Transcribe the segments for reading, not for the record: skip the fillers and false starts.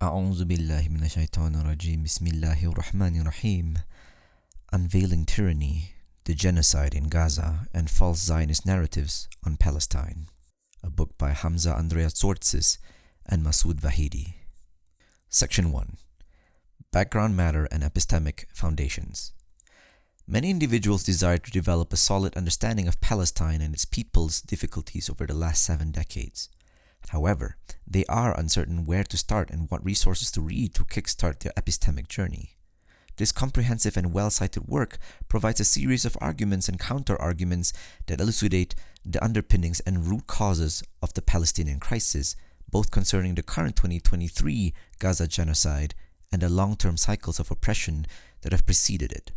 أعوذ بالله من الشيطان الرجيم بسم الله الرحمن الرحيم. Unveiling Tyranny, the Genocide in Gaza and False Zionist Narratives on Palestine. A book by Hamza, Andreas, Tzortzis and Massoud Vahedi. Section 1. Background Matter and Epistemic Foundations. Many individuals desire to develop a solid understanding of Palestine and its people's difficulties over the last 7 decades. However, they are uncertain where to start and what resources to read to kickstart their epistemic journey. This comprehensive and well-cited work provides a series of arguments and counter-arguments that elucidate the underpinnings and root causes of the Palestinian crisis, both concerning the current 2023 Gaza genocide and the long-term cycles of oppression that have preceded it.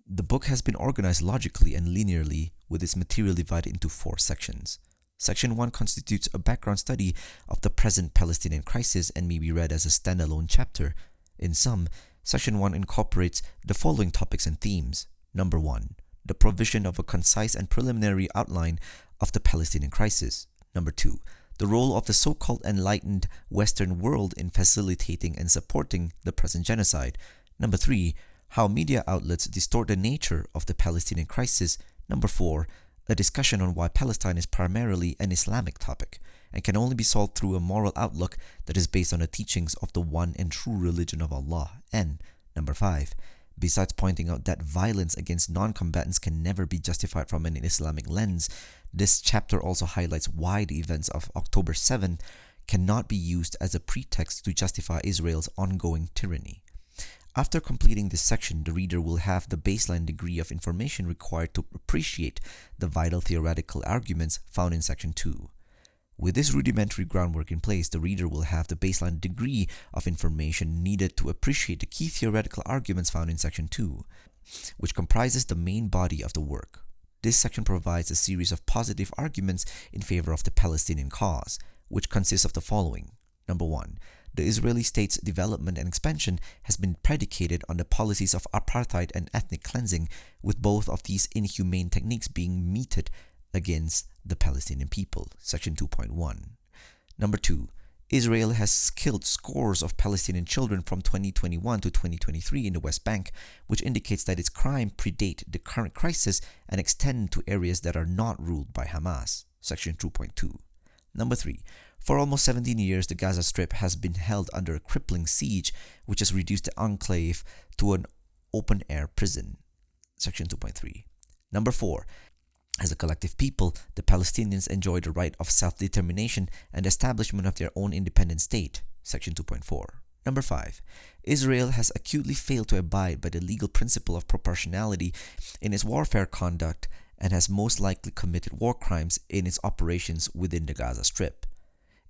The book has been organized logically and linearly, with its material divided into 4 sections. Section 1 constitutes a background study of the present Palestinian crisis and may be read as a standalone chapter. In sum, Section 1 incorporates the following topics and themes. Number 1. The provision of a concise and preliminary outline of the Palestinian crisis. Number 2. The role of the so-called enlightened Western world in facilitating and supporting the present genocide. Number 3. How media outlets distort the nature of the Palestinian crisis. Number 4. A discussion on why Palestine is primarily an Islamic topic and can only be solved through a moral outlook that is based on the teachings of the one and true religion of Allah. And number 5, besides pointing out that violence against non-combatants can never be justified from an Islamic lens, this chapter also highlights why the events of October 7 cannot be used as a pretext to justify Israel's ongoing tyranny. After completing this section, the reader will have the baseline degree of information required to appreciate the vital theoretical arguments found in Section 2. With this rudimentary groundwork in place, the reader will have the baseline degree of information needed to appreciate the key theoretical arguments found in Section 2, which comprises the main body of the work. This section provides a series of positive arguments in favor of the Palestinian cause, which consists of the following. Number 1. The Israeli state's development and expansion has been predicated on the policies of apartheid and ethnic cleansing, with both of these inhumane techniques being meted against the Palestinian people. Section 2.1. Number 2. Israel has killed scores of Palestinian children from 2021 to 2023 in the West Bank, which indicates that its crime predate the current crisis and extend to areas that are not ruled by Hamas. Section 2.2. Number 3. For almost 17 years, the Gaza Strip has been held under a crippling siege, which has reduced the enclave to an open-air prison. Section 2.3. Number 4. As a collective people, the Palestinians enjoy the right of self-determination and establishment of their own independent state. Section 2.4. Number 5. Israel has acutely failed to abide by the legal principle of proportionality in its warfare conduct and has most likely committed war crimes in its operations within the Gaza Strip.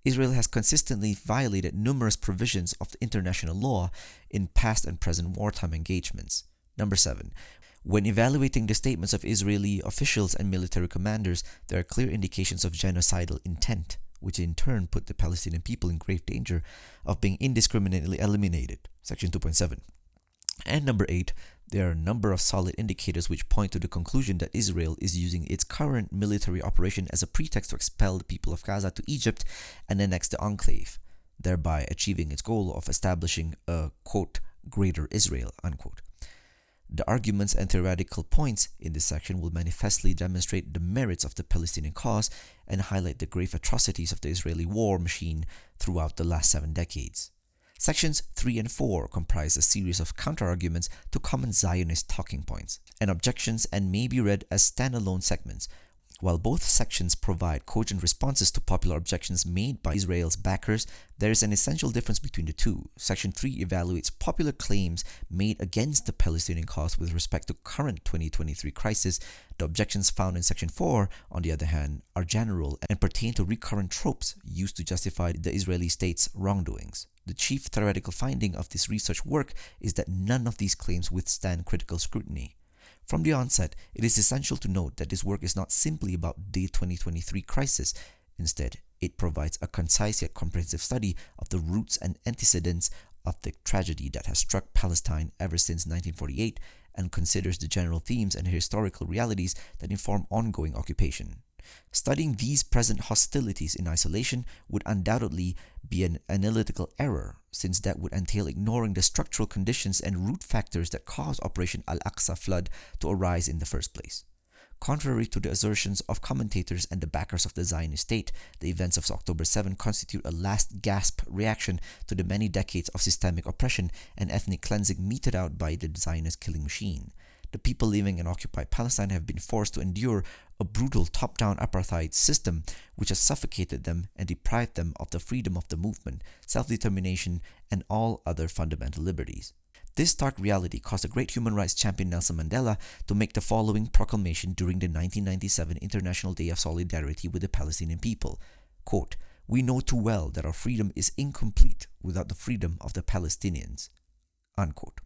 Israel has consistently violated numerous provisions of the international law in past and present wartime engagements. Number 7. When evaluating the statements of Israeli officials and military commanders, there are clear indications of genocidal intent, which in turn put the Palestinian people in grave danger of being indiscriminately eliminated. Section 2.7. And number 8. There are a number of solid indicators which point to the conclusion that Israel is using its current military operation as a pretext to expel the people of Gaza to Egypt and annex the enclave, thereby achieving its goal of establishing a, quote, greater Israel, unquote. The arguments and theoretical points in this section will manifestly demonstrate the merits of the Palestinian cause and highlight the grave atrocities of the Israeli war machine throughout the last 7 decades. Sections 3 and 4 comprise a series of counterarguments to common Zionist talking points and objections and may be read as standalone segments. While both sections provide cogent responses to popular objections made by Israel's backers, there is an essential difference between the two. Section 3 evaluates popular claims made against the Palestinian cause with respect to current 2023 crisis. The objections found in Section 4, on the other hand, are general and pertain to recurrent tropes used to justify the Israeli state's wrongdoings. The chief theoretical finding of this research work is that none of these claims withstand critical scrutiny. From the onset, it is essential to note that this work is not simply about the 2023 crisis. Instead, it provides a concise yet comprehensive study of the roots and antecedents of the tragedy that has struck Palestine ever since 1948 and considers the general themes and historical realities that inform ongoing occupation. Studying these present hostilities in isolation would undoubtedly be an analytical error, since that would entail ignoring the structural conditions and root factors that caused Operation Al-Aqsa flood to arise in the first place. Contrary to the assertions of commentators and the backers of the Zionist state, the events of October 7 constitute a last gasp reaction to the many decades of systemic oppression and ethnic cleansing meted out by the Zionist killing machine. The people living in occupied Palestine have been forced to endure a brutal top-down apartheid system which has suffocated them and deprived them of the freedom of the movement, self-determination, and all other fundamental liberties. This stark reality caused the great human rights champion Nelson Mandela to make the following proclamation during the 1997 International Day of Solidarity with the Palestinian people. Quote, "We know too well that our freedom is incomplete without the freedom of the Palestinians." Unquote.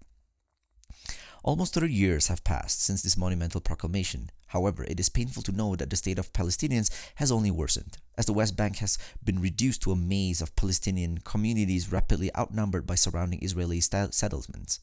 Almost 30 years have passed since this monumental proclamation. However, it is painful to know that the state of Palestinians has only worsened, as the West Bank has been reduced to a maze of Palestinian communities rapidly outnumbered by surrounding Israeli settlements.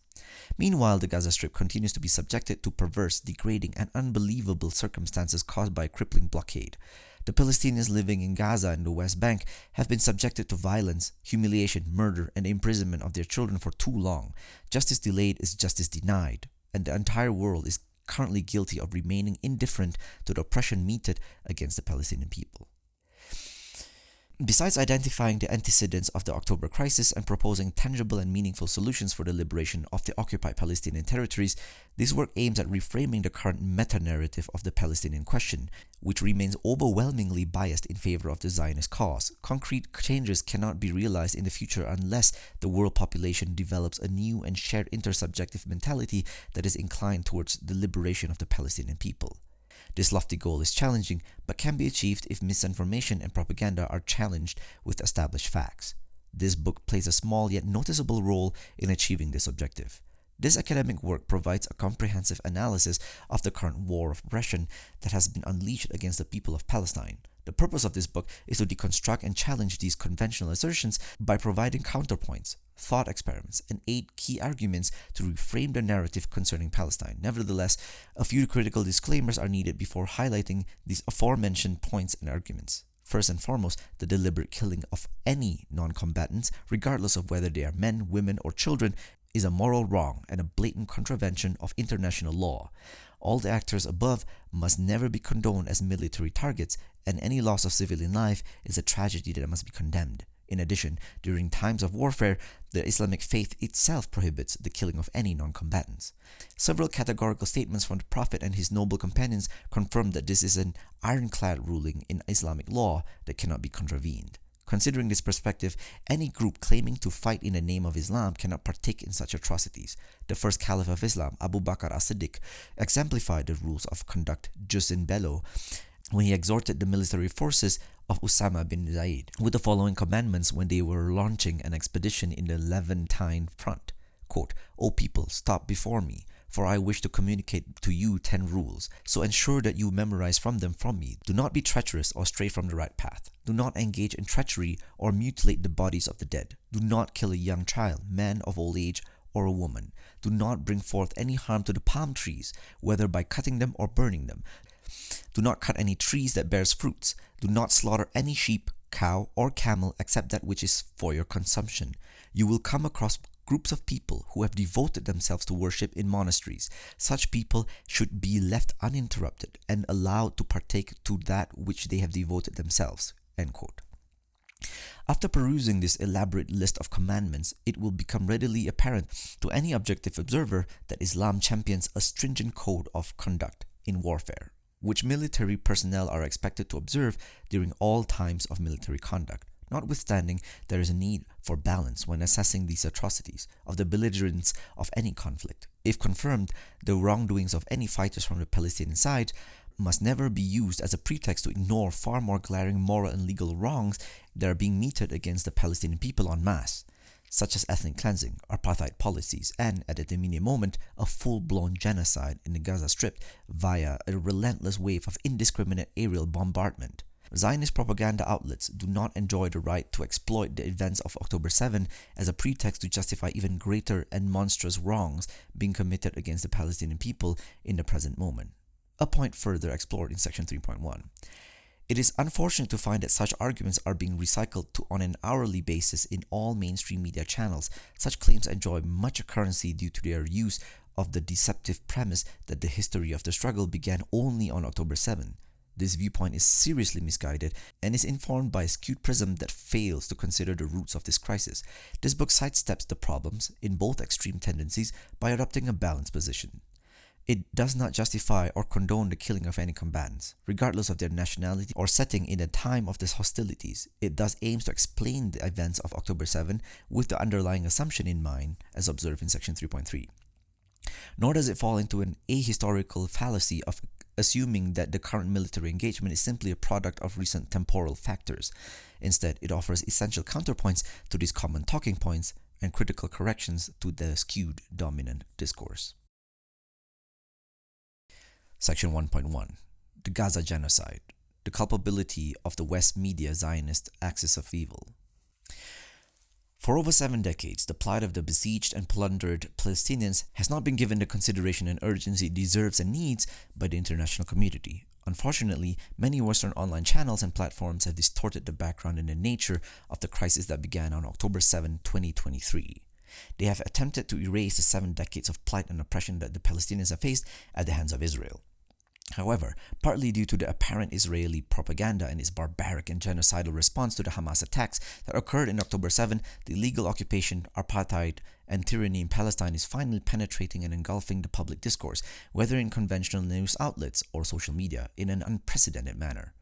Meanwhile, the Gaza Strip continues to be subjected to perverse, degrading, and unbelievable circumstances caused by a crippling blockade. The Palestinians living in Gaza and the West Bank have been subjected to violence, humiliation, murder, and imprisonment of their children for too long. Justice delayed is justice denied, and the entire world is currently guilty of remaining indifferent to the oppression meted against the Palestinian people. Besides identifying the antecedents of the October crisis and proposing tangible and meaningful solutions for the liberation of the occupied Palestinian territories, this work aims at reframing the current meta-narrative of the Palestinian question, which remains overwhelmingly biased in favor of the Zionist cause. Concrete changes cannot be realized in the future unless the world population develops a new and shared intersubjective mentality that is inclined towards the liberation of the Palestinian people. This lofty goal is challenging, but can be achieved if misinformation and propaganda are challenged with established facts. This book plays a small yet noticeable role in achieving this objective. This academic work provides a comprehensive analysis of the current war of oppression that has been unleashed against the people of Palestine. The purpose of this book is to deconstruct and challenge these conventional assertions by providing counterpoints, thought experiments, and 8 key arguments to reframe the narrative concerning Palestine. Nevertheless, a few critical disclaimers are needed before highlighting these aforementioned points and arguments. First and foremost, the deliberate killing of any non-combatants, regardless of whether they are men, women, or children, is a moral wrong and a blatant contravention of international law. All the actors above must never be condoned as military targets, and any loss of civilian life is a tragedy that must be condemned. In addition, during times of warfare, the Islamic faith itself prohibits the killing of any non-combatants. Several categorical statements from the Prophet and his noble companions confirm that this is an ironclad ruling in Islamic law that cannot be contravened. Considering this perspective, any group claiming to fight in the name of Islam cannot partake in such atrocities. The first Caliph of Islam, Abu Bakr as-Siddiq, exemplified the rules of conduct jus in bello when he exhorted the military forces of Usama bin Zayd with the following commandments when they were launching an expedition in the Levantine front. Quote, "O people, stop before me, for I wish to communicate to you 10 rules, so ensure that you memorize from me. Do not be treacherous or stray from the right path. Do not engage in treachery or mutilate the bodies of the dead. Do not kill a young child, man of old age, or a woman. Do not bring forth any harm to the palm trees, whether by cutting them or burning them. Do not cut any trees that bears fruits. Do not slaughter any sheep, cow, or camel except that which is for your consumption. You will come across groups of people who have devoted themselves to worship in monasteries. Such people should be left uninterrupted and allowed to partake to that which they have devoted themselves." End quote. After perusing this elaborate list of commandments, it will become readily apparent to any objective observer that Islam champions a stringent code of conduct in warfare, which military personnel are expected to observe during all times of military conduct. Notwithstanding, there is a need for balance when assessing these atrocities of the belligerents of any conflict. If confirmed, the wrongdoings of any fighters from the Palestinian side must never be used as a pretext to ignore far more glaring moral and legal wrongs that are being meted against the Palestinian people en masse, such as ethnic cleansing, apartheid policies, and, at the immediate moment, a full-blown genocide in the Gaza Strip via a relentless wave of indiscriminate aerial bombardment. Zionist propaganda outlets do not enjoy the right to exploit the events of October 7 as a pretext to justify even greater and monstrous wrongs being committed against the Palestinian people in the present moment. A point further explored in section 3.1. It is unfortunate to find that such arguments are being recycled on an hourly basis in all mainstream media channels. Such claims enjoy much currency due to their use of the deceptive premise that the history of the struggle began only on October 7. This viewpoint is seriously misguided and is informed by a skewed prism that fails to consider the roots of this crisis. This book sidesteps the problems in both extreme tendencies by adopting a balanced position. It does not justify or condone the killing of any combatants, regardless of their nationality or setting in the time of these hostilities. It thus aims to explain the events of October 7 with the underlying assumption in mind, as observed in section 3.3. Nor does it fall into an ahistorical fallacy of assuming that the current military engagement is simply a product of recent temporal factors. Instead, it offers essential counterpoints to these common talking points and critical corrections to the skewed dominant discourse. Section 1.1. The Gaza Genocide. The culpability of the West media Zionist axis of evil. For over 7 decades, the plight of the besieged and plundered Palestinians has not been given the consideration and urgency it deserves and needs by the international community. Unfortunately, many Western online channels and platforms have distorted the background and the nature of the crisis that began on October 7, 2023. They have attempted to erase the 7 decades of plight and oppression that the Palestinians have faced at the hands of Israel. However, partly due to the apparent Israeli propaganda and its barbaric and genocidal response to the Hamas attacks that occurred in October 7, the illegal occupation, apartheid, and tyranny in Palestine is finally penetrating and engulfing the public discourse, whether in conventional news outlets or social media, in an unprecedented manner.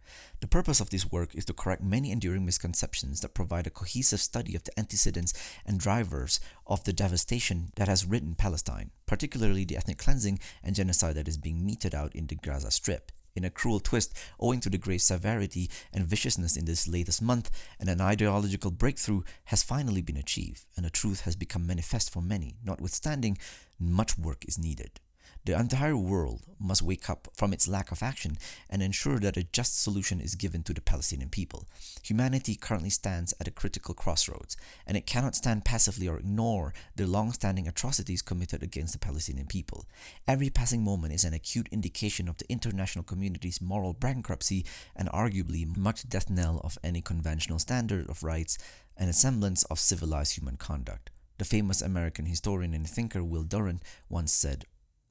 The purpose of this work is to correct many enduring misconceptions that provide a cohesive study of the antecedents and drivers of the devastation that has ridden Palestine, particularly the ethnic cleansing and genocide that is being meted out in the Gaza Strip. In a cruel twist, owing to the grave severity and viciousness in this latest month, an ideological breakthrough has finally been achieved, and the truth has become manifest for many. Notwithstanding, much work is needed. The entire world must wake up from its lack of action and ensure that a just solution is given to the Palestinian people. Humanity currently stands at a critical crossroads, and it cannot stand passively or ignore the long-standing atrocities committed against the Palestinian people. Every passing moment is an acute indication of the international community's moral bankruptcy and arguably much death knell of any conventional standard of rights and a semblance of civilized human conduct. The famous American historian and thinker Will Durant once said,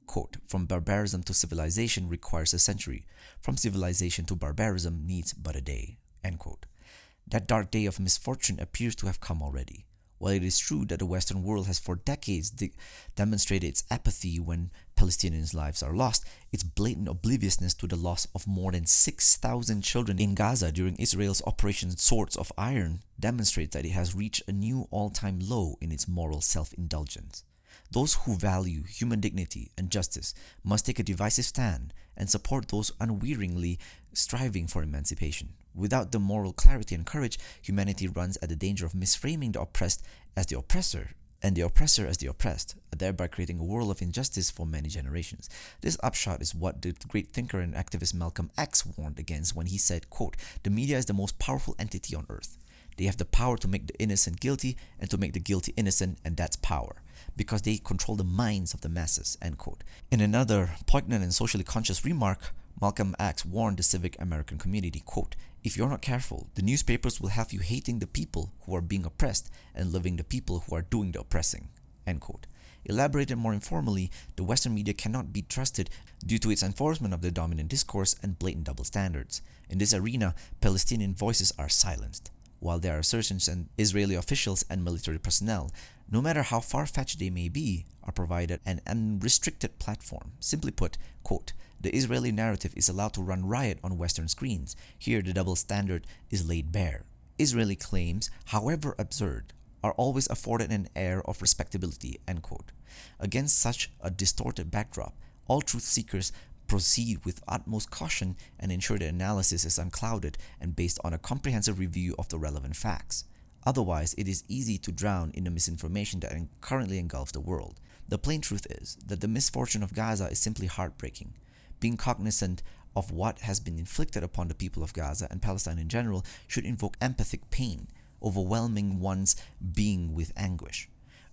quote, "From barbarism to civilization requires a century. From civilization to barbarism needs but a day." End quote. That dark day of misfortune appears to have come already. While it is true that the Western world has for decades demonstrated its apathy when Palestinians' lives are lost, its blatant obliviousness to the loss of more than 6,000 children in Gaza during Israel's Operation Swords of Iron demonstrates that it has reached a new all-time low in its moral self-indulgence. Those who value human dignity and justice must take a decisive stand and support those unwearyingly striving for emancipation. Without the moral clarity and courage, humanity runs at the danger of misframing the oppressed as the oppressor and the oppressor as the oppressed, thereby creating a world of injustice for many generations. This upshot is what the great thinker and activist Malcolm X warned against when he said, quote, "The media is the most powerful entity on earth. They have the power to make the innocent guilty and to make the guilty innocent, and that's power, because they control the minds of the masses," end quote. In another poignant and socially conscious remark, Malcolm X warned the civic American community, quote, "If you're not careful, the newspapers will have you hating the people who are being oppressed and loving the people who are doing the oppressing," end quote. Elaborated more informally, the Western media cannot be trusted due to its enforcement of the dominant discourse and blatant double standards. In this arena, Palestinian voices are silenced, while there are assertions and Israeli officials and military personnel, no matter how far-fetched they may be, are provided an unrestricted platform. Simply put, quote, "The Israeli narrative is allowed to run riot on Western screens. Here the double standard is laid bare. Israeli claims, however absurd, are always afforded an air of respectability," end quote. Against such a distorted backdrop, all truth seekers proceed with utmost caution and ensure the analysis is unclouded and based on a comprehensive review of the relevant facts. Otherwise, it is easy to drown in the misinformation that currently engulfs the world. The plain truth is that the misfortune of Gaza is simply heartbreaking. Being cognizant of what has been inflicted upon the people of Gaza and Palestine in general should invoke empathic pain, overwhelming one's being with anguish.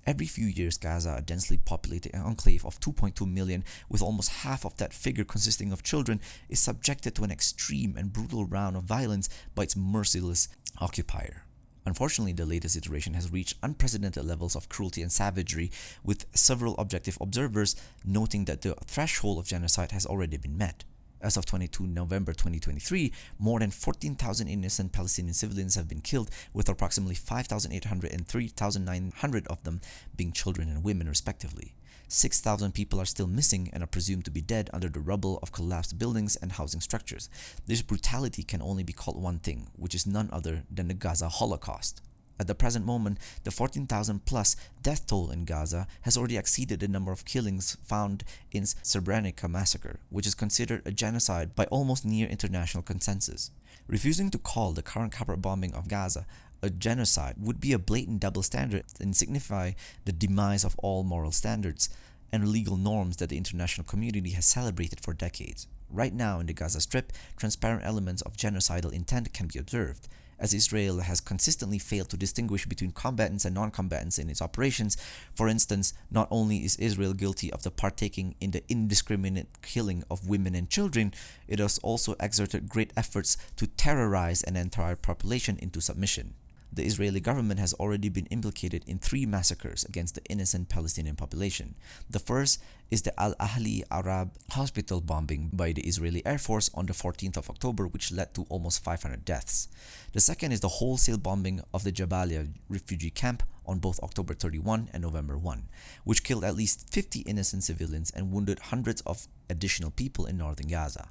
Every few years, Gaza, a densely populated enclave of 2.2 million, with almost half of that figure consisting of children, is subjected to an extreme and brutal round of violence by its merciless occupier. Unfortunately, the latest iteration has reached unprecedented levels of cruelty and savagery, with several objective observers noting that the threshold of genocide has already been met. As of 22 November 2023, more than 14,000 innocent Palestinian civilians have been killed, with approximately 5,800 and 3,900 of them being children and women respectively. 6,000 people are still missing and are presumed to be dead under the rubble of collapsed buildings and housing structures. This brutality can only be called one thing, which is none other than the Gaza Holocaust. At the present moment, the 14,000 plus death toll in Gaza has already exceeded the number of killings found in Srebrenica massacre, which is considered a genocide by almost near international consensus. Refusing to call the current carpet bombing of Gaza a genocide would be a blatant double standard and signify the demise of all moral standards and legal norms that the international community has celebrated for decades. Right now in the Gaza Strip, transparent elements of genocidal intent can be observed. As Israel has consistently failed to distinguish between combatants and non-combatants in its operations. For instance, not only is Israel guilty of the partaking in the indiscriminate killing of women and children, it has also exerted great efforts to terrorize an entire population into submission. The Israeli government has already been implicated in 3 massacres against the innocent Palestinian population. The first is the Al-Ahli Arab hospital bombing by the Israeli Air Force on the 14th of October, which led to almost 500 deaths. The second is the wholesale bombing of the Jabalia refugee camp on both October 31 and November 1, which killed at least 50 innocent civilians and wounded hundreds of additional people in northern Gaza.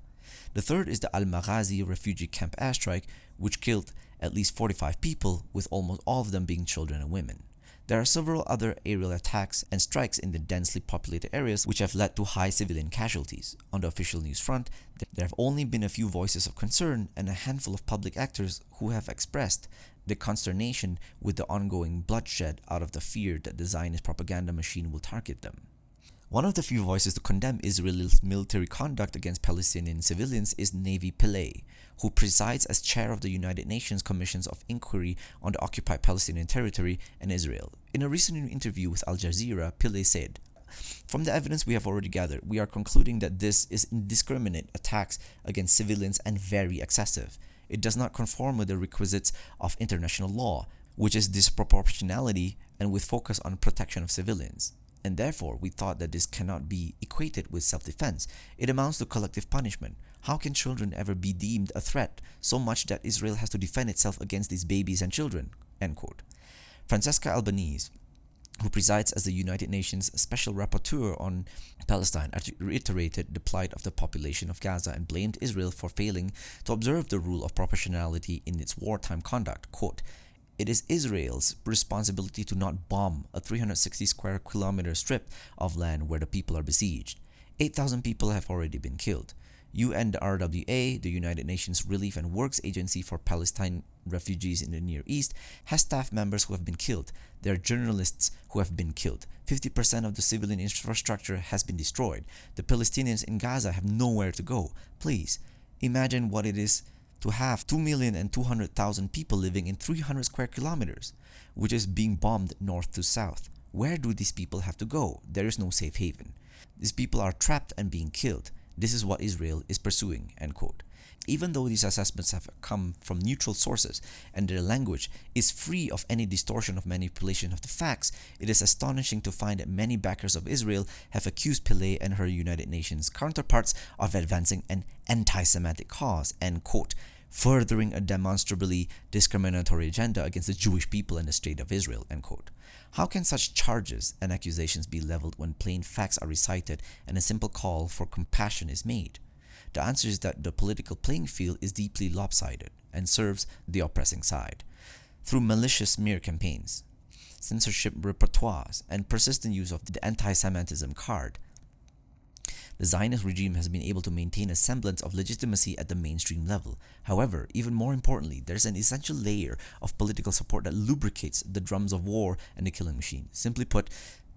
The third is the Al-Maghazi refugee camp airstrike, which killed at least 45 people, with almost all of them being children and women. There are several other aerial attacks and strikes in the densely populated areas which have led to high civilian casualties. On the official news front, there have only been a few voices of concern and a handful of public actors who have expressed their consternation with the ongoing bloodshed out of the fear that the Zionist propaganda machine will target them. One of the few voices to condemn Israel's military conduct against Palestinian civilians is Navi Pillay, who presides as chair of the United Nations Commissions of Inquiry on the occupied Palestinian territory and Israel. In a recent interview with Al Jazeera, Pillay said, "From the evidence we have already gathered, we are concluding that this is indiscriminate attacks against civilians and very excessive. It does not conform with the requisites of international law, which is disproportionality and with focus on protection of civilians. And therefore, we thought that this cannot be equated with self-defense. It amounts to collective punishment. How can children ever be deemed a threat so much that Israel has to defend itself against these babies and children?" End quote. Francesca Albanese, who presides as the United Nations Special Rapporteur on Palestine, reiterated the plight of the population of Gaza and blamed Israel for failing to observe the rule of proportionality in its wartime conduct. Quote, "It is Israel's responsibility to not bomb a 360 square kilometer strip of land where the people are besieged. 8,000 people have already been killed. UNRWA, the United Nations Relief and Works Agency for Palestine refugees in the Near East, has staff members who have been killed. There are journalists who have been killed. 50% of the civilian infrastructure has been destroyed. The Palestinians in Gaza have nowhere to go. Please, imagine what it is to have 2,200,000 people living in 300 square kilometers, which is being bombed north to south. Where do these people have to go? There is no safe haven. These people are trapped and being killed. This is what Israel is pursuing." End quote. Even though these assessments have come from neutral sources and their language is free of any distortion of manipulation of the facts, it is astonishing to find that many backers of Israel have accused Pillay and her United Nations counterparts of advancing an anti-Semitic cause, end quote, furthering a demonstrably discriminatory agenda against the Jewish people and the State of Israel, end quote. How can such charges and accusations be leveled when plain facts are recited and a simple call for compassion is made? The answer is that the political playing field is deeply lopsided and serves the oppressing side. Through malicious smear campaigns, censorship repertoires, and persistent use of the anti-Semitism card, the Zionist regime has been able to maintain a semblance of legitimacy at the mainstream level. However, even more importantly, there's an essential layer of political support that lubricates the drums of war and the killing machine. Simply put,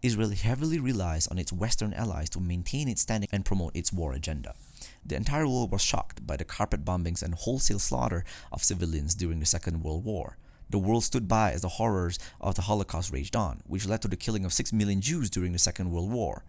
Israel heavily relies on its Western allies to maintain its standing and promote its war agenda. The entire world was shocked by the carpet bombings and wholesale slaughter of civilians during the Second World War. The world stood by as the horrors of the Holocaust raged on, which led to the killing of 6 million Jews during the Second World War.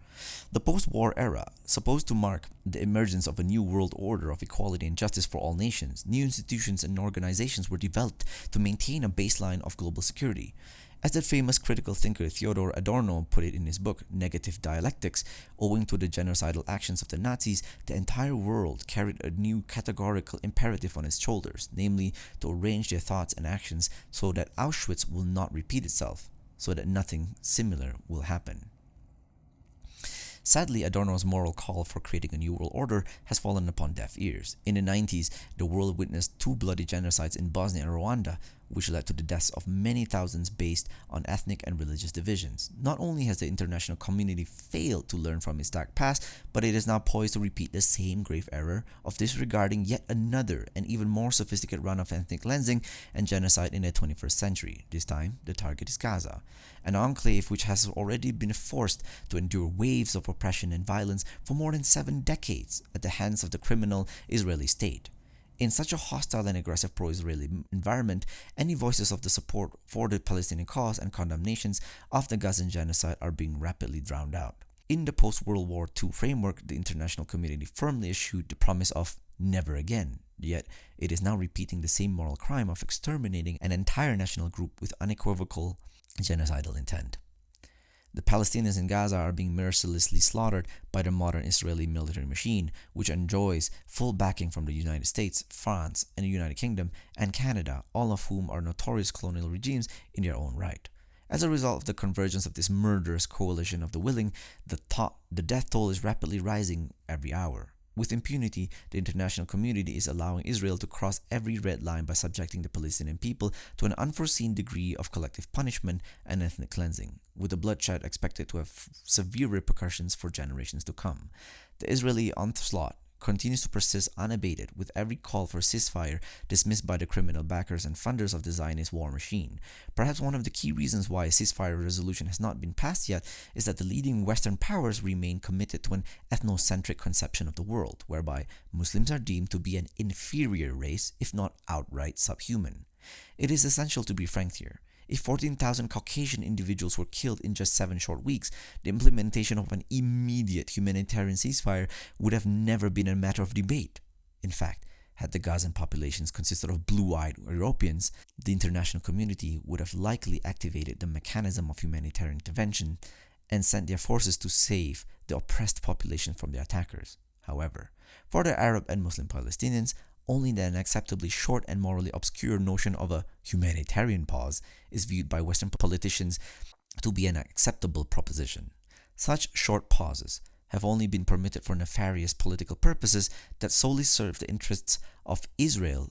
The post-war era, supposed to mark the emergence of a new world order of equality and justice for all nations, new institutions and organizations were developed to maintain a baseline of global security. As the famous critical thinker Theodor Adorno put it in his book Negative Dialectics, owing to the genocidal actions of the Nazis, the entire world carried a new categorical imperative on its shoulders, namely to arrange their thoughts and actions so that Auschwitz will not repeat itself, so that nothing similar will happen. Sadly, Adorno's moral call for creating a new world order has fallen upon deaf ears. In the 90s, the world witnessed 2 bloody genocides in Bosnia and Rwanda, which led to the deaths of many thousands based on ethnic and religious divisions. Not only has the international community failed to learn from its dark past, but it is now poised to repeat the same grave error of disregarding yet another and even more sophisticated run of ethnic cleansing and genocide in the 21st century. This time, the target is Gaza, an enclave which has already been forced to endure waves of oppression and violence for more than 7 decades at the hands of the criminal Israeli state. In such a hostile and aggressive pro-Israeli environment, any voices of the support for the Palestinian cause and condemnations of the Gazan genocide are being rapidly drowned out. In the post-World War II framework, the international community firmly eschewed the promise of never again, yet it is now repeating the same moral crime of exterminating an entire national group with unequivocal genocidal intent. The Palestinians in Gaza are being mercilessly slaughtered by the modern Israeli military machine, which enjoys full backing from the United States, France, and the United Kingdom, and Canada, all of whom are notorious colonial regimes in their own right. As a result of the convergence of this murderous coalition of the willing, the death toll is rapidly rising every hour. With impunity, the international community is allowing Israel to cross every red line by subjecting the Palestinian people to an unforeseen degree of collective punishment and ethnic cleansing, with the bloodshed expected to have severe repercussions for generations to come. The Israeli onslaught continues to persist unabated, with every call for ceasefire dismissed by the criminal backers and funders of the Zionist war machine. Perhaps one of the key reasons why a ceasefire resolution has not been passed yet is that the leading Western powers remain committed to an ethnocentric conception of the world, whereby Muslims are deemed to be an inferior race, if not outright subhuman. It is essential to be frank here. If 14,000 Caucasian individuals were killed in just 7 short weeks, the implementation of an immediate humanitarian ceasefire would have never been a matter of debate. In fact, had the Gazan populations consisted of blue-eyed Europeans, the international community would have likely activated the mechanism of humanitarian intervention and sent their forces to save the oppressed population from their attackers. However, for the Arab and Muslim Palestinians, only the unacceptably short and morally obscure notion of a humanitarian pause is viewed by Western politicians to be an acceptable proposition. Such short pauses have only been permitted for nefarious political purposes that solely serve the interests of Israel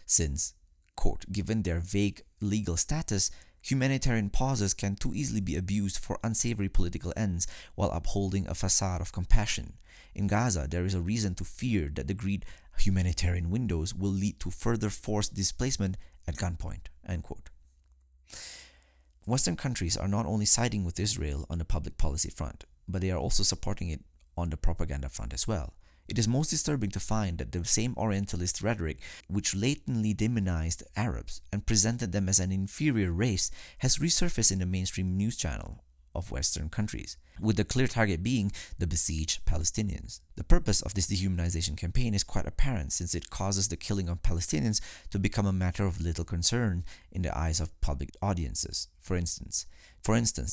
since, quote, given their vague legal status, humanitarian pauses can too easily be abused for unsavory political ends while upholding a facade of compassion. In Gaza, there is a reason to fear that the agreed humanitarian windows will lead to further forced displacement at gunpoint, end quote. Western countries are not only siding with Israel on the public policy front, but they are also supporting it on the propaganda front as well. It is most disturbing to find that the same Orientalist rhetoric which latently demonized Arabs and presented them as an inferior race has resurfaced in the mainstream news channel of Western countries, with the clear target being the besieged Palestinians. The purpose of this dehumanization campaign is quite apparent, since it causes the killing of Palestinians to become a matter of little concern in the eyes of public audiences. For instance,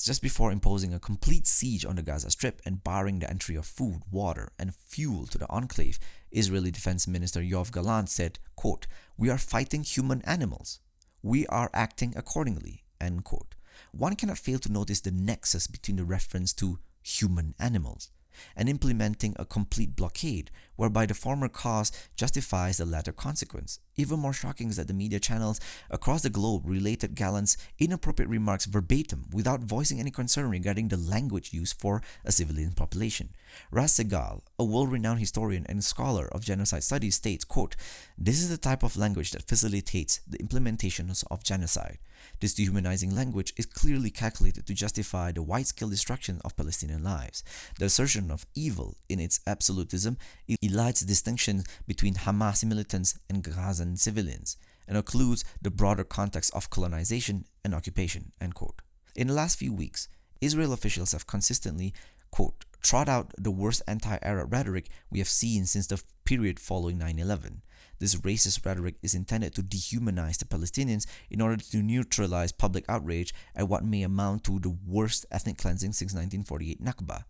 just before imposing a complete siege on the Gaza Strip and barring the entry of food, water, and fuel to the enclave, Israeli Defense Minister Yoav Gallant said, quote, "We are fighting human animals. We are acting accordingly," end quote. One cannot fail to notice the nexus between the reference to human animals and implementing a complete blockade, whereby the former cause justifies the latter consequence. Even more shocking is that the media channels across the globe related Gallant's inappropriate remarks verbatim without voicing any concern regarding the language used for a civilian population. Ras Segal, a world-renowned historian and scholar of genocide studies, states, quote, "This is the type of language that facilitates the implementation of genocide. This dehumanizing language is clearly calculated to justify the wide-scale destruction of Palestinian lives. The assertion of evil in its absolutism elides distinction between Hamas militants and Gazan civilians. and occludes the broader context of colonization and occupation, end quote. In the last few weeks, Israel officials have consistently, quote, trot out the worst anti-Arab rhetoric we have seen since the period following 9/11. This racist rhetoric is intended to dehumanize the Palestinians in order to neutralize public outrage at what may amount to the worst ethnic cleansing since 1948 Nakba,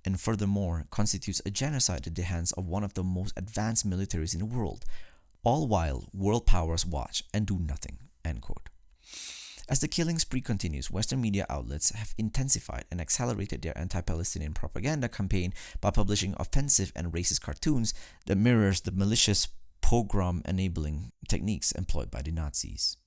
and furthermore constitutes a genocide at the hands of one of the most advanced militaries in the world, all while world powers watch and do nothing, end quote. As the killing spree continues, Western media outlets have intensified and accelerated their anti-Palestinian propaganda campaign by publishing offensive and racist cartoons that mirrors the malicious pogrom-enabling techniques employed by the Nazis.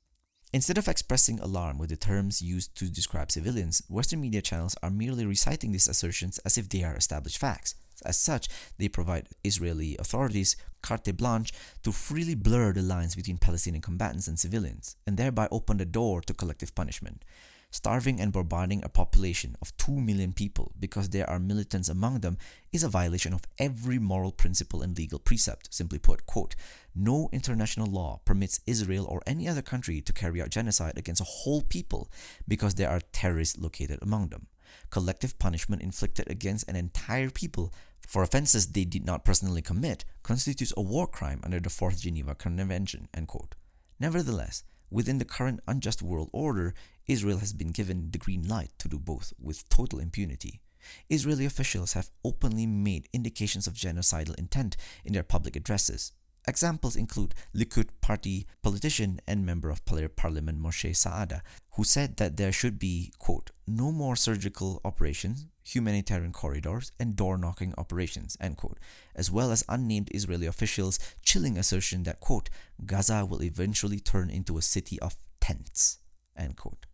Instead of expressing alarm with the terms used to describe civilians, Western media channels are merely reciting these assertions as if they are established facts. As such, they provide Israeli authorities carte blanche to freely blur the lines between Palestinian combatants and civilians, and thereby open the door to collective punishment. Starving and bombarding a population of 2 million people because there are militants among them is a violation of every moral principle and legal precept. Simply put, quote, no international law permits Israel or any other country to carry out genocide against a whole people because there are terrorists located among them. Collective punishment inflicted against an entire people for offenses they did not personally commit constitutes a war crime under the 4th Geneva Convention, end quote. Nevertheless, within the current unjust world order, Israel has been given the green light to do both with total impunity. Israeli officials have openly made indications of genocidal intent in their public addresses. Examples include Likud party politician and member of parliament Moshe Saada, who said that there should be, quote, no more surgical operations, humanitarian corridors, and door-knocking operations, end quote, as well as unnamed Israeli officials' chilling assertion that, quote, Gaza will eventually turn into a city of tents, end quote.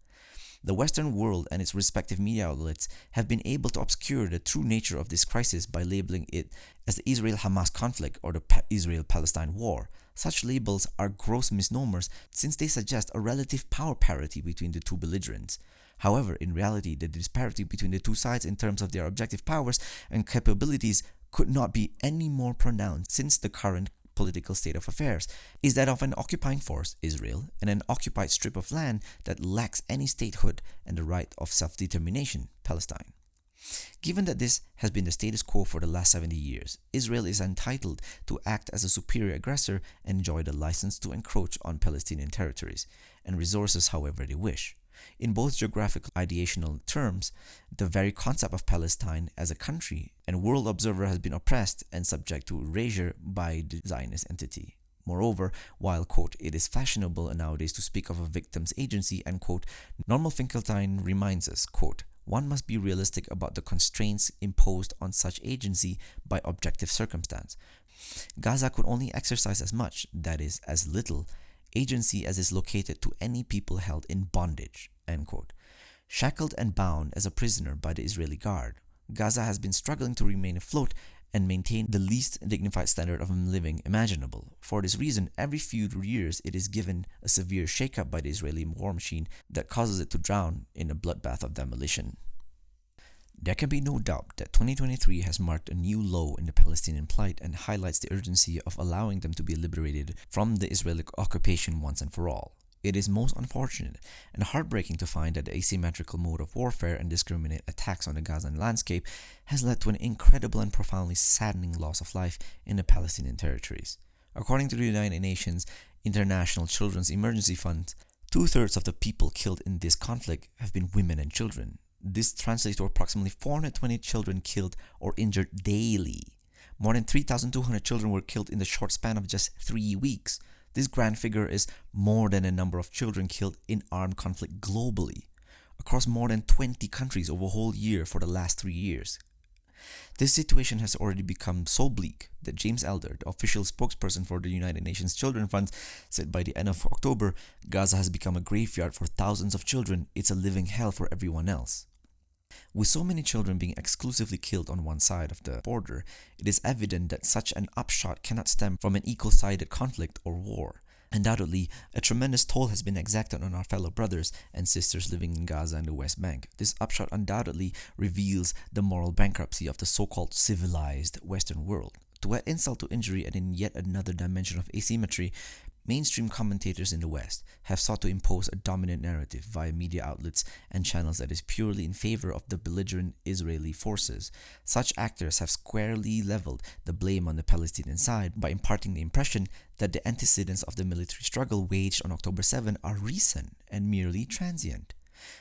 The Western world and its respective media outlets have been able to obscure the true nature of this crisis by labeling it as the Israel-Hamas conflict or the Israel-Palestine war. Such labels are gross misnomers since they suggest a relative power parity between the two belligerents. However, in reality, the disparity between the two sides in terms of their objective powers and capabilities could not be any more pronounced since the current political state of affairs is that of an occupying force, Israel, and an occupied strip of land that lacks any statehood and the right of self-determination, Palestine. Given that this has been the status quo for the last 70 years, Israel is entitled to act as a superior aggressor and enjoy the license to encroach on Palestinian territories and resources however they wish. In both geographical ideational terms, the very concept of Palestine as a country and world observer has been oppressed and subject to erasure by the Zionist entity. Moreover, while, quote, it is fashionable nowadays to speak of a victim's agency, and, quote, Norman Finkelstein reminds us, quote, one must be realistic about the constraints imposed on such agency by objective circumstance. Gaza could only exercise as much, that is, as little, agency as is located to any people held in bondage, end quote. Shackled and bound as a prisoner by the Israeli guard, Gaza has been struggling to remain afloat and maintain the least dignified standard of living imaginable. For this reason, every few years it is given a severe shake-up by the Israeli war machine that causes it to drown in a bloodbath of demolition. There can be no doubt that 2023 has marked a new low in the Palestinian plight and highlights the urgency of allowing them to be liberated from the Israeli occupation once and for all. It is most unfortunate and heartbreaking to find that the asymmetrical mode of warfare and discriminate attacks on the Gazan landscape has led to an incredible and profoundly saddening loss of life in the Palestinian territories. According to the United Nations International Children's Emergency Fund, 2/3 of the people killed in this conflict have been women and children. This translates to approximately 420 children killed or injured daily. More than 3,200 children were killed in the short span of just 3 weeks. This grand figure is more than the number of children killed in armed conflict globally, across more than 20 countries over a whole year for the last 3 years. This situation has already become so bleak that James Elder, the official spokesperson for the United Nations Children Fund, said by the end of October, Gaza has become a graveyard for thousands of children. It's a living hell for everyone else. With so many children being exclusively killed on one side of the border, it is evident that such an upshot cannot stem from an equal-sided conflict or war. Undoubtedly, a tremendous toll has been exacted on our fellow brothers and sisters living in Gaza and the West Bank. This upshot undoubtedly reveals the moral bankruptcy of the so-called civilized Western world. To add insult to injury and in yet another dimension of asymmetry, Mainstream commentators in the West have sought to impose a dominant narrative via media outlets and channels that is purely in favor of the belligerent Israeli forces. Such actors have squarely leveled the blame on the Palestinian side by imparting the impression that the antecedents of the military struggle waged on October 7 are recent and merely transient.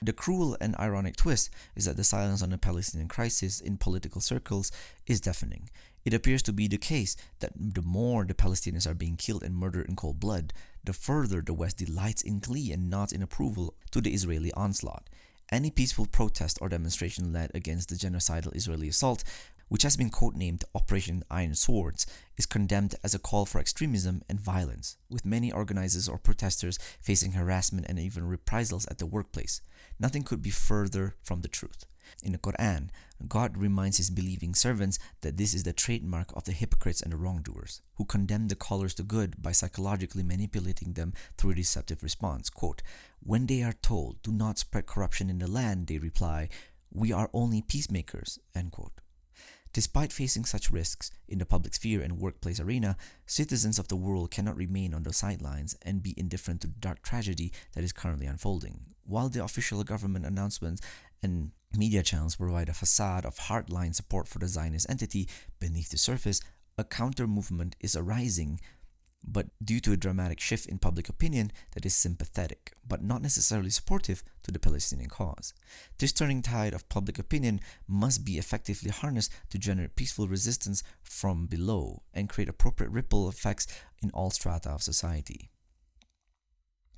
The cruel and ironic twist is that the silence on the Palestinian crisis in political circles is deafening. It appears to be the case that the more the Palestinians are being killed and murdered in cold blood, the further the West delights in glee and nods in approval to the Israeli onslaught. Any peaceful protest or demonstration led against the genocidal Israeli assault, which has been codenamed Operation Iron Swords, is condemned as a call for extremism and violence, with many organizers or protesters facing harassment and even reprisals at the workplace. Nothing could be further from the truth. In the Quran, God reminds his believing servants that this is the trademark of the hypocrites and the wrongdoers, who condemn the callers to good by psychologically manipulating them through a deceptive response. Quote, "When they are told, 'Do not spread corruption in the land,' they reply, 'We are only peacemakers.'" End quote. Despite facing such risks in the public sphere and workplace arena, citizens of the world cannot remain on the sidelines and be indifferent to the dark tragedy that is currently unfolding. While the official government announcements and media channels provide a facade of hardline support for the Zionist entity, beneath the surface, a counter-movement is arising, but due to a dramatic shift in public opinion that is sympathetic, but not necessarily supportive to the Palestinian cause. This turning tide of public opinion must be effectively harnessed to generate peaceful resistance from below and create appropriate ripple effects in all strata of society.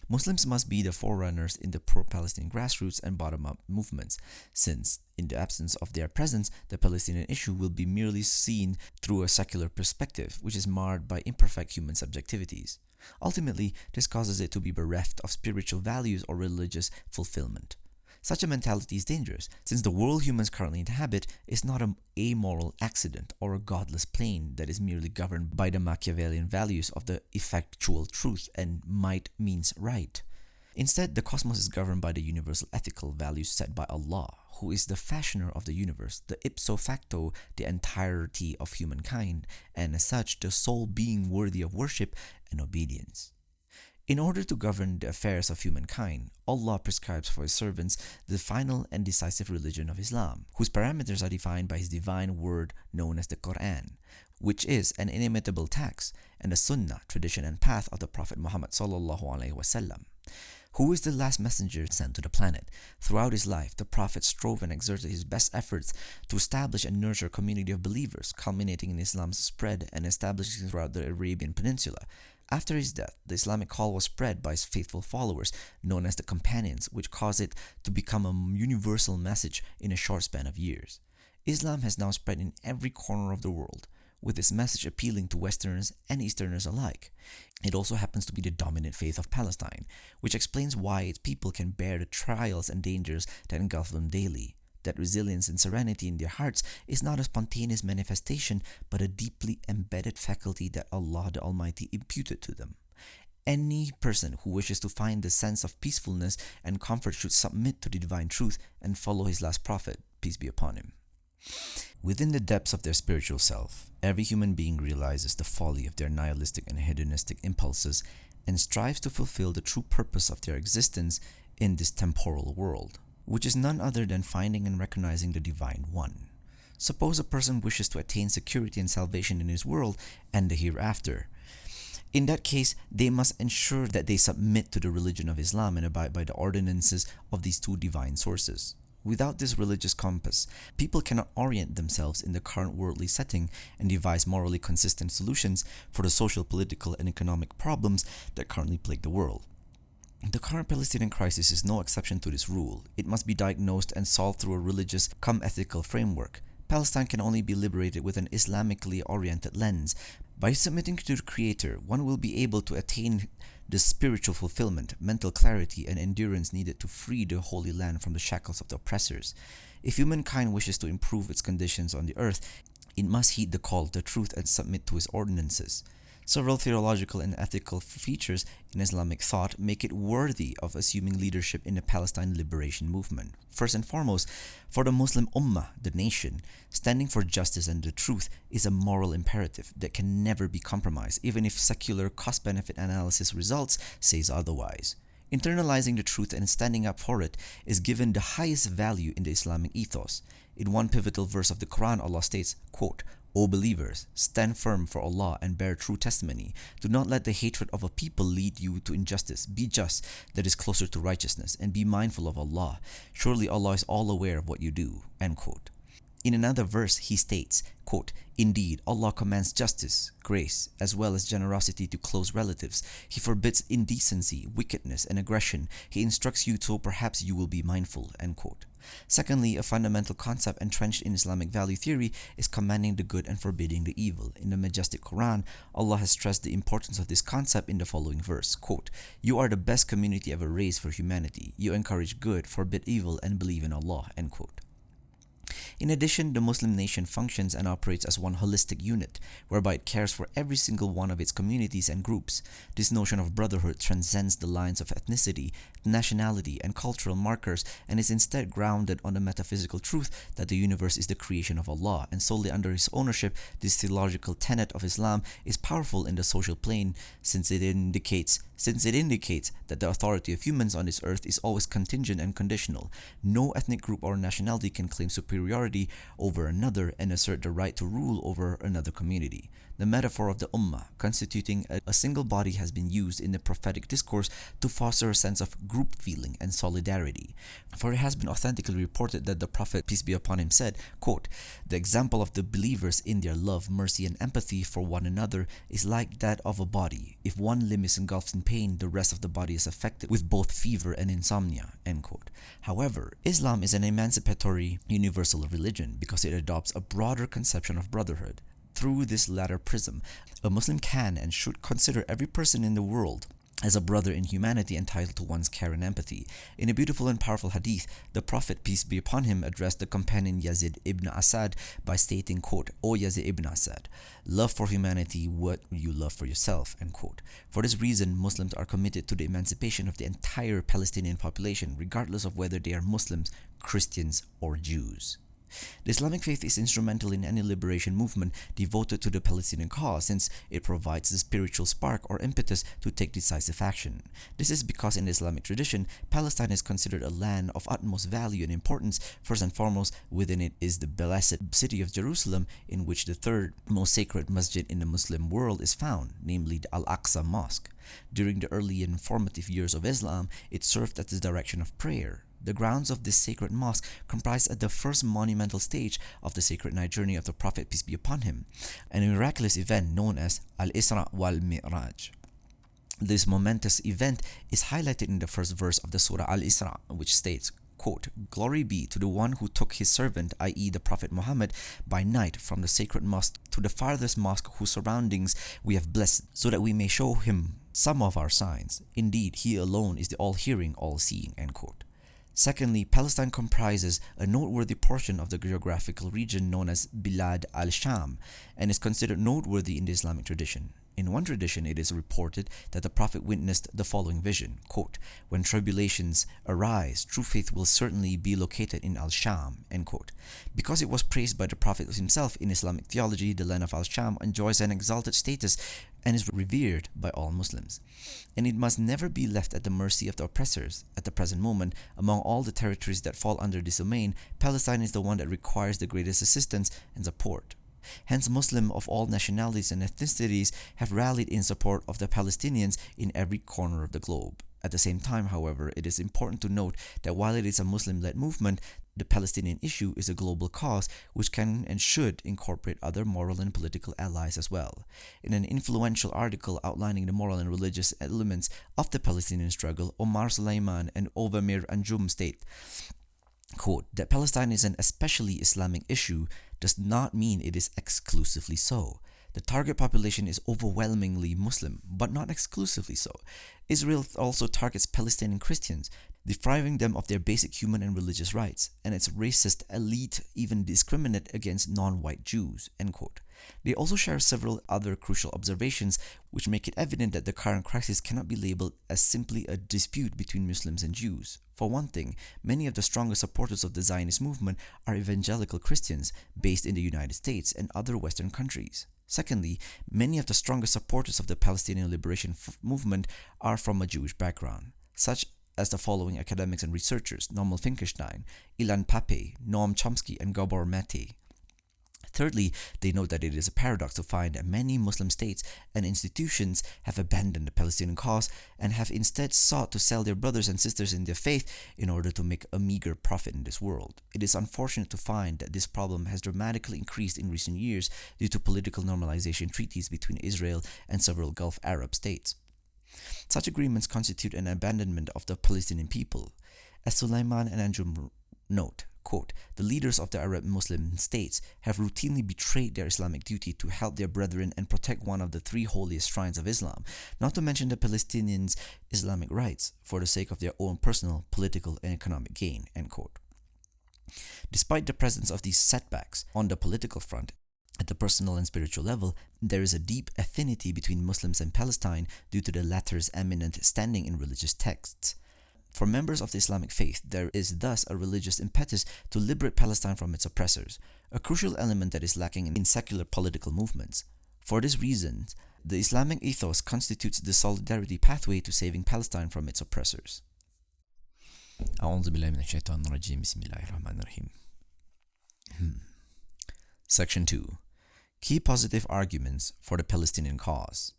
Muslims must be the forerunners in the pro-Palestinian grassroots and bottom-up movements, since, in the absence of their presence, the Palestinian issue will be merely seen through a secular perspective, which is marred by imperfect human subjectivities. Ultimately, this causes it to be bereft of spiritual values or religious fulfillment. Such a mentality is dangerous, since the world humans currently inhabit is not an amoral accident or a godless plane that is merely governed by the Machiavellian values of the effectual truth and might means right. Instead, the cosmos is governed by the universal ethical values set by Allah, who is the fashioner of the universe, the ipso facto, the entirety of humankind, and as such, the sole being worthy of worship and obedience. In order to govern the affairs of humankind, Allah prescribes for His servants the final and decisive religion of Islam, whose parameters are defined by His divine word known as the Quran, which is an inimitable text, and the Sunnah, tradition and path of the Prophet Muhammad ﷺ, who is the last messenger sent to the planet. Throughout his life, the Prophet strove and exerted his best efforts to establish and nurture a community of believers, culminating in Islam's spread and establishing throughout the Arabian Peninsula. After his death, the Islamic call was spread by his faithful followers, known as the Companions, which caused it to become a universal message in a short span of years. Islam has now spread in every corner of the world, with its message appealing to Westerners and Easterners alike. It also happens to be the dominant faith of Palestine, which explains why its people can bear the trials and dangers that engulf them daily. That resilience and serenity in their hearts is not a spontaneous manifestation, but a deeply embedded faculty that Allah the Almighty imputed to them. Any person who wishes to find the sense of peacefulness and comfort should submit to the divine truth and follow his last prophet, peace be upon him. Within the depths of their spiritual self, every human being realizes the folly of their nihilistic and hedonistic impulses and strives to fulfill the true purpose of their existence in this temporal world, which is none other than finding and recognizing the Divine One. Suppose a person wishes to attain security and salvation in his world and the hereafter. In that case, they must ensure that they submit to the religion of Islam and abide by the ordinances of these two divine sources. Without this religious compass, people cannot orient themselves in the current worldly setting and devise morally consistent solutions for the social, political, and economic problems that currently plague the world. The current Palestinian crisis is no exception to this rule. It must be diagnosed and solved through a religious ethical framework. Palestine can only be liberated with an Islamically oriented lens. By submitting to the Creator, one will be able to attain the spiritual fulfillment, mental clarity, and endurance needed to free the Holy Land from the shackles of the oppressors. If humankind wishes to improve its conditions on the earth, it must heed the call to truth and submit to His ordinances. Several theological and ethical features in Islamic thought make it worthy of assuming leadership in the Palestine liberation movement. First and foremost, for the Muslim Ummah, the nation, standing for justice and the truth is a moral imperative that can never be compromised, even if secular cost-benefit analysis results says otherwise. Internalizing the truth and standing up for it is given the highest value in the Islamic ethos. In one pivotal verse of the Quran, Allah states, quote, O believers, stand firm for Allah and bear true testimony. Do not let the hatred of a people lead you to injustice. Be just, that is closer to righteousness, and be mindful of Allah. Surely Allah is all aware of what you do. End quote. In another verse, he states, quote, Indeed, Allah commands justice, grace, as well as generosity to close relatives. He forbids indecency, wickedness, and aggression. He instructs you so perhaps you will be mindful. End quote. Secondly, a fundamental concept entrenched in Islamic value theory is commanding the good and forbidding the evil. In the majestic Quran, Allah has stressed the importance of this concept in the following verse, quote, You are the best community ever raised for humanity. You encourage good, forbid evil, and believe in Allah. End quote. In addition, the Muslim nation functions and operates as one holistic unit, whereby it cares for every single one of its communities and groups. This notion of brotherhood transcends the lines of ethnicity, nationality, and cultural markers, and is instead grounded on the metaphysical truth that the universe is the creation of Allah, and solely under His ownership. This theological tenet of Islam is powerful in the social plane, since it indicates that the authority of humans on this earth is always contingent and conditional. No ethnic group or nationality can claim superiority over another and assert the right to rule over another community. The metaphor of the Ummah, constituting a single body, has been used in the prophetic discourse to foster a sense of group feeling and solidarity. For it has been authentically reported that the Prophet, peace be upon him, said, quote, The example of the believers in their love, mercy, and empathy for one another is like that of a body. If one limb is engulfed in pain, the rest of the body is affected with both fever and insomnia. End quote. However, Islam is an emancipatory universal religion because it adopts a broader conception of brotherhood. Through this latter prism, a Muslim can and should consider every person in the world as a brother in humanity entitled to one's care and empathy. In a beautiful and powerful hadith, the Prophet, peace be upon him, addressed the companion Yazid ibn Asad by stating, quote, O Yazid ibn Asad, love for humanity what you love for yourself, end quote. For this reason, Muslims are committed to the emancipation of the entire Palestinian population, regardless of whether they are Muslims, Christians, or Jews. The Islamic faith is instrumental in any liberation movement devoted to the Palestinian cause, since it provides the spiritual spark or impetus to take decisive action. This is because in the Islamic tradition, Palestine is considered a land of utmost value and importance. First and foremost, within it is the blessed city of Jerusalem, in which the third most sacred masjid in the Muslim world is found, namely the Al-Aqsa Mosque. During the early and formative years of Islam, it served as the direction of prayer. The grounds of this sacred mosque comprised the first monumental stage of the sacred night journey of the Prophet, peace be upon him, a miraculous event known as Al-Isra wal-Mi'raj. This momentous event is highlighted in the first verse of the Surah Al-Isra, which states, quote, Glory be to the one who took his servant, i.e. the Prophet Muhammad, by night from the sacred mosque to the farthest mosque whose surroundings we have blessed, so that we may show him some of our signs. Indeed, he alone is the all-hearing, all-seeing, end quote. Secondly, Palestine comprises a noteworthy portion of the geographical region known as Bilad al-Sham and is considered noteworthy in the Islamic tradition. In one tradition, it is reported that the Prophet witnessed the following vision, quote, When tribulations arise, true faith will certainly be located in Al-Sham, end quote. Because it was praised by the Prophet himself in Islamic theology, the land of Al-Sham enjoys an exalted status and is revered by all Muslims. And it must never be left at the mercy of the oppressors. At the present moment, among all the territories that fall under this domain, Palestine is the one that requires the greatest assistance and support. Hence, Muslims of all nationalities and ethnicities have rallied in support of the Palestinians in every corner of the globe. At the same time, however, it is important to note that while it is a Muslim-led movement, the Palestinian issue is a global cause which can and should incorporate other moral and political allies as well. In an influential article outlining the moral and religious elements of the Palestinian struggle, Omar Suleiman and Ovamir Anjum state, quote, that Palestine is an especially Islamic issue does not mean it is exclusively so. The target population is overwhelmingly Muslim, but not exclusively so. Israel also targets Palestinian Christians. depriving them of their basic human and religious rights, and its racist elite even discriminate against non-white Jews, end quote. They also share several other crucial observations which make it evident that the current crisis cannot be labeled as simply a dispute between Muslims and Jews. For one thing, many of the strongest supporters of the Zionist movement are evangelical Christians based in the United States and other Western countries. Secondly, many of the strongest supporters of the Palestinian liberation movement are from a Jewish background, such as the following academics and researchers: Noam Finkelstein, Ilan Pappé, Noam Chomsky, and Gabor Mate. Thirdly, they note that it is a paradox to find that many Muslim states and institutions have abandoned the Palestinian cause and have instead sought to sell their brothers and sisters in their faith in order to make a meager profit in this world. It is unfortunate to find that this problem has dramatically increased in recent years due to political normalization treaties between Israel and several Gulf Arab states. Such agreements constitute an abandonment of the Palestinian people. As Sulaiman and Andrew note, quote, the leaders of the Arab Muslim states have routinely betrayed their Islamic duty to help their brethren and protect one of the three holiest shrines of Islam, not to mention the Palestinians' Islamic rights, for the sake of their own personal, political, and economic gain, end quote. Despite the presence of these setbacks on the political front, at the personal and spiritual level, there is a deep affinity between Muslims and Palestine due to the latter's eminent standing in religious texts. For members of the Islamic faith, there is thus a religious impetus to liberate Palestine from its oppressors, a crucial element that is lacking in secular political movements. For this reason, the Islamic ethos constitutes the solidarity pathway to saving Palestine from its oppressors. Section 2. Key positive arguments for the Palestinian cause.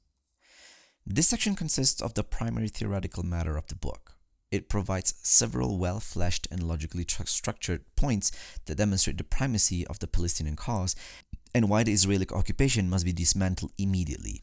This section consists of the primary theoretical matter of the book. It provides several well-fleshed and logically structured points that demonstrate the primacy of the Palestinian cause and why the Israeli occupation must be dismantled immediately.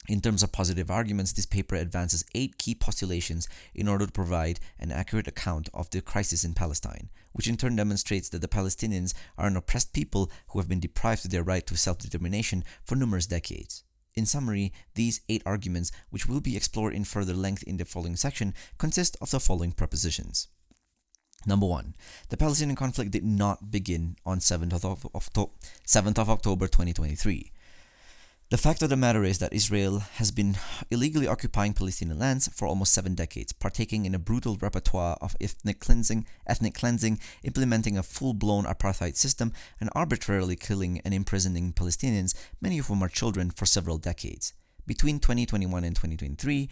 In terms of positive arguments, this paper advances 8 key postulations in order to provide an accurate account of the crisis in Palestine, which in turn demonstrates that the Palestinians are an oppressed people who have been deprived of their right to self-determination for numerous decades. In summary, these 8 arguments, which will be explored in further length in the following section, consist of the following propositions. Number 1. The Palestinian conflict did not begin on 7th of October 2023. The fact of the matter is that Israel has been illegally occupying Palestinian lands for almost 7 decades, partaking in a brutal repertoire of ethnic cleansing, implementing a full-blown apartheid system, and arbitrarily killing and imprisoning Palestinians, many of whom are children, for several decades. Between 2021 and 2023,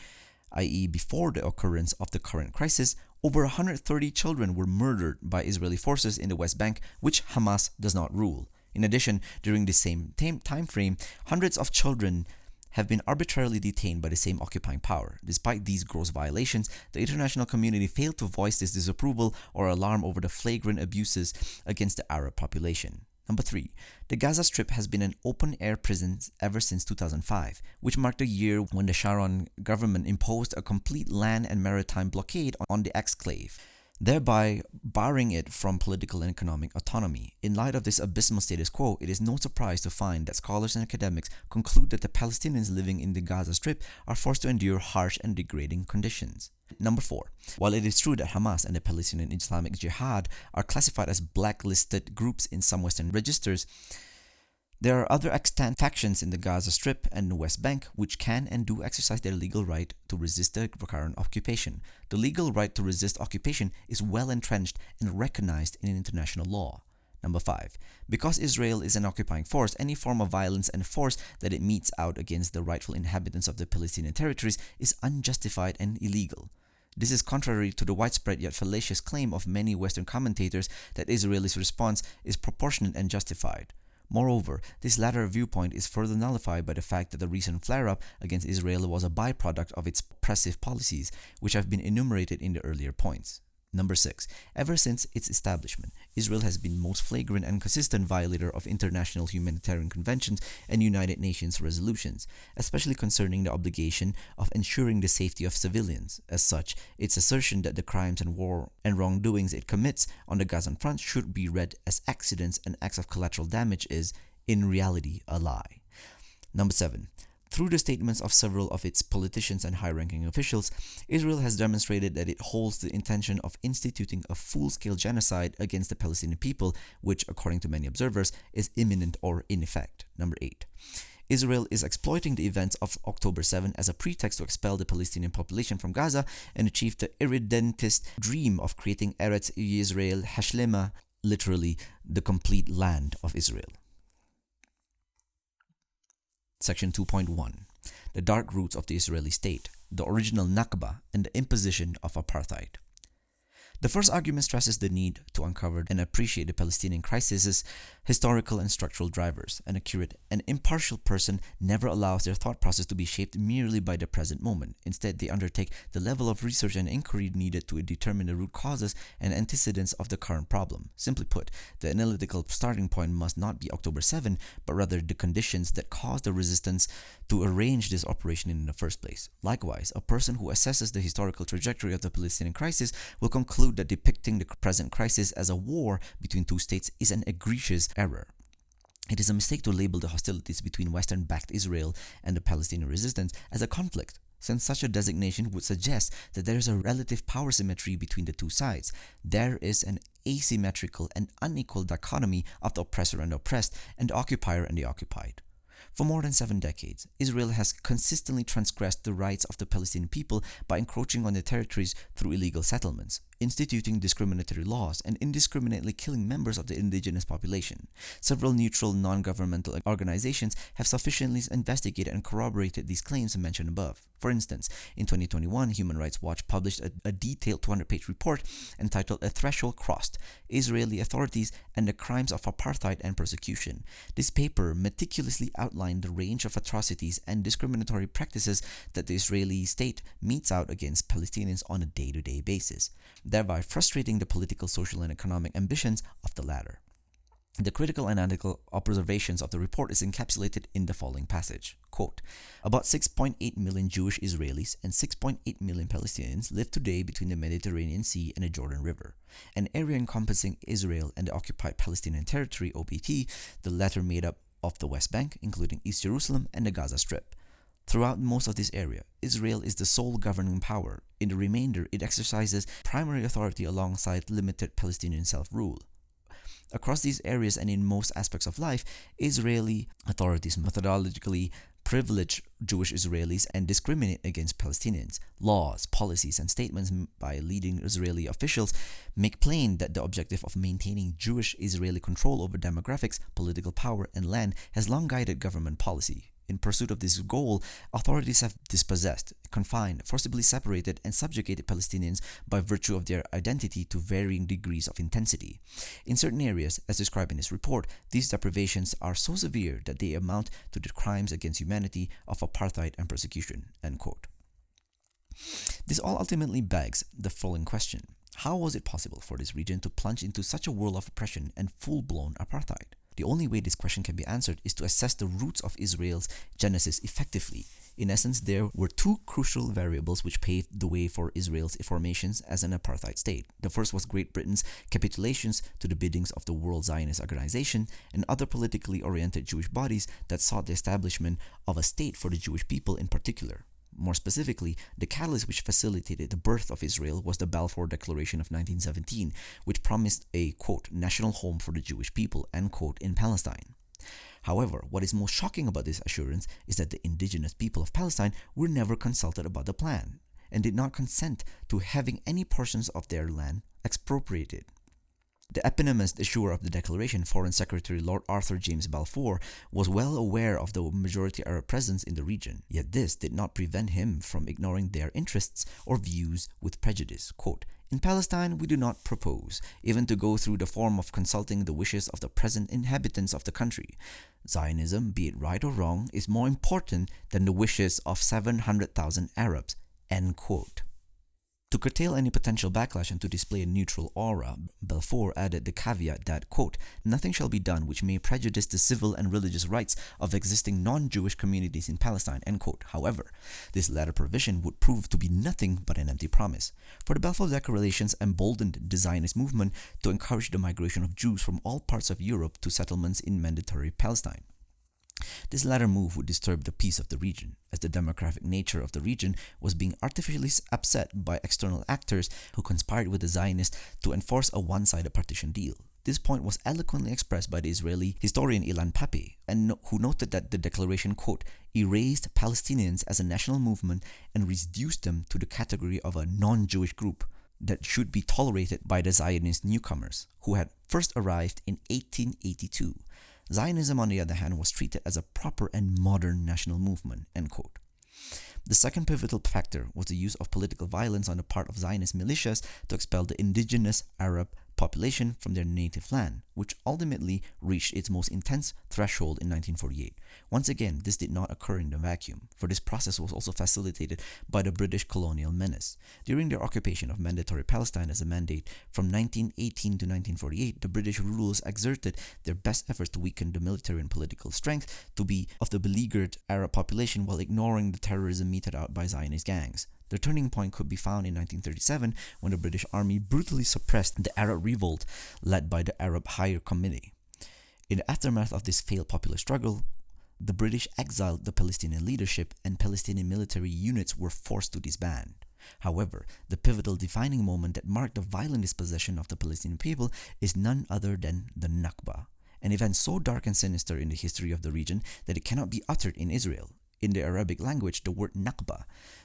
i.e. before the occurrence of the current crisis, over 130 children were murdered by Israeli forces in the West Bank, which Hamas does not rule. In addition, during the same time frame, hundreds of children have been arbitrarily detained by the same occupying power. Despite these gross violations, the international community failed to voice this disapproval or alarm over the flagrant abuses against the Arab population. Number 3. The Gaza Strip has been an open-air prison ever since 2005, which marked the year when the Sharon government imposed a complete land and maritime blockade on the exclave, thereby barring it from political and economic autonomy. In light of this abysmal status quo, it is no surprise to find that scholars and academics conclude that the Palestinians living in the Gaza Strip are forced to endure harsh and degrading conditions. Number 4. While it is true that Hamas and the Palestinian Islamic Jihad are classified as blacklisted groups in some Western registers, there are other extant factions in the Gaza Strip and the West Bank which can and do exercise their legal right to resist the current occupation. The legal right to resist occupation is well entrenched and recognized in international law. Number 5. Because Israel is an occupying force, any form of violence and force that it metes out against the rightful inhabitants of the Palestinian territories is unjustified and illegal. This is contrary to the widespread yet fallacious claim of many Western commentators that Israel's response is proportionate and justified. Moreover, this latter viewpoint is further nullified by the fact that the recent flare-up against Israel was a byproduct of its oppressive policies, which have been enumerated in the earlier points. Number 6. Ever since its establishment, Israel has been most flagrant and consistent violator of international humanitarian conventions and United Nations resolutions, especially concerning the obligation of ensuring the safety of civilians. As such, its assertion that the crimes and war and wrongdoings it commits on the Gazan front should be read as accidents and acts of collateral damage is, in reality, a lie. Number 7. Through the statements of several of its politicians and high-ranking officials, Israel has demonstrated that it holds the intention of instituting a full-scale genocide against the Palestinian people, which, according to many observers, is imminent or in effect. Number 8. Israel is exploiting the events of October 7 as a pretext to expel the Palestinian population from Gaza and achieve the irredentist dream of creating Eretz Yisrael Hashlema, literally the complete land of Israel. Section 2.1. The dark roots of the Israeli state, the original Nakba, and the imposition of apartheid. The first argument stresses the need to uncover and appreciate the Palestinian crisis's historical and structural drivers. An accurate and impartial person never allows their thought process to be shaped merely by the present moment. Instead, they undertake the level of research and inquiry needed to determine the root causes and antecedents of the current problem. Simply put, the analytical starting point must not be October 7, but rather the conditions that caused the resistance to arrange this operation in the first place. Likewise, a person who assesses the historical trajectory of the Palestinian crisis will conclude that depicting the present crisis as a war between two states is an egregious error. It is a mistake to label the hostilities between Western-backed Israel and the Palestinian resistance as a conflict, since such a designation would suggest that there is a relative power symmetry between the two sides. There is an asymmetrical and unequal dichotomy of the oppressor and the oppressed, and the occupier and the occupied. For more than 7 decades, Israel has consistently transgressed the rights of the Palestinian people by encroaching on their territories through illegal settlements, instituting discriminatory laws, and indiscriminately killing members of the indigenous population. Several neutral, non-governmental organizations have sufficiently investigated and corroborated these claims mentioned above. For instance, in 2021, Human Rights Watch published a detailed 200-page report entitled A Threshold Crossed: Israeli Authorities and the Crimes of Apartheid and Persecution. This paper meticulously outlined the range of atrocities and discriminatory practices that the Israeli state metes out against Palestinians on a day-to-day basis, thereby frustrating the political, social, and economic ambitions of the latter. The critical and analytical observations of the report is encapsulated in the following passage. Quote, about 6.8 million Jewish Israelis and 6.8 million Palestinians live today between the Mediterranean Sea and the Jordan River, an area encompassing Israel and the occupied Palestinian territory, OPT, the latter made up of the West Bank, including East Jerusalem and the Gaza Strip. Throughout most of this area, Israel is the sole governing power. In the remainder, it exercises primary authority alongside limited Palestinian self-rule. Across these areas and in most aspects of life, Israeli authorities methodologically privilege Jewish Israelis and discriminate against Palestinians. Laws, policies, and statements by leading Israeli officials make plain that the objective of maintaining Jewish Israeli control over demographics, political power, and land has long guided government policy. In pursuit of this goal, authorities have dispossessed, confined, forcibly separated, and subjugated Palestinians by virtue of their identity to varying degrees of intensity. In certain areas, as described in this report, these deprivations are so severe that they amount to the crimes against humanity of apartheid and persecution. End quote. This all ultimately begs the following question. How was it possible for this region to plunge into such a whirl of oppression and full-blown apartheid? The only way this question can be answered is to assess the roots of Israel's genesis effectively. In essence, there were 2 crucial variables which paved the way for Israel's formations as an apartheid state. The first was Great Britain's capitulations to the biddings of the World Zionist Organization and other politically oriented Jewish bodies that sought the establishment of a state for the Jewish people in particular. More specifically, the catalyst which facilitated the birth of Israel was the Balfour Declaration of 1917, which promised a, quote, national home for the Jewish people, end quote, in Palestine. However, what is most shocking about this assurance is that the indigenous people of Palestine were never consulted about the plan and did not consent to having any portions of their land expropriated. The eponymous issuer of the declaration, Foreign Secretary Lord Arthur James Balfour, was well aware of the majority Arab presence in the region, yet this did not prevent him from ignoring their interests or views with prejudice. Quote, in Palestine, we do not propose even to go through the form of consulting the wishes of the present inhabitants of the country. Zionism, be it right or wrong, is more important than the wishes of 700,000 Arabs. End quote. To curtail any potential backlash and to display a neutral aura, Balfour added the caveat that, quote, nothing shall be done which may prejudice the civil and religious rights of existing non-Jewish communities in Palestine, end quote. However, this latter provision would prove to be nothing but an empty promise, for the Balfour Declarations emboldened the Zionist movement to encourage the migration of Jews from all parts of Europe to settlements in mandatory Palestine. This latter move would disturb the peace of the region, as the demographic nature of the region was being artificially upset by external actors who conspired with the Zionists to enforce a one-sided partition deal. This point was eloquently expressed by the Israeli historian Ilan Pappé, who noted that the declaration, quote, erased Palestinians as a national movement and reduced them to the category of a non-Jewish group that should be tolerated by the Zionist newcomers, who had first arrived in 1882. Zionism, on the other hand, was treated as a proper and modern national movement, end quote. The second pivotal factor was the use of political violence on the part of Zionist militias to expel the indigenous Arab population from their native land, which ultimately reached its most intense threshold in 1948. Once again, this did not occur in a vacuum, for this process was also facilitated by the British colonial menace. During their occupation of Mandatory Palestine as a mandate from 1918 to 1948, the British rulers exerted their best efforts to weaken the military and political strength to be of the beleaguered Arab population while ignoring the terrorism meted out by Zionist gangs. The turning point could be found in 1937 when the British Army brutally suppressed the Arab revolt led by the Arab Higher Committee. In the aftermath of this failed popular struggle, the British exiled the Palestinian leadership and Palestinian military units were forced to disband. However, the pivotal defining moment that marked the violent dispossession of the Palestinian people is none other than the Nakba, an event so dark and sinister in the history of the region that it cannot be uttered in Israel. In the Arabic language, the word Nakba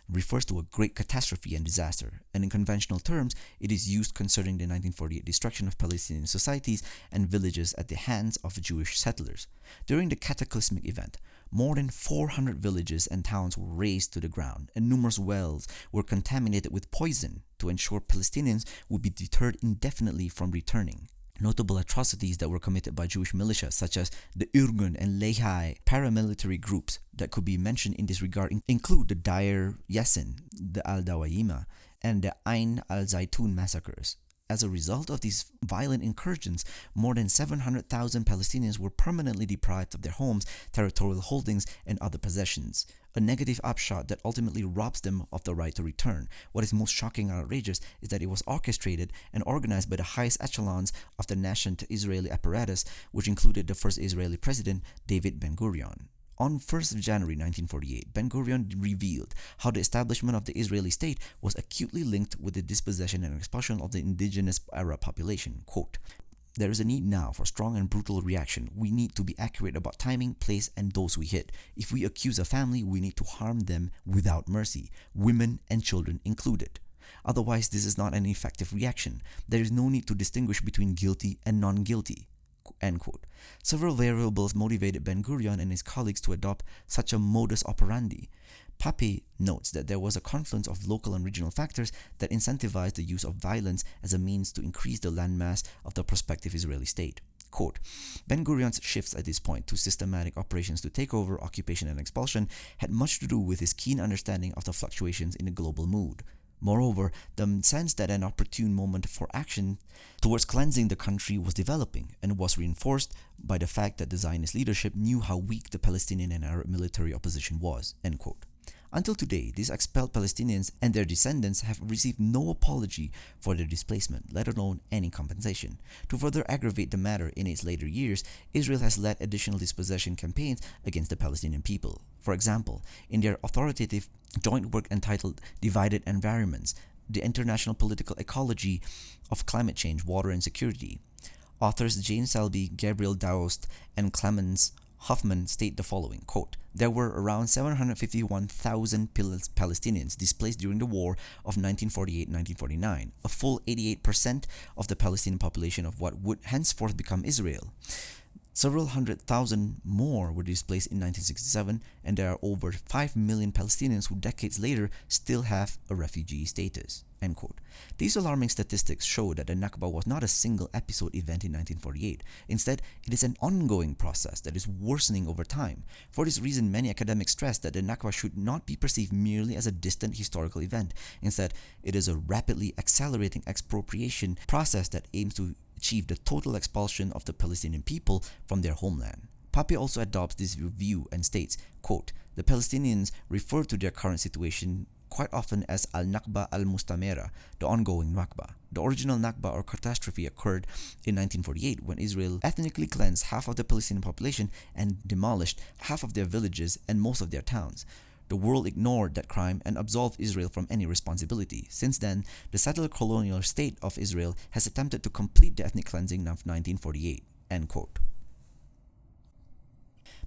refers to a great catastrophe and disaster, and in conventional terms, it is used concerning the 1948 destruction of Palestinian societies and villages at the hands of Jewish settlers. During the cataclysmic event, more than 400 villages and towns were razed to the ground, and numerous wells were contaminated with poison to ensure Palestinians would be deterred indefinitely from returning. Notable atrocities that were committed by Jewish militias such as the Irgun and Lehi paramilitary groups that could be mentioned in this regard include the Deir Yassin, the Al-Dawayima, and the Ain al-Zaytun massacres. As a result of these violent incursions, more than 700,000 Palestinians were permanently deprived of their homes, territorial holdings, and other possessions. A negative upshot that ultimately robs them of the right to return. What is most shocking and outrageous is that it was orchestrated and organized by the highest echelons of the nascent Israeli apparatus, which included the first Israeli president, David Ben-Gurion. On 1st of January 1948, Ben-Gurion revealed how the establishment of the Israeli state was acutely linked with the dispossession and expulsion of the indigenous Arab population. Quote, there is a need now for strong and brutal reaction. We need to be accurate about timing, place, and those we hit. If we accuse a family, we need to harm them without mercy, women and children included. Otherwise, this is not an effective reaction. There is no need to distinguish between guilty and non-guilty. End quote. Several variables motivated Ben-Gurion and his colleagues to adopt such a modus operandi. Pappé notes that there was a confluence of local and regional factors that incentivized the use of violence as a means to increase the landmass of the prospective Israeli state. Quote, Ben-Gurion's shifts at this point to systematic operations to take over, occupation, and expulsion had much to do with his keen understanding of the fluctuations in the global mood. Moreover, the sense that an opportune moment for action towards cleansing the country was developing and was reinforced by the fact that the Zionist leadership knew how weak the Palestinian and Arab military opposition was. End quote. Until today, these expelled Palestinians and their descendants have received no apology for their displacement, let alone any compensation. To further aggravate the matter in its later years, Israel has led additional dispossession campaigns against the Palestinian people. For example, in their authoritative joint work entitled Divided Environments, the International Political Ecology of Climate Change, Water and Security, authors Jane Selby, Gabriel Daoust, and Clemens Hoffman state the following, quote, there were around 751,000 Palestinians displaced during the war of 1948-1949, a full 88% of the Palestinian population of what would henceforth become Israel. Several 100,000 more were displaced in 1967, and there are over 5 million Palestinians who decades later still have a refugee status. End quote. These alarming statistics show that the Nakba was not a single episode event in 1948. Instead, it is an ongoing process that is worsening over time. For this reason, many academics stress that the Nakba should not be perceived merely as a distant historical event. Instead, it is a rapidly accelerating expropriation process that aims to achieve the total expulsion of the Palestinian people from their homeland. Pappé also adopts this view and states, quote, the Palestinians refer to their current situation quite often as al-Nakba al-Mustamera, the ongoing Nakba. The original Nakba or catastrophe occurred in 1948 when Israel ethnically cleansed half of the Palestinian population and demolished half of their villages and most of their towns. The world ignored that crime and absolved Israel from any responsibility. Since then, the settler colonial state of Israel has attempted to complete the ethnic cleansing of 1948. End quote.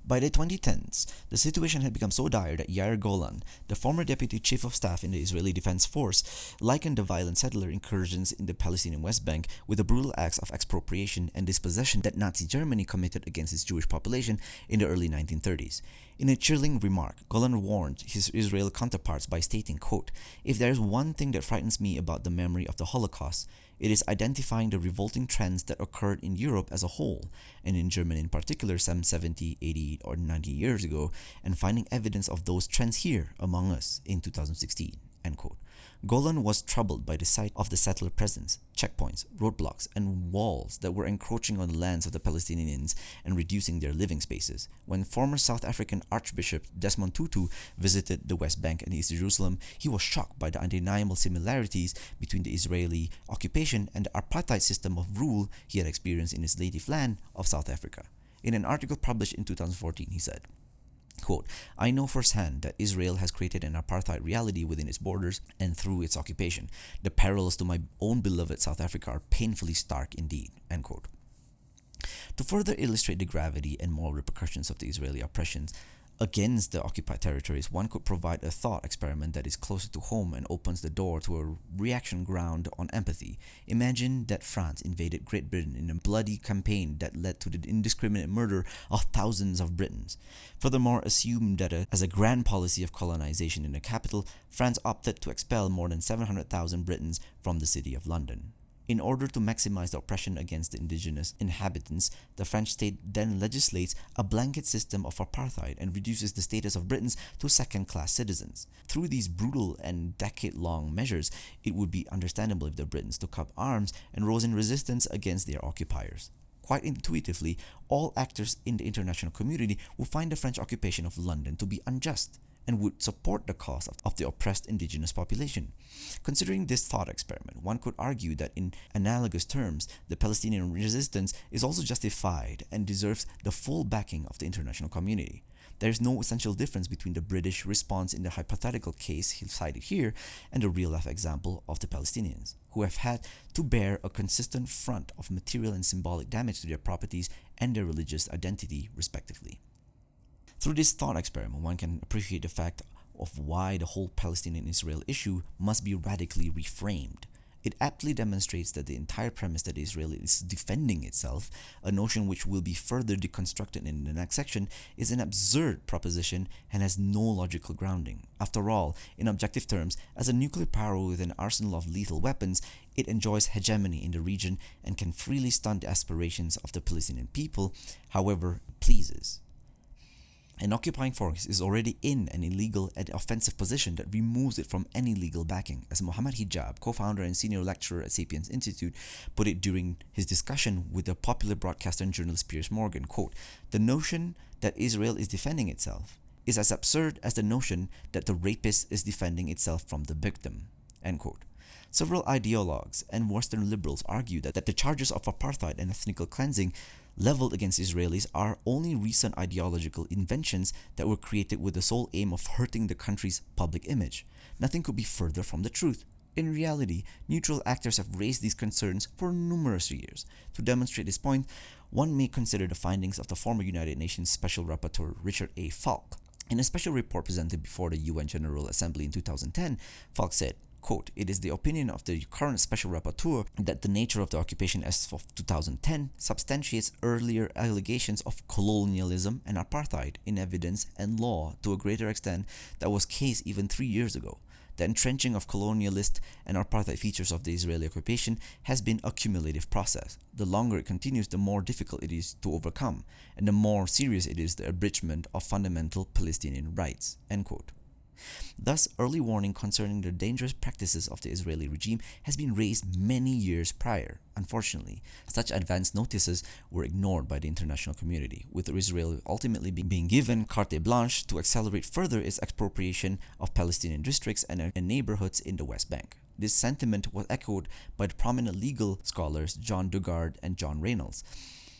By the 2010s, the situation had become so dire that Yair Golan, the former deputy chief of staff in the Israeli Defense Force, likened the violent settler incursions in the Palestinian West Bank with the brutal acts of expropriation and dispossession that Nazi Germany committed against its Jewish population in the early 1930s. In a chilling remark, Golan warned his Israeli counterparts by stating, quote, "If there is one thing that frightens me about the memory of the Holocaust, it is identifying the revolting trends that occurred in Europe as a whole, and in Germany in particular some 70, 80, or 90 years ago, and finding evidence of those trends here among us in 2016. End quote. Golan was troubled by the sight of the settler presence, checkpoints, roadblocks, and walls that were encroaching on the lands of the Palestinians and reducing their living spaces. When former South African Archbishop Desmond Tutu visited the West Bank and East Jerusalem, he was shocked by the undeniable similarities between the Israeli occupation and the apartheid system of rule he had experienced in his native land of South Africa. In an article published in 2014, he said, quote, "I know firsthand that Israel has created an apartheid reality within its borders and through its occupation. The parallels to my own beloved South Africa are painfully stark indeed." End quote. To further illustrate the gravity and moral repercussions of the Israeli oppressions against the occupied territories, one could provide a thought experiment that is closer to home and opens the door to a reaction ground on empathy. Imagine that France invaded Great Britain in a bloody campaign that led to the indiscriminate murder of thousands of Britons. Furthermore, assume that as a grand policy of colonization in the capital, France opted to expel more than 700,000 Britons from the city of London. In order to maximize the oppression against the indigenous inhabitants, the French state then legislates a blanket system of apartheid and reduces the status of Britons to second-class citizens. Through these brutal and decade-long measures, it would be understandable if the Britons took up arms and rose in resistance against their occupiers. Quite intuitively, all actors in the international community would find the French occupation of London to be unjust and would support the cause of the oppressed indigenous population. Considering this thought experiment, one could argue that in analogous terms, the Palestinian resistance is also justified and deserves the full backing of the international community. There is no essential difference between the British response in the hypothetical case cited here and the real-life example of the Palestinians, who have had to bear a consistent front of material and symbolic damage to their properties and their religious identity, respectively. Through this thought experiment, one can appreciate the fact of why the whole Palestinian-Israel issue must be radically reframed. It aptly demonstrates that the entire premise that Israel is defending itself, a notion which will be further deconstructed in the next section, is an absurd proposition and has no logical grounding. After all, in objective terms, as a nuclear power with an arsenal of lethal weapons, it enjoys hegemony in the region and can freely stunt the aspirations of the Palestinian people however it pleases. An occupying force is already in an illegal and offensive position that removes it from any legal backing, as Muhammad Hijab, co-founder and senior lecturer at Sapiens Institute, put it during his discussion with the popular broadcaster and journalist Piers Morgan, quote, "The notion that Israel is defending itself is as absurd as the notion that the rapist is defending itself from the victim." End quote. Several ideologues and Western liberals argue that the charges of apartheid and ethnic cleansing leveled against Israelis are only recent ideological inventions that were created with the sole aim of hurting the country's public image. Nothing could be further from the truth. In reality, neutral actors have raised these concerns for numerous years. To demonstrate this point, one may consider the findings of the former United Nations Special Rapporteur Richard A. Falk. In a special report presented before the UN General Assembly in 2010, Falk said, quote, "It is the opinion of the current Special Rapporteur that the nature of the occupation as of 2010 substantiates earlier allegations of colonialism and apartheid in evidence and law to a greater extent that was case even 3 years ago. The entrenching of colonialist and apartheid features of the Israeli occupation has been a cumulative process. The longer it continues, the more difficult it is to overcome, and the more serious it is the abridgment of fundamental Palestinian rights." End quote. Thus, early warning concerning the dangerous practices of the Israeli regime has been raised many years prior. Unfortunately, such advance notices were ignored by the international community, with Israel ultimately being given carte blanche to accelerate further its expropriation of Palestinian districts and neighborhoods in the West Bank. This sentiment was echoed by the prominent legal scholars John Dugard and John Reynolds,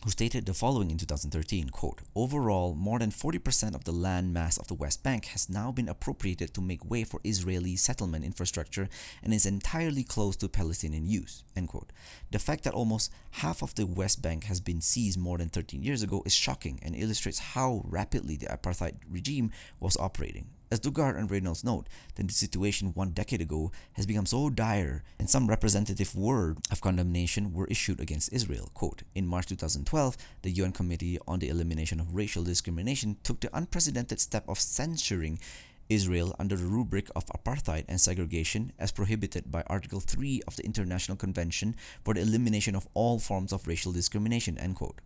who stated the following in 2013, quote, "Overall, more than 40% of the land mass of the West Bank has now been appropriated to make way for Israeli settlement infrastructure and is entirely closed to Palestinian use," end quote. The fact that almost half of the West Bank has been seized more than 13 years ago is shocking and illustrates how rapidly the apartheid regime was operating. As Dugard and Reynolds note, that the situation 1 decade ago has become so dire, and some representative word of condemnation were issued against Israel. Quote, "In March 2012, the UN Committee on the Elimination of Racial Discrimination took the unprecedented step of censuring Israel under the rubric of apartheid and segregation as prohibited by Article 3 of the International Convention for the Elimination of All Forms of Racial Discrimination," end quote.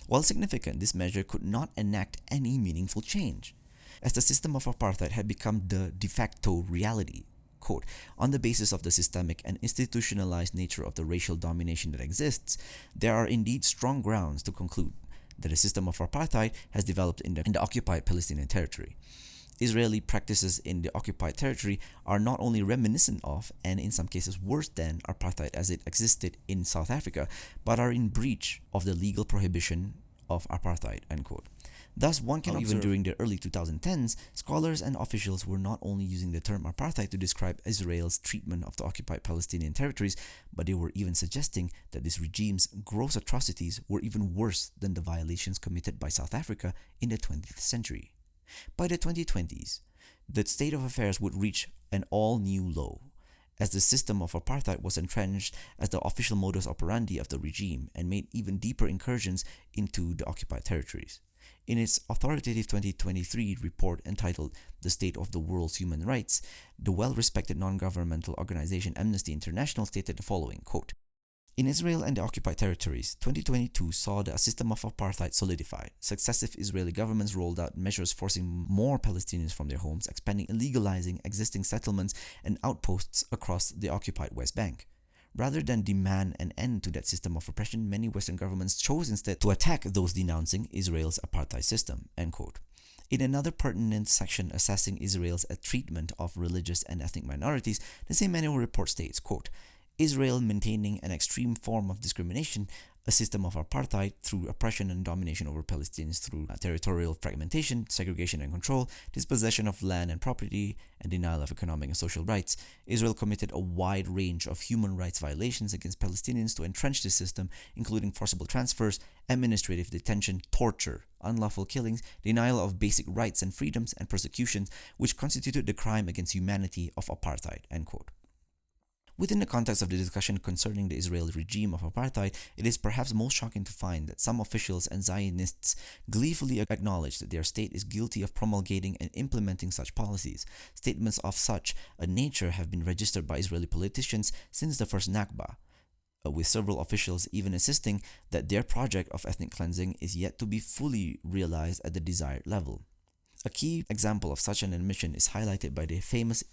While significant, this measure could not enact any meaningful change, as the system of apartheid had become the de facto reality. Quote, "On the basis of the systemic and institutionalized nature of the racial domination that exists, there are indeed strong grounds to conclude that a system of apartheid has developed in the occupied Palestinian territory. Israeli practices in the occupied territory are not only reminiscent of, and in some cases worse than, apartheid as it existed in South Africa, but are in breach of the legal prohibition of apartheid," end quote. Thus, one can observe, even during the early 2010s, scholars and officials were not only using the term apartheid to describe Israel's treatment of the occupied Palestinian territories, but they were even suggesting that this regime's gross atrocities were even worse than the violations committed by South Africa in the 20th century. By the 2020s, the state of affairs would reach an all-new low, as the system of apartheid was entrenched as the official modus operandi of the regime and made even deeper incursions into the occupied territories. In its authoritative 2023 report entitled "The State of the World's Human Rights," the well-respected non-governmental organization Amnesty International stated the following, quote, "In Israel and the occupied territories, 2022 saw the system of apartheid solidified. Successive Israeli governments rolled out measures forcing more Palestinians from their homes, expanding and legalizing existing settlements and outposts across the occupied West Bank. Rather than demand an end to that system of oppression, many Western governments chose instead to attack those denouncing Israel's apartheid system," end quote. In another pertinent section assessing Israel's treatment of religious and ethnic minorities, the same annual report states, quote, "Israel maintaining an extreme form of discrimination, a system of apartheid through oppression and domination over Palestinians through territorial fragmentation, segregation and control, dispossession of land and property, and denial of economic and social rights. Israel committed a wide range of human rights violations against Palestinians to entrench this system, including forcible transfers, administrative detention, torture, unlawful killings, denial of basic rights and freedoms, and persecutions, which constituted the crime against humanity of apartheid," end quote. Within the context of the discussion concerning the Israeli regime of apartheid, it is perhaps most shocking to find that some officials and Zionists gleefully acknowledge that their state is guilty of promulgating and implementing such policies. Statements of such a nature have been registered by Israeli politicians since the first Nakba, with several officials even insisting that their project of ethnic cleansing is yet to be fully realized at the desired level. A key example of such an admission is highlighted by the famous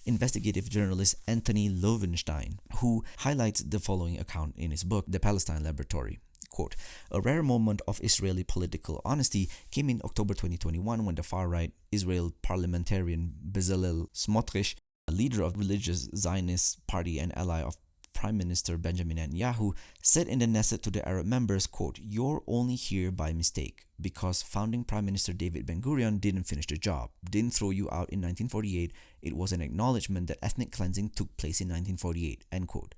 investigative journalist Anthony Loewenstein, who highlights the following account in his book, The Palestine Laboratory. Quote, "A rare moment of Israeli political honesty came in October 2021 when the far-right Israel parliamentarian Bezalel Smotrich, a leader of religious Zionist party and ally of Prime Minister Benjamin Netanyahu, said in the Knesset to the Arab members, quote, 'You're only here by mistake, because founding Prime Minister David Ben-Gurion didn't finish the job, didn't throw you out in 1948. It was an acknowledgement that ethnic cleansing took place in 1948, end quote.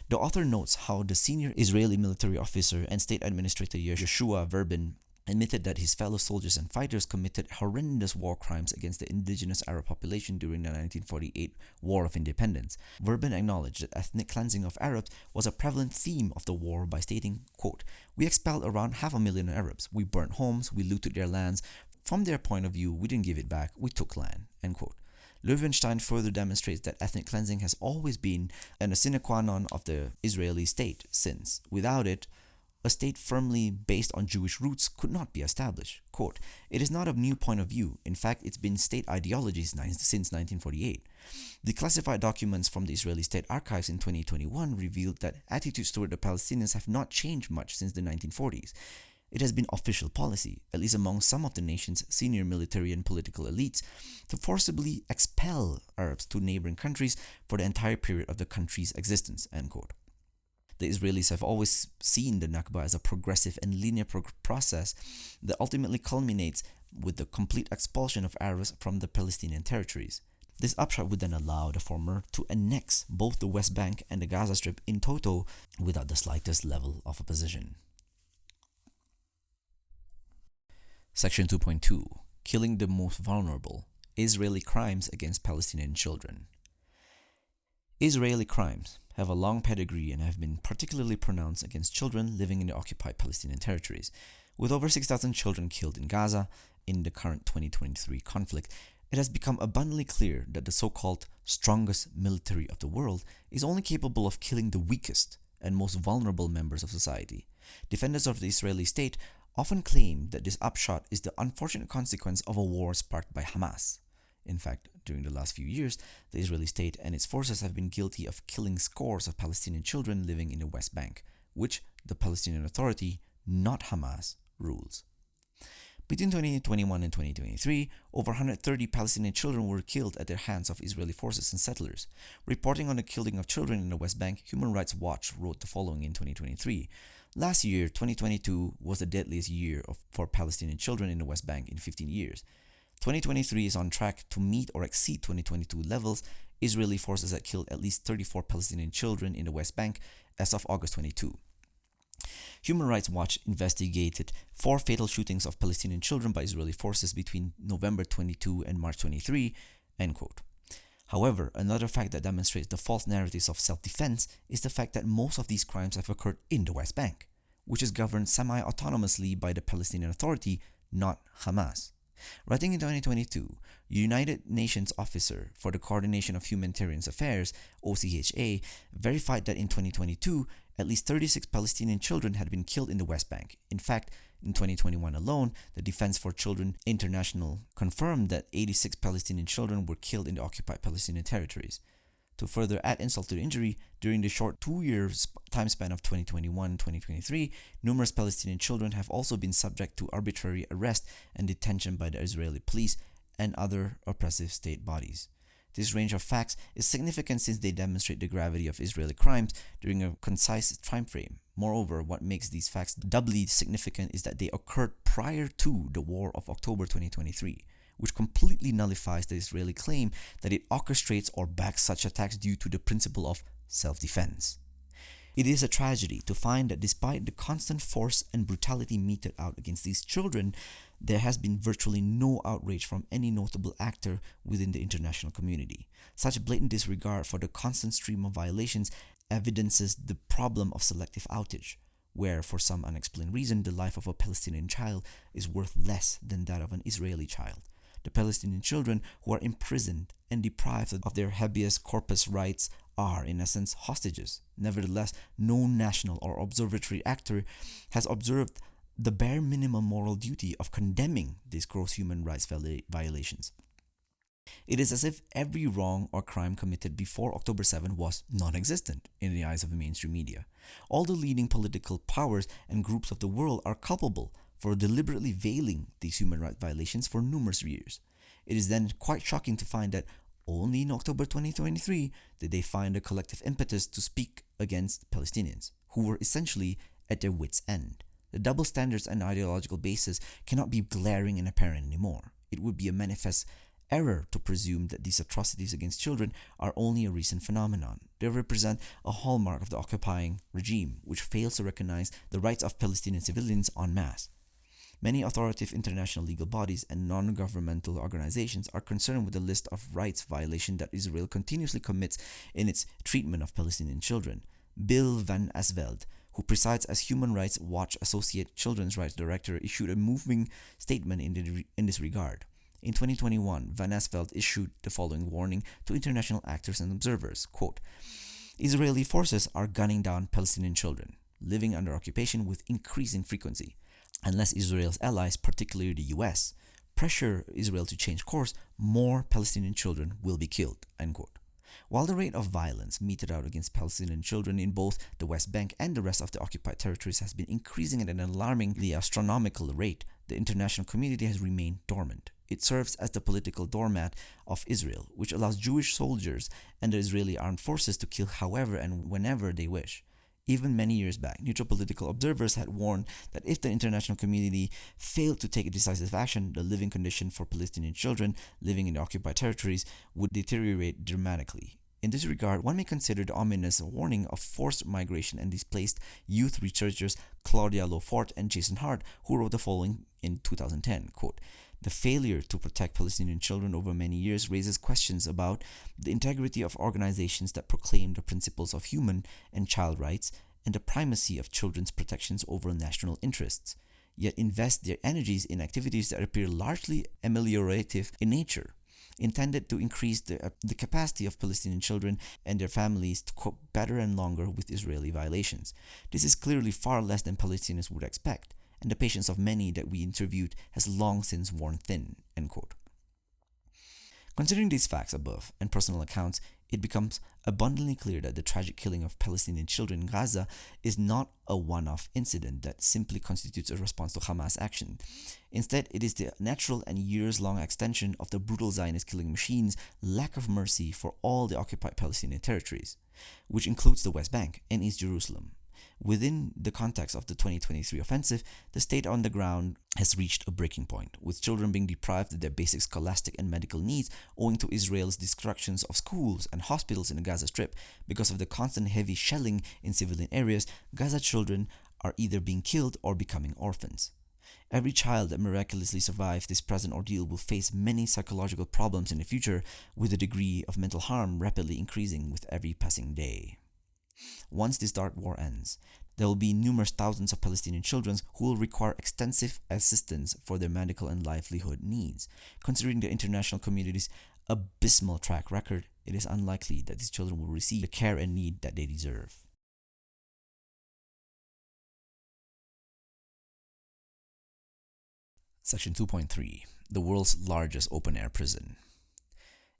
The author notes how the senior Israeli military officer and state administrator Yeshua Verbin admitted that his fellow soldiers and fighters committed horrendous war crimes against the indigenous Arab population during the 1948 War of Independence. Verbin acknowledged that ethnic cleansing of Arabs was a prevalent theme of the war by stating, quote, "We expelled around 500,000 Arabs. We burnt homes, we looted their lands. From their point of view, we didn't give it back, we took land," end quote. Loewenstein further demonstrates that ethnic cleansing has always been a sine qua non of the Israeli state, since, without it, a state firmly based on Jewish roots could not be established. Quote, "It is not a new point of view. In fact, it's been state ideology since 1948. Declassified documents from the Israeli State Archives in 2021 revealed that attitudes toward the Palestinians have not changed much since the 1940s. It has been official policy, at least among some of the nation's senior military and political elites, to forcibly expel Arabs to neighboring countries for the entire period of the country's existence." End quote. The Israelis have always seen the Nakba as a progressive and linear process that ultimately culminates with the complete expulsion of Arabs from the Palestinian territories. This upshot would then allow the former to annex both the West Bank and the Gaza Strip in toto without the slightest level of opposition. Section 2.2. Killing the most vulnerable. Israeli crimes against Palestinian children. Israeli crimes have a long pedigree and have been particularly pronounced against children living in the occupied Palestinian territories. With over 6,000 children killed in Gaza in the current 2023 conflict, it has become abundantly clear that the so-called strongest military of the world is only capable of killing the weakest and most vulnerable members of society. Defenders of the Israeli state often claim that this upshot is the unfortunate consequence of a war sparked by Hamas. In fact, during the last few years, the Israeli state and its forces have been guilty of killing scores of Palestinian children living in the West Bank, which the Palestinian Authority, not Hamas, rules. Between 2021 and 2023, over 130 Palestinian children were killed at the hands of Israeli forces and settlers. Reporting on the killing of children in the West Bank, Human Rights Watch wrote the following in 2023. Last year, 2022, was the deadliest year for Palestinian children in the West Bank in 15 years. 2023 is on track to meet or exceed 2022 levels. Israeli forces had killed at least 34 Palestinian children in the West Bank as of August 22. Human Rights Watch investigated 4 fatal shootings of Palestinian children by Israeli forces between November 22 and March 23. End quote. However, another fact that demonstrates the false narratives of self-defense is the fact that most of these crimes have occurred in the West Bank, which is governed semi-autonomously by the Palestinian Authority, not Hamas. Writing in 2022, United Nations Officer for the Coordination of Humanitarian Affairs, OCHA, verified that in 2022, at least 36 Palestinian children had been killed in the West Bank. In fact, in 2021 alone, the Defense for Children International confirmed that 86 Palestinian children were killed in the occupied Palestinian territories. To further add insult to the injury, during the short 2-year time span of 2021-2023, numerous Palestinian children have also been subject to arbitrary arrest and detention by the Israeli police and other oppressive state bodies. This range of facts is significant since they demonstrate the gravity of Israeli crimes during a concise time frame. Moreover, what makes these facts doubly significant is that they occurred prior to the war of October 2023. Which completely nullifies the Israeli claim that it orchestrates or backs such attacks due to the principle of self-defense. It is a tragedy to find that despite the constant force and brutality meted out against these children, there has been virtually no outrage from any notable actor within the international community. Such blatant disregard for the constant stream of violations evidences the problem of selective outrage, where for some unexplained reason the life of a Palestinian child is worth less than that of an Israeli child. The Palestinian children who are imprisoned and deprived of their habeas corpus rights are, in essence, hostages. Nevertheless, no national or observatory actor has observed the bare minimum moral duty of condemning these gross human rights violations. It is as if every wrong or crime committed before October 7 was non-existent in the eyes of the mainstream media. All the leading political powers and groups of the world are culpable for deliberately veiling these human rights violations for numerous years. It is then quite shocking to find that only in October 2023 did they find a collective impetus to speak against Palestinians, who were essentially at their wits' end. The double standards and ideological basis cannot be glaring and apparent anymore. It would be a manifest error to presume that these atrocities against children are only a recent phenomenon. They represent a hallmark of the occupying regime, which fails to recognize the rights of Palestinian civilians en masse. Many authoritative international legal bodies and non-governmental organizations are concerned with the list of rights violations that Israel continuously commits in its treatment of Palestinian children. Bill Van Asveld, who presides as Human Rights Watch Associate Children's Rights Director, issued a moving statement in this regard. In 2021, Van Asveld issued the following warning to international actors and observers, quote, "Israeli forces are gunning down Palestinian children. living under occupation with increasing frequency. Unless Israel's allies, particularly the US, pressure Israel to change course, more Palestinian children will be killed, end quote. While the rate of violence meted out against Palestinian children in both the West Bank and the rest of the occupied territories has been increasing at an alarmingly astronomical rate, the international community has remained dormant. It serves as the political doormat of Israel, which allows Jewish soldiers and the Israeli armed forces to kill however and whenever they wish. Even many years back, neutral political observers had warned that if the international community failed to take decisive action, the living condition for Palestinian children living in the occupied territories would deteriorate dramatically. In this regard, one may consider the ominous warning of forced migration and displaced youth researchers Claudia Lofort and Jason Hart, who wrote the following in 2010, quote, "The failure to protect Palestinian children over many years raises questions about the integrity of organizations that proclaim the principles of human and child rights and the primacy of children's protections over national interests, yet invest their energies in activities that appear largely ameliorative in nature, intended to increase the capacity of Palestinian children and their families to cope better and longer with Israeli violations. This is clearly far less than Palestinians would expect, and the patience of many that we interviewed has long since worn thin," end quote. Considering these facts above and personal accounts, it becomes abundantly clear that the tragic killing of Palestinian children in Gaza is not a one-off incident that simply constitutes a response to Hamas action. Instead, it is the natural and years-long extension of the brutal Zionist killing machine's lack of mercy for all the occupied Palestinian territories, which includes the West Bank and East Jerusalem. Within the context of the 2023 offensive, the state on the ground has reached a breaking point, with children being deprived of their basic scholastic and medical needs owing to Israel's destructions of schools and hospitals in the Gaza Strip. Because of the constant heavy shelling in civilian areas, Gaza children are either being killed or becoming orphans. Every child that miraculously survives this present ordeal will face many psychological problems in the future, with the degree of mental harm rapidly increasing with every passing day. Once this dark war ends, there will be numerous thousands of Palestinian children who will require extensive assistance for their medical and livelihood needs. Considering the international community's abysmal track record, it is unlikely that these children will receive the care and need that they deserve. Section 2.3. The world's largest open-air prison.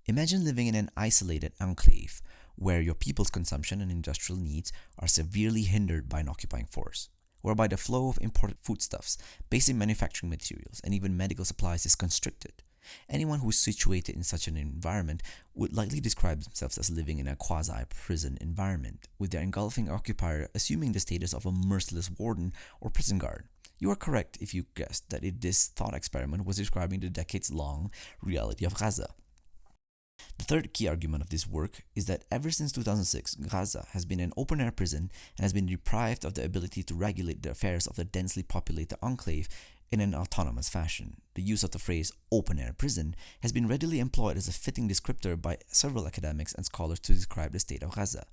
Imagine living in an isolated enclave where your people's consumption and industrial needs are severely hindered by an occupying force, whereby the flow of imported foodstuffs, basic manufacturing materials, and even medical supplies is constricted. Anyone who is situated in such an environment would likely describe themselves as living in a quasi-prison environment, with their engulfing occupier assuming the status of a merciless warden or prison guard. You are correct if you guessed that this thought experiment was describing the decades-long reality of Gaza. The third key argument of this work is that ever since 2006, Gaza has been an open-air prison and has been deprived of the ability to regulate the affairs of the densely populated enclave in an autonomous fashion. The use of the phrase open-air prison has been readily employed as a fitting descriptor by several academics and scholars to describe the state of Gaza.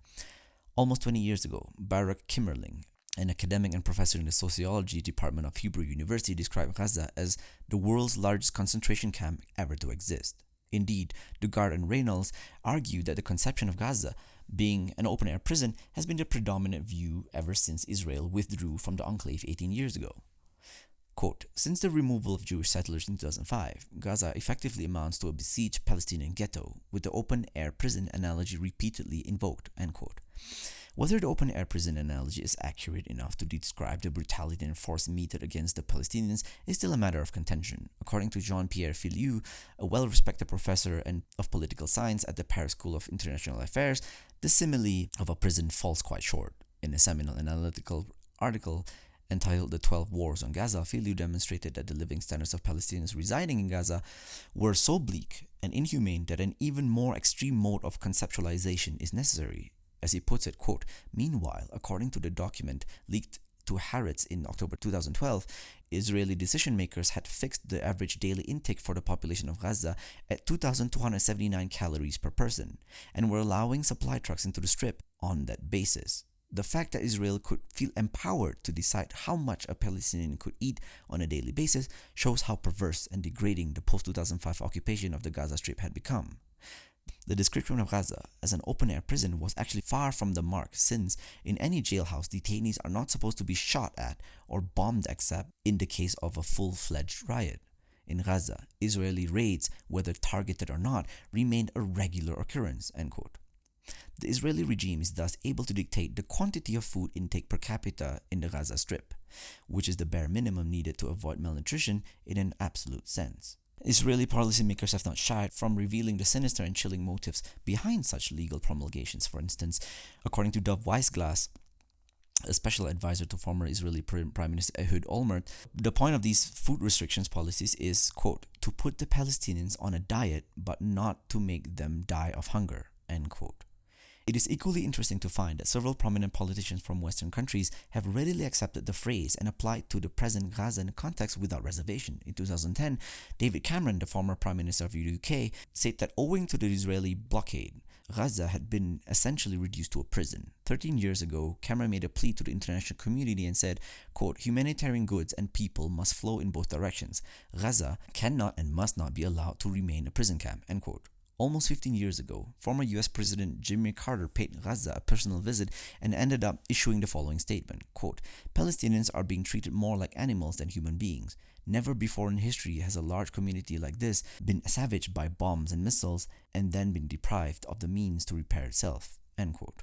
Almost 20 years ago, Barak Kimmerling, an academic and professor in the sociology department of Hebrew University, described Gaza as the world's largest concentration camp ever to exist. Indeed, Dugard and Reynolds argue that the conception of Gaza being an open-air prison has been the predominant view ever since Israel withdrew from the enclave 18 years ago. Quote, "Since the removal of Jewish settlers in 2005, Gaza effectively amounts to a besieged Palestinian ghetto, with the open-air prison analogy repeatedly invoked," end quote. Whether the open-air prison analogy is accurate enough to describe the brutality and force meted against the Palestinians is still a matter of contention. According to Jean-Pierre Filiu, a well-respected professor of political science at the Paris School of International Affairs, the simile of a prison falls quite short. In a seminal analytical article entitled "The 12 Wars on Gaza," Filiu demonstrated that the living standards of Palestinians residing in Gaza were so bleak and inhumane that an even more extreme mode of conceptualization is necessary. As he puts it, quote, "Meanwhile, according to the document leaked to Haaretz in October 2012, Israeli decision-makers had fixed the average daily intake for the population of Gaza at 2,279 calories per person, and were allowing supply trucks into the strip on that basis. The fact that Israel could feel empowered to decide how much a Palestinian could eat on a daily basis shows how perverse and degrading the post-2005 occupation of the Gaza Strip had become. The description of Gaza as an open-air prison was actually far from the mark, since in any jailhouse, detainees are not supposed to be shot at or bombed except in the case of a full-fledged riot. In Gaza, Israeli raids, whether targeted or not, remained a regular occurrence, end quote. The Israeli regime is thus able to dictate the quantity of food intake per capita in the Gaza Strip, which is the bare minimum needed to avoid malnutrition in an absolute sense. Israeli policymakers have not shied from revealing the sinister and chilling motives behind such legal promulgations. For instance, according to Dov Weissglass, a special advisor to former Israeli Prime Minister Ehud Olmert, the point of these food restrictions policies is, quote, to put the Palestinians on a diet but not to make them die of hunger, end quote. It is equally interesting to find that several prominent politicians from Western countries have readily accepted the phrase and applied to the present Gazan context without reservation. In 2010, David Cameron, the former Prime Minister of the UK, said that owing to the Israeli blockade, Gaza had been essentially reduced to a prison. 13 years ago, Cameron made a plea to the international community and said, quote, humanitarian goods and people must flow in both directions. Gaza cannot and must not be allowed to remain a prison camp, end quote. Almost 15 years ago, former US President Jimmy Carter paid Gaza a personal visit and ended up issuing the following statement, quote, Palestinians are being treated more like animals than human beings. Never before in history has a large community like this been savaged by bombs and missiles and then been deprived of the means to repair itself, end quote.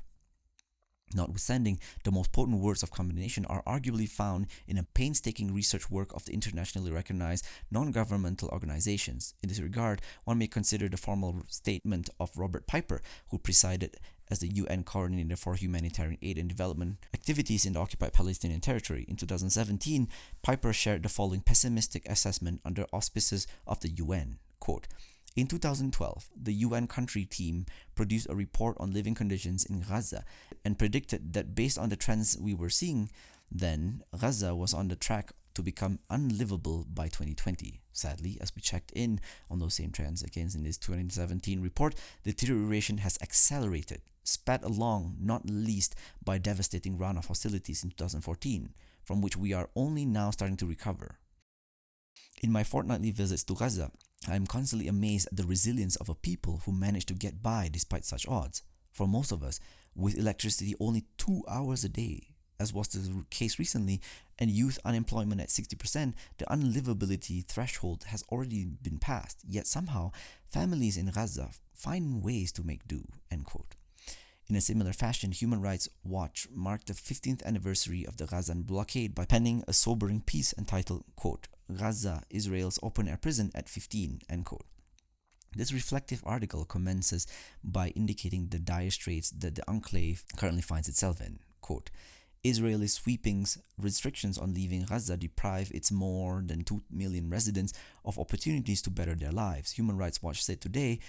Notwithstanding, the most potent words of condemnation are arguably found in a painstaking research work of the internationally recognized non-governmental organizations. In this regard, one may consider the formal statement of Robert Piper, who presided as the UN coordinator for humanitarian aid and development activities in the occupied Palestinian territory. In 2017, Piper shared the following pessimistic assessment under auspices of the UN, quote, in 2012, the UN country team produced a report on living conditions in Gaza and predicted that based on the trends we were seeing then, Gaza was on the track to become unlivable by 2020. Sadly, as we checked in on those same trends again in this 2017 report, the deterioration has accelerated, sped along not least by a devastating round of hostilities in 2014, from which we are only now starting to recover. In my fortnightly visits to Gaza, I am constantly amazed at the resilience of a people who manage to get by despite such odds. For most of us, with electricity only 2 hours a day, as was the case recently, and youth unemployment at 60%, the unlivability threshold has already been passed. Yet somehow, families in Gaza find ways to make do, end quote. In a similar fashion, Human Rights Watch marked the 15th anniversary of the Gazan blockade by penning a sobering piece entitled, quote, Gaza, Israel's open-air prison at 15, end quote. This reflective article commences by indicating the dire straits that the enclave currently finds itself in. Quote, Israeli sweeping restrictions on leaving Gaza deprive its more than 2 million residents of opportunities to better their lives, Human Rights Watch said today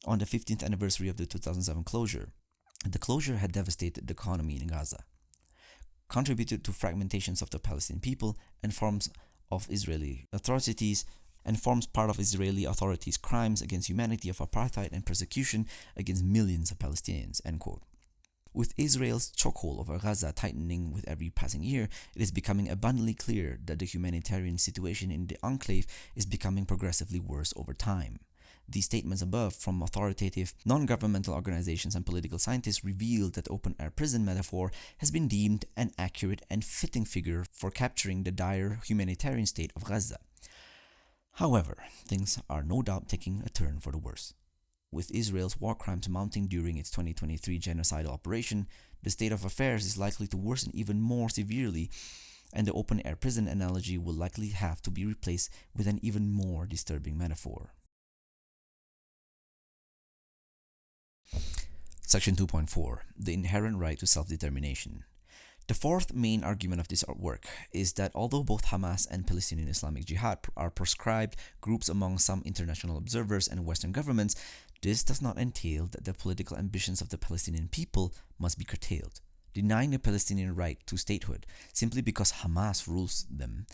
on the 15th anniversary of the 2007 closure. The closure had devastated the economy in Gaza, contributed to fragmentations of the Palestinian people, and forms of Israeli atrocities, and forms part of Israeli authorities' crimes against humanity of apartheid and persecution against millions of Palestinians, end quote. With Israel's chokehold over Gaza tightening with every passing year, it is becoming abundantly clear that the humanitarian situation in the enclave is becoming progressively worse over time. These statements above from authoritative non-governmental organizations and political scientists reveal that the open-air prison metaphor has been deemed an accurate and fitting figure for capturing the dire humanitarian state of Gaza. However, things are no doubt taking a turn for the worse. With Israel's war crimes mounting during its 2023 genocidal operation, the state of affairs is likely to worsen even more severely, and the open-air prison analogy will likely have to be replaced with an even more disturbing metaphor. Section 2.4. The inherent right to self-determination. The fourth main argument of this work is that although both Hamas and Palestinian Islamic Jihad are proscribed groups among some international observers and Western governments, this does not entail that the political ambitions of the Palestinian people must be curtailed. Denying the Palestinian right to statehood simply because Hamas rules them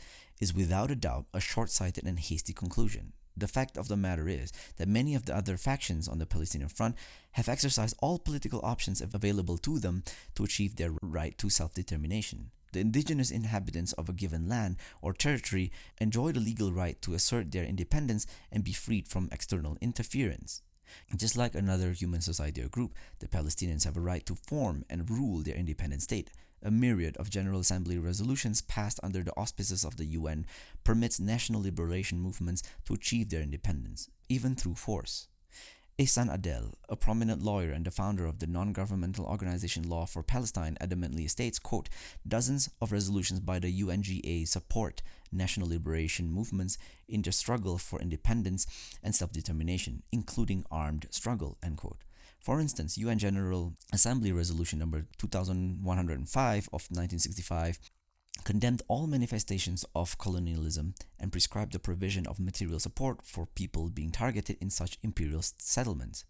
is without a doubt a short-sighted and hasty conclusion. The fact of the matter is that many of the other factions on the Palestinian front have exercised all political options available to them to achieve their right to self-determination. The indigenous inhabitants of a given land or territory enjoy the legal right to assert their independence and be freed from external interference. Just like another human society or group, the Palestinians have a right to form and rule their independent state. A myriad of General Assembly resolutions passed under the auspices of the UN permits national liberation movements to achieve their independence, even through force. Ehsan Adel, a prominent lawyer and the founder of the non-governmental organization Law for Palestine, adamantly states, quote, "Dozens of resolutions by the UNGA support national liberation movements in their struggle for independence and self-determination, including armed struggle," end quote. For instance, UN General Assembly Resolution number 2105 of 1965 condemned all manifestations of colonialism and prescribed the provision of material support for people being targeted in such imperial settlements.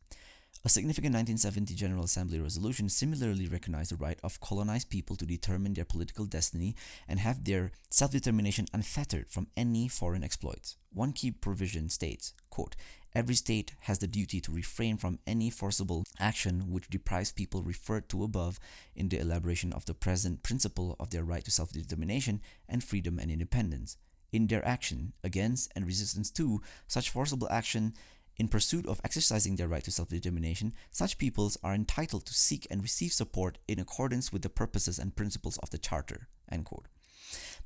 A significant 1970 General Assembly resolution similarly recognized the right of colonized people to determine their political destiny and have their self-determination unfettered from any foreign exploits. One key provision states, quote, "Every state has the duty to refrain from any forcible action which deprives people referred to above in the elaboration of the present principle of their right to self-determination and freedom and independence. In their action against and resistance to such forcible action in pursuit of exercising their right to self-determination, such peoples are entitled to seek and receive support in accordance with the purposes and principles of the Charter," end quote.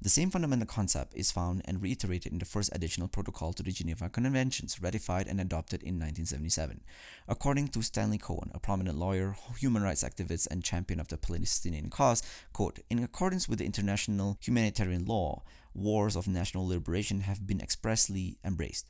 The same fundamental concept is found and reiterated in the first additional protocol to the Geneva Conventions, ratified and adopted in 1977. According to Stanley Cohen, a prominent lawyer, human rights activist, and champion of the Palestinian cause, quote, "In accordance with the international humanitarian law, wars of national liberation have been expressly embraced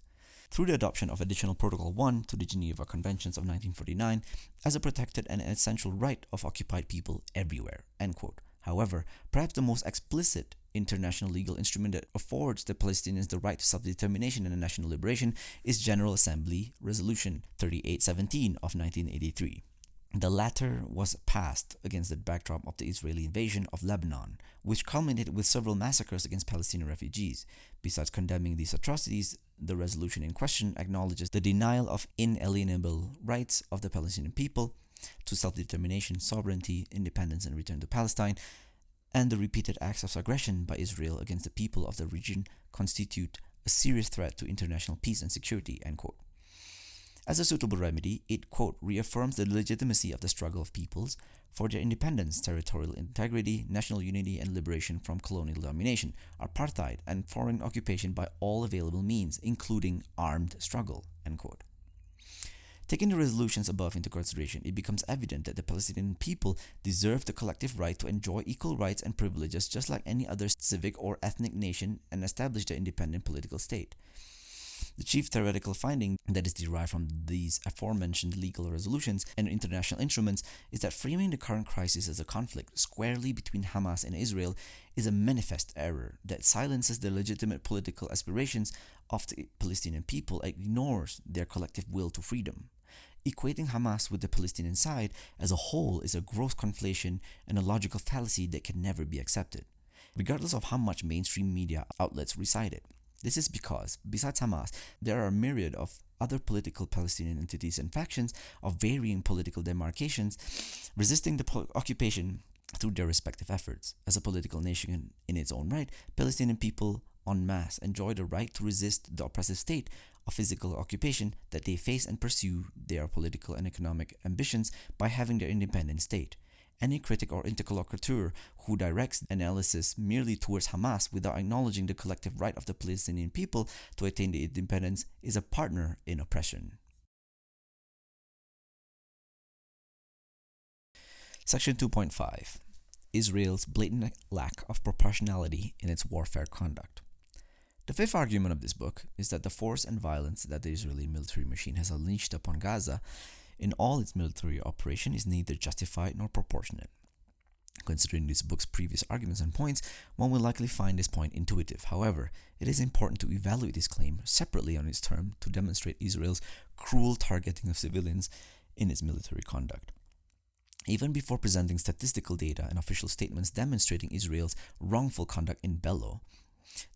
through the adoption of Additional Protocol 1 to the Geneva Conventions of 1949 as a protected and essential right of occupied people everywhere," end quote. However, perhaps the most explicit international legal instrument that affords the Palestinians the right to self-determination and national liberation is General Assembly Resolution 3817 of 1983. The latter was passed against the backdrop of the Israeli invasion of Lebanon, which culminated with several massacres against Palestinian refugees. Besides condemning these atrocities, the resolution in question acknowledges the denial of inalienable rights of the Palestinian people to self-determination, sovereignty, independence, and return to Palestine, and the repeated acts of aggression by Israel against the people of the region constitute a serious threat to international peace and security, end quote. As a suitable remedy, it, quote, "reaffirms the legitimacy of the struggle of peoples for their independence, territorial integrity, national unity, and liberation from colonial domination, apartheid, and foreign occupation by all available means, including armed struggle," end quote. Taking the resolutions above into consideration, it becomes evident that the Palestinian people deserve the collective right to enjoy equal rights and privileges just like any other civic or ethnic nation and establish their independent political state. The chief theoretical finding that is derived from these aforementioned legal resolutions and international instruments is that framing the current crisis as a conflict squarely between Hamas and Israel is a manifest error that silences the legitimate political aspirations of the Palestinian people and ignores their collective will to freedom. Equating Hamas with the Palestinian side as a whole is a gross conflation and a logical fallacy that can never be accepted, regardless of how much mainstream media outlets recite it. This is because, besides Hamas, there are a myriad of other political Palestinian entities and factions of varying political demarcations resisting the occupation through their respective efforts. As a political nation in its own right, Palestinian people en masse enjoy the right to resist the oppressive state of physical occupation that they face and pursue their political and economic ambitions by having their independent state. Any critic or interlocutor who directs analysis merely towards Hamas without acknowledging the collective right of the Palestinian people to attain their independence is a partner in oppression. Section 2.5. Israel's blatant lack of proportionality in its warfare conduct. The fifth argument of this book is that the force and violence that the Israeli military machine has unleashed upon Gaza in all its military operation is neither justified nor proportionate. Considering this book's previous arguments and points, one will likely find this point intuitive. However, it is important to evaluate this claim separately on its term to demonstrate Israel's cruel targeting of civilians in its military conduct. Even before presenting statistical data and official statements demonstrating Israel's wrongful conduct in bello,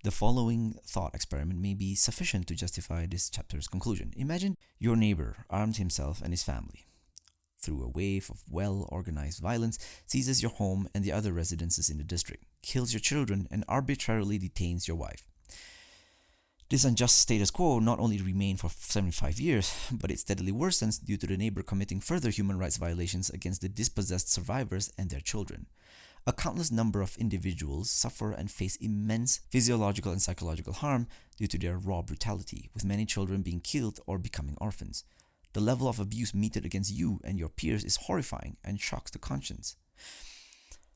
the following thought experiment may be sufficient to justify this chapter's conclusion. Imagine your neighbor armed himself and his family. Through a wave of well-organized violence, seizes your home and the other residences in the district, kills your children, and arbitrarily detains your wife. This unjust status quo not only remained for 75 years, but it steadily worsened due to the neighbor committing further human rights violations against the dispossessed survivors and their children. A countless number of individuals suffer and face immense physiological and psychological harm due to their raw brutality, with many children being killed or becoming orphans. The level of abuse meted against you and your peers is horrifying and shocks the conscience.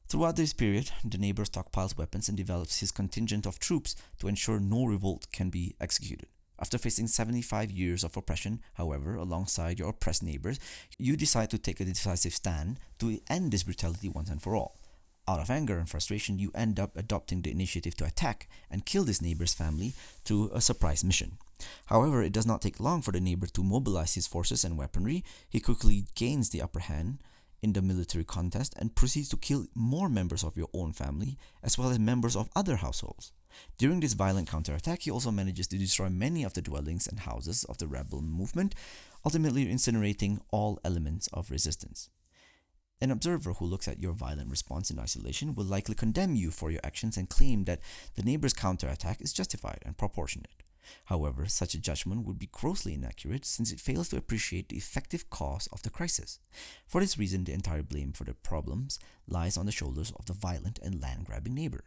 Throughout this period, the neighbor stockpiles weapons and develops his contingent of troops to ensure no revolt can be executed. After facing 75 years of oppression, however, alongside your oppressed neighbors, you decide to take a decisive stand to end this brutality once and for all. Out of anger and frustration, you end up adopting the initiative to attack and kill this neighbor's family through a surprise mission. However, it does not take long for the neighbor to mobilize his forces and weaponry. He quickly gains the upper hand in the military contest and proceeds to kill more members of your own family as well as members of other households. During this violent counterattack, he also manages to destroy many of the dwellings and houses of the rebel movement, ultimately incinerating all elements of resistance. An observer who looks at your violent response in isolation will likely condemn you for your actions and claim that the neighbor's counterattack is justified and proportionate. However, such a judgment would be grossly inaccurate since it fails to appreciate the effective cause of the crisis. For this reason, the entire blame for the problems lies on the shoulders of the violent and land-grabbing neighbor.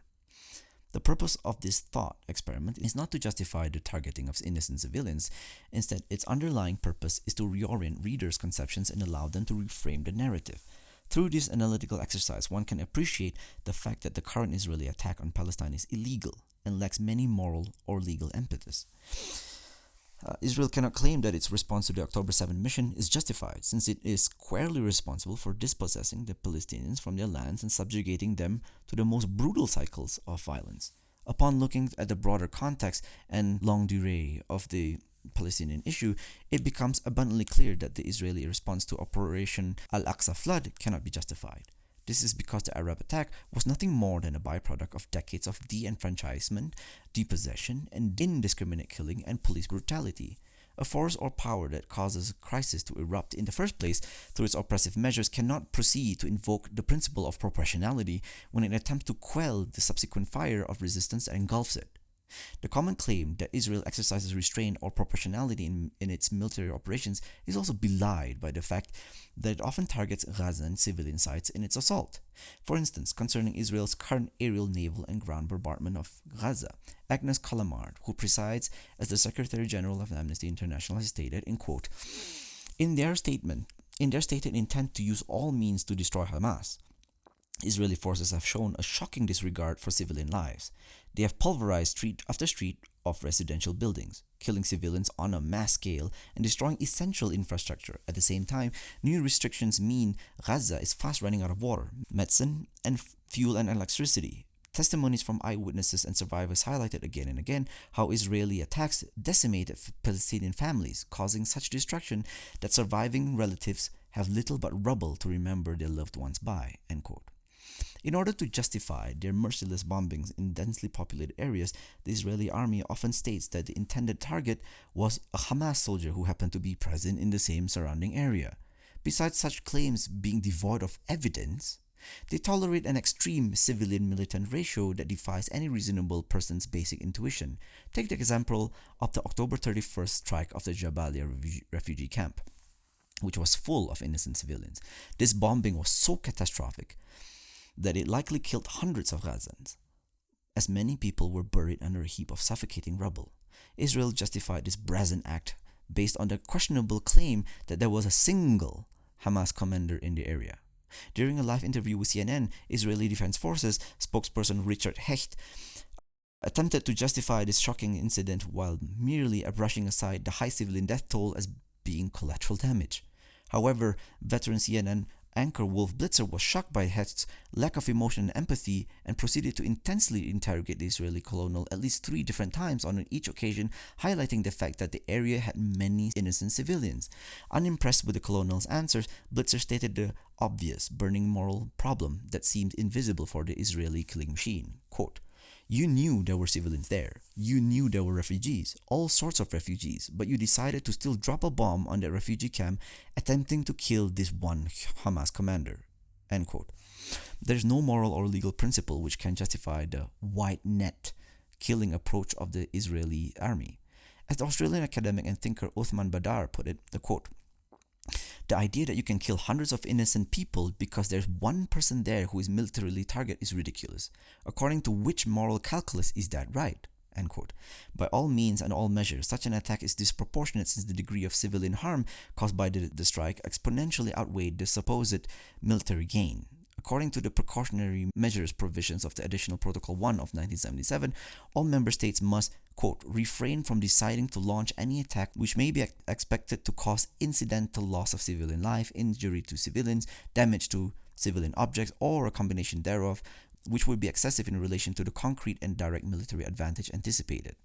The purpose of this thought experiment is not to justify the targeting of innocent civilians. Instead, its underlying purpose is to reorient readers' conceptions and allow them to reframe the narrative. Through this analytical exercise, one can appreciate the fact that the current Israeli attack on Palestine is illegal and lacks many moral or legal impetus. Israel cannot claim that its response to the October 7 mission is justified, since it is squarely responsible for dispossessing the Palestinians from their lands and subjugating them to the most brutal cycles of violence. Upon looking at the broader context and longue durée of the Palestinian issue, it becomes abundantly clear that the Israeli response to Operation Al-Aqsa Flood cannot be justified. This is because the Arab attack was nothing more than a byproduct of decades of de-enfranchisement, depossession, and indiscriminate killing and police brutality. A force or power that causes a crisis to erupt in the first place through its oppressive measures cannot proceed to invoke the principle of proportionality when it attempts to quell the subsequent fire of resistance that engulfs it. The common claim that Israel exercises restraint or proportionality in its military operations is also belied by the fact that it often targets Gaza and civilian sites in its assault. For instance, concerning Israel's current aerial, naval, and ground bombardment of Gaza, Agnes Callamard, who presides as the Secretary General of Amnesty International, has stated, in quote, in their stated intent to use all means to destroy Hamas, Israeli forces have shown a shocking disregard for civilian lives. They have pulverized street after street of residential buildings, killing civilians on a mass scale and destroying essential infrastructure. At the same time, new restrictions mean Gaza is fast running out of water, medicine, and fuel and electricity. Testimonies from eyewitnesses and survivors highlighted again and again how Israeli attacks decimated Palestinian families, causing such destruction that surviving relatives have little but rubble to remember their loved ones by, end quote. In order to justify their merciless bombings in densely populated areas, the Israeli army often states that the intended target was a Hamas soldier who happened to be present in the same surrounding area. Besides such claims being devoid of evidence, they tolerate an extreme civilian-militant ratio that defies any reasonable person's basic intuition. Take the example of the October 31st strike of the Jabalia refugee camp, which was full of innocent civilians. This bombing was so catastrophic that it likely killed hundreds of Gazans, as many people were buried under a heap of suffocating rubble. Israel justified this brazen act based on the questionable claim that there was a single Hamas commander in the area. During a live interview with CNN, Israeli Defense Forces spokesperson Richard Hecht attempted to justify this shocking incident while merely brushing aside the high civilian death toll as being collateral damage. However, veteran CNN anchor Wolf Blitzer was shocked by Hecht's lack of emotion and empathy and proceeded to intensely interrogate the Israeli colonel at least 3 different times on each occasion, highlighting the fact that the area had many innocent civilians. Unimpressed with the colonel's answers, Blitzer stated the obvious, burning moral problem that seemed invisible for the Israeli killing machine. Quote, you knew there were civilians there. You knew there were refugees, all sorts of refugees, but you decided to still drop a bomb on that refugee camp, attempting to kill this one Hamas commander. End quote. There's no moral or legal principle which can justify the wide net killing approach of the Israeli army. As the Australian academic and thinker Uthman Badar put it, the quote, "The idea that you can kill hundreds of innocent people because there's one person there who is militarily targeted is ridiculous. According to which moral calculus is that right?" End quote. By all means and all measures, such an attack is disproportionate since the degree of civilian harm caused by the strike exponentially outweighed the supposed military gain. According to the precautionary measures provisions of the Additional Protocol 1 of 1977, all member states must, quote, "refrain from deciding to launch any attack which may be expected to cause incidental loss of civilian life, injury to civilians, damage to civilian objects, or a combination thereof, which would be excessive in relation to the concrete and direct military advantage anticipated."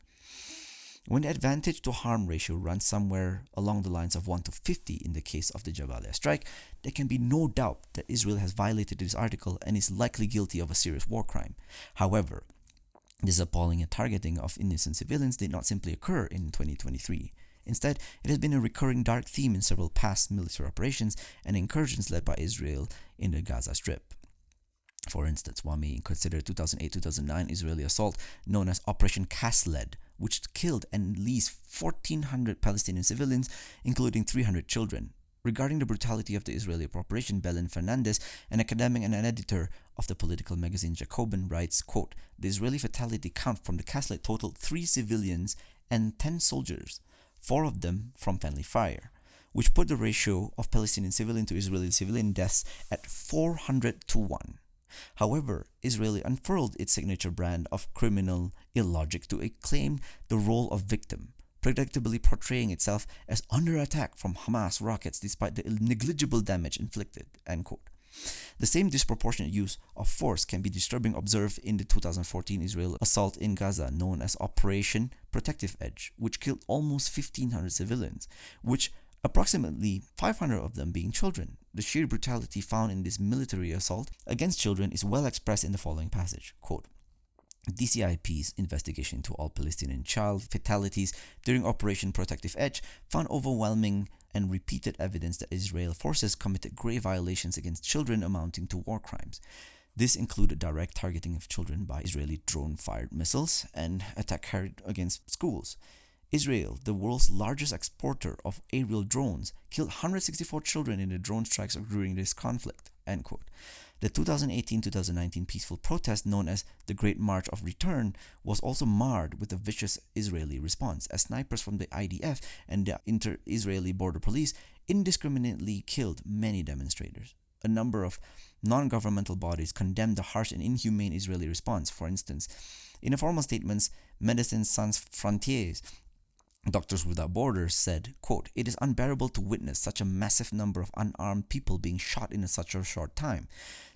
When the advantage to harm ratio runs somewhere along the lines of 1 to 50 in the case of the Jabalia strike, there can be no doubt that Israel has violated this article and is likely guilty of a serious war crime. However, this appalling targeting of innocent civilians did not simply occur in 2023. Instead, it has been a recurring dark theme in several past military operations and incursions led by Israel in the Gaza Strip. For instance, one may consider 2008-2009 Israeli assault known as Operation Kasled, which killed at least 1,400 Palestinian civilians, including 300 children. Regarding the brutality of the Israeli operation, Belen Fernandez, an academic and an editor of the political magazine Jacobin, writes, quote, "The Israeli fatality count from the Kasled totaled 3 civilians and 10 soldiers, 4 of them from friendly fire, which put the ratio of Palestinian civilian to Israeli civilian deaths at 400 to 1. However, Israel unfurled its signature brand of criminal illogic to claim the role of victim, predictably portraying itself as under attack from Hamas rockets despite the negligible damage inflicted." End quote. The same disproportionate use of force can be disturbing observed in the 2014 Israel assault in Gaza known as Operation Protective Edge, which killed almost 1,500 civilians, which approximately 500 of them being children. The sheer brutality found in this military assault against children is well expressed in the following passage, quote, "DCIP's investigation into all Palestinian child fatalities during Operation Protective Edge found overwhelming and repeated evidence that Israeli forces committed grave violations against children amounting to war crimes. This included direct targeting of children by Israeli drone-fired missiles and attack carried against schools. Israel, the world's largest exporter of aerial drones, killed 164 children in the drone strikes during this conflict." End quote. The 2018-2019 peaceful protest known as the Great March of Return was also marred with a vicious Israeli response, as snipers from the IDF and the Inter-Israeli Border Police indiscriminately killed many demonstrators. A number of non-governmental bodies condemned the harsh and inhumane Israeli response. For instance, in a formal statement, Médecins Sans Frontières, Doctors Without Borders, said, quote, "It is unbearable to witness such a massive number of unarmed people being shot in such a short time.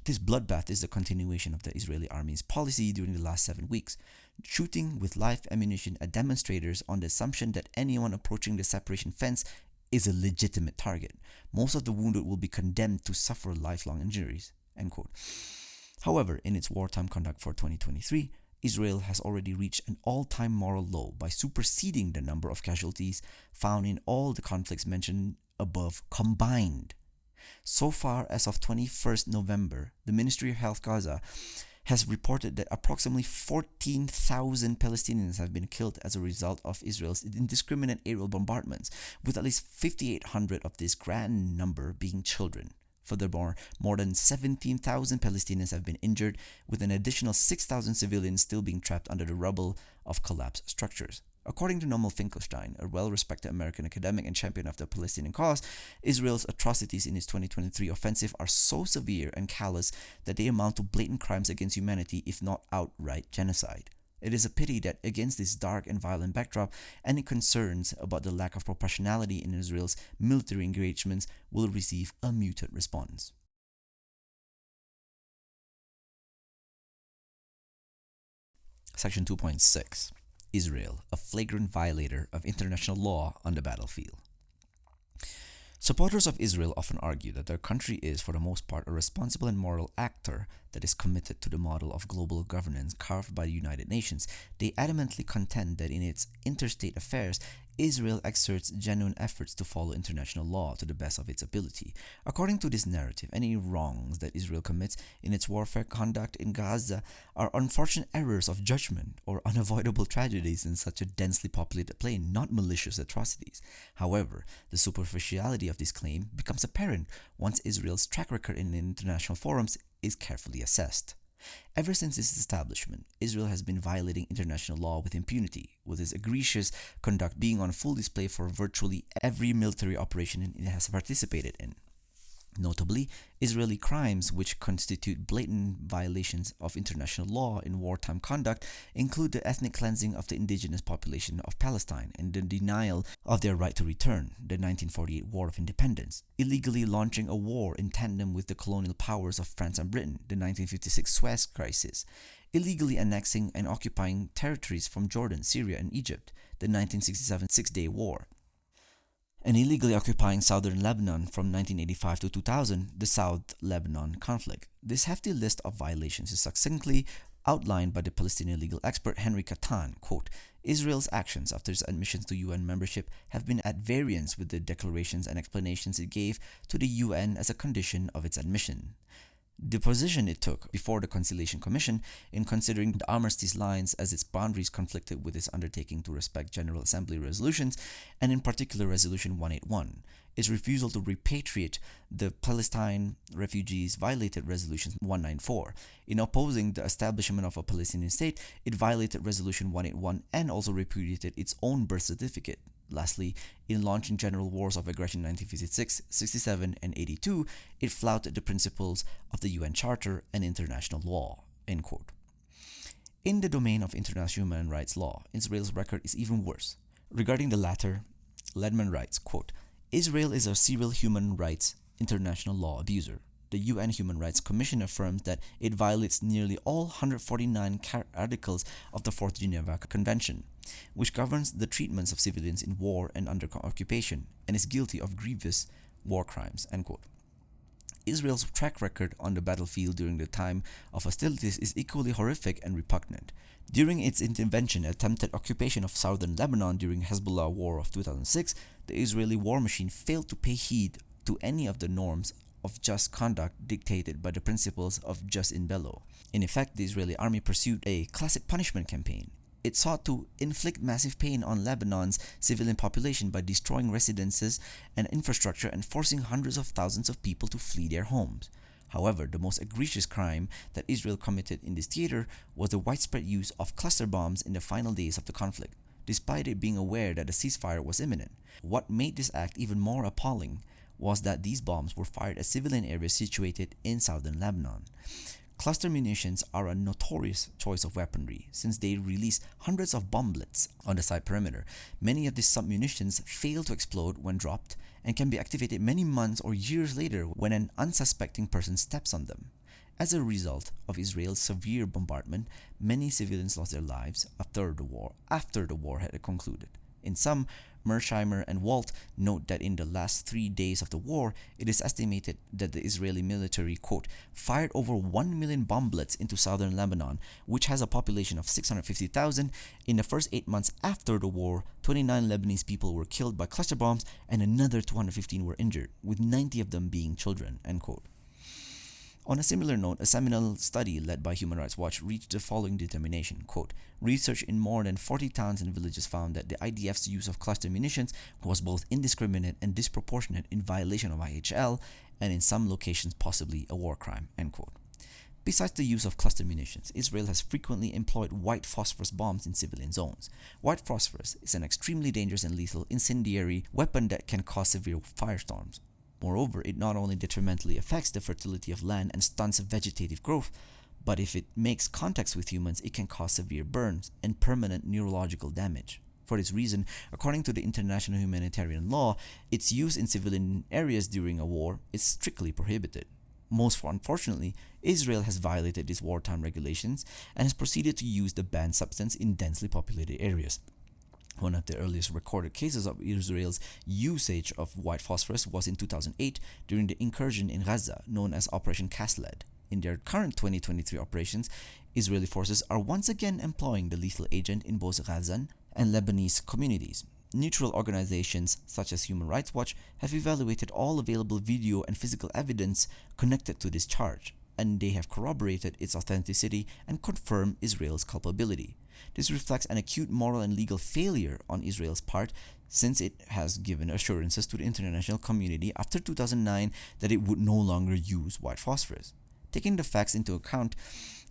This bloodbath is the continuation of the Israeli army's policy during the last 7 weeks, shooting with live ammunition at demonstrators on the assumption that anyone approaching the separation fence is a legitimate target. Most of the wounded will be condemned to suffer lifelong injuries." End quote. However, in its wartime conduct for 2023, Israel has already reached an all-time moral low by superseding the number of casualties found in all the conflicts mentioned above combined. So far as of 21st November, the Ministry of Health Gaza has reported that approximately 14,000 Palestinians have been killed as a result of Israel's indiscriminate aerial bombardments, with at least 5,800 of this grand number being children. Furthermore, more than 17,000 Palestinians have been injured, with an additional 6,000 civilians still being trapped under the rubble of collapsed structures. According to Nomal Finkelstein, a well-respected American academic and champion of the Palestinian cause, Israel's atrocities in its 2023 offensive are so severe and callous that they amount to blatant crimes against humanity, if not outright genocide. It is a pity that against this dark and violent backdrop, any concerns about the lack of proportionality in Israel's military engagements will receive a muted response. Section 2.6. Israel, a flagrant violator of international law on the battlefield. Supporters of Israel often argue that their country is, for the most part, a responsible and moral actor that is committed to the model of global governance carved by the United Nations. They adamantly contend that in its interstate affairs, Israel exerts genuine efforts to follow international law to the best of its ability. According to this narrative, any wrongs that Israel commits in its warfare conduct in Gaza are unfortunate errors of judgment or unavoidable tragedies in such a densely populated plain, not malicious atrocities. However, the superficiality of this claim becomes apparent once Israel's track record in international forums is carefully assessed. Ever since its establishment, Israel has been violating international law with impunity, with its egregious conduct being on full display for virtually every military operation it has participated in. Notably, Israeli crimes which constitute blatant violations of international law in wartime conduct include the ethnic cleansing of the indigenous population of Palestine and the denial of their right to return, the 1948 War of Independence, illegally launching a war in tandem with the colonial powers of France and Britain, the 1956 Suez Crisis, illegally annexing and occupying territories from Jordan, Syria, and Egypt, the 1967 Six-Day War, and illegally occupying southern Lebanon from 1985 to 2000, the South Lebanon conflict. This hefty list of violations is succinctly outlined by the Palestinian legal expert Henry Kattan. Quote, Israel's actions after its admission to UN membership have been at variance with the declarations and explanations it gave to the UN as a condition of its admission. The position it took before the Conciliation Commission in considering the armistice lines as its boundaries conflicted with its undertaking to respect General Assembly resolutions, and in particular Resolution 181. Its refusal to repatriate the Palestine refugees violated Resolution 194. In opposing the establishment of a Palestinian state, it violated Resolution 181 and also repudiated its own birth certificate. Lastly, in launching general wars of aggression in 1956, 67, and 82, it flouted the principles of the UN Charter and international law. End quote. In the domain of international human rights law, Israel's record is even worse. Regarding the latter, Ledman writes, quote, Israel is a serial human rights international law abuser. The UN Human Rights Commission affirms that it violates nearly all 149 articles of the Fourth Geneva Convention, which governs the treatments of civilians in war and under occupation, and is guilty of grievous war crimes. End quote. Israel's track record on the battlefield during the time of hostilities is equally horrific and repugnant. During its intervention and attempted occupation of southern Lebanon during Hezbollah War of 2006, the Israeli war machine failed to pay heed to any of the norms of just conduct dictated by the principles of jus in bello. In effect, the Israeli army pursued a classic punishment campaign. It sought to inflict massive pain on Lebanon's civilian population by destroying residences and infrastructure and forcing hundreds of thousands of people to flee their homes. However, the most egregious crime that Israel committed in this theater was the widespread use of cluster bombs in the final days of the conflict, despite it being aware that a ceasefire was imminent. What made this act even more appalling was that these bombs were fired at civilian areas situated in southern Lebanon. Cluster munitions are a notorious choice of weaponry since they release hundreds of bomblets on the site perimeter. Many of these submunitions fail to explode when dropped and can be activated many months or years later when an unsuspecting person steps on them. As a result of Israel's severe bombardment, many civilians lost their lives after the war had concluded. In some, Mersheimer and Walt note that in the last 3 days of the war, it is estimated that the Israeli military, quote, fired over 1 million bomblets into southern Lebanon, which has a population of 650,000. In the first 8 months after the war, 29 Lebanese people were killed by cluster bombs and another 215 were injured, with 90 of them being children, end quote. On a similar note, a seminal study led by Human Rights Watch reached the following determination, quote, research in more than 40 towns and villages found that the IDF's use of cluster munitions was both indiscriminate and disproportionate in violation of IHL, and in some locations possibly a war crime, end quote. Besides the use of cluster munitions, Israel has frequently employed white phosphorus bombs in civilian zones. White phosphorus is an extremely dangerous and lethal incendiary weapon that can cause severe firestorms. Moreover, it not only detrimentally affects the fertility of land and stunts vegetative growth, but if it makes contact with humans, it can cause severe burns and permanent neurological damage. For this reason, according to the international humanitarian law, its use in civilian areas during a war is strictly prohibited. Most unfortunately, Israel has violated these wartime regulations and has proceeded to use the banned substance in densely populated areas. One of the earliest recorded cases of Israel's usage of white phosphorus was in 2008 during the incursion in Gaza, known as Operation Cast Lead. In their current 2023 operations, Israeli forces are once again employing the lethal agent in both Gazan and Lebanese communities. Neutral organizations such as Human Rights Watch have evaluated all available video and physical evidence connected to this charge, and they have corroborated its authenticity and confirmed Israel's culpability. This reflects an acute moral and legal failure on Israel's part, since it has given assurances to the international community after 2009 that it would no longer use white phosphorus. Taking the facts into account,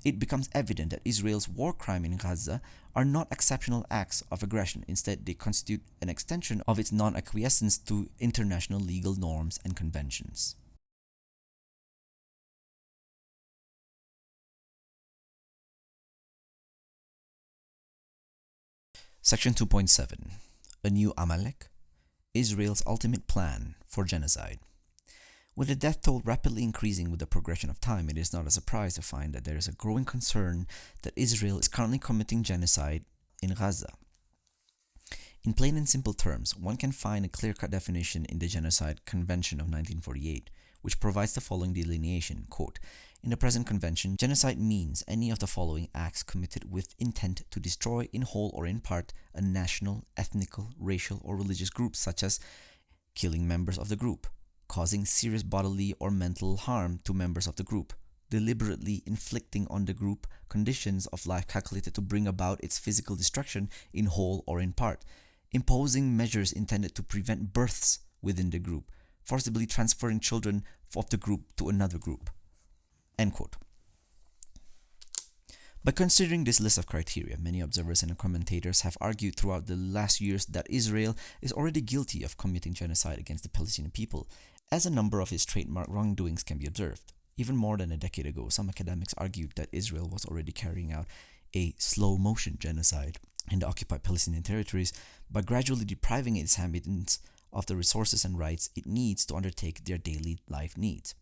it becomes evident that Israel's war crime in Gaza are not exceptional acts of aggression. Instead, they constitute an extension of its non-acquiescence to international legal norms and conventions. Section 2.7. A New Amalek, Israel's Ultimate Plan for Genocide. With the death toll rapidly increasing with the progression of time, it is not a surprise to find that there is a growing concern that Israel is currently committing genocide in Gaza. In plain and simple terms, one can find a clear-cut definition in the Genocide Convention of 1948, which provides the following delineation, quote, "In the present convention, genocide means any of the following acts committed with intent to destroy in whole or in part a national, ethnical, racial, or religious group, such as killing members of the group, causing serious bodily or mental harm to members of the group, deliberately inflicting on the group conditions of life calculated to bring about its physical destruction in whole or in part, imposing measures intended to prevent births within the group, forcibly transferring children of the group to another group." End quote. By considering this list of criteria, many observers and commentators have argued throughout the last years that Israel is already guilty of committing genocide against the Palestinian people, as a number of its trademark wrongdoings can be observed. Even more than a decade ago, some academics argued that Israel was already carrying out a slow-motion genocide in the occupied Palestinian territories by gradually depriving its inhabitants of the resources and rights it needs to undertake their daily life needs.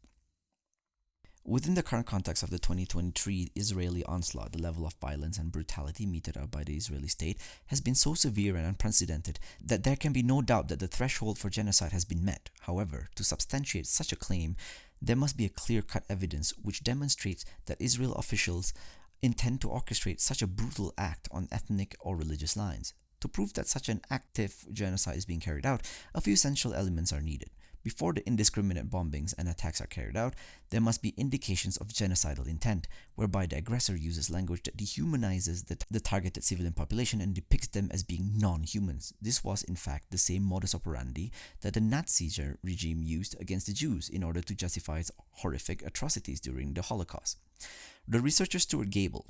Within the current context of the 2023 Israeli onslaught, the level of violence and brutality meted out by the Israeli state has been so severe and unprecedented that there can be no doubt that the threshold for genocide has been met. However, to substantiate such a claim, there must be a clear-cut evidence which demonstrates that Israel officials intend to orchestrate such a brutal act on ethnic or religious lines. To prove that such an active genocide is being carried out, a few essential elements are needed. Before the indiscriminate bombings and attacks are carried out, there must be indications of genocidal intent, whereby the aggressor uses language that dehumanizes the targeted civilian population and depicts them as being non-humans. This was, in fact, the same modus operandi that the Nazi regime used against the Jews in order to justify its horrific atrocities during the Holocaust. The researcher Stuart Gable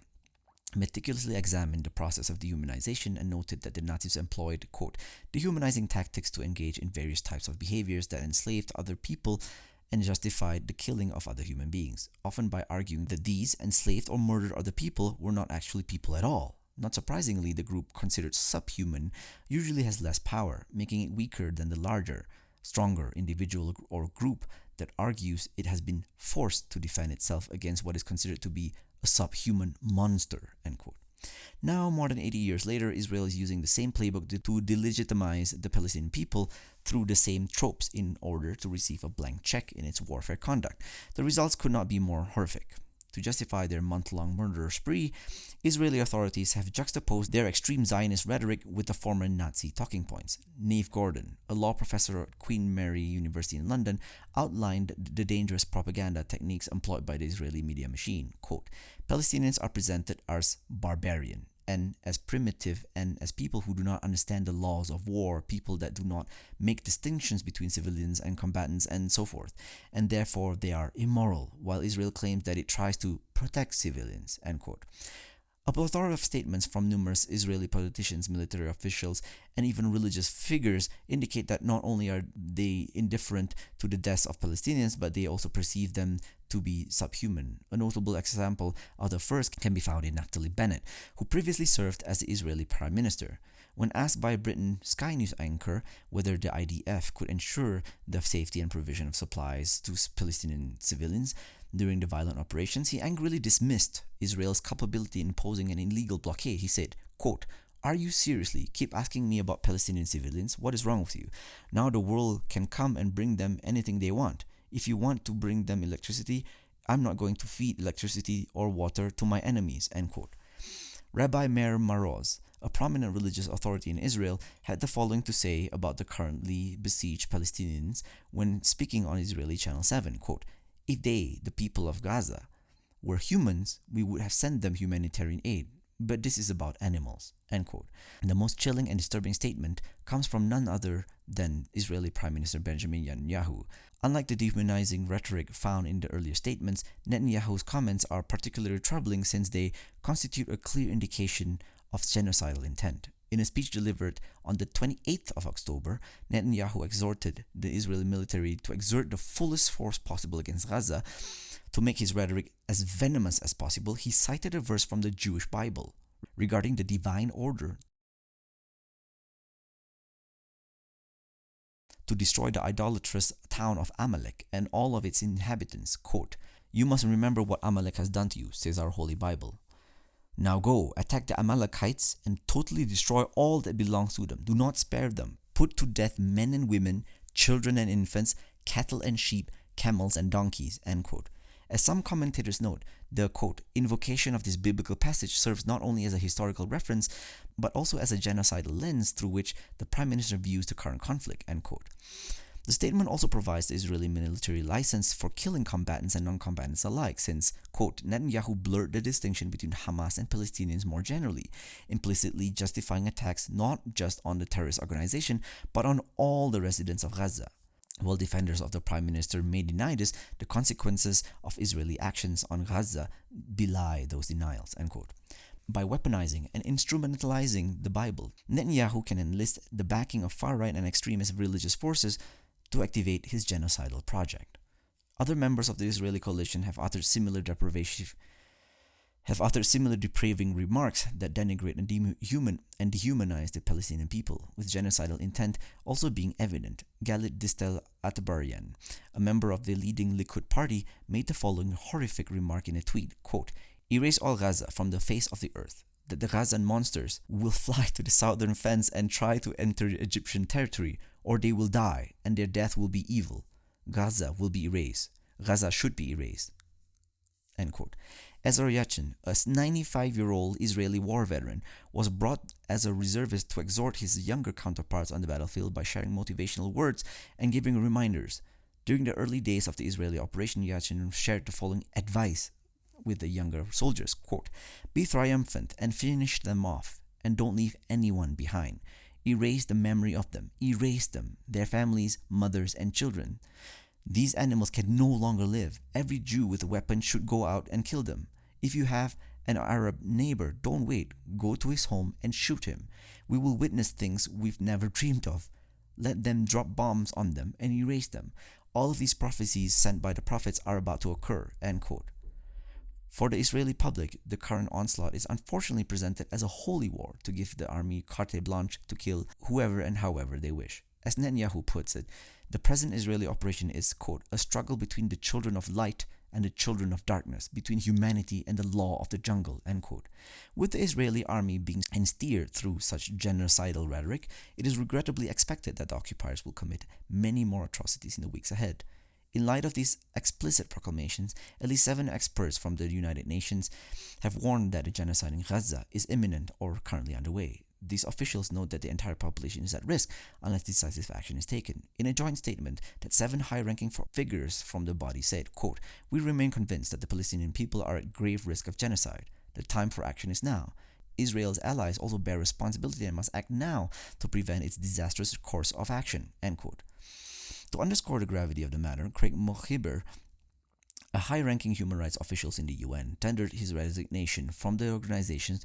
meticulously examined the process of dehumanization and noted that the Nazis employed, quote, dehumanizing tactics to engage in various types of behaviors that enslaved other people and justified the killing of other human beings, often by arguing that these enslaved or murdered other people were not actually people at all. Not surprisingly, the group considered subhuman usually has less power, making it weaker than the larger, stronger individual or group that argues it has been forced to defend itself against what is considered to be a subhuman monster, end quote. Now, more than 80 years later, Israel is using the same playbook to delegitimize the Palestinian people through the same tropes in order to receive a blank check in its warfare conduct. The results could not be more horrific. To justify their month-long murder spree, Israeli authorities have juxtaposed their extreme Zionist rhetoric with the former Nazi talking points. Neve Gordon, a law professor at Queen Mary University in London, outlined the dangerous propaganda techniques employed by the Israeli media machine. Quote, Palestinians are presented as barbarian and as primitive and as people who do not understand the laws of war, people that do not make distinctions between civilians and combatants and so forth, and therefore they are immoral, while Israel claims that it tries to protect civilians, end quote. A plethora of statements from numerous Israeli politicians, military officials, and even religious figures indicate that not only are they indifferent to the deaths of Palestinians, but they also perceive them to be subhuman. A notable example of the first can be found in Naftali Bennett, who previously served as the Israeli Prime Minister. When asked by Britain Sky News anchor whether the IDF could ensure the safety and provision of supplies to Palestinian civilians during the violent operations, he angrily dismissed Israel's culpability in imposing an illegal blockade. He said, quote, "Are you seriously keep asking me about Palestinian civilians? What is wrong with you? Now the world can come and bring them anything they want. If you want to bring them electricity, I'm not going to feed electricity or water to my enemies," end quote. Rabbi Meir Maroz, a prominent religious authority in Israel, had the following to say about the currently besieged Palestinians when speaking on Israeli Channel 7, quote, "If they, the people of Gaza, were humans, we would have sent them humanitarian aid. But this is about animals," end quote. And the most chilling and disturbing statement comes from none other than Israeli Prime Minister Benjamin Netanyahu. Unlike the dehumanizing rhetoric found in the earlier statements, Netanyahu's comments are particularly troubling since they constitute a clear indication of genocidal intent. In a speech delivered on the 28th of October, Netanyahu exhorted the Israeli military to exert the fullest force possible against Gaza. To make his rhetoric as venomous as possible, he cited a verse from the Jewish Bible regarding the divine order to destroy the idolatrous town of Amalek and all of its inhabitants. Quote, "You must remember what Amalek has done to you," says our Holy Bible. "Now go, attack the Amalekites and totally destroy all that belongs to them. Do not spare them. Put to death men and women, children and infants, cattle and sheep, camels and donkeys," end quote. As some commentators note, the, quote, "invocation of this biblical passage serves not only as a historical reference, but also as a genocidal lens through which the Prime Minister views the current conflict," end quote. The statement also provides the Israeli military license for killing combatants and non-combatants alike, since, quote, "Netanyahu blurred the distinction between Hamas and Palestinians more generally, implicitly justifying attacks not just on the terrorist organization, but on all the residents of Gaza." While defenders of the Prime Minister may deny this, the consequences of Israeli actions on Gaza belie those denials, end quote. By weaponizing and instrumentalizing the Bible, Netanyahu can enlist the backing of far-right and extremist religious forces to activate his genocidal project. Other members of the Israeli coalition have uttered similar depraving remarks that denigrate and dehumanize the Palestinian people, with genocidal intent also being evident. Galit Distel Atbarian, a member of the leading Likud party, made the following horrific remark in a tweet, quote, "Erase all Gaza from the face of the earth, that the Gazan monsters will fly to the southern fence and try to enter Egyptian territory, or they will die, and their death will be evil. Gaza will be erased. Gaza should be erased," end quote. Ezra Yachin, a 95-year-old Israeli war veteran, was brought as a reservist to exhort his younger counterparts on the battlefield by sharing motivational words and giving reminders. During the early days of the Israeli operation, Yachin shared the following advice with the younger soldiers, quote, "Be triumphant and finish them off, and don't leave anyone behind. Erase the memory of them. Erase them, their families, mothers, and children. These animals can no longer live. Every Jew with a weapon should go out and kill them. If you have an Arab neighbor, don't wait. Go to his home and shoot him. We will witness things we've never dreamed of. Let them drop bombs on them and erase them. All of these prophecies sent by the prophets are about to occur," end quote. For the Israeli public, the current onslaught is unfortunately presented as a holy war to give the army carte blanche to kill whoever and however they wish. As Netanyahu puts it, the present Israeli operation is, quote, "a struggle between the children of light and the children of darkness, between humanity and the law of the jungle," end quote. With the Israeli army being steered through such genocidal rhetoric, it is regrettably expected that the occupiers will commit many more atrocities in the weeks ahead. In light of these explicit proclamations, at least 7 experts from the United Nations have warned that a genocide in Gaza is imminent or currently underway. These officials note that the entire population is at risk unless decisive action is taken. In a joint statement, that 7 high-ranking figures from the body said, quote, "We remain convinced that the Palestinian people are at grave risk of genocide. The time for action is now. Israel's allies also bear responsibility and must act now to prevent its disastrous course of action," end quote. To underscore the gravity of the matter, Craig Mochiber, a high-ranking human rights official in the UN, tendered his resignation from the organization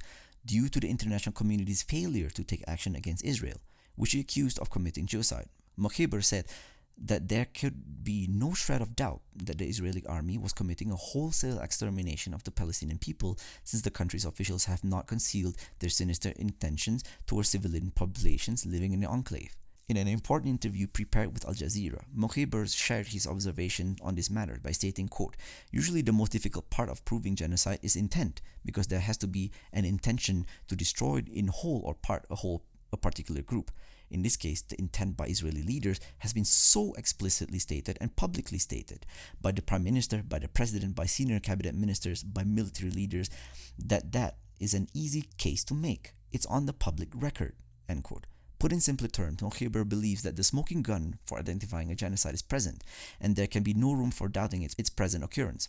due to the international community's failure to take action against Israel, which he accused of committing genocide. Mochiber said that there could be no shred of doubt that the Israeli army was committing a wholesale extermination of the Palestinian people, since the country's officials have not concealed their sinister intentions towards civilian populations living in the enclave. In an important interview prepared with Al Jazeera, Mochiber shared his observation on this matter by stating, quote, "Usually the most difficult part of proving genocide is intent, because there has to be an intention to destroy in whole or part a particular group. In this case, the intent by Israeli leaders has been so explicitly stated and publicly stated by the Prime Minister, by the President, by senior cabinet ministers, by military leaders, that is an easy case to make. It's on the public record, end quote. Put in simpler terms, Mohiber believes that the smoking gun for identifying a genocide is present, and there can be no room for doubting its present occurrence.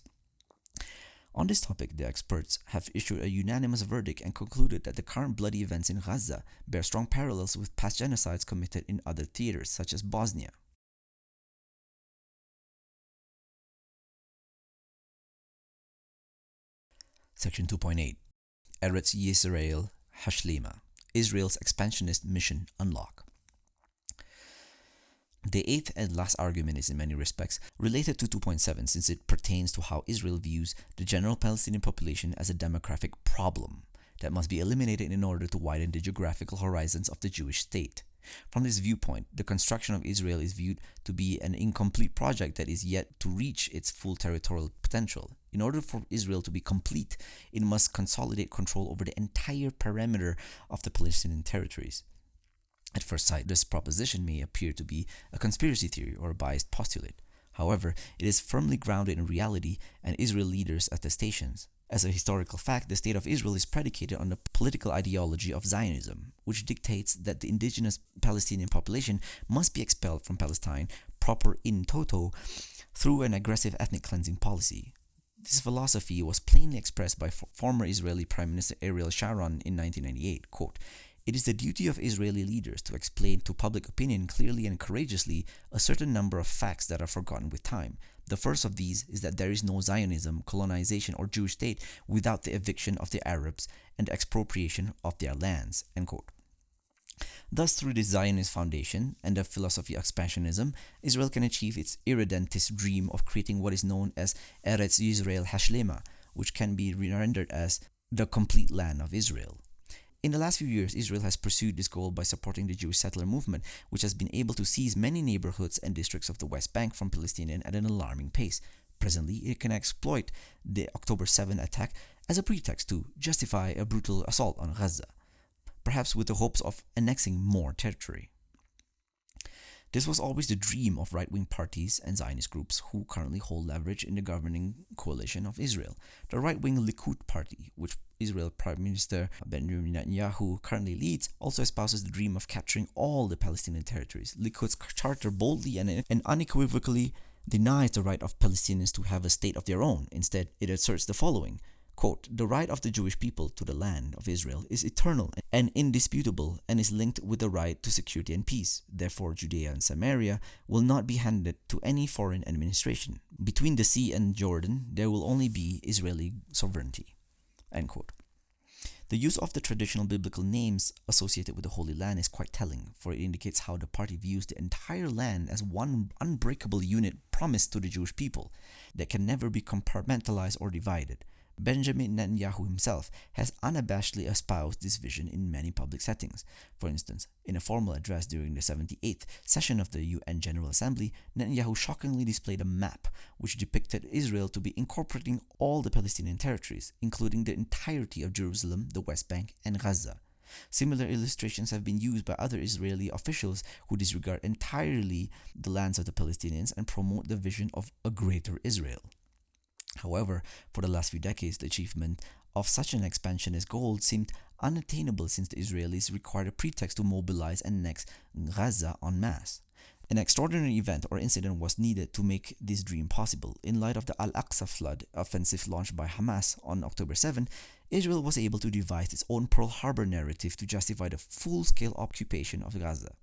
On this topic, the experts have issued a unanimous verdict and concluded that the current bloody events in Gaza bear strong parallels with past genocides committed in other theaters, such as Bosnia. Section 2.8 Eretz Yisrael Hashlema, Israel's expansionist mission unlock. The eighth and last argument is in many respects related to 2.7 since it pertains to how Israel views the general Palestinian population as a demographic problem that must be eliminated in order to widen the geographical horizons of the Jewish state. From this viewpoint, the construction of Israel is viewed to be an incomplete project that is yet to reach its full territorial potential. In order for Israel to be complete, it must consolidate control over the entire perimeter of the Palestinian territories. At first sight, this proposition may appear to be a conspiracy theory or a biased postulate. However, it is firmly grounded in reality and Israel leaders' attestations. As a historical fact, the State of Israel is predicated on the political ideology of Zionism, which dictates that the indigenous Palestinian population must be expelled from Palestine proper in toto through an aggressive ethnic cleansing policy. This philosophy was plainly expressed by former Israeli Prime Minister Ariel Sharon in 1998, quote, "It is the duty of Israeli leaders to explain to public opinion clearly and courageously a certain number of facts that are forgotten with time. The first of these is that there is no Zionism, colonization, or Jewish state without the eviction of the Arabs and the expropriation of their lands." End quote. Thus, through the Zionist foundation and the philosophy of expansionism, Israel can achieve its irredentist dream of creating what is known as Eretz Yisrael Hashlema, which can be rendered as the complete land of Israel. In the last few years, Israel has pursued this goal by supporting the Jewish settler movement, which has been able to seize many neighborhoods and districts of the West Bank from Palestinians at an alarming pace. Presently, it can exploit the October 7 attack as a pretext to justify a brutal assault on Gaza, perhaps with the hopes of annexing more territory. This was always the dream of right-wing parties and Zionist groups who currently hold leverage in the governing coalition of Israel. The right-wing Likud party, which Israel Prime Minister Benjamin Netanyahu currently leads, also espouses the dream of capturing all the Palestinian territories. Likud's charter boldly and unequivocally denies the right of Palestinians to have a state of their own. Instead, it asserts the following, quote, "The right of the Jewish people to the land of Israel is eternal and indisputable and is linked with the right to security and peace. Therefore, Judea and Samaria will not be handed to any foreign administration. Between the sea and Jordan, there will only be Israeli sovereignty." End quote. The use of the traditional biblical names associated with the Holy Land is quite telling, for it indicates how the party views the entire land as one unbreakable unit promised to the Jewish people that can never be compartmentalized or divided. Benjamin Netanyahu himself has unabashedly espoused this vision in many public settings. For instance, in a formal address during the 78th session of the UN General Assembly, Netanyahu shockingly displayed a map which depicted Israel to be incorporating all the Palestinian territories, including the entirety of Jerusalem, the West Bank, and Gaza. Similar illustrations have been used by other Israeli officials who disregard entirely the lands of the Palestinians and promote the vision of a greater Israel. However, for the last few decades, the achievement of such an expansionist goal seemed unattainable since the Israelis required a pretext to mobilize and annex Gaza en masse. An extraordinary event or incident was needed to make this dream possible. In light of the Al-Aqsa flood offensive launched by Hamas on October 7, Israel was able to devise its own Pearl Harbor narrative to justify the full-scale occupation of Gaza.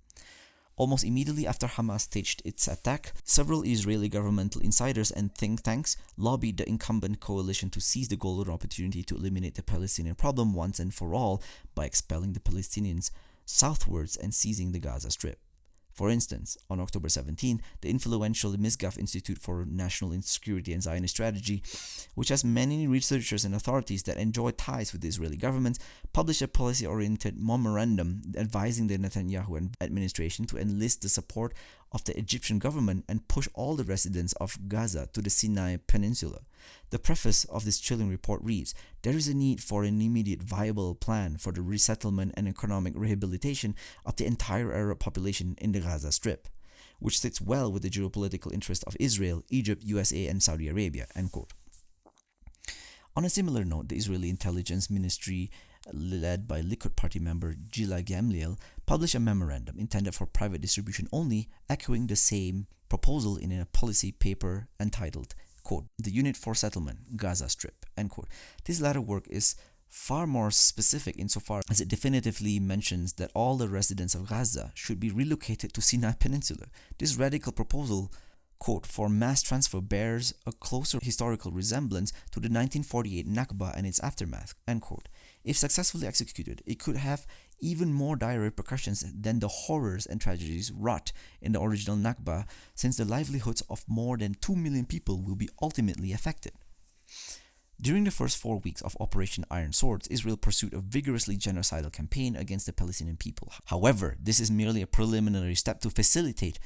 Almost immediately after Hamas staged its attack, several Israeli governmental insiders and think tanks lobbied the incumbent coalition to seize the golden opportunity to eliminate the Palestinian problem once and for all by expelling the Palestinians southwards and seizing the Gaza Strip. For instance, on October 17, the influential Misgaf Institute for National Security and Zionist Strategy, which has many researchers and authorities that enjoy ties with the Israeli government, published a policy-oriented memorandum advising the Netanyahu administration to enlist the support of the Egyptian government and push all the residents of Gaza to the Sinai Peninsula. The preface of this chilling report reads, "There is a need for an immediate viable plan for the resettlement and economic rehabilitation of the entire Arab population in the Gaza Strip, which sits well with the geopolitical interests of Israel, Egypt, USA, and Saudi Arabia." End quote. On a similar note, the Israeli Intelligence Ministry, led by Likud Party member Gila Gamliel, published a memorandum intended for private distribution only, echoing the same proposal in a policy paper entitled, quote, "The Unit for Settlement, Gaza Strip," end quote. This latter work is far more specific insofar as it definitively mentions that all the residents of Gaza should be relocated to Sinai Peninsula. This radical proposal, quote, "for mass transfer bears a closer historical resemblance to the 1948 Nakba and its aftermath," end quote. If successfully executed, it could have even more dire repercussions than the horrors and tragedies wrought in the original Nakba, since the livelihoods of more than 2 million people will be ultimately affected. During the first 4 weeks of Operation Iron Swords, Israel pursued a vigorously genocidal campaign against the Palestinian people. However, this is merely a preliminary step to facilitate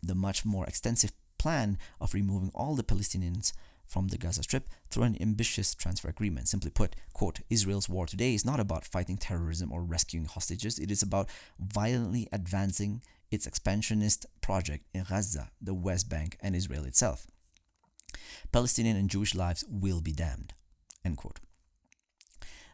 the much more extensive plan of removing all the Palestinians from the Gaza Strip through an ambitious transfer agreement. Simply put, quote, "Israel's war today is not about fighting terrorism or rescuing hostages. It is about violently advancing its expansionist project in Gaza, the West Bank, and Israel itself. Palestinian and Jewish lives will be damned," end quote.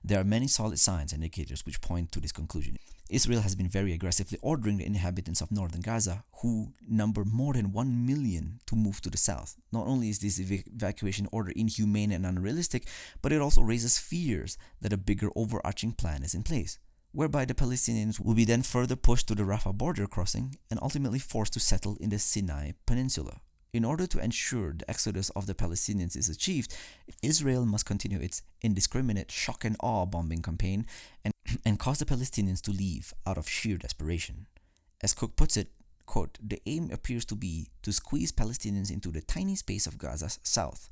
There are many solid signs and indicators which point to this conclusion. Israel has been very aggressively ordering the inhabitants of northern Gaza, who number more than 1 million, to move to the south. Not only is this evacuation order inhumane and unrealistic, but it also raises fears that a bigger overarching plan is in place, whereby the Palestinians will be then further pushed to the Rafah border crossing and ultimately forced to settle in the Sinai Peninsula. In order to ensure the exodus of the Palestinians is achieved, Israel must continue its indiscriminate shock and awe bombing campaign and cause the Palestinians to leave out of sheer desperation. As Cook puts it, quote, "The aim appears to be to squeeze Palestinians into the tiny space of Gaza's south,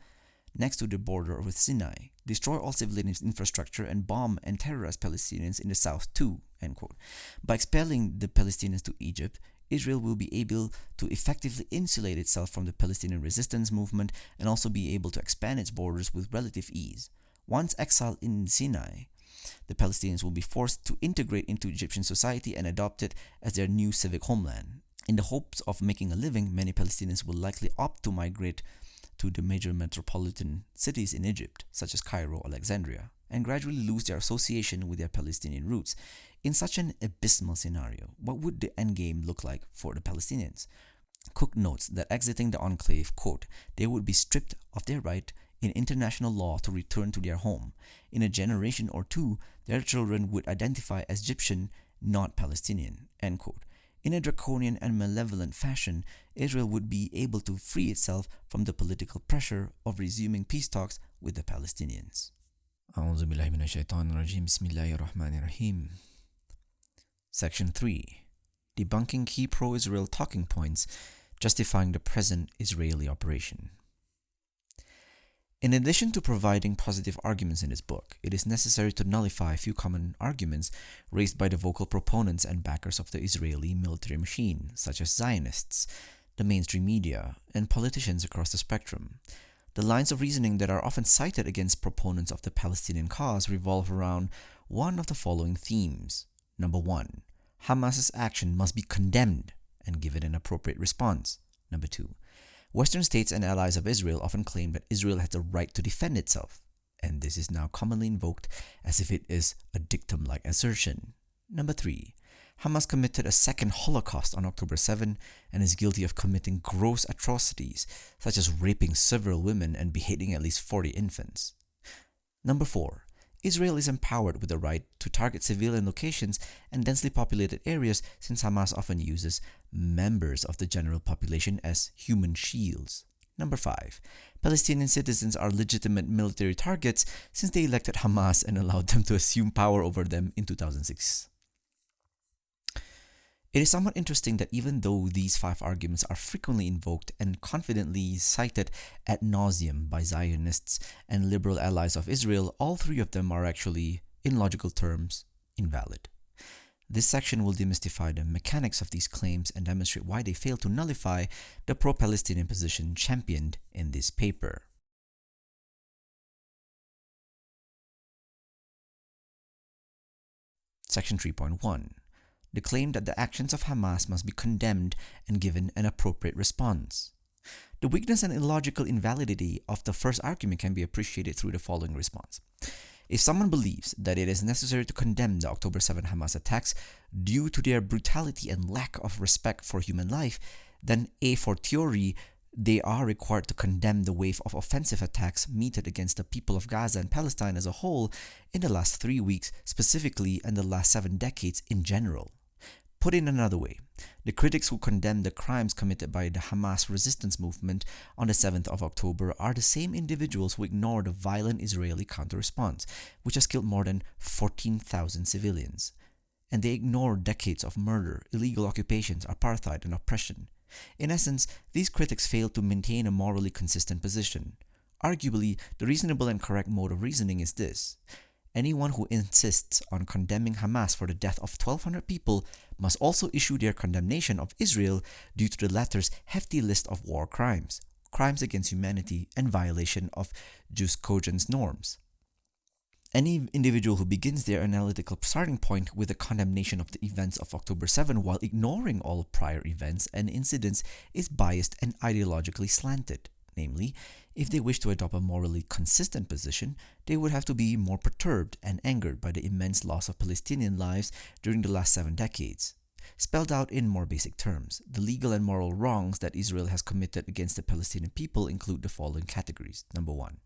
next to the border with Sinai, destroy all civilian infrastructure, and bomb and terrorize Palestinians in the south too," end quote. By expelling the Palestinians to Egypt, Israel will be able to effectively insulate itself from the Palestinian resistance movement and also be able to expand its borders with relative ease. Once exiled in Sinai, the Palestinians will be forced to integrate into Egyptian society and adopt it as their new civic homeland. In the hopes of making a living, many Palestinians will likely opt to migrate to the major metropolitan cities in Egypt, such as Cairo or Alexandria, and gradually lose their association with their Palestinian roots. In such an abysmal scenario, what would the endgame look like for the Palestinians? Cook notes that exiting the enclave, quote, "they would be stripped of their right in international law to return to their home. In a generation or two, their children would identify as Egyptian, not Palestinian," end quote. In a draconian and malevolent fashion, Israel would be able to free itself from the political pressure of resuming peace talks with the Palestinians. أعوذ بالله من الشيطان الرجيم. بسم الله الرحمن الرحيم. Section 3. Debunking key pro-Israel talking points justifying the present Israeli operation. In addition to providing positive arguments in this book, it is necessary to nullify a few common arguments raised by the vocal proponents and backers of the Israeli military machine, such as Zionists, the mainstream media, and politicians across the spectrum. The lines of reasoning that are often cited against proponents of the Palestinian cause revolve around one of the following themes. Number 1. Hamas's action must be condemned and given an appropriate response. Number 2. Western states and allies of Israel often claim that Israel has the right to defend itself, and this is now commonly invoked as if it is a dictum-like assertion. Number 3. Hamas committed a second Holocaust on October 7 and is guilty of committing gross atrocities, such as raping several women and beheading at least 40 infants. Number 4. Israel is empowered with the right to target civilian locations and densely populated areas, since Hamas often uses members of the general population as human shields. Number 5. Palestinian citizens are legitimate military targets since they elected Hamas and allowed them to assume power over them in 2006. It is somewhat interesting that even though these 5 arguments are frequently invoked and confidently cited ad nauseum by Zionists and liberal allies of Israel, all 3 of them are actually, in logical terms, invalid. This section will demystify the mechanics of these claims and demonstrate why they fail to nullify the pro-Palestinian position championed in this paper. Section 3.1. The claim that the actions of Hamas must be condemned and given an appropriate response. The weakness and illogical invalidity of the first argument can be appreciated through the following response. If someone believes that it is necessary to condemn the October 7 Hamas attacks due to their brutality and lack of respect for human life, then a fortiori, they are required to condemn the wave of offensive attacks meted against the people of Gaza and Palestine as a whole in the last 3 weeks, specifically, and the last 7 decades in general. Put in another way, the critics who condemn the crimes committed by the Hamas resistance movement on the 7th of October are the same individuals who ignore the violent Israeli counter-response, which has killed more than 14,000 civilians. And they ignore decades of murder, illegal occupations, apartheid, and oppression. In essence, these critics fail to maintain a morally consistent position. Arguably, the reasonable and correct mode of reasoning is this. Anyone who insists on condemning Hamas for the death of 1,200 people must also issue their condemnation of Israel due to the latter's hefty list of war crimes, crimes against humanity, and violation of jus cogens norms. Any individual who begins their analytical starting point with a condemnation of the events of October 7 while ignoring all prior events and incidents is biased and ideologically slanted. Namely, if they wish to adopt a morally consistent position, they would have to be more perturbed and angered by the immense loss of Palestinian lives during the last 7 decades. Spelled out in more basic terms, the legal and moral wrongs that Israel has committed against the Palestinian people include the following categories. Number 1,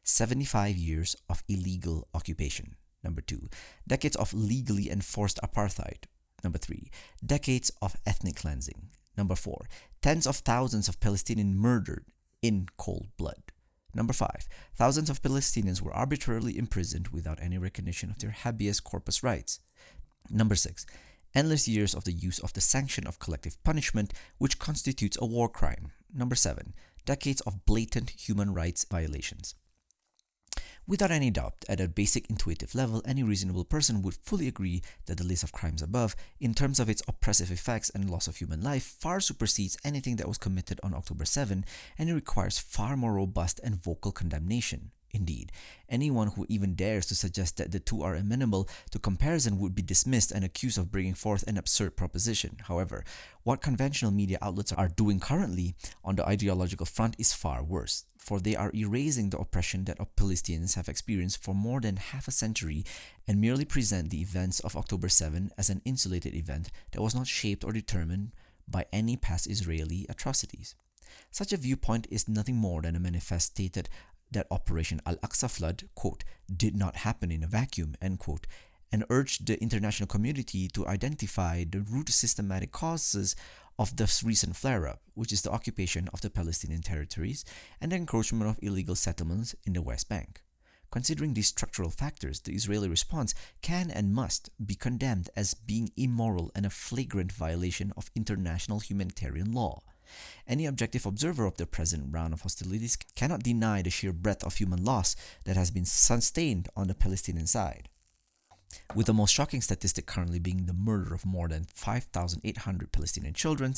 75 years of illegal occupation. Number 2, decades of legally enforced apartheid. Number 3, decades of ethnic cleansing. Number 4, tens of thousands of Palestinians murdered in cold blood. Number 5, thousands of Palestinians were arbitrarily imprisoned without any recognition of their habeas corpus rights. Number 6, endless years of the use of the sanction of collective punishment, which constitutes a war crime. Number 7, decades of blatant human rights violations. Without any doubt, at a basic intuitive level, any reasonable person would fully agree that the list of crimes above, in terms of its oppressive effects and loss of human life, far supersedes anything that was committed on October 7, and it requires far more robust and vocal condemnation. Indeed, anyone who even dares to suggest that the two are amenable to comparison would be dismissed and accused of bringing forth an absurd proposition. However, what conventional media outlets are doing currently on the ideological front is far worse, for they are erasing the oppression that Palestinians have experienced for more than half a century and merely present the events of October 7 as an insulated event that was not shaped or determined by any past Israeli atrocities. Such a viewpoint is nothing more than a manifest stated that Operation Al-Aqsa flood, quote, did not happen in a vacuum, end quote, and urged the international community to identify the root systematic causes of this recent flare-up, which is the occupation of the Palestinian territories and the encroachment of illegal settlements in the West Bank. Considering these structural factors, the Israeli response can and must be condemned as being immoral and a flagrant violation of international humanitarian law. Any objective observer of the present round of hostilities cannot deny the sheer breadth of human loss that has been sustained on the Palestinian side, with the most shocking statistic currently being the murder of more than 5,800 Palestinian children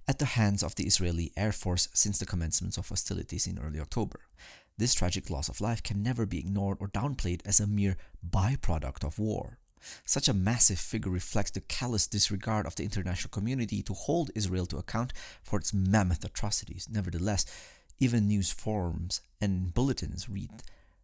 at the hands of the Israeli Air Force since the commencement of hostilities in early October. This tragic loss of life can never be ignored or downplayed as a mere byproduct of war. Such a massive figure reflects the callous disregard of the international community to hold Israel to account for its mammoth atrocities. Nevertheless, even news forums and bulletins read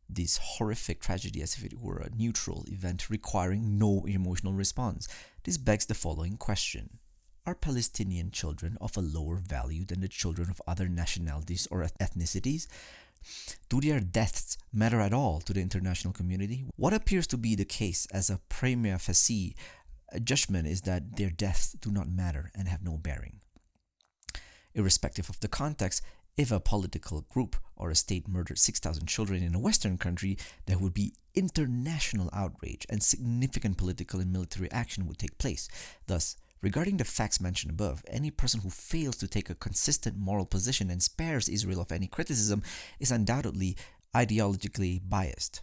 this horrific tragedy as if it were a neutral event requiring no emotional response. This begs the following question. Are Palestinian children of a lower value than the children of other nationalities or ethnicities? Do their deaths matter at all to the international community? What appears to be the case as a prima facie judgment is that their deaths do not matter and have no bearing. Irrespective of the context, if a political group or a state murdered 6,000 children in a Western country, there would be international outrage and significant political and military action would take place. Thus, regarding the facts mentioned above, any person who fails to take a consistent moral position and spares Israel of any criticism is undoubtedly ideologically biased.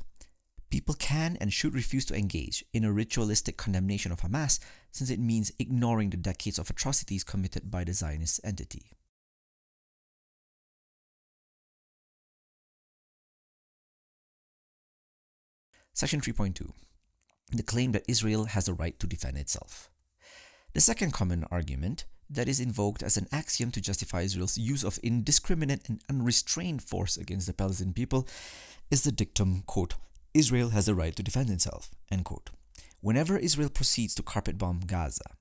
People can and should refuse to engage in a ritualistic condemnation of Hamas, since it means ignoring the decades of atrocities committed by the Zionist entity. Section 3.2. The claim that Israel has the right to defend itself. The second common argument that is invoked as an axiom to justify Israel's use of indiscriminate and unrestrained force against the Palestinian people is the dictum, quote, Israel has the right to defend itself, end quote. Whenever Israel proceeds to carpet bomb Gaza,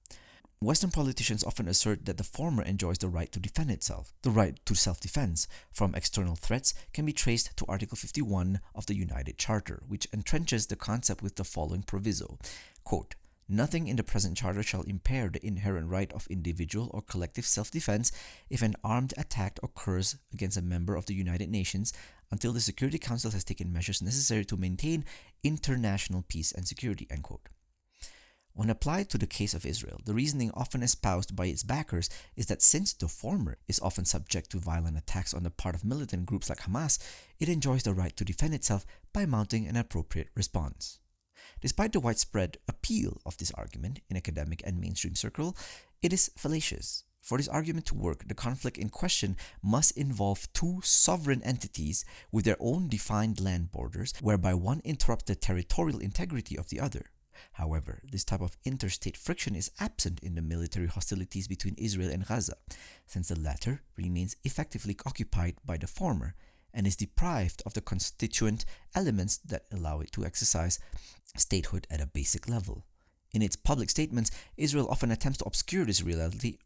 Western politicians often assert that the former enjoys the right to defend itself. The right to self-defense from external threats can be traced to Article 51 of the United Charter, which entrenches the concept with the following proviso, quote, nothing in the present charter shall impair the inherent right of individual or collective self-defense if an armed attack occurs against a member of the United Nations until the Security Council has taken measures necessary to maintain international peace and security, end quote. When applied to the case of Israel, the reasoning often espoused by its backers is that since the former is often subject to violent attacks on the part of militant groups like Hamas, it enjoys the right to defend itself by mounting an appropriate response. Despite the widespread appeal of this argument in academic and mainstream circles, it is fallacious. For this argument to work, the conflict in question must involve two sovereign entities with their own defined land borders, whereby one interrupts the territorial integrity of the other. However, this type of interstate friction is absent in the military hostilities between Israel and Gaza, since the latter remains effectively occupied by the former and is deprived of the constituent elements that allow it to exercise statehood at a basic level. In its public statements, Israel often attempts to obscure this reality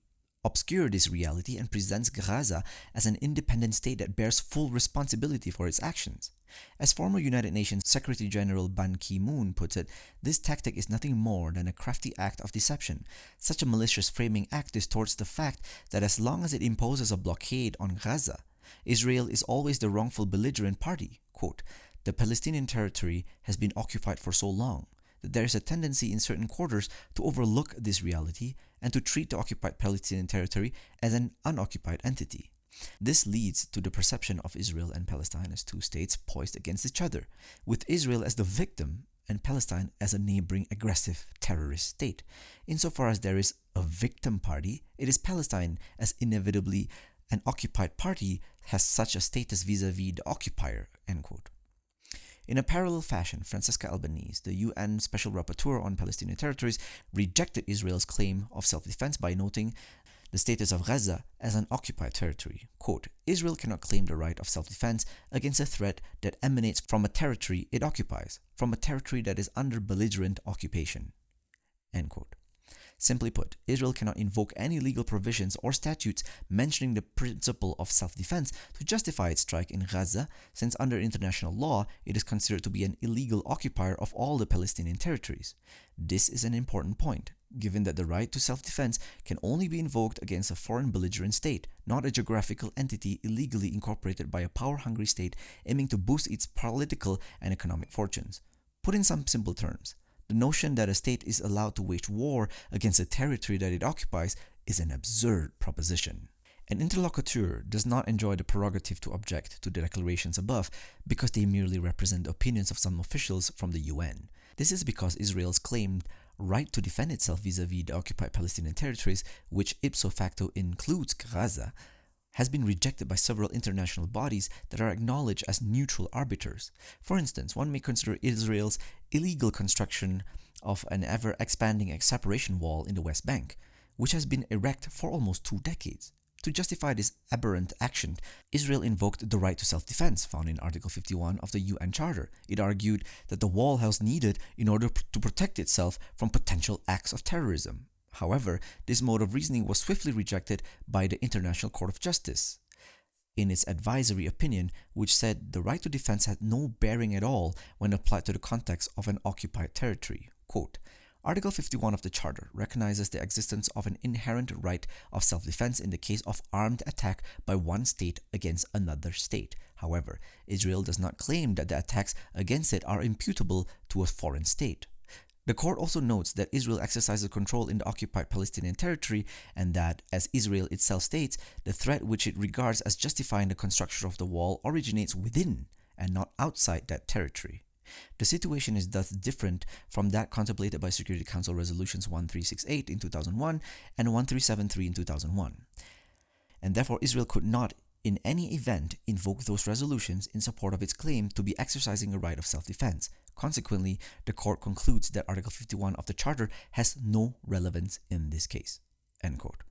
and presents Gaza as an independent state that bears full responsibility for its actions. As former United Nations Secretary General Ban Ki-moon puts it, this tactic is nothing more than a crafty act of deception. Such a malicious framing act distorts the fact that as long as it imposes a blockade on Gaza, Israel is always the wrongful belligerent party. Quote, the Palestinian territory has been occupied for so long that there is a tendency in certain quarters to overlook this reality and to treat the occupied Palestinian territory as an unoccupied entity. This leads to the perception of Israel and Palestine as two states poised against each other, with Israel as the victim and Palestine as a neighboring aggressive terrorist state. Insofar as there is a victim party, it is Palestine, as inevitably an occupied party, has such a status vis-a-vis the occupier, end quote. In a parallel fashion, Francesca Albanese, the UN Special Rapporteur on Palestinian Territories, rejected Israel's claim of self-defense by noting the status of Gaza as an occupied territory. Quote, Israel cannot claim the right of self-defense against a threat that emanates from a territory it occupies, from a territory that is under belligerent occupation. End quote. Simply put, Israel cannot invoke any legal provisions or statutes mentioning the principle of self-defense to justify its strike in Gaza, since under international law, it is considered to be an illegal occupier of all the Palestinian territories. This is an important point, given that the right to self-defense can only be invoked against a foreign belligerent state, not a geographical entity illegally incorporated by a power-hungry state aiming to boost its political and economic fortunes. Put in some simple terms, the notion that a state is allowed to wage war against a territory that it occupies is an absurd proposition. An interlocutor does not enjoy the prerogative to object to the declarations above because they merely represent the opinions of some officials from the UN. This is because Israel's claimed right to defend itself vis-a-vis the occupied Palestinian territories, which ipso facto includes Gaza, has been rejected by several international bodies that are acknowledged as neutral arbiters. For instance, one may consider Israel's illegal construction of an ever-expanding separation wall in the West Bank, which has been erected for almost 2 decades. To justify this aberrant action, Israel invoked the right to self-defense found in Article 51 of the UN Charter. It argued that the wall was needed in order to protect itself from potential acts of terrorism. However, this mode of reasoning was swiftly rejected by the International Court of Justice in its advisory opinion, which said the right to defense had no bearing at all when applied to the context of an occupied territory. Quote, Article 51 of the Charter recognizes the existence of an inherent right of self-defense in the case of armed attack by one state against another state. However, Israel does not claim that the attacks against it are imputable to a foreign state. The court also notes that Israel exercises control in the occupied Palestinian territory and that, as Israel itself states, the threat which it regards as justifying the construction of the wall originates within and not outside that territory. The situation is thus different from that contemplated by Security Council Resolutions 1368 in 2001 and 1373 in 2001. And therefore Israel could not in any event invoke those resolutions in support of its claim to be exercising a right of self-defense. Consequently, the court concludes that Article 51 of the Charter has no relevance in this case. End quote.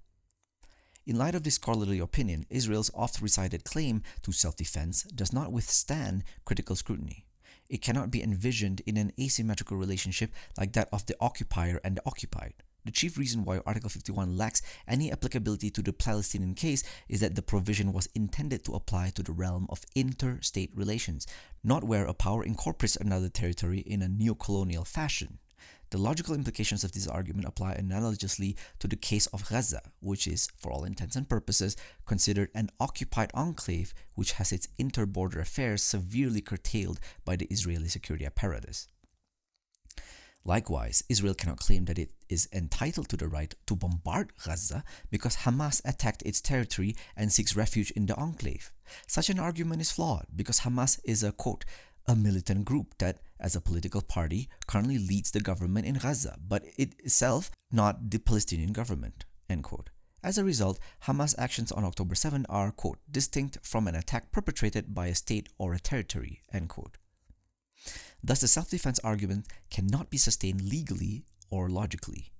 In light of this scholarly opinion, Israel's oft-recited claim to self-defense does not withstand critical scrutiny. It cannot be envisioned in an asymmetrical relationship like that of the occupier and the occupied. The chief reason why Article 51 lacks any applicability to the Palestinian case is that the provision was intended to apply to the realm of interstate relations, not where a power incorporates another territory in a neocolonial fashion. The logical implications of this argument apply analogously to the case of Gaza, which is, for all intents and purposes, considered an occupied enclave which has its inter-border affairs severely curtailed by the Israeli security apparatus. Likewise, Israel cannot claim that it is entitled to the right to bombard Gaza because Hamas attacked its territory and seeks refuge in the enclave. Such an argument is flawed because Hamas is a militant group that, as a political party, currently leads the government in Gaza, but it itself not the Palestinian government, end quote. As a result, Hamas' actions on October 7 are, quote, distinct from an attack perpetrated by a state or a territory, end quote. Thus, the self-defense argument cannot be sustained legally or logically.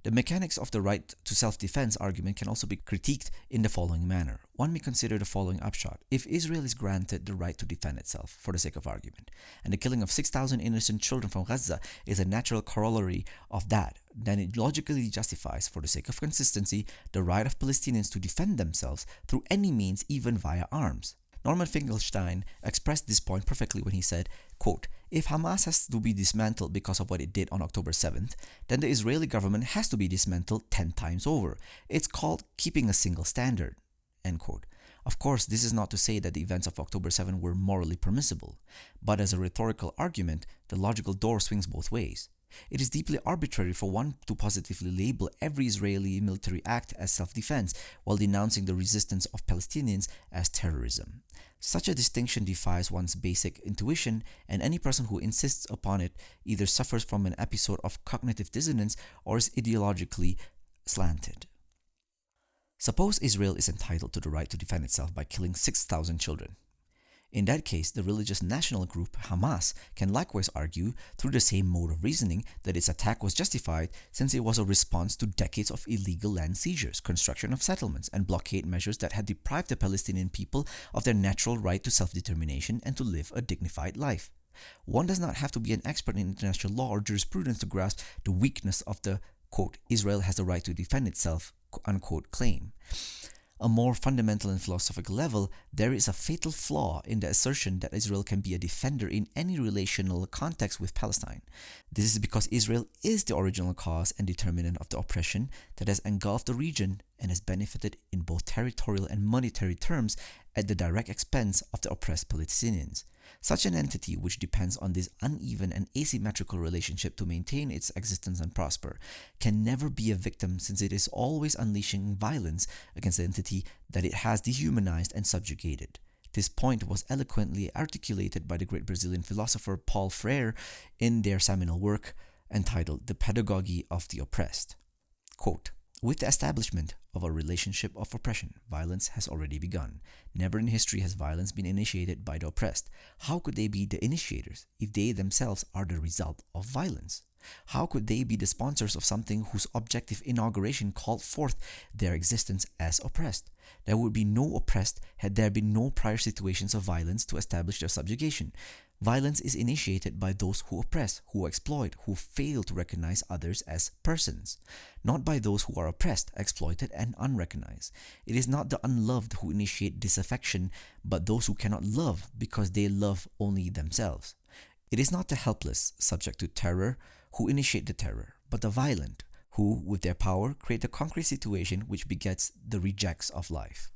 The mechanics of the right to self-defense argument can also be critiqued in the following manner. One may consider the following upshot. If Israel is granted the right to defend itself, for the sake of argument, and the killing of 6,000 innocent children from Gaza is a natural corollary of that, then it logically justifies, for the sake of consistency, the right of Palestinians to defend themselves through any means, even via arms. Norman Finkelstein expressed this point perfectly when he said, quote, if Hamas has to be dismantled because of what it did on October 7th, then the Israeli government has to be dismantled 10 times over. It's called keeping a single standard, end quote. Of course, this is not to say that the events of October 7 were morally permissible, but as a rhetorical argument, the logical door swings both ways. It is deeply arbitrary for one to positively label every Israeli military act as self-defense while denouncing the resistance of Palestinians as terrorism. Such a distinction defies one's basic intuition, and any person who insists upon it either suffers from an episode of cognitive dissonance or is ideologically slanted. Suppose Israel is entitled to the right to defend itself by killing 6,000 children. In that case, the religious national group Hamas can likewise argue, through the same mode of reasoning, that its attack was justified since it was a response to decades of illegal land seizures, construction of settlements, and blockade measures that had deprived the Palestinian people of their natural right to self-determination and to live a dignified life. One does not have to be an expert in international law or jurisprudence to grasp the weakness of the, quote, Israel has the right to defend itself, unquote, claim. A more fundamental and philosophical level, there is a fatal flaw in the assertion that Israel can be a defender in any relational context with Palestine. This is because Israel is the original cause and determinant of the oppression that has engulfed the region and has benefited in both territorial and monetary terms at the direct expense of the oppressed Palestinians. Such an entity, which depends on this uneven and asymmetrical relationship to maintain its existence and prosper, can never be a victim since it is always unleashing violence against the entity that it has dehumanized and subjugated. This point was eloquently articulated by the great Brazilian philosopher Paulo Freire in their seminal work entitled The Pedagogy of the Oppressed. Quote, with the establishment of a relationship of oppression, violence has already begun. Never in history has violence been initiated by the oppressed. How could they be the initiators if they themselves are the result of violence? How could they be the sponsors of something whose objective inauguration called forth their existence as oppressed? There would be no oppressed had there been no prior situations of violence to establish their subjugation. Violence is initiated by those who oppress, who exploit, who fail to recognize others as persons, not by those who are oppressed, exploited, and unrecognized. It is not the unloved who initiate disaffection, but those who cannot love because they love only themselves. It is not the helpless, subject to terror, who initiate the terror, but the violent, who, with their power, create the concrete situation which begets the rejects of life.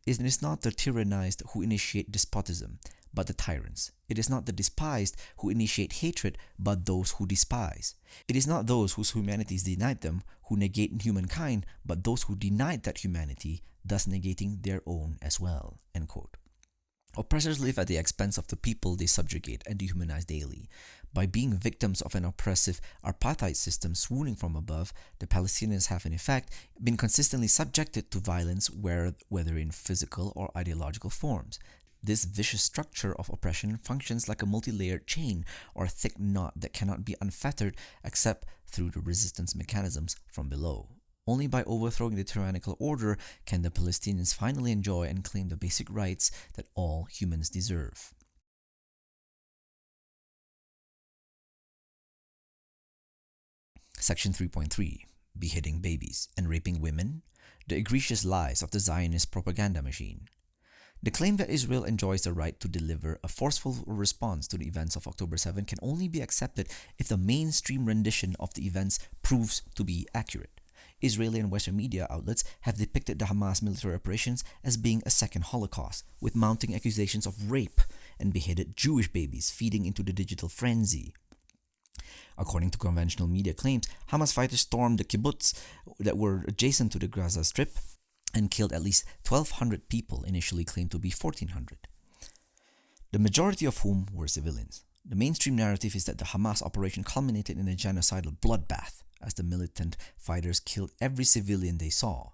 It is not the tyrannized who initiate despotism, but the tyrants. It is not the despised who initiate hatred, but those who despise. It is not those whose humanity is denied them who negate humankind, but those who denied that humanity, thus negating their own as well. End quote. Oppressors live at the expense of the people they subjugate and dehumanize daily. By being victims of an oppressive apartheid system swooning from above, the Palestinians have in effect been consistently subjected to violence, whether in physical or ideological forms. This vicious structure of oppression functions like a multi-layered chain or thick knot that cannot be unfettered except through the resistance mechanisms from below. Only by overthrowing the tyrannical order can the Palestinians finally enjoy and claim the basic rights that all humans deserve. Section 3.3 Beheading Babies and Raping Women, the egregious lies of the Zionist propaganda machine. The claim that Israel enjoys the right to deliver a forceful response to the events of October 7 can only be accepted if the mainstream rendition of the events proves to be accurate. Israeli and Western media outlets have depicted the Hamas military operations as being a second Holocaust, with mounting accusations of rape and beheaded Jewish babies feeding into the digital frenzy. According to conventional media claims, Hamas fighters stormed the kibbutz that were adjacent to the Gaza Strip and killed at least 1,200 people, initially claimed to be 1,400, the majority of whom were civilians. The mainstream narrative is that the Hamas operation culminated in a genocidal bloodbath, as the militant fighters killed every civilian they saw,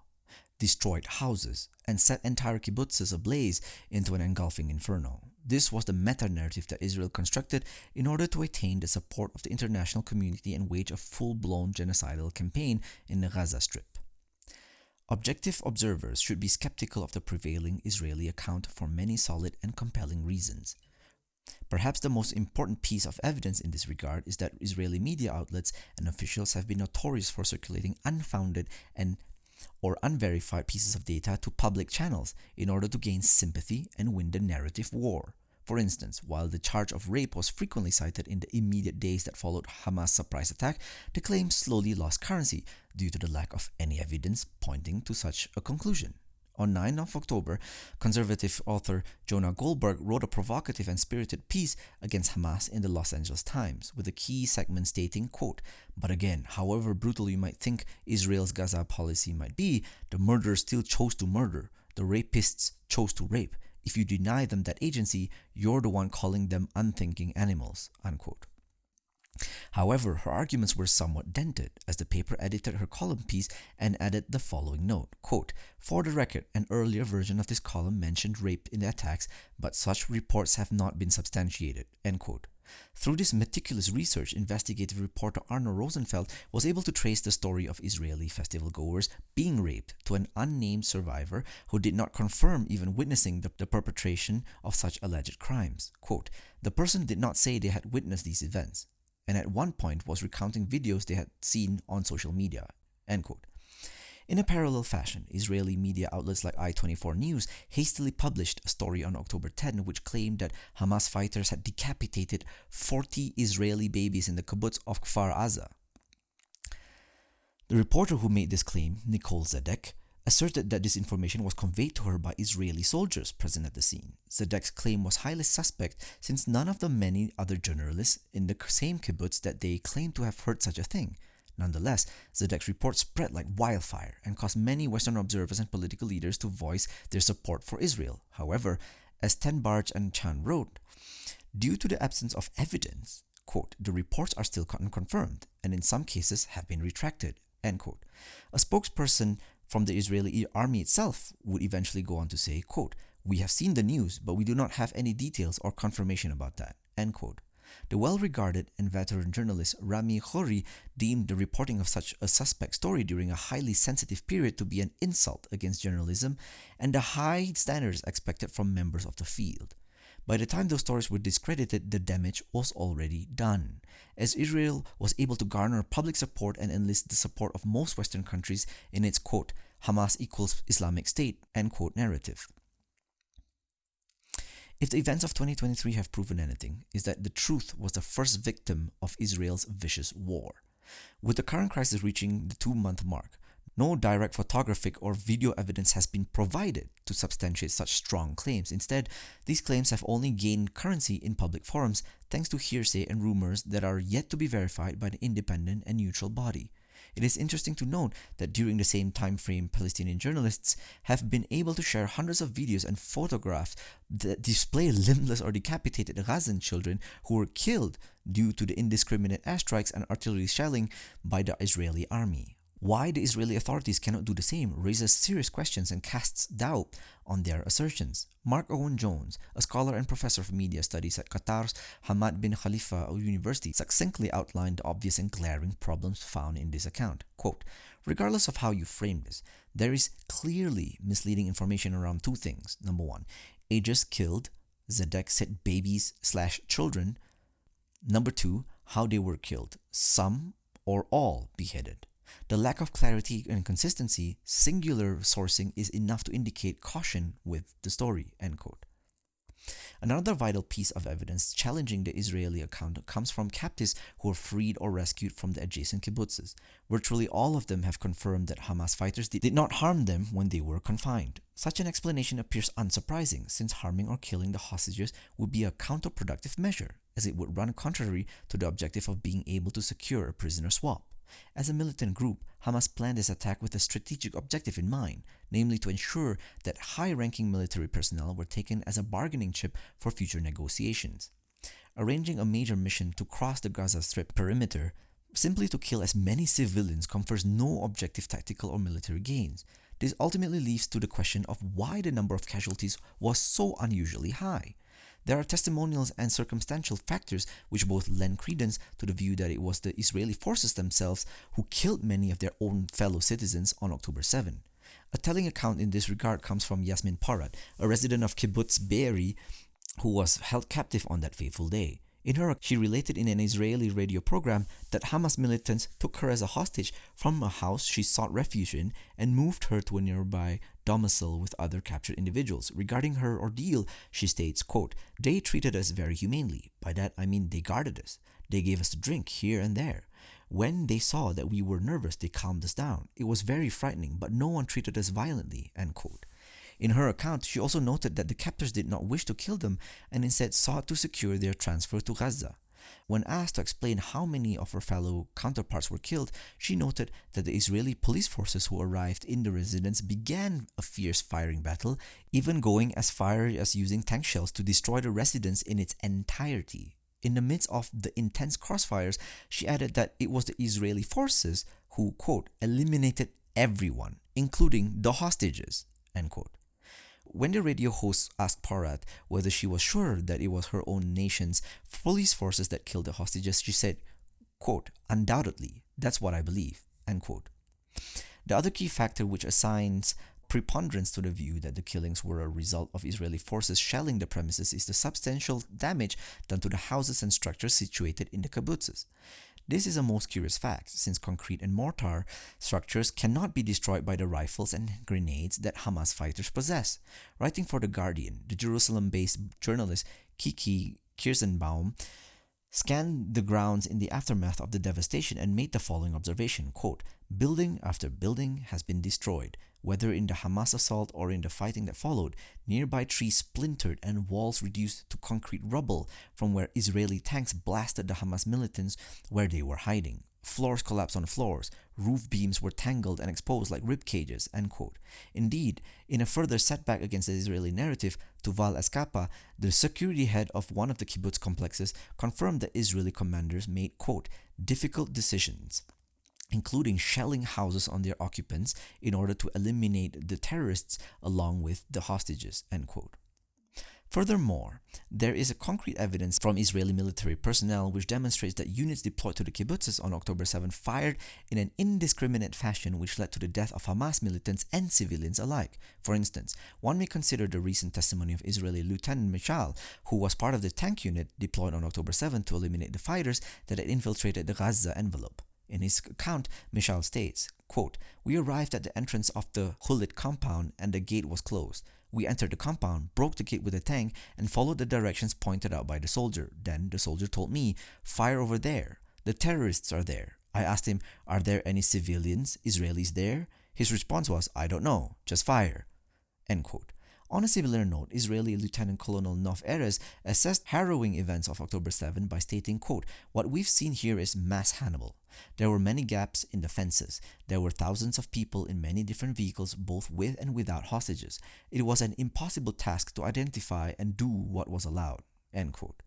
destroyed houses, and set entire kibbutzes ablaze into an engulfing inferno. This was the meta-narrative that Israel constructed in order to attain the support of the international community and wage a full-blown genocidal campaign in the Gaza Strip. Objective observers should be skeptical of the prevailing Israeli account for many solid and compelling reasons. Perhaps the most important piece of evidence in this regard is that Israeli media outlets and officials have been notorious for circulating unfounded or unverified pieces of data to public channels in order to gain sympathy and win the narrative war. For instance, while the charge of rape was frequently cited in the immediate days that followed Hamas' surprise attack, the claim slowly lost currency due to the lack of any evidence pointing to such a conclusion. On 9 October, conservative author Jonah Goldberg wrote a provocative and spirited piece against Hamas in the Los Angeles Times, with a key segment stating, quote, "But again, however brutal you might think Israel's Gaza policy might be, the murderers still chose to murder. The rapists chose to rape. If you deny them that agency, you're the one calling them unthinking animals," unquote. However, her arguments were somewhat dented, as the paper edited her column piece and added the following note, quote, "For the record, an earlier version of this column mentioned rape in the attacks, but such reports have not been substantiated," end quote. Through this meticulous research, investigative reporter Arno Rosenfeld was able to trace the story of Israeli festival goers being raped to an unnamed survivor who did not confirm even witnessing the perpetration of such alleged crimes. Quote, "The person did not say they had witnessed these events, and at one point was recounting videos they had seen on social media," end quote. In a parallel fashion, Israeli media outlets like I-24 News hastily published a story on October 10 which claimed that Hamas fighters had decapitated 40 Israeli babies in the kibbutz of Kfar Aza. The reporter who made this claim, Nicole Zedek, asserted that this information was conveyed to her by Israeli soldiers present at the scene. Zedek's claim was highly suspect since none of the many other journalists in the same kibbutz that they claimed to have heard such a thing. Nonetheless, Zedek's report spread like wildfire and caused many Western observers and political leaders to voice their support for Israel. However, as Ten Barge and Chan wrote, due to the absence of evidence, quote, "the reports are still unconfirmed and in some cases have been retracted," end quote. A spokesperson from the Israeli army itself would eventually go on to say, quote, "We have seen the news, but we do not have any details or confirmation about that," end quote. The well-regarded and veteran journalist Rami Khoury deemed the reporting of such a suspect story during a highly sensitive period to be an insult against journalism and the high standards expected from members of the field. By the time those stories were discredited, the damage was already done, as Israel was able to garner public support and enlist the support of most Western countries in its, quote, "Hamas equals Islamic State," end quote narrative. If the events of 2023 have proven anything, is that the truth was the first victim of Israel's vicious war. With the current crisis reaching the 2-month mark, no direct photographic or video evidence has been provided to substantiate such strong claims. Instead, these claims have only gained currency in public forums thanks to hearsay and rumors that are yet to be verified by an independent and neutral body. It is interesting to note that during the same time frame, Palestinian journalists have been able to share hundreds of videos and photographs that display limbless or decapitated Gazan children who were killed due to the indiscriminate airstrikes and artillery shelling by the Israeli army. Why the Israeli authorities cannot do the same raises serious questions and casts doubt on their assertions. Mark Owen Jones, a scholar and professor of media studies at Qatar's Hamad bin Khalifa University, succinctly outlined the obvious and glaring problems found in this account. Quote, Regardless of how you frame this, there is clearly misleading information around two things. Number one, ages killed, Zedek said babies/children. Number two, how they were killed, some or all beheaded. The lack of clarity and consistency, singular sourcing, is enough to indicate caution with the story, end quote. Another vital piece of evidence challenging the Israeli account comes from captives who were freed or rescued from the adjacent kibbutzes. Virtually all of them have confirmed that Hamas fighters did not harm them when they were confined. Such an explanation appears unsurprising, since harming or killing the hostages would be a counterproductive measure, as it would run contrary to the objective of being able to secure a prisoner swap. As a militant group, Hamas planned this attack with a strategic objective in mind, namely to ensure that high-ranking military personnel were taken as a bargaining chip for future negotiations. Arranging a major mission to cross the Gaza Strip perimeter simply to kill as many civilians confers no objective tactical or military gains. This ultimately leads to the question of why the number of casualties was so unusually high. There are testimonials and circumstantial factors which both lend credence to the view that it was the Israeli forces themselves who killed many of their own fellow citizens on October 7. A telling account in this regard comes from Yasmin Parat, a resident of Kibbutz Be'eri, who was held captive on that fateful day. In her, she related in an Israeli radio program that Hamas militants took her as a hostage from a house she sought refuge in and moved her to a nearby domicile with other captured individuals. Regarding her ordeal, she states, quote, "They treated us very humanely. By that I mean they guarded us. They gave us a drink here and there. When they saw that we were nervous, they calmed us down. It was very frightening, but no one treated us violently," end quote. In her account, she also noted that the captors did not wish to kill them and instead sought to secure their transfer to Gaza. When asked to explain how many of her fellow counterparts were killed, she noted that the Israeli police forces who arrived in the residence began a fierce firing battle, even going as far as using tank shells to destroy the residence in its entirety. In the midst of the intense crossfires, she added that it was the Israeli forces who, quote, "eliminated everyone, including the hostages," end quote. When the radio host asked Parat whether she was sure that it was her own nation's police forces that killed the hostages, she said, quote, "Undoubtedly, that's what I believe," end quote. The other key factor which assigns preponderance to the view that the killings were a result of Israeli forces shelling the premises is the substantial damage done to the houses and structures situated in the kibbutzes. This is a most curious fact, since concrete and mortar structures cannot be destroyed by the rifles and grenades that Hamas fighters possess. Writing for The Guardian, the Jerusalem-based journalist Kiki Kirzenbaum scanned the grounds in the aftermath of the devastation and made the following observation, quote, "Building after building has been destroyed. Whether in the Hamas assault or in the fighting that followed, nearby trees splintered and walls reduced to concrete rubble from where Israeli tanks blasted the Hamas militants where they were hiding. Floors collapsed on floors, roof beams were tangled and exposed like rib cages," end quote. Indeed, in a further setback against the Israeli narrative, Tuval Eskapa, the security head of one of the kibbutz complexes, confirmed that Israeli commanders made, quote, "difficult decisions," including shelling houses on their occupants in order to eliminate the terrorists along with the hostages, end quote. Furthermore, there is a concrete evidence from Israeli military personnel which demonstrates that units deployed to the kibbutzes on October 7 fired in an indiscriminate fashion which led to the death of Hamas militants and civilians alike. For instance, one may consider the recent testimony of Israeli Lieutenant Mishal, who was part of the tank unit deployed on October 7 to eliminate the fighters that had infiltrated the Gaza envelope. In his account, Mishal states, quote, "We arrived at the entrance of the Hulit compound and the gate was closed. We entered the compound, broke the gate with a tank, and followed the directions pointed out by the soldier. Then the soldier told me, 'Fire over there. The terrorists are there.' I asked him, 'Are there any civilians, Israelis there?' His response was, 'I don't know, just fire.'" End quote. On a similar note, Israeli Lieutenant Colonel Nof Erez assessed harrowing events of October 7 by stating, quote, "What we've seen here is mass Hannibal. There were many gaps in the fences. There were thousands of people in many different vehicles, both with and without hostages. It was an impossible task to identify and do what was allowed." End quote.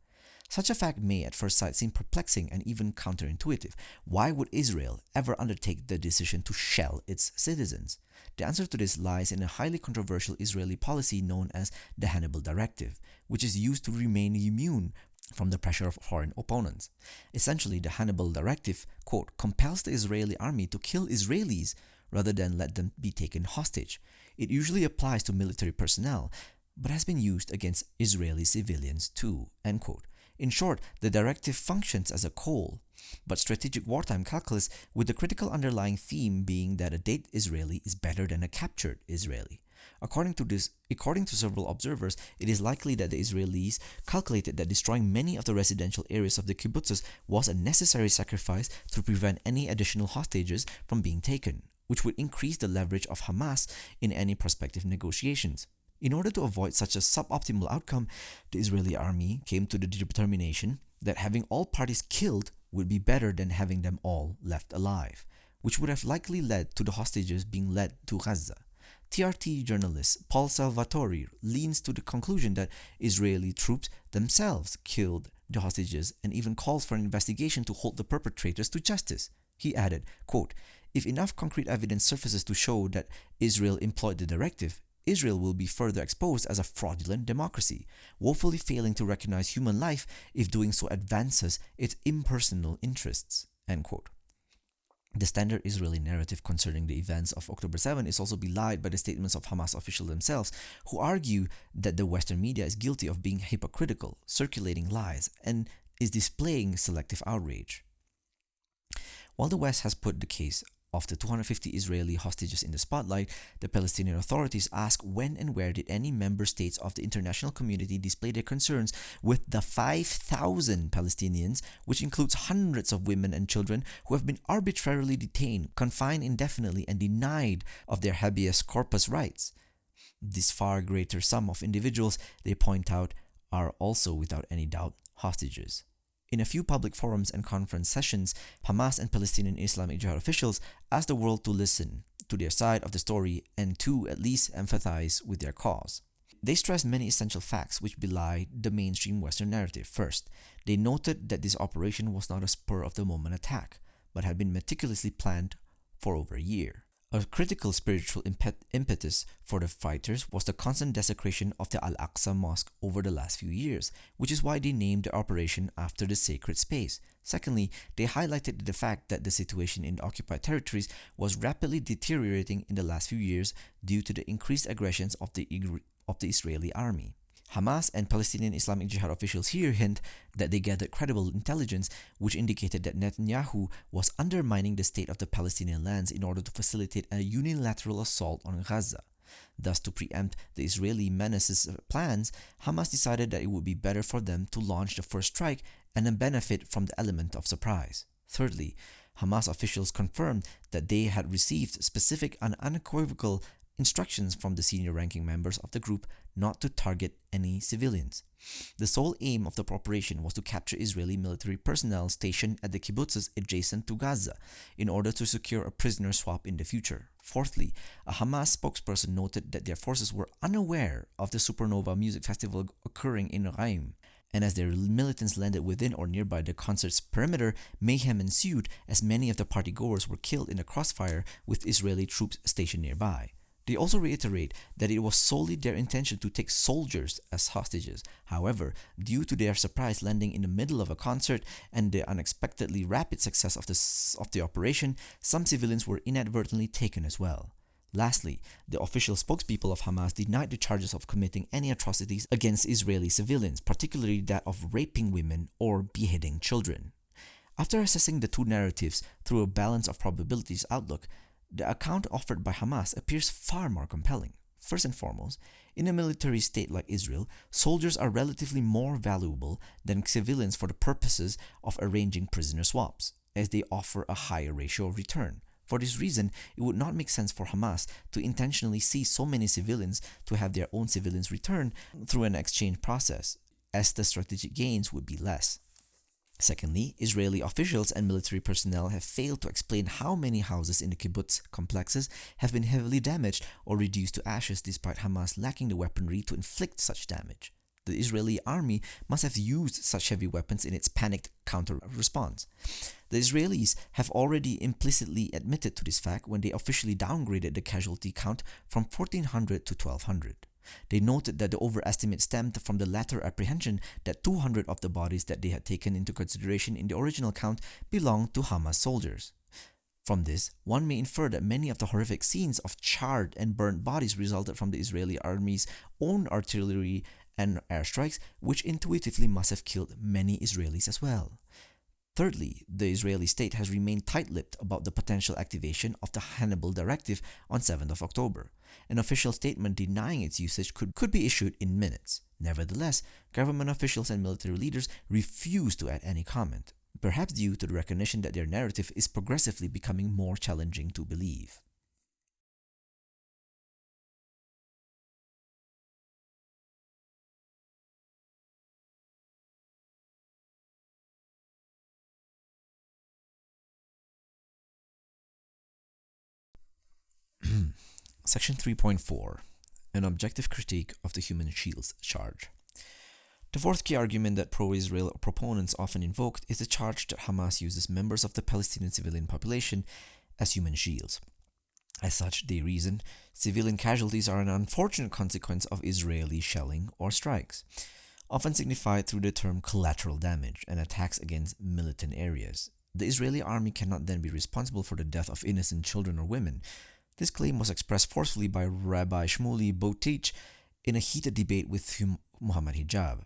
Such a fact may at first sight seem perplexing and even counterintuitive. Why would Israel ever undertake the decision to shell its citizens? The answer to this lies in a highly controversial Israeli policy known as the Hannibal Directive, which is used to remain immune from the pressure of foreign opponents. Essentially, the Hannibal Directive, quote, compels the Israeli army to kill Israelis rather than let them be taken hostage. It usually applies to military personnel, but has been used against Israeli civilians too, end quote. In short, the directive functions as a coal, but strategic wartime calculus, with the critical underlying theme being that a dead Israeli is better than a captured Israeli. According to several observers, it is likely that the Israelis calculated that destroying many of the residential areas of the kibbutzes was a necessary sacrifice to prevent any additional hostages from being taken, which would increase the leverage of Hamas in any prospective negotiations. In order to avoid such a suboptimal outcome, the Israeli army came to the determination that having all parties killed would be better than having them all left alive, which would have likely led to the hostages being led to Gaza. TRT journalist Paul Salvatore leans to the conclusion that Israeli troops themselves killed the hostages and even calls for an investigation to hold the perpetrators to justice. He added, quote, if enough concrete evidence surfaces to show that Israel employed the directive, Israel will be further exposed as a fraudulent democracy, woefully failing to recognize human life if doing so advances its impersonal interests, end quote. The standard Israeli narrative concerning the events of October 7 is also belied by the statements of Hamas officials themselves, who argue that the Western media is guilty of being hypocritical, circulating lies, and is displaying selective outrage. While the West has put the case of the 250 Israeli hostages in the spotlight, the Palestinian authorities ask when and where did any member states of the international community display their concerns with the 5,000 Palestinians, which includes hundreds of women and children who have been arbitrarily detained, confined indefinitely, and denied of their habeas corpus rights. This far greater sum of individuals, they point out, are also without any doubt hostages. In a few public forums and conference sessions, Hamas and Palestinian Islamic Jihad officials asked the world to listen to their side of the story and to at least empathize with their cause. They stressed many essential facts which belie the mainstream Western narrative. First, they noted that this operation was not a spur-of-the-moment attack, but had been meticulously planned for over a year. A critical spiritual impetus for the fighters was the constant desecration of the Al-Aqsa Mosque over the last few years, which is why they named the operation after the sacred space. Secondly, they highlighted the fact that the situation in the occupied territories was rapidly deteriorating in the last few years due to the increased aggressions of the Israeli army. Hamas and Palestinian Islamic Jihad officials here hint that they gathered credible intelligence which indicated that Netanyahu was undermining the state of the Palestinian lands in order to facilitate a unilateral assault on Gaza. Thus, to preempt the Israeli menace's plans, Hamas decided that it would be better for them to launch the first strike and then benefit from the element of surprise. Thirdly, Hamas officials confirmed that they had received specific and unequivocal instructions from the senior ranking members of the group not to target any civilians. The sole aim of the operation was to capture Israeli military personnel stationed at the kibbutzes adjacent to Gaza in order to secure a prisoner swap in the future. Fourthly, a Hamas spokesperson noted that their forces were unaware of the Supernova music festival occurring in Raim, and as their militants landed within or nearby the concert's perimeter, mayhem ensued as many of the partygoers were killed in a crossfire with Israeli troops stationed nearby. They also reiterate that it was solely their intention to take soldiers as hostages. However, due to their surprise landing in the middle of a concert and the unexpectedly rapid success of the operation, some civilians were inadvertently taken as well. Lastly, the official spokespeople of Hamas denied the charges of committing any atrocities against Israeli civilians, particularly that of raping women or beheading children. After assessing the two narratives through a balance of probabilities outlook, the account offered by Hamas appears far more compelling. First and foremost, in a military state like Israel, soldiers are relatively more valuable than civilians for the purposes of arranging prisoner swaps, as they offer a higher ratio of return. For this reason, it would not make sense for Hamas to intentionally seize so many civilians to have their own civilians returned through an exchange process, as the strategic gains would be less. Secondly, Israeli officials and military personnel have failed to explain how many houses in the kibbutz complexes have been heavily damaged or reduced to ashes despite Hamas lacking the weaponry to inflict such damage. The Israeli army must have used such heavy weapons in its panicked counter-response. The Israelis have already implicitly admitted to this fact when they officially downgraded the casualty count from 1,400 to 1,200. They noted that the overestimate stemmed from the latter apprehension that 200 of the bodies that they had taken into consideration in the original count belonged to Hamas soldiers. From this, one may infer that many of the horrific scenes of charred and burnt bodies resulted from the Israeli army's own artillery and airstrikes, which intuitively must have killed many Israelis as well. Thirdly, the Israeli state has remained tight-lipped about the potential activation of the Hannibal Directive on 7th of October. An official statement denying its usage could be issued in minutes. Nevertheless, government officials and military leaders refuse to add any comment, perhaps due to the recognition that their narrative is progressively becoming more challenging to believe. Section 3.4. An objective critique of the human shields charge. The fourth key argument that pro-Israel proponents often invoked is the charge that Hamas uses members of the Palestinian civilian population as human shields. As such, they reason, civilian casualties are an unfortunate consequence of Israeli shelling or strikes, often signified through the term collateral damage and attacks against militant areas. The Israeli army cannot then be responsible for the death of innocent children or women. This claim was expressed forcefully by Rabbi Shmuley Boteach in a heated debate with Muhammad Hijab,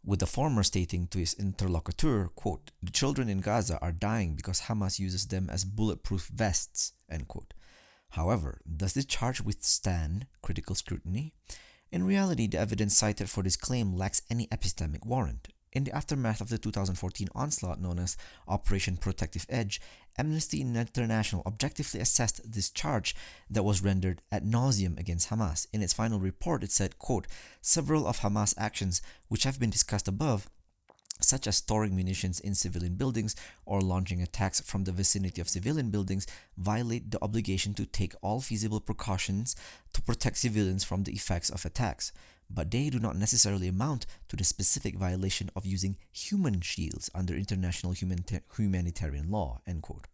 with the former stating to his interlocutor, quote, "The children in Gaza are dying because Hamas uses them as bulletproof vests," end quote. However, does this charge withstand critical scrutiny? In reality, the evidence cited for this claim lacks any epistemic warrant. In the aftermath of the 2014 onslaught known as Operation Protective Edge, Amnesty International objectively assessed this charge that was rendered ad nauseum against Hamas. In its final report, it said, quote, "Several of Hamas actions which have been discussed above, such as storing munitions in civilian buildings or launching attacks from the vicinity of civilian buildings, violate the obligation to take all feasible precautions to protect civilians from the effects of attacks. But they do not necessarily amount to the specific violation of using human shields under international humanitarian law," end quote.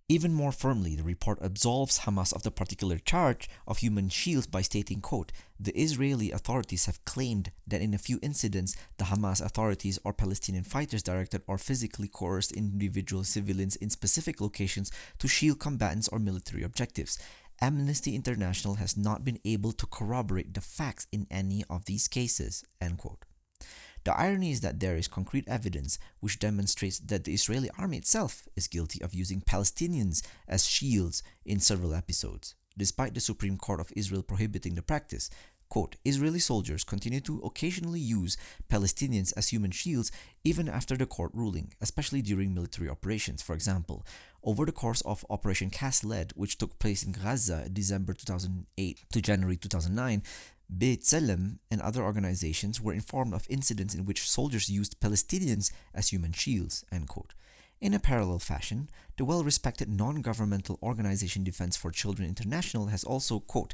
Even more firmly, the report absolves Hamas of the particular charge of human shields by stating, quote, "The Israeli authorities have claimed that in a few incidents, the Hamas authorities or Palestinian fighters directed or physically coerced individual civilians in specific locations to shield combatants or military objectives. Amnesty International has not been able to corroborate the facts in any of these cases," end quote. The irony is that there is concrete evidence which demonstrates that the Israeli army itself is guilty of using Palestinians as shields in several episodes, despite the Supreme Court of Israel prohibiting the practice. Quote, "Israeli soldiers continue to occasionally use Palestinians as human shields even after the court ruling, especially during military operations. For example, over the course of Operation Cast Lead, which took place in Gaza December 2008 to January 2009, B'Tselem and other organizations were informed of incidents in which soldiers used Palestinians as human shields," end quote. In a parallel fashion, the well-respected non-governmental organization Defense for Children International has also, quote,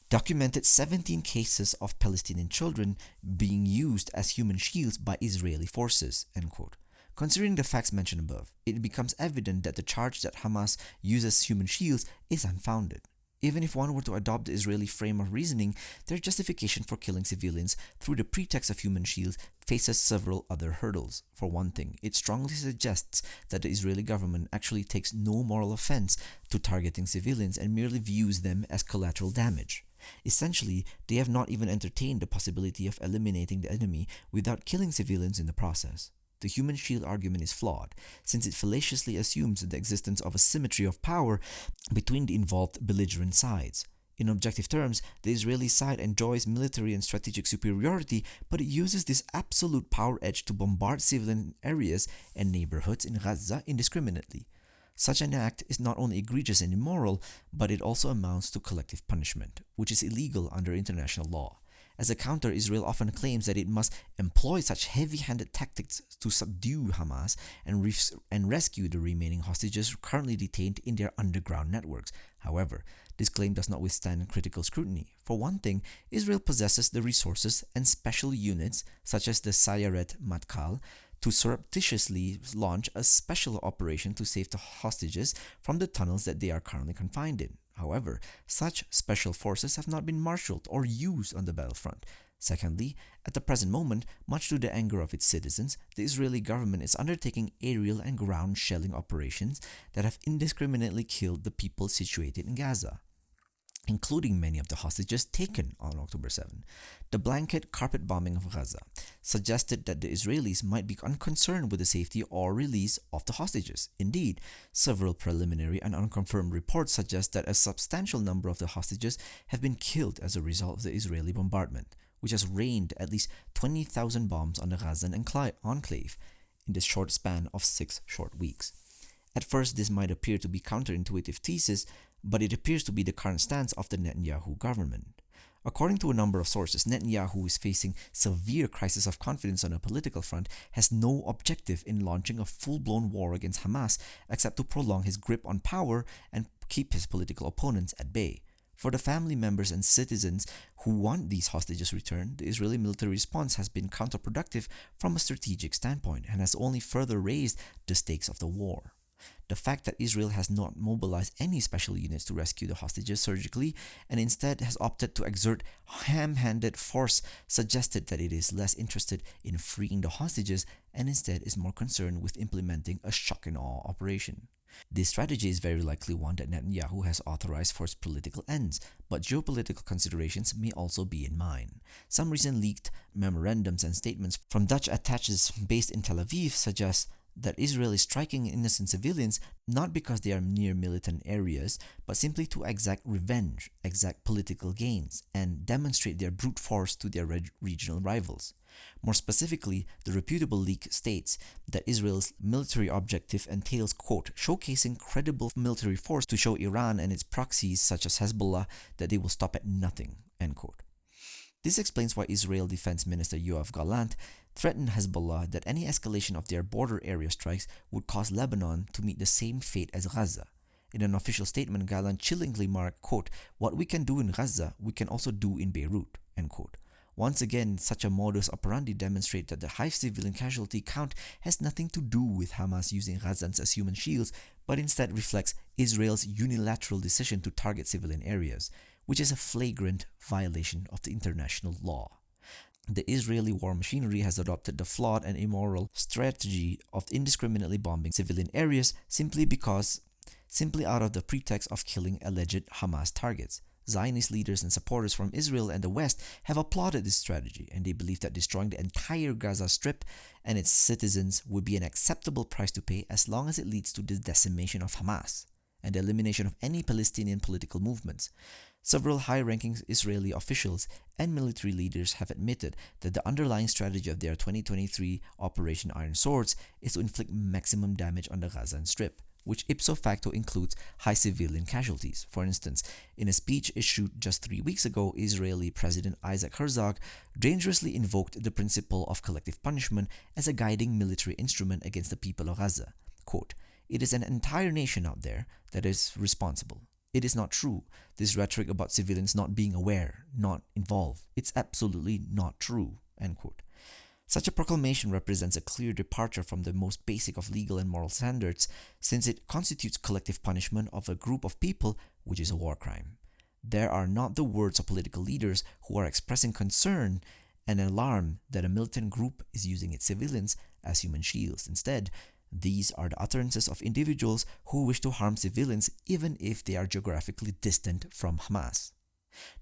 "documented 17 cases of Palestinian children being used as human shields by Israeli forces," end quote. Considering the facts mentioned above, it becomes evident that the charge that Hamas uses human shields is unfounded. Even if one were to adopt the Israeli frame of reasoning, their justification for killing civilians through the pretext of human shields faces several other hurdles. For one thing, it strongly suggests that the Israeli government actually takes no moral offense to targeting civilians and merely views them as collateral damage. Essentially, they have not even entertained the possibility of eliminating the enemy without killing civilians in the process. The human shield argument is flawed, since it fallaciously assumes the existence of a symmetry of power between the involved belligerent sides. In objective terms, the Israeli side enjoys military and strategic superiority, but it uses this absolute power edge to bombard civilian areas and neighborhoods in Gaza indiscriminately. Such an act is not only egregious and immoral, but it also amounts to collective punishment, which is illegal under international law. As a counter, Israel often claims that it must employ such heavy-handed tactics to subdue Hamas and rescue the remaining hostages currently detained in their underground networks. However, this claim does not withstand critical scrutiny. For one thing, Israel possesses the resources and special units, such as the Sayeret Matkal, to surreptitiously launch a special operation to save the hostages from the tunnels that they are currently confined in. However, such special forces have not been marshaled or used on the battlefront. Secondly, at the present moment, much to the anger of its citizens, the Israeli government is undertaking aerial and ground shelling operations that have indiscriminately killed the people situated in Gaza, including many of the hostages taken on October 7. The blanket carpet bombing of Gaza suggested that the Israelis might be unconcerned with the safety or release of the hostages. Indeed, several preliminary and unconfirmed reports suggest that a substantial number of the hostages have been killed as a result of the Israeli bombardment, which has rained at least 20,000 bombs on the Gazan enclave in the short span of 6 short weeks. At first, this might appear to be counterintuitive thesis, but it appears to be the current stance of the Netanyahu government. According to a number of sources, Netanyahu is facing severe crisis of confidence on a political front, has no objective in launching a full-blown war against Hamas except to prolong his grip on power and keep his political opponents at bay. For the family members and citizens who want these hostages returned, the Israeli military response has been counterproductive from a strategic standpoint and has only further raised the stakes of the war. The fact that Israel has not mobilized any special units to rescue the hostages surgically and instead has opted to exert ham-handed force suggested that it is less interested in freeing the hostages and instead is more concerned with implementing a shock-and-awe operation. This strategy is very likely one that Netanyahu has authorized for its political ends, but geopolitical considerations may also be in mind. Some recent leaked memorandums and statements from Dutch attaches based in Tel Aviv suggest that Israel is striking innocent civilians not because they are near militant areas, but simply to exact revenge, exact political gains, and demonstrate their brute force to their regional rivals. More specifically, the reputable leak states that Israel's military objective entails, quote, showcasing credible military force to show Iran and its proxies such as Hezbollah that they will stop at nothing, end quote. This explains why Israel Defense Minister Yoav Gallant threatened Hezbollah that any escalation of their border area strikes would cause Lebanon to meet the same fate as Gaza. In an official statement, Gallant chillingly marked, quote, what we can do in Gaza, we can also do in Beirut, end quote. Once again, such a modus operandi demonstrates that the high civilian casualty count has nothing to do with Hamas using Gazans as human shields, but instead reflects Israel's unilateral decision to target civilian areas, which is a flagrant violation of the international law. The Israeli war machinery has adopted the flawed and immoral strategy of indiscriminately bombing civilian areas simply out of the pretext of killing alleged Hamas targets. Zionist leaders and supporters from Israel and the West have applauded this strategy, and they believe that destroying the entire Gaza Strip and its citizens would be an acceptable price to pay as long as it leads to the decimation of Hamas and the elimination of any Palestinian political movements. Several high-ranking Israeli officials and military leaders have admitted that the underlying strategy of their 2023 Operation Iron Swords is to inflict maximum damage on the Gaza Strip, which ipso facto includes high civilian casualties. For instance, in a speech issued just 3 weeks ago, Israeli President Isaac Herzog dangerously invoked the principle of collective punishment as a guiding military instrument against the people of Gaza. Quote, it is an entire nation out there that is responsible. It is not true. This rhetoric about civilians not being aware, not involved, it's absolutely not true, end quote. Such a proclamation represents a clear departure from the most basic of legal and moral standards, since it constitutes collective punishment of a group of people, which is a war crime. There are not the words of political leaders who are expressing concern and alarm that a militant group is using its civilians as human shields. Instead, these are the utterances of individuals who wish to harm civilians even if they are geographically distant from Hamas.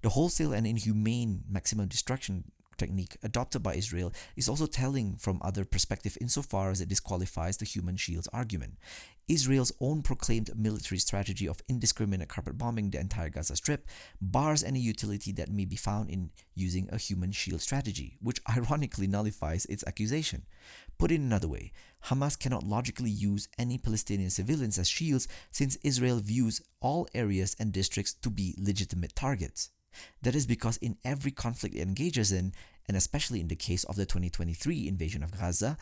The wholesale and inhumane maximum destruction technique adopted by Israel is also telling from other perspective insofar as it disqualifies the human shields argument. Israel's own proclaimed military strategy of indiscriminate carpet bombing the entire Gaza Strip bars any utility that may be found in using a human shield strategy, which ironically nullifies its accusation. Put it another way, Hamas cannot logically use any Palestinian civilians as shields since Israel views all areas and districts to be legitimate targets. That is because in every conflict it engages in, and especially in the case of the 2023 invasion of Gaza,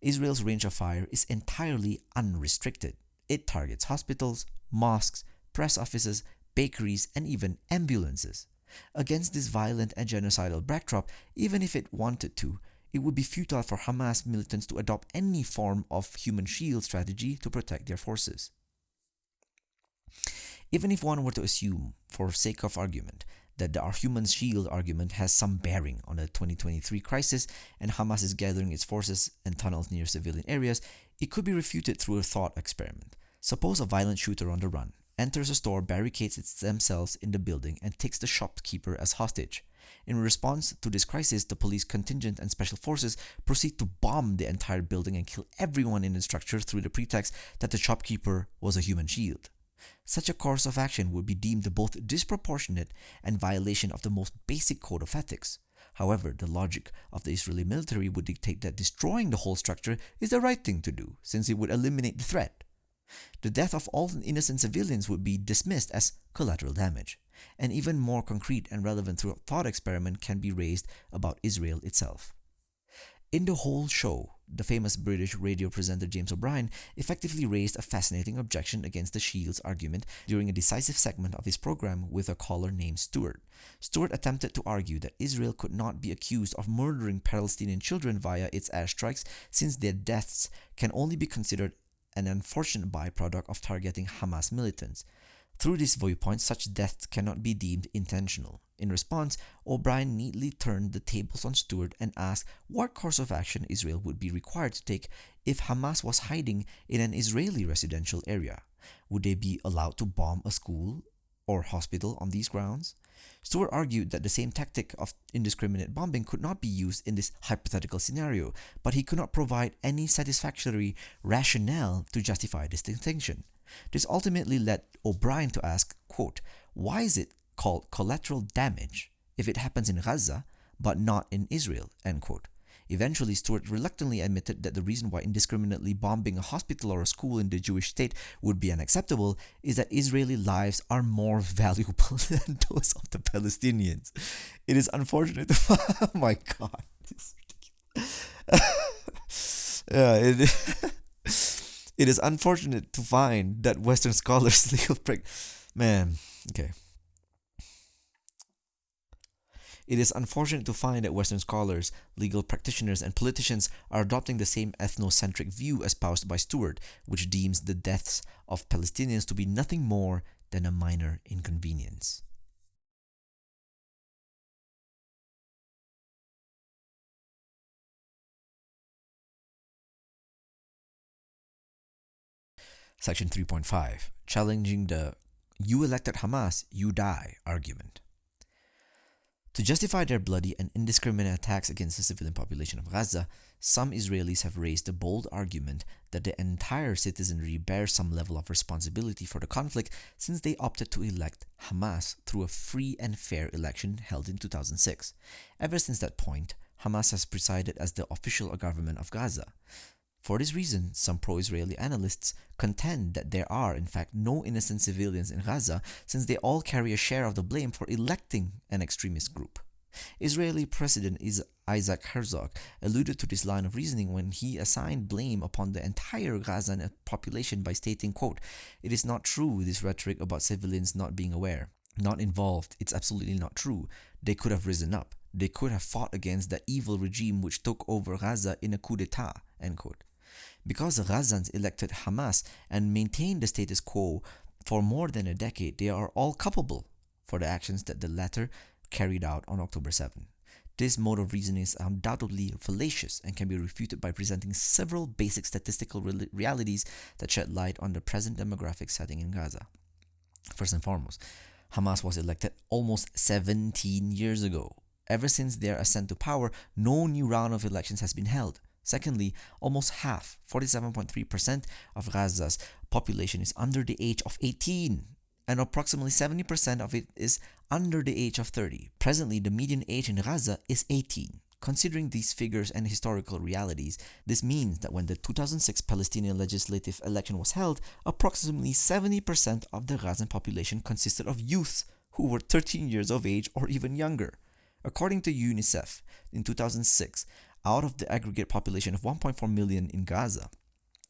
Israel's range of fire is entirely unrestricted. It targets hospitals, mosques, press offices, bakeries, and even ambulances. Against this violent and genocidal backdrop, even if it wanted to, it would be futile for Hamas militants to adopt any form of human shield strategy to protect their forces. Even if one were to assume, for sake of argument, that the human shield argument has some bearing on the 2023 crisis and Hamas is gathering its forces and tunnels near civilian areas, it could be refuted through a thought experiment. Suppose a violent shooter on the run enters a store, barricades themselves in the building, and takes the shopkeeper as hostage. In response to this crisis, the police contingent and special forces proceed to bomb the entire building and kill everyone in the structure through the pretext that the shopkeeper was a human shield. Such a course of action would be deemed both disproportionate and violation of the most basic code of ethics. However, the logic of the Israeli military would dictate that destroying the whole structure is the right thing to do, since it would eliminate the threat. The death of all innocent civilians would be dismissed as collateral damage. An even more concrete and relevant thought experiment can be raised about Israel itself. In the whole show, the famous British radio presenter James O'Brien effectively raised a fascinating objection against the Shield's argument during a decisive segment of his program with a caller named Stuart. Stuart attempted to argue that Israel could not be accused of murdering Palestinian children via its airstrikes, since their deaths can only be considered an unfortunate byproduct of targeting Hamas militants. Through this viewpoint, such deaths cannot be deemed intentional. In response, O'Brien neatly turned the tables on Stuart and asked what course of action Israel would be required to take if Hamas was hiding in an Israeli residential area. Would they be allowed to bomb a school or hospital on these grounds? Stuart argued that the same tactic of indiscriminate bombing could not be used in this hypothetical scenario, but he could not provide any satisfactory rationale to justify this distinction. This ultimately led O'Brien to ask, quote, why is it called collateral damage if it happens in Gaza but not in Israel, end quote. Eventually, Stuart reluctantly admitted that the reason why indiscriminately bombing a hospital or a school in the Jewish state would be unacceptable is that Israeli lives are more valuable than those of the Palestinians. It is unfortunate to oh my God, this is ridiculous. It is unfortunate to find that Western scholars It is unfortunate to find that Western scholars, legal practitioners, and politicians are adopting the same ethnocentric view espoused by Stuart, which deems the deaths of Palestinians to be nothing more than a minor inconvenience. Section 3.5. Challenging the "you elected Hamas, you die" argument. To justify their bloody and indiscriminate attacks against the civilian population of Gaza, some Israelis have raised the bold argument that the entire citizenry bears some level of responsibility for the conflict, since they opted to elect Hamas through a free and fair election held in 2006. Ever since that point, Hamas has presided as the official government of Gaza. For this reason, some pro-Israeli analysts contend that there are, in fact, no innocent civilians in Gaza, since they all carry a share of the blame for electing an extremist group. Israeli President Isaac Herzog alluded to this line of reasoning when he assigned blame upon the entire Gazan population by stating, quote, "It is not true, this rhetoric about civilians not being aware, not involved. It's absolutely not true. They could have risen up. They could have fought against the evil regime which took over Gaza in a coup d'etat," end quote. Because the Gazans elected Hamas and maintained the status quo for more than a decade, they are all culpable for the actions that the latter carried out on October 7. This mode of reasoning is undoubtedly fallacious and can be refuted by presenting several basic statistical realities that shed light on the present demographic setting in Gaza. First and foremost, Hamas was elected almost 17 years ago. Ever since their ascent to power, no new round of elections has been held. Secondly, almost half, 47.3% of Gaza's population is under the age of 18, and approximately 70% of it is under the age of 30. Presently, the median age in Gaza is 18. Considering these figures and historical realities, this means that when the 2006 Palestinian legislative election was held, approximately 70% of the Gazan population consisted of youths who were 13 years of age or even younger. According to UNICEF, in 2006, out of the aggregate population of 1.4 million in Gaza,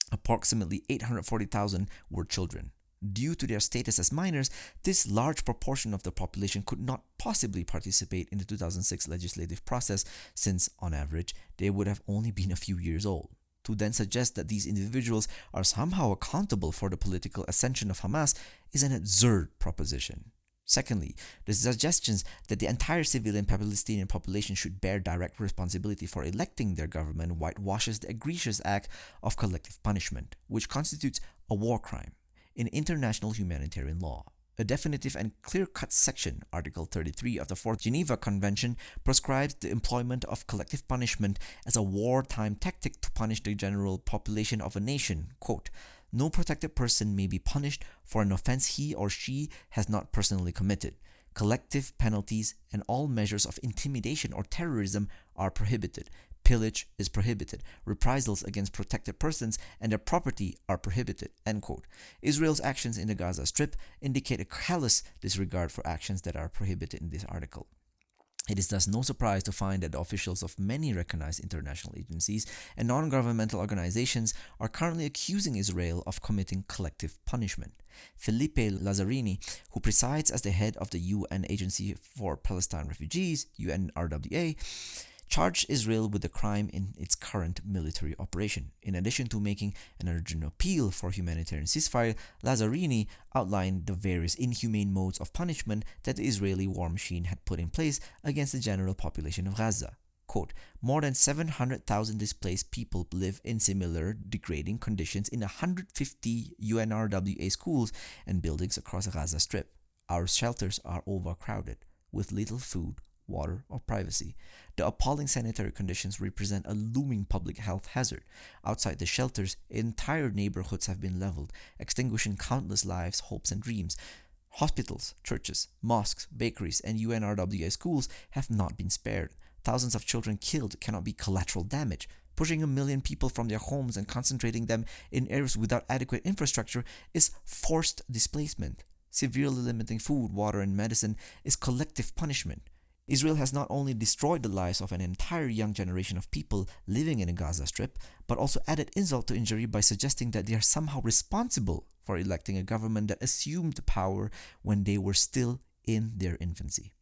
approximately 840,000 were children. Due to their status as minors, this large proportion of the population could not possibly participate in the 2006 legislative process, since, on average, they would have only been a few years old. To then suggest that these individuals are somehow accountable for the political ascension of Hamas is an absurd proposition. Secondly, the suggestions that the entire civilian Palestinian population should bear direct responsibility for electing their government whitewashes the egregious act of collective punishment, which constitutes a war crime in international humanitarian law. A definitive and clear-cut section, Article 33 of the Fourth Geneva Convention, prescribes the employment of collective punishment as a wartime tactic to punish the general population of a nation. Quote, "No protected person may be punished for an offense he or she has not personally committed. Collective penalties and all measures of intimidation or terrorism are prohibited. Pillage is prohibited. Reprisals against protected persons and their property are prohibited." End quote. Israel's actions in the Gaza Strip indicate a callous disregard for actions that are prohibited in this article. It is thus no surprise to find that the officials of many recognized international agencies and non-governmental organizations are currently accusing Israel of committing collective punishment. Felipe Lazzarini, who presides as the head of the UN Agency for Palestine Refugees, UNRWA, charged Israel with the crime in its current military operation. In addition to making an urgent appeal for humanitarian ceasefire, Lazzarini outlined the various inhumane modes of punishment that the Israeli war machine had put in place against the general population of Gaza. Quote, "More than 700,000 displaced people live in similar degrading conditions in 150 UNRWA schools and buildings across the Gaza Strip. Our shelters are overcrowded, with little food, water, or privacy. The appalling sanitary conditions represent a looming public health hazard. Outside the shelters, entire neighborhoods have been leveled, extinguishing countless lives, hopes, and dreams. Hospitals, churches, mosques, bakeries, and UNRWA schools have not been spared. Thousands of children killed cannot be collateral damage. Pushing 1 million people from their homes and concentrating them in areas without adequate infrastructure is forced displacement. Severely limiting food, water, and medicine is collective punishment. Israel has not only destroyed the lives of an entire young generation of people living in the Gaza Strip, but also added insult to injury by suggesting that they are somehow responsible for electing a government that assumed power when they were still in their infancy.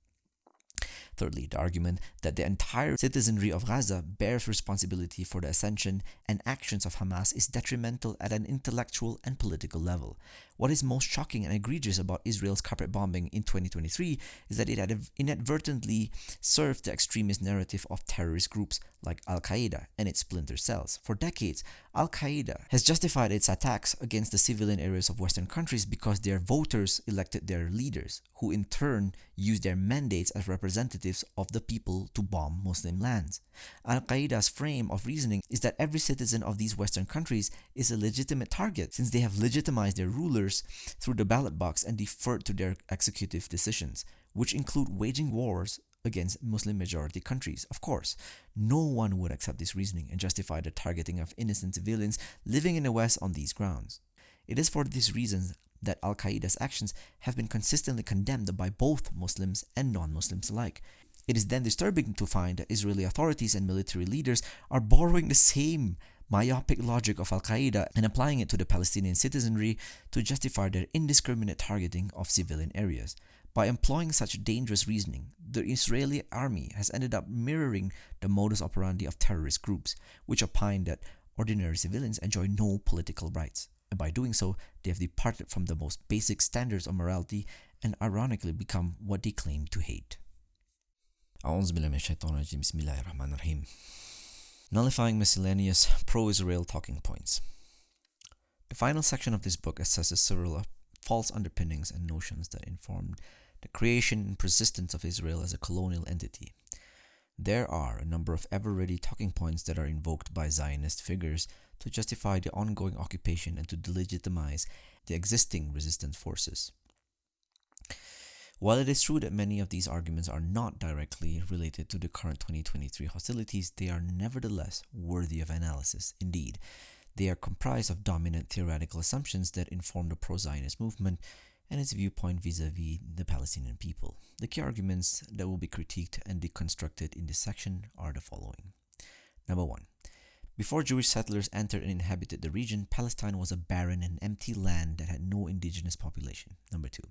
Thirdly, the argument that the entire citizenry of Gaza bears responsibility for the ascension and actions of Hamas is detrimental at an intellectual and political level. What is most shocking and egregious about Israel's carpet bombing in 2023 is that it had inadvertently served the extremist narrative of terrorist groups like Al-Qaeda and its splinter cells. For decades, Al-Qaeda has justified its attacks against the civilian areas of Western countries because their voters elected their leaders, who in turn used their mandates as representatives of the people to bomb Muslim lands. Al-Qaeda's frame of reasoning is that every citizen of these Western countries is a legitimate target since they have legitimized their rulers through the ballot box and deferred to their executive decisions, which include waging wars against Muslim-majority countries. Of course, no one would accept this reasoning and justify the targeting of innocent civilians living in the West on these grounds. It is for these reasons that Al-Qaeda's actions have been consistently condemned by both Muslims and non-Muslims alike. It is then disturbing to find that Israeli authorities and military leaders are borrowing the same myopic logic of Al-Qaeda and applying it to the Palestinian citizenry to justify their indiscriminate targeting of civilian areas. By employing such dangerous reasoning, the Israeli army has ended up mirroring the modus operandi of terrorist groups, which opine that ordinary civilians enjoy no political rights. And by doing so, they have departed from the most basic standards of morality and ironically become what they claim to hate. Bismillahirrahmanirrahim. Nullifying miscellaneous pro-Israel talking points. The final section of this book assesses several false underpinnings and notions that informed the creation and persistence of Israel as a colonial entity. There are a number of ever-ready talking points that are invoked by Zionist figures to justify the ongoing occupation and to delegitimize the existing resistance forces. While it is true that many of these arguments are not directly related to the current 2023 hostilities, they are nevertheless worthy of analysis. Indeed, they are comprised of dominant theoretical assumptions that inform the pro-Zionist movement and its viewpoint vis-a-vis the Palestinian people. The key arguments that will be critiqued and deconstructed in this section are the following. Number 1. Before Jewish settlers entered and inhabited the region, Palestine was a barren and empty land that had no indigenous population. Number 2.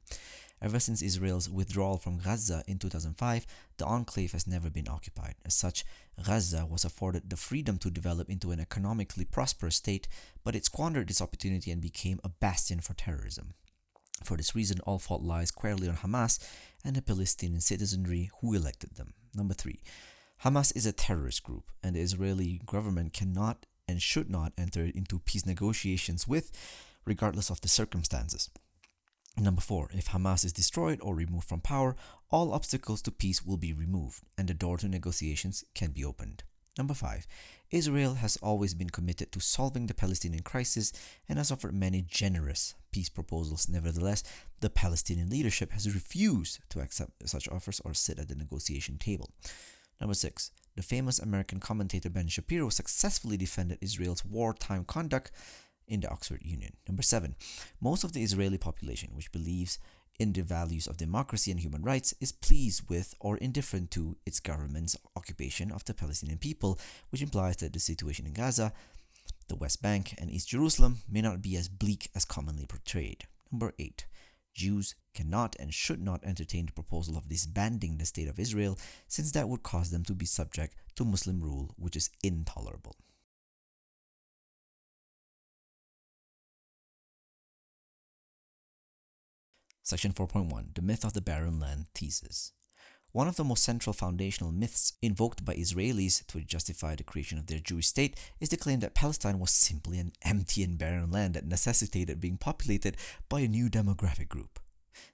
Ever since Israel's withdrawal from Gaza in 2005, the enclave has never been occupied. As such, Gaza was afforded the freedom to develop into an economically prosperous state, but it squandered this opportunity and became a bastion for terrorism. For this reason, all fault lies squarely on Hamas and the Palestinian citizenry who elected them. Number 3. Hamas is a terrorist group, and the Israeli government cannot and should not enter into peace negotiations with, regardless of the circumstances. Number 4. If Hamas is destroyed or removed from power, all obstacles to peace will be removed, and the door to negotiations can be opened. Number 5. Israel has always been committed to solving the Palestinian crisis and has offered many generous peace proposals. Nevertheless, the Palestinian leadership has refused to accept such offers or sit at the negotiation table. Number 6. The famous American commentator Ben Shapiro successfully defended Israel's wartime conduct in the Oxford Union. Number 7. Most of the Israeli population, which believes in the values of democracy and human rights, is pleased with or indifferent to its government's occupation of the Palestinian people, which implies that the situation in Gaza, the West Bank, and East Jerusalem may not be as bleak as commonly portrayed. Number 8. Jews cannot and should not entertain the proposal of disbanding the State of Israel, since that would cause them to be subject to Muslim rule, which is intolerable. Section 4.1. The Myth of the Barren Land Thesis. One of the most central foundational myths invoked by Israelis to justify the creation of their Jewish state is the claim that Palestine was simply an empty and barren land that necessitated being populated by a new demographic group.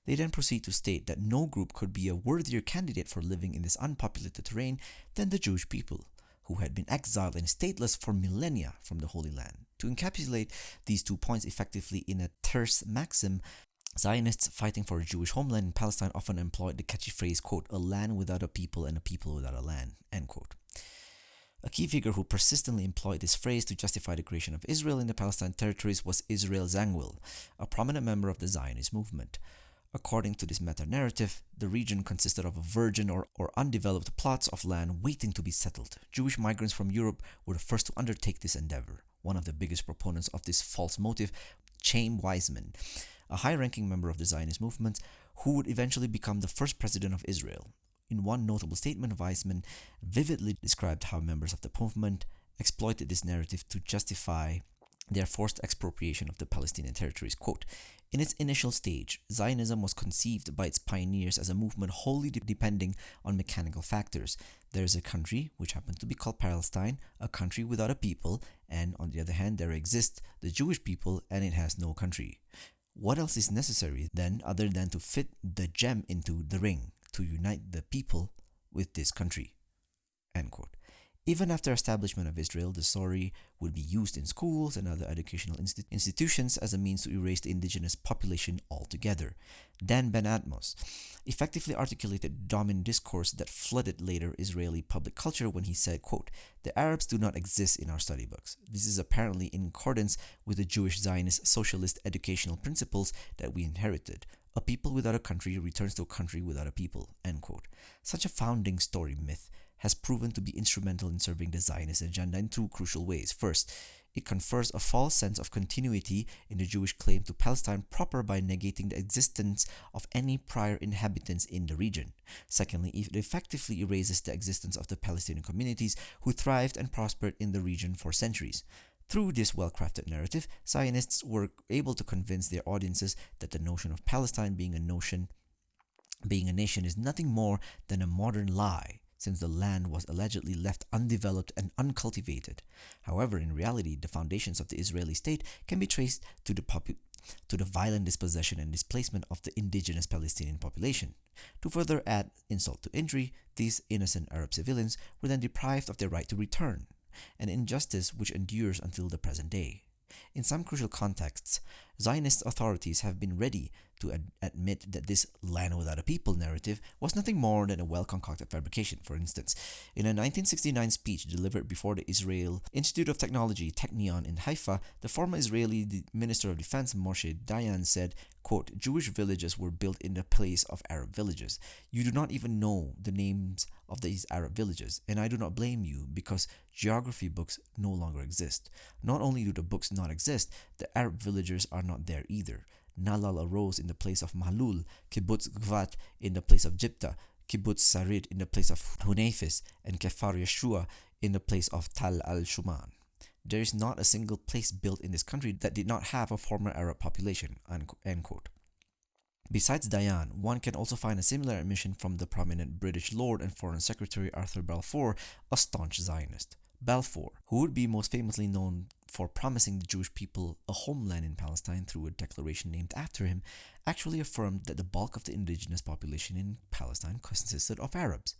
They then proceed to state that no group could be a worthier candidate for living in this unpopulated terrain than the Jewish people, who had been exiled and stateless for millennia from the Holy Land. To encapsulate these 2 points effectively in a terse maxim, Zionists fighting for a Jewish homeland in Palestine often employed the catchy phrase, quote, "a land without a people and a people without a land," end quote. A key figure who persistently employed this phrase to justify the creation of Israel in the Palestine territories was Israel Zangwill, a prominent member of the Zionist movement. According to this meta-narrative, the region consisted of a virgin or undeveloped plots of land waiting to be settled. Jewish migrants from Europe were the first to undertake this endeavor. One of the biggest proponents of this false motive, Chaim Weizmann, a high-ranking member of the Zionist movement, who would eventually become the first president of Israel. In one notable statement, Weizmann vividly described how members of the movement exploited this narrative to justify their forced expropriation of the Palestinian territories. Quote, "In its initial stage, Zionism was conceived by its pioneers as a movement wholly depending on mechanical factors. There is a country, which happens to be called Palestine, a country without a people, and on the other hand, there exists the Jewish people, and it has no country. What else is necessary, then, other than to fit the gem into the ring, to unite the people with this country?" End quote. Even after establishment of Israel, the story would be used in schools and other educational institutions as a means to erase the indigenous population altogether. Dan Ben Atmos effectively articulated the dominant discourse that flooded later Israeli public culture when he said, quote, "The Arabs do not exist in our study books. This is apparently in accordance with the Jewish Zionist socialist educational principles that we inherited. A people without a country returns to a country without a people," end quote. Such a founding story myth has proven to be instrumental in serving the Zionist agenda in 2 crucial ways. First, it confers a false sense of continuity in the Jewish claim to Palestine proper by negating the existence of any prior inhabitants in the region. Secondly, it effectively erases the existence of the Palestinian communities who thrived and prospered in the region for centuries. Through this well-crafted narrative, Zionists were able to convince their audiences that the notion of Palestine being a nation is nothing more than a modern lie, since the land was allegedly left undeveloped and uncultivated. However, in reality, the foundations of the Israeli state can be traced to the violent dispossession and displacement of the indigenous Palestinian population. To further add insult to injury, these innocent Arab civilians were then deprived of their right to return, an injustice which endures until the present day. In some crucial contexts, Zionist authorities have been ready to admit that this land without a people narrative was nothing more than a well-concocted fabrication. For instance, in a 1969 speech delivered before the Israel Institute of Technology, Technion in Haifa, the former Israeli Minister of Defense Moshe Dayan said, quote, "Jewish villages were built in the place of Arab villages. You do not even know the names of these Arab villages, and I do not blame you because geography books no longer exist. Not only do the books not exist, the Arab villagers are not there either. Nalal arose in the place of Mahlul, Kibbutz Gvat in the place of Jipta, Kibbutz Sarid in the place of Hunayfis, and Kefar Yeshua in the place of Tal al-Shuman. There is not a single place built in this country that did not have a former Arab population," end quote. Besides Dayan, one can also find a similar admission from the prominent British Lord and Foreign Secretary Arthur Balfour, a staunch Zionist. Balfour, who would be most famously known for promising the Jewish people a homeland in Palestine through a declaration named after him, actually affirmed that the bulk of the indigenous population in Palestine consisted of Arabs.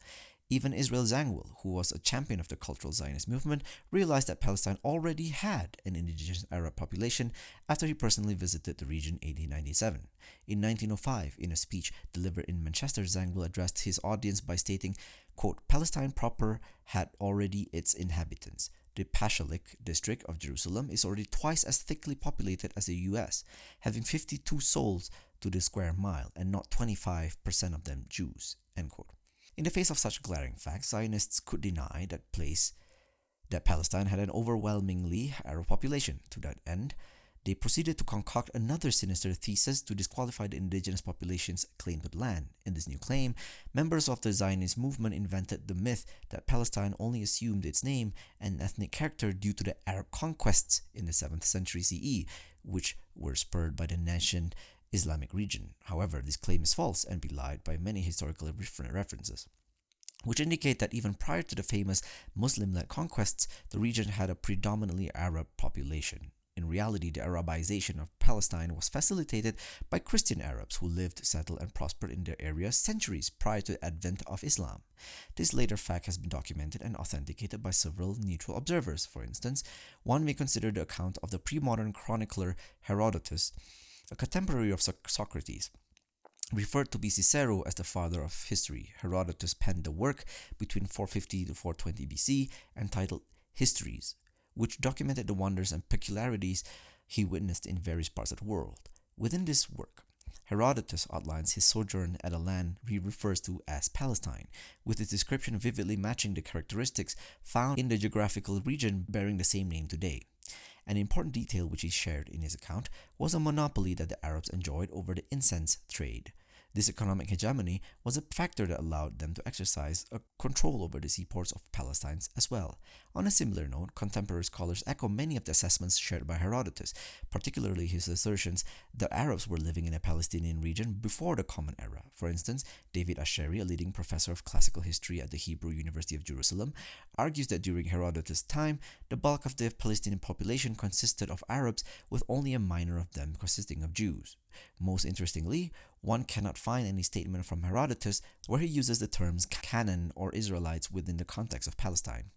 Even Israel Zangwill, who was a champion of the cultural Zionist movement, realized that Palestine already had an indigenous Arab population after he personally visited the region in 1897. In 1905, in a speech delivered in Manchester, Zangwill addressed his audience by stating, quote, "Palestine proper had already its inhabitants. The Pashalik district of Jerusalem is already twice as thickly populated as the US, having 52 souls to the square mile, and not 25% of them Jews," end quote. In the face of such glaring facts, Zionists could deny that Palestine had an overwhelmingly Arab population. To that end, they proceeded to concoct another sinister thesis to disqualify the indigenous population's claim to the land. In this new claim, members of the Zionist movement invented the myth that Palestine only assumed its name and ethnic character due to the Arab conquests in the 7th century CE, which were spurred by the nascent Islamic region. However, this claim is false and belied by many historical references, which indicate that even prior to the famous Muslim-led conquests, the region had a predominantly Arab population. In reality, the Arabization of Palestine was facilitated by Christian Arabs who lived, settled, and prospered in their area centuries prior to the advent of Islam. This later fact has been documented and authenticated by several neutral observers. For instance, one may consider the account of the pre-modern chronicler Herodotus, a contemporary of Socrates. Referred to by Cicero as the father of history, Herodotus penned the work between 450 to 420 BC entitled Histories, which documented the wonders and peculiarities he witnessed in various parts of the world. Within this work, Herodotus outlines his sojourn at a land he refers to as Palestine, with its description vividly matching the characteristics found in the geographical region bearing the same name today. An important detail which he shared in his account was a monopoly that the Arabs enjoyed over the incense trade. This economic hegemony was a factor that allowed them to exercise a control over the seaports of Palestine as well. On a similar note, contemporary scholars echo many of the assessments shared by Herodotus, particularly his assertions that Arabs were living in a Palestinian region before the Common Era. For instance, David Asheri, a leading professor of classical history at the Hebrew University of Jerusalem, argues that during Herodotus' time, the bulk of the Palestinian population consisted of Arabs, with only a minor of them consisting of Jews. Most interestingly, one cannot find any statement from Herodotus where he uses the terms Canaan or Israelites within the context of Palestine.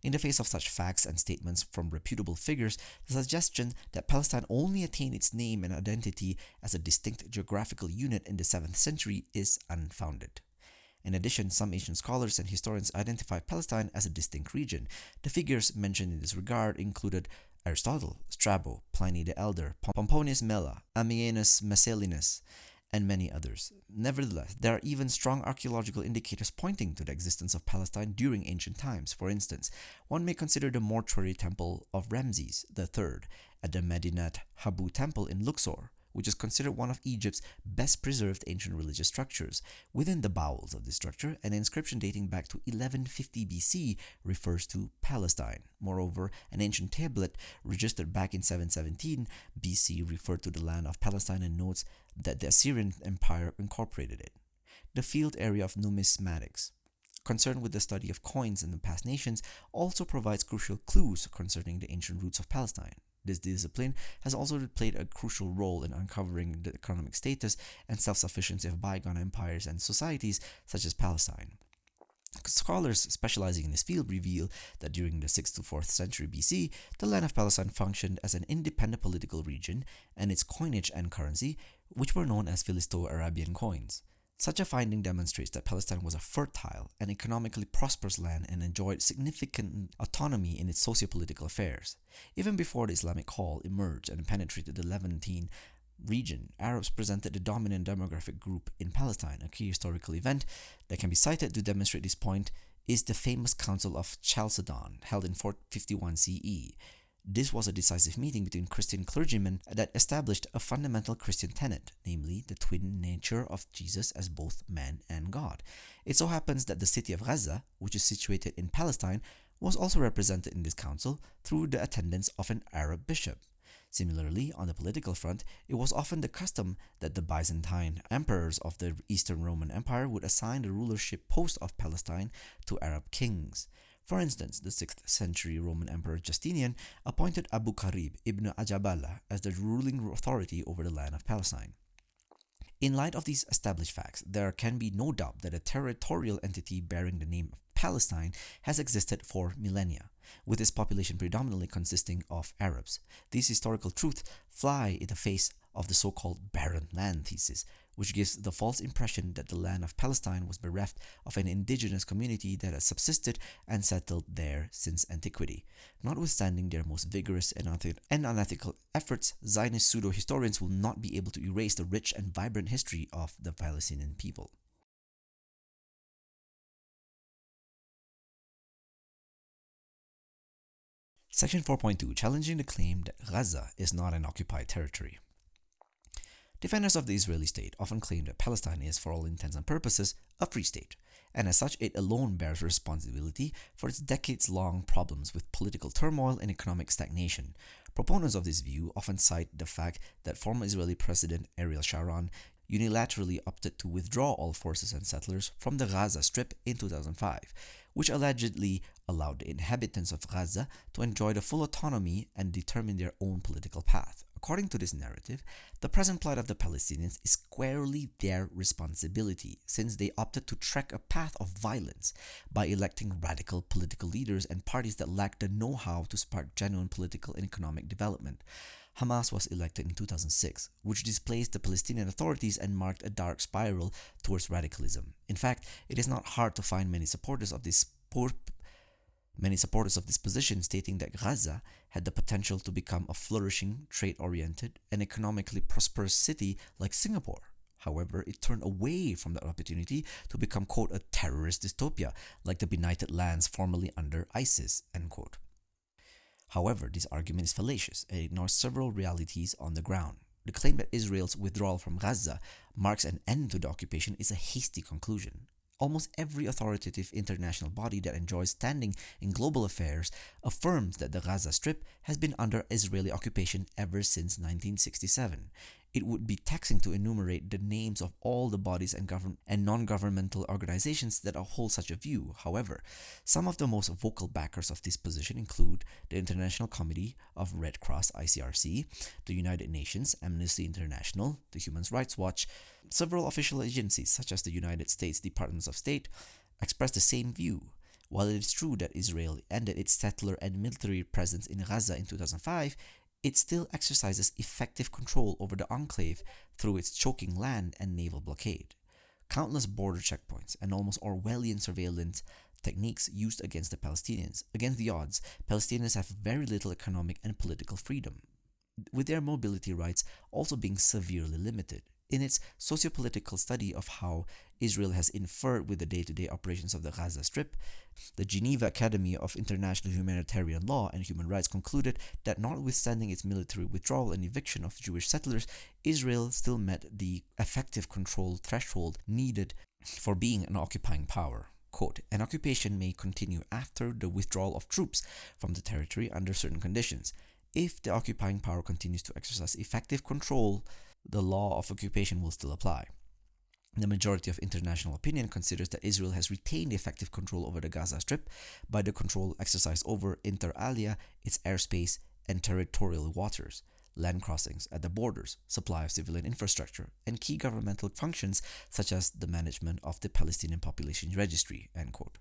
In the face of such facts and statements from reputable figures, the suggestion that Palestine only attained its name and identity as a distinct geographical unit in the 7th century is unfounded. In addition, some ancient scholars and historians identify Palestine as a distinct region. The figures mentioned in this regard included Aristotle, Strabo, Pliny the Elder, Pomponius Mela, Ammianus Marcellinus, and many others. Nevertheless, there are even strong archaeological indicators pointing to the existence of Palestine during ancient times. For instance, one may consider the mortuary temple of Ramses III at the Medinet Habu temple in Luxor, which is considered one of Egypt's best preserved ancient religious structures. Within the bowels of this structure, an inscription dating back to 1150 BC refers to Palestine. Moreover, an ancient tablet registered back in 717 BC referred to the land of Palestine and notes that the Assyrian Empire incorporated it. The field area of numismatics, concerned with the study of coins in the past nations, also provides crucial clues concerning the ancient roots of Palestine. This discipline has also played a crucial role in uncovering the economic status and self-sufficiency of bygone empires and societies such as Palestine. Scholars specializing in this field reveal that during the 6th to 4th century BC, the land of Palestine functioned as an independent political region, and its coinage and currency, which were known as Philisto-Arabian coins. Such a finding demonstrates that Palestine was a fertile and economically prosperous land and enjoyed significant autonomy in its socio-political affairs. Even before the Islamic call emerged and penetrated the Levantine region, Arabs presented the dominant demographic group in Palestine. A key historical event that can be cited to demonstrate this point is the famous Council of Chalcedon, held in 451 CE. This was a decisive meeting between Christian clergymen that established a fundamental Christian tenet, namely the twin nature of Jesus as both man and God. It so happens that the city of Gaza, which is situated in Palestine, was also represented in this council through the attendance of an Arab bishop. Similarly, on the political front, it was often the custom that the Byzantine emperors of the Eastern Roman Empire would assign the rulership post of Palestine to Arab kings. For instance, the 6th century Roman Emperor Justinian appointed Abu Qarib ibn Ajabala as the ruling authority over the land of Palestine. In light of these established facts, there can be no doubt that a territorial entity bearing the name of Palestine has existed for millennia, with its population predominantly consisting of Arabs. These historical truths fly in the face of the so-called barren land thesis, which gives the false impression that the land of Palestine was bereft of an indigenous community that has subsisted and settled there since antiquity. Notwithstanding their most vigorous and unethical efforts, Zionist pseudo-historians will not be able to erase the rich and vibrant history of the Palestinian people. Section 4.2, challenging the claim that Gaza is not an occupied territory. Defenders of the Israeli state often claim that Palestine is, for all intents and purposes, a free state, and as such it alone bears responsibility for its decades-long problems with political turmoil and economic stagnation. Proponents of this view often cite the fact that former Israeli President Ariel Sharon unilaterally opted to withdraw all forces and settlers from the Gaza Strip in 2005, which allegedly allowed the inhabitants of Gaza to enjoy the full autonomy and determine their own political path. According to this narrative, the present plight of the Palestinians is squarely their responsibility, since they opted to trek a path of violence by electing radical political leaders and parties that lack the know-how to spark genuine political and economic development. Hamas was elected in 2006, which displaced the Palestinian authorities and marked a dark spiral towards radicalism. In fact, it is not hard to find many supporters of this position stating that Gaza had the potential to become a flourishing, trade-oriented, and economically prosperous city like Singapore. However, it turned away from that opportunity to become, quote, a terrorist dystopia like the benighted lands formerly under ISIS, end quote. However, this argument is fallacious and ignores several realities on the ground. The claim that Israel's withdrawal from Gaza marks an end to the occupation is a hasty conclusion. Almost every authoritative international body that enjoys standing in global affairs affirms that the Gaza Strip has been under Israeli occupation ever since 1967. It would be taxing to enumerate the names of all the bodies and non-governmental organizations that uphold such a view. However, some of the most vocal backers of this position include the International Committee of Red Cross ICRC, the United Nations, Amnesty International, the Human Rights Watch. Several official agencies, such as the United States Department of State, express the same view. While it is true that Israel ended its settler and military presence in Gaza in 2005, it still exercises effective control over the enclave through its choking land and naval blockade. Countless border checkpoints and almost Orwellian surveillance techniques used against the Palestinians. Against the odds, Palestinians have very little economic and political freedom, with their mobility rights also being severely limited. In its socio-political study of how Israel has interfered with the day-to-day operations of the Gaza Strip, the Geneva Academy of International Humanitarian Law and Human Rights concluded that notwithstanding its military withdrawal and eviction of Jewish settlers, Israel still met the effective control threshold needed for being an occupying power. Quote, an occupation may continue after the withdrawal of troops from the territory under certain conditions. If the occupying power continues to exercise effective control, the law of occupation will still apply. The majority of international opinion considers that Israel has retained effective control over the Gaza Strip by the control exercised over inter alia, its airspace and territorial waters, land crossings at the borders, supply of civilian infrastructure, and key governmental functions such as the management of the Palestinian Population Registry, end quote.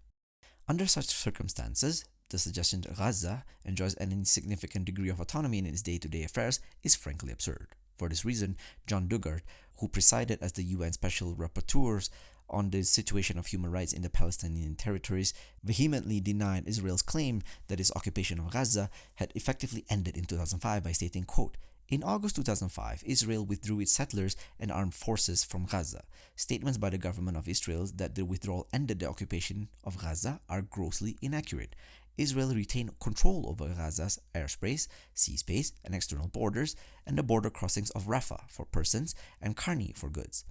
Under such circumstances, the suggestion that Gaza enjoys any significant degree of autonomy in its day-to-day affairs is frankly absurd. For this reason, John Dugard, who presided as the UN Special Rapporteur on the situation of human rights in the Palestinian territories, vehemently denied Israel's claim that its occupation of Gaza had effectively ended in 2005 by stating, quote, "In August 2005, Israel withdrew its settlers and armed forces from Gaza. Statements by the government of Israel that the withdrawal ended the occupation of Gaza are grossly inaccurate. Israel retained control over Gaza's airspace, sea space, and external borders, and the border crossings of Rafah for persons and Karni for goods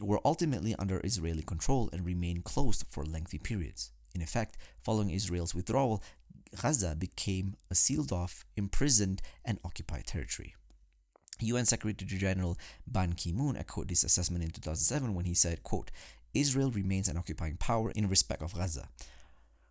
were ultimately under Israeli control and remained closed for lengthy periods. In effect, following Israel's withdrawal, Gaza became a sealed-off, imprisoned, and occupied territory." UN Secretary General Ban Ki-moon echoed this assessment in 2007 when he said, quote, "Israel remains an occupying power in respect of Gaza.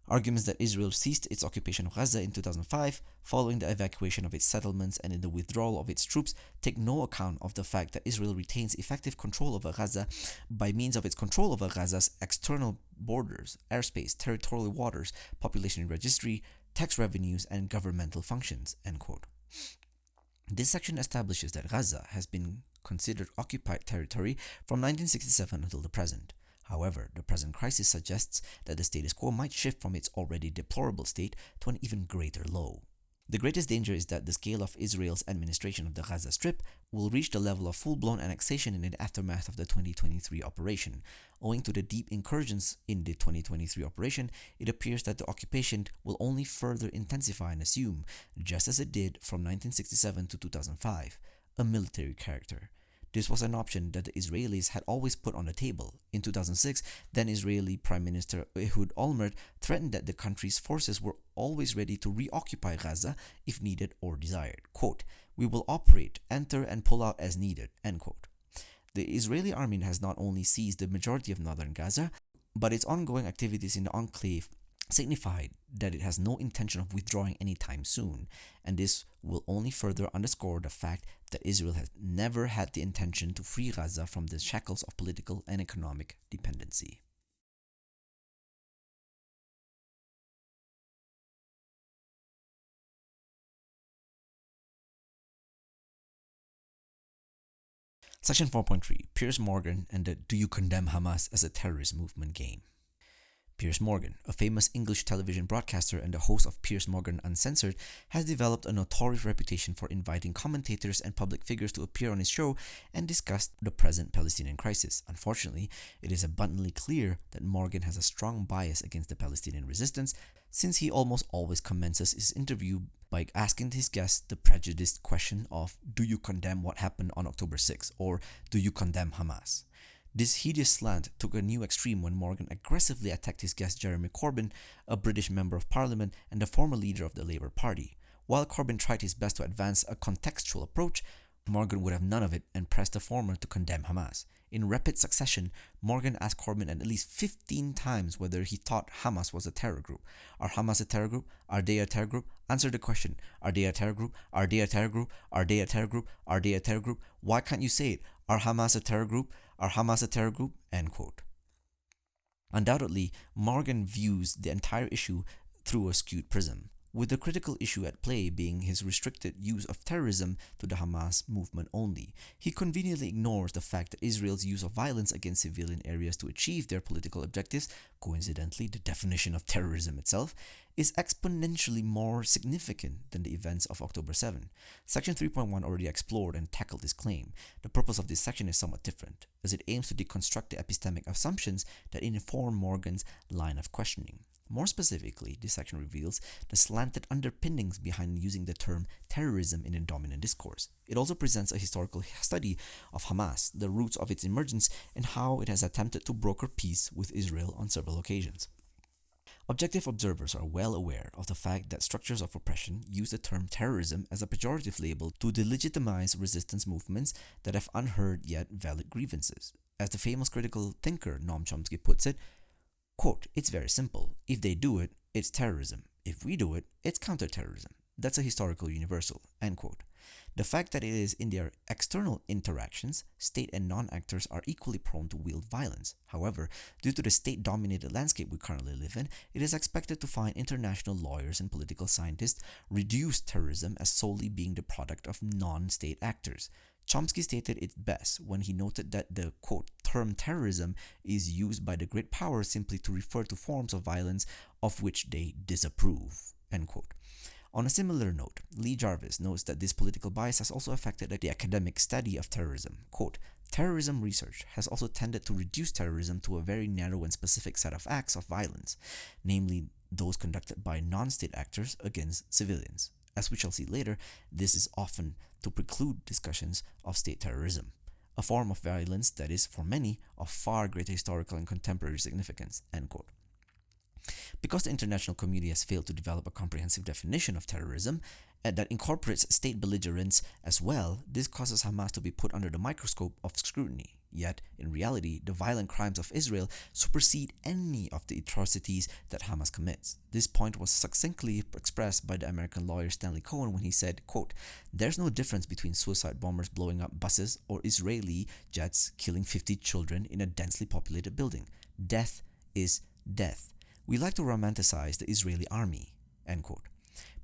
Arguments that Israel ceased its occupation of Gaza in 2005 following the evacuation of its settlements and in the withdrawal of its troops take no account of the fact that Israel retains effective control over Gaza by means of its control over Gaza's external borders, airspace, territorial waters, population registry, tax revenues, and governmental functions." End quote. This section establishes that Gaza has been considered occupied territory from 1967 until the present. However, the present crisis suggests that the status quo might shift from its already deplorable state to an even greater low. The greatest danger is that the scale of Israel's administration of the Gaza Strip will reach the level of full-blown annexation in the aftermath of the 2023 operation. Owing to the deep incursions in the 2023 operation, it appears that the occupation will only further intensify and assume, just as it did from 1967 to 2005, a military character. This was an option that the Israelis had always put on the table. In 2006, then Israeli Prime Minister Ehud Olmert threatened that the country's forces were always ready to reoccupy Gaza if needed or desired. Quote, "We will operate, enter, and pull out as needed." End quote. The Israeli army has not only seized the majority of northern Gaza, but its ongoing activities in the enclave signified that it has no intention of withdrawing anytime soon, and this will only further underscore the fact that Israel has never had the intention to free Gaza from the shackles of political and economic dependency. Section 4.3, Piers Morgan and the "Do You Condemn Hamas as a Terrorist Movement" game. Piers Morgan, a famous English television broadcaster and the host of Piers Morgan Uncensored, has developed a notorious reputation for inviting commentators and public figures to appear on his show and discuss the present Palestinian crisis. Unfortunately, it is abundantly clear that Morgan has a strong bias against the Palestinian resistance, since he almost always commences his interview by asking his guests the prejudiced question of, "Do you condemn what happened on October 6th?" or "Do you condemn Hamas?" This hideous slant took a new extreme when Morgan aggressively attacked his guest Jeremy Corbyn, a British Member of Parliament and the former leader of the Labour Party. While Corbyn tried his best to advance a contextual approach, Morgan would have none of it and pressed the former to condemn Hamas. In rapid succession, Morgan asked Corbyn at least 15 times whether he thought Hamas was a terror group. Are Hamas a terror group? Are they a terror group? Answer the question. Are they a terror group? Are they a terror group? Are they a terror group? Are they a terror group? Why can't you say it? Are Hamas a terror group? Are Hamas a terror group? End quote. Undoubtedly, Morgan views the entire issue through a skewed prism, with the critical issue at play being his restricted use of terrorism to the Hamas movement only. He conveniently ignores the fact that Israel's use of violence against civilian areas to achieve their political objectives, coincidentally the definition of terrorism itself, is exponentially more significant than the events of October 7. Section 3.1 already explored and tackled this claim. The purpose of this section is somewhat different, as it aims to deconstruct the epistemic assumptions that inform Morgan's line of questioning. More specifically, this section reveals the slanted underpinnings behind using the term terrorism in a dominant discourse. It also presents a historical study of Hamas, the roots of its emergence, and how it has attempted to broker peace with Israel on several occasions. Objective observers are well aware of the fact that structures of oppression use the term terrorism as a pejorative label to delegitimize resistance movements that have unheard yet valid grievances. As the famous critical thinker Noam Chomsky puts it, quote, "It's very simple. If they do it, it's terrorism. If we do it, it's counterterrorism. That's a historical universal." End quote. The fact that it is in their external interactions, state and non-actors are equally prone to wield violence. However, due to the state-dominated landscape we currently live in, it is expected to find international lawyers and political scientists reduce terrorism as solely being the product of non-state actors. Chomsky stated it best when he noted that the, quote, term terrorism is used by the great powers simply to refer to forms of violence of which they disapprove, end quote. On a similar note, Lee Jarvis notes that this political bias has also affected the academic study of terrorism. Quote, terrorism research has also tended to reduce terrorism to a very narrow and specific set of acts of violence, namely those conducted by non-state actors against civilians. As we shall see later, this is often to preclude discussions of state terrorism, a form of violence that is, for many, of far greater historical and contemporary significance, end quote. Because the international community has failed to develop a comprehensive definition of terrorism that incorporates state belligerence as well, this causes Hamas to be put under the microscope of scrutiny. Yet, in reality, the violent crimes of Israel supersede any of the atrocities that Hamas commits. This point was succinctly expressed by the American lawyer Stanley Cohen when he said, quote, there's no difference between suicide bombers blowing up buses or Israeli jets killing 50 children in a densely populated building. Death is death. We like to romanticize the Israeli army, end quote.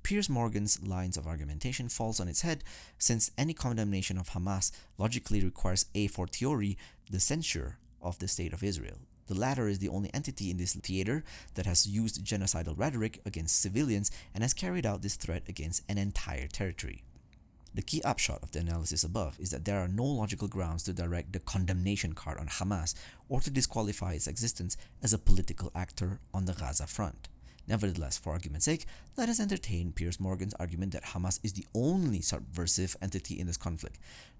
Piers Morgan's lines of argumentation falls on its head, since any condemnation of Hamas logically requires a fortiori the censure of the State of Israel. The latter is the only entity in this theater that has used genocidal rhetoric against civilians and has carried out this threat against an entire territory. The key upshot of the analysis above is that there are no logical grounds to direct the condemnation card on Hamas or to disqualify its existence as a political actor on the Gaza front. Nevertheless, for argument's sake, let us entertain Piers Morgan's argument that Hamas is the only subversive entity in this conflict.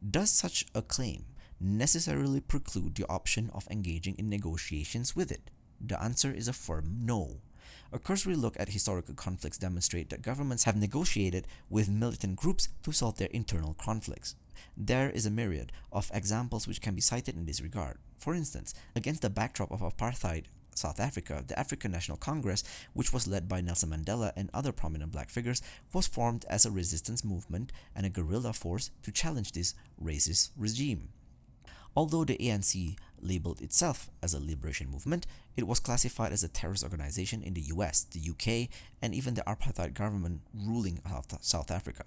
Does such a claim necessarily preclude the option of engaging in negotiations with it? The answer is a firm no. A cursory look at historical conflicts demonstrate that governments have negotiated with militant groups to solve their internal conflicts. There is a myriad of examples which can be cited in this regard. For instance, against the backdrop of apartheid South Africa, the African National Congress, which was led by Nelson Mandela and other prominent black figures, was formed as a resistance movement and a guerrilla force to challenge this racist regime. Although the ANC labeled itself as a liberation movement, it was classified as a terrorist organization in the US, the UK, and even the apartheid government ruling South Africa.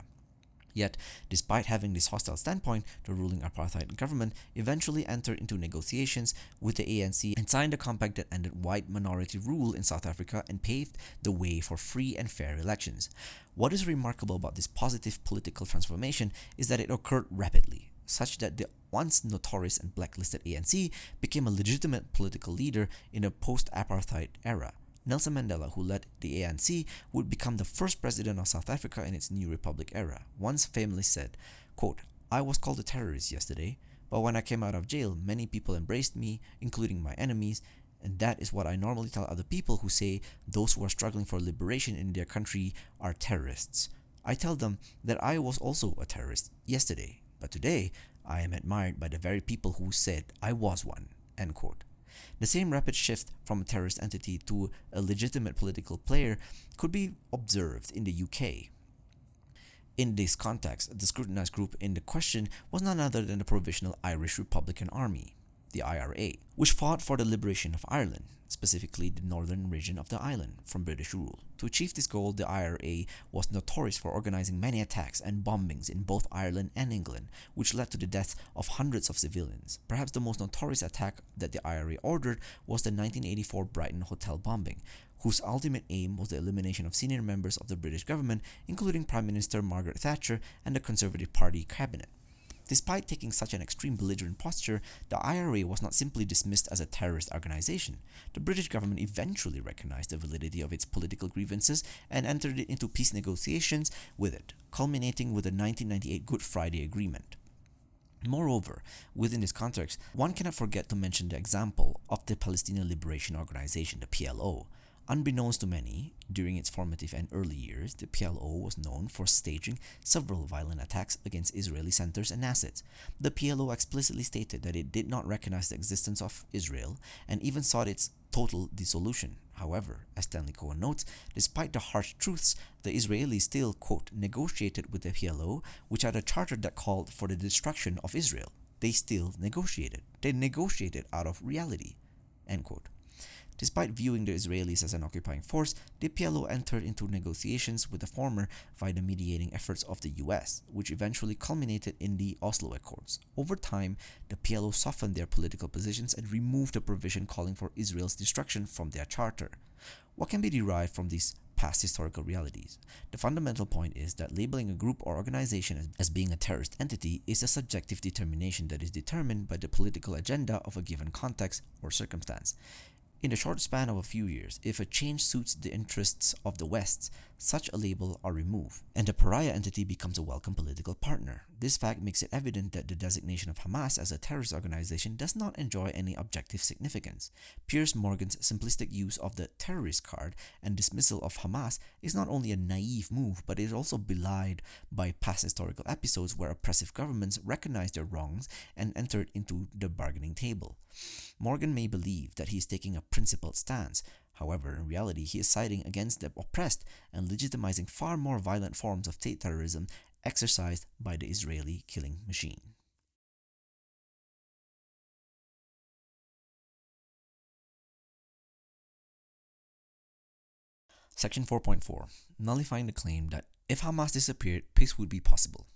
Yet, despite having this hostile standpoint, the ruling apartheid government eventually entered into negotiations with the ANC and signed a compact that ended white minority rule in South Africa and paved the way for free and fair elections. What is remarkable about this positive political transformation is that it occurred rapidly, such that the once notorious and blacklisted ANC became a legitimate political leader in a post-apartheid era. Nelson Mandela, who led the ANC, would become the first president of South Africa in its new republic era. Once famously said, quote, I was called a terrorist yesterday, but when I came out of jail, many people embraced me, including my enemies, and that is what I normally tell other people who say those who are struggling for liberation in their country are terrorists. I tell them that I was also a terrorist yesterday, but today I am admired by the very people who said I was one, end quote. The same rapid shift from a terrorist entity to a legitimate political player could be observed in the UK. In this context, the scrutinized group in the question was none other than the Provisional Irish Republican Army, the IRA, which fought for the liberation of Ireland, specifically the northern region of the island, from British rule. To achieve this goal, the IRA was notorious for organizing many attacks and bombings in both Ireland and England, which led to the deaths of hundreds of civilians. Perhaps the most notorious attack that the IRA ordered was the 1984 Brighton hotel bombing, whose ultimate aim was the elimination of senior members of the British government, including Prime Minister Margaret Thatcher and the Conservative Party cabinet. Despite taking such an extreme belligerent posture, the IRA was not simply dismissed as a terrorist organization. The British government eventually recognized the validity of its political grievances and entered into peace negotiations with it, culminating with the 1998 Good Friday Agreement. Moreover, within this context, one cannot forget to mention the example of the Palestinian Liberation Organization, the PLO. Unbeknownst to many, during its formative and early years, the PLO was known for staging several violent attacks against Israeli centers and assets. The PLO explicitly stated that it did not recognize the existence of Israel and even sought its total dissolution. However, as Stanley Cohen notes, despite the harsh truths, the Israelis still, quote, negotiated with the PLO, which had a charter that called for the destruction of Israel. They still negotiated. They negotiated out of reality, end quote. Despite viewing the Israelis as an occupying force, the PLO entered into negotiations with the former via the mediating efforts of the US, which eventually culminated in the Oslo Accords. Over time, the PLO softened their political positions and removed a provision calling for Israel's destruction from their charter. What can be derived from these past historical realities? The fundamental point is that labeling a group or organization as being a terrorist entity is a subjective determination that is determined by the political agenda of a given context or circumstance. In the short span of a few years, if a change suits the interests of the West, such a label are removed, and the pariah entity becomes a welcome political partner. This fact makes it evident that the designation of Hamas as a terrorist organization does not enjoy any objective significance. Piers Morgan's simplistic use of the terrorist card and dismissal of Hamas is not only a naive move, but is also belied by past historical episodes where oppressive governments recognized their wrongs and entered into the bargaining table. Morgan may believe that he is taking a principled stance. However, in reality, he is siding against the oppressed and legitimizing far more violent forms of state terrorism exercised by the Israeli killing machine. Section 4.4. Nullifying the claim that if Hamas disappeared, peace would be possible.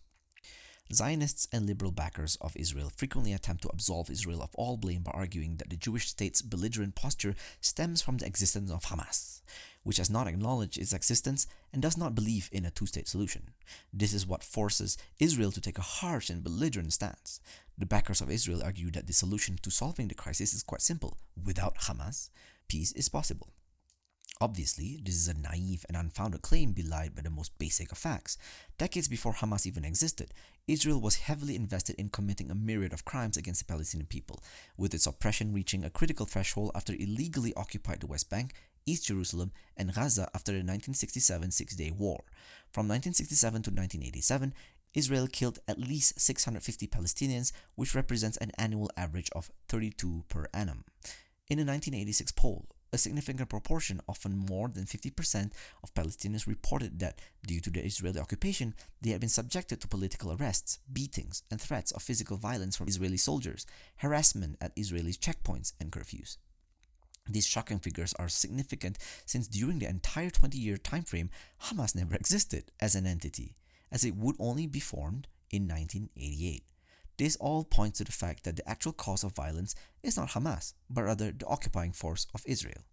Zionists and liberal backers of Israel frequently attempt to absolve Israel of all blame by arguing that the Jewish state's belligerent posture stems from the existence of Hamas, which has not acknowledged its existence and does not believe in a two-state solution. This is what forces Israel to take a harsh and belligerent stance. The backers of Israel argue that the solution to solving the crisis is quite simple. Without Hamas, peace is possible. Obviously, this is a naive and unfounded claim belied by the most basic of facts. Decades before Hamas even existed, Israel was heavily invested in committing a myriad of crimes against the Palestinian people, with its oppression reaching a critical threshold after it illegally occupied the West Bank, East Jerusalem, and Gaza after the 1967 Six-Day War. From 1967 to 1987, Israel killed at least 650 Palestinians, which represents an annual average of 32 per annum. In a 1986 poll, a significant proportion, often more than 50% of Palestinians reported that, due to the Israeli occupation, they had been subjected to political arrests, beatings, and threats of physical violence from Israeli soldiers, harassment at Israeli checkpoints, and curfews. These shocking figures are significant since during the entire 20-year time frame, Hamas never existed as an entity, as it would only be formed in 1988. This all points to the fact that the actual cause of violence is not Hamas, but rather the occupying force of Israel.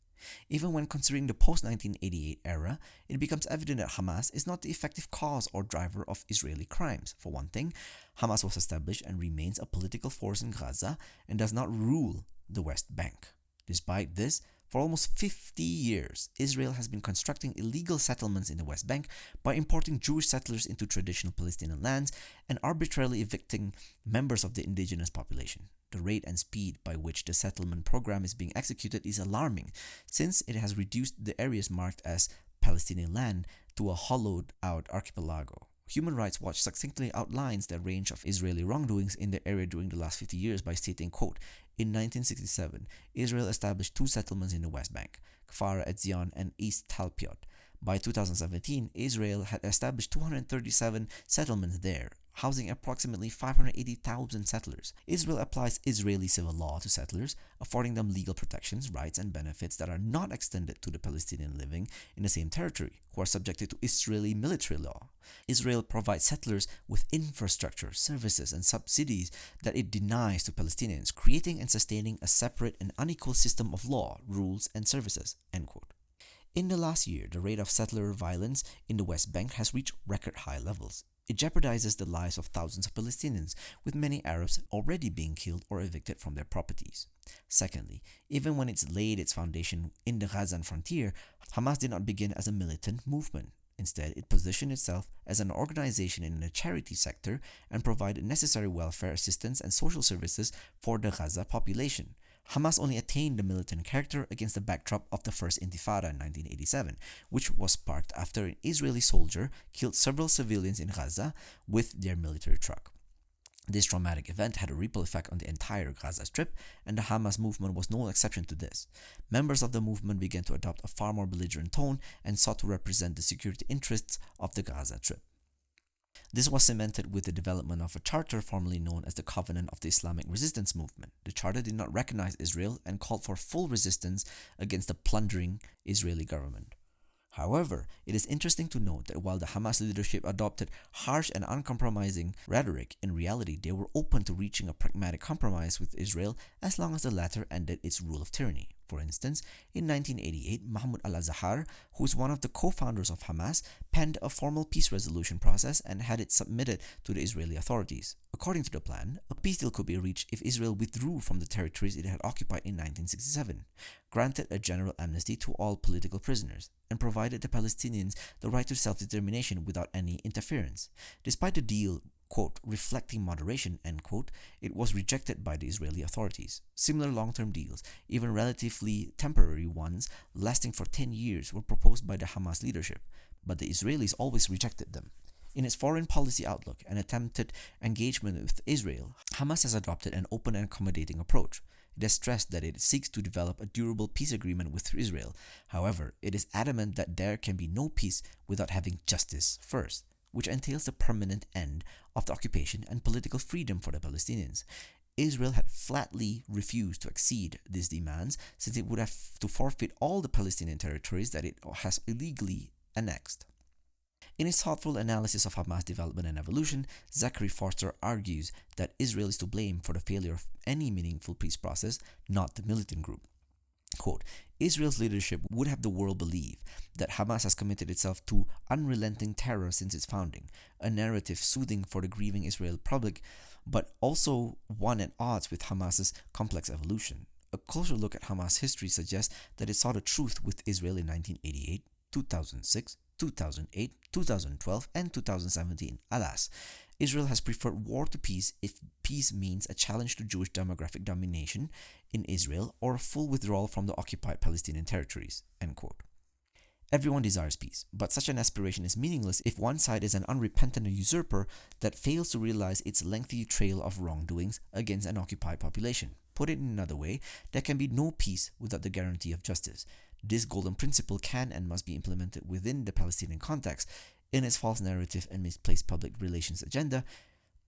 Even when considering the post-1988 era, it becomes evident that Hamas is not the effective cause or driver of Israeli crimes. For one thing, Hamas was established and remains a political force in Gaza and does not rule the West Bank. Despite this, for almost 50 years, Israel has been constructing illegal settlements in the West Bank by importing Jewish settlers into traditional Palestinian lands and arbitrarily evicting members of the indigenous population. The rate and speed by which the settlement program is being executed is alarming, since it has reduced the areas marked as Palestinian land to a hollowed-out archipelago. Human Rights Watch succinctly outlines the range of Israeli wrongdoings in the area during the last 50 years by stating, quote, in 1967, Israel established two settlements in the West Bank, Kfar Etzion and East Talpiot. By 2017, Israel had established 237 settlements there, housing approximately 580,000 settlers. Israel applies Israeli civil law to settlers, affording them legal protections, rights, and benefits that are not extended to the Palestinians living in the same territory, who are subjected to Israeli military law. Israel provides settlers with infrastructure, services, and subsidies that it denies to Palestinians, creating and sustaining a separate and unequal system of law, rules, and services, end quote. In the last year, the rate of settler violence in the West Bank has reached record high levels. It jeopardizes the lives of thousands of Palestinians, with many Arabs already being killed or evicted from their properties. Secondly, even when it's laid its foundation in the Gazan frontier, Hamas did not begin as a militant movement. Instead, it positioned itself as an organization in the charity sector and provided necessary welfare assistance and social services for the Gaza population. Hamas only attained the militant character against the backdrop of the First Intifada in 1987, which was sparked after an Israeli soldier killed several civilians in Gaza with their military truck. This traumatic event had a ripple effect on the entire Gaza Strip, and the Hamas movement was no exception to this. Members of the movement began to adopt a far more belligerent tone and sought to represent the security interests of the Gaza Strip. This was cemented with the development of a charter formerly known as the Covenant of the Islamic Resistance Movement. The charter did not recognize Israel and called for full resistance against the plundering Israeli government. However, it is interesting to note that while the Hamas leadership adopted harsh and uncompromising rhetoric, in reality they were open to reaching a pragmatic compromise with Israel as long as the latter ended its rule of tyranny. For instance, in 1988, Mahmoud al-Azhar, who is one of the co-founders of Hamas, penned a formal peace resolution process and had it submitted to the Israeli authorities. According to the plan, a peace deal could be reached if Israel withdrew from the territories it had occupied in 1967, granted a general amnesty to all political prisoners, and provided the Palestinians the right to self-determination without any interference. Despite the deal, quote, reflecting moderation, end quote, it was rejected by the Israeli authorities. Similar long-term deals, even relatively temporary ones lasting for 10 years, were proposed by the Hamas leadership, but the Israelis always rejected them. In its foreign policy outlook and attempted engagement with Israel, Hamas has adopted an open and accommodating approach. It has stressed that it seeks to develop a durable peace agreement with Israel. However, it is adamant that there can be no peace without having justice first, which entails the permanent end of the occupation and political freedom for the Palestinians. Israel had flatly refused to accede these demands, since it would have to forfeit all the Palestinian territories that it has illegally annexed. In his thoughtful analysis of Hamas development and evolution, Zachary Forster argues that Israel is to blame for the failure of any meaningful peace process, not the militant group. Quote, Israel's leadership would have the world believe that Hamas has committed itself to unrelenting terror since its founding, a narrative soothing for the grieving Israeli public, but also one at odds with Hamas's complex evolution. A closer look at Hamas history suggests that it saw the truth with Israel in 1988, 2006, 2008, 2012, and 2017. Alas, Israel has preferred war to peace if peace means a challenge to Jewish demographic domination in Israel or a full withdrawal from the occupied Palestinian territories. End quote. Everyone desires peace, but such an aspiration is meaningless if one side is an unrepentant usurper that fails to realize its lengthy trail of wrongdoings against an occupied population. Put it in another way, there can be no peace without the guarantee of justice. This golden principle can and must be implemented within the Palestinian context. In its false narrative and misplaced public relations agenda,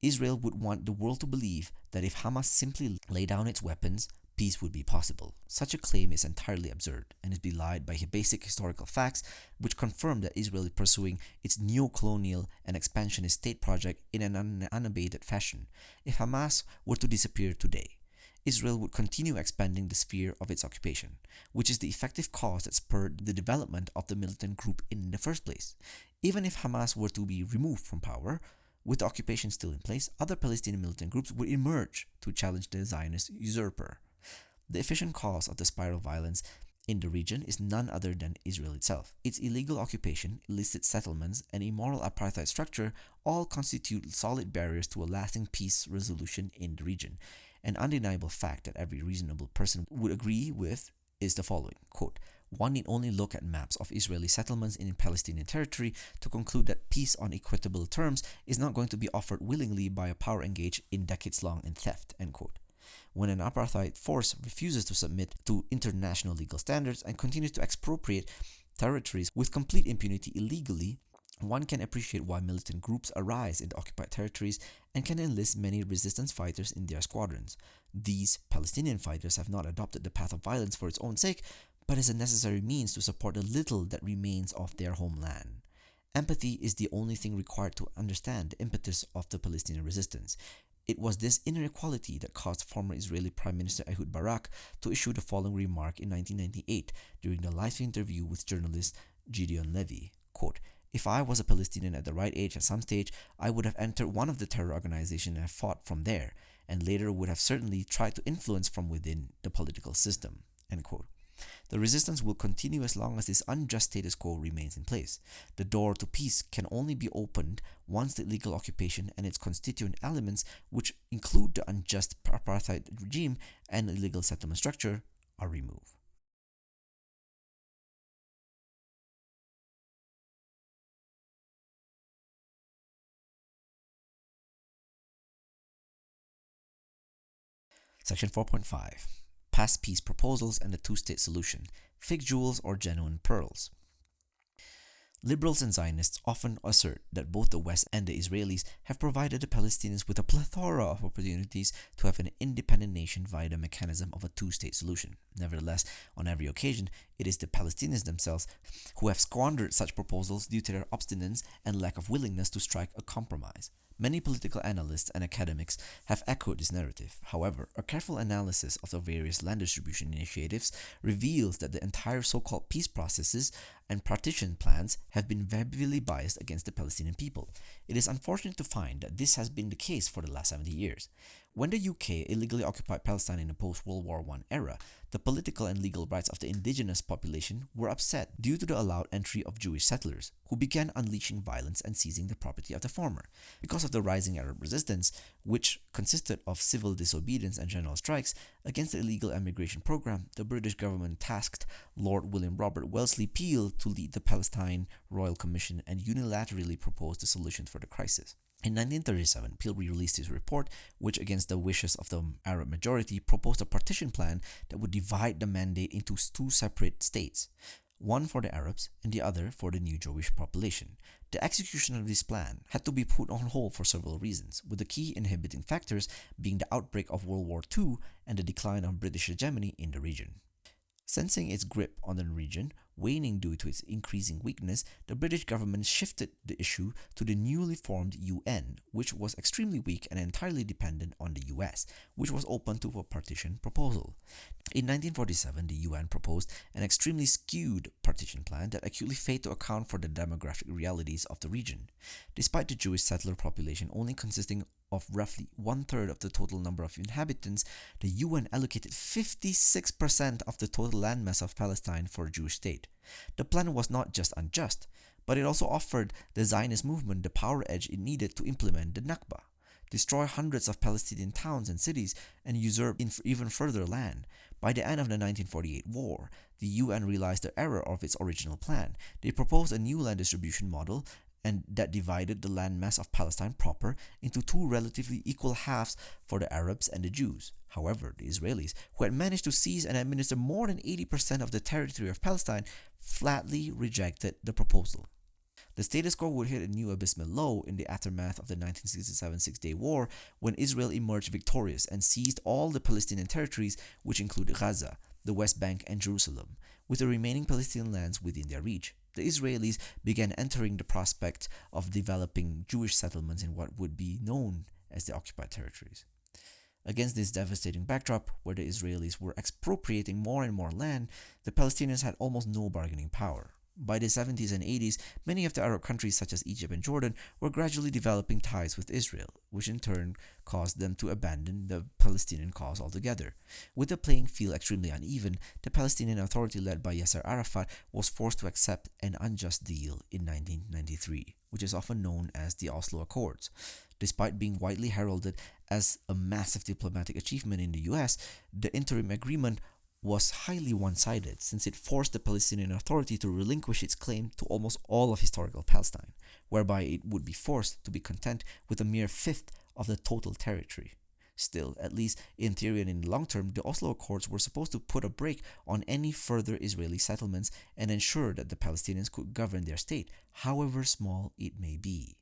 Israel would want the world to believe that if Hamas simply lay down its weapons, peace would be possible. Such a claim is entirely absurd and is belied by basic historical facts which confirm that Israel is pursuing its neo-colonial and expansionist state project in an unabated fashion. If Hamas were to disappear today, Israel would continue expanding the sphere of its occupation, which is the effective cause that spurred the development of the militant group in the first place. Even if Hamas were to be removed from power, with the occupation still in place, other Palestinian militant groups would emerge to challenge the Zionist usurper. The efficient cause of the spiral violence in the region is none other than Israel itself. Its illegal occupation, illicit settlements, and immoral apartheid structure all constitute solid barriers to a lasting peace resolution in the region. An undeniable fact that every reasonable person would agree with is the following, quote, one need only look at maps of Israeli settlements in Palestinian territory to conclude that peace on equitable terms is not going to be offered willingly by a power engaged in decades-long in theft, end quote. When an apartheid force refuses to submit to international legal standards and continues to expropriate territories with complete impunity illegally, one can appreciate why militant groups arise in the occupied territories and can enlist many resistance fighters in their squadrons. These Palestinian fighters have not adopted the path of violence for its own sake, but as a necessary means to support the little that remains of their homeland. Empathy is the only thing required to understand the impetus of the Palestinian resistance. It was this inner equality that caused former Israeli Prime Minister Ehud Barak to issue the following remark in 1998 during the live interview with journalist Gideon Levy, quote, if I was a Palestinian at the right age at some stage, I would have entered one of the terror organizations and fought from there, and later would have certainly tried to influence from within the political system, end quote. The resistance will continue as long as this unjust status quo remains in place. The door to peace can only be opened once the illegal occupation and its constituent elements, which include the unjust apartheid regime and illegal settlement structure, are removed. Section 4.5. Past peace proposals and the two-state solution, fake jewels or genuine pearls. Liberals and Zionists often assert that both the West and the Israelis have provided the Palestinians with a plethora of opportunities to have an independent nation via the mechanism of a two-state solution. Nevertheless, on every occasion, it is the Palestinians themselves who have squandered such proposals due to their obstinance and lack of willingness to strike a compromise. Many political analysts and academics have echoed this narrative. However, a careful analysis of the various land distribution initiatives reveals that the entire so-called peace processes and partition plans have been heavily biased against the Palestinian people. It is unfortunate to find that this has been the case for the last 70 years. When the UK illegally occupied Palestine in the post-World War I era, the political and legal rights of the indigenous population were upset due to the allowed entry of Jewish settlers, who began unleashing violence and seizing the property of the former. Because of the rising Arab resistance, which consisted of civil disobedience and general strikes against the illegal immigration program, the British government tasked Lord William Robert Wellesley Peel to lead the Palestine Royal Commission and unilaterally propose the solution for the crisis. In 1937, Peel released his report, which, against the wishes of the Arab majority, proposed a partition plan that would divide the mandate into two separate states, one for the Arabs and the other for the new Jewish population. The execution of this plan had to be put on hold for several reasons, with the key inhibiting factors being the outbreak of World War II and the decline of British hegemony in the region. Sensing its grip on the region waning due to its increasing weakness, the British government shifted the issue to the newly formed UN, which was extremely weak and entirely dependent on the US, which was open to a partition proposal. In 1947, the UN proposed an extremely skewed partition plan that acutely failed to account for the demographic realities of the region. Despite the Jewish settler population only consisting of roughly one-third of the total number of inhabitants, the UN allocated 56% of the total landmass of Palestine for a Jewish state. The plan was not just unjust, but it also offered the Zionist movement the power edge it needed to implement the Nakba, destroy hundreds of Palestinian towns and cities, and usurp even further land. By the end of the 1948 war, the UN realized the error of its original plan. They proposed a new land distribution model and that divided the landmass of Palestine proper into two relatively equal halves for the Arabs and the Jews. However, the Israelis, who had managed to seize and administer more than 80% of the territory of Palestine, flatly rejected the proposal. The status quo would hit a new abysmal low in the aftermath of the 1967 Six-Day War, when Israel emerged victorious and seized all the Palestinian territories, which included Gaza, the West Bank, and Jerusalem, with the remaining Palestinian lands within their reach. The Israelis began entering the prospect of developing Jewish settlements in what would be known as the occupied territories. Against this devastating backdrop, where the Israelis were expropriating more and more land, the Palestinians had almost no bargaining power. By the 70s and 80s, many of the Arab countries such as Egypt and Jordan were gradually developing ties with Israel, which in turn caused them to abandon the Palestinian cause altogether. With the playing field extremely uneven, the Palestinian Authority led by Yasser Arafat was forced to accept an unjust deal in 1993, which is often known as the Oslo Accords. Despite being widely heralded as a massive diplomatic achievement in the US, the interim agreement was highly one-sided, since it forced the Palestinian Authority to relinquish its claim to almost all of historical Palestine, whereby it would be forced to be content with a mere fifth of the total territory. Still, at least in theory and in the long term, the Oslo Accords were supposed to put a brake on any further Israeli settlements and ensure that the Palestinians could govern their state, however small it may be.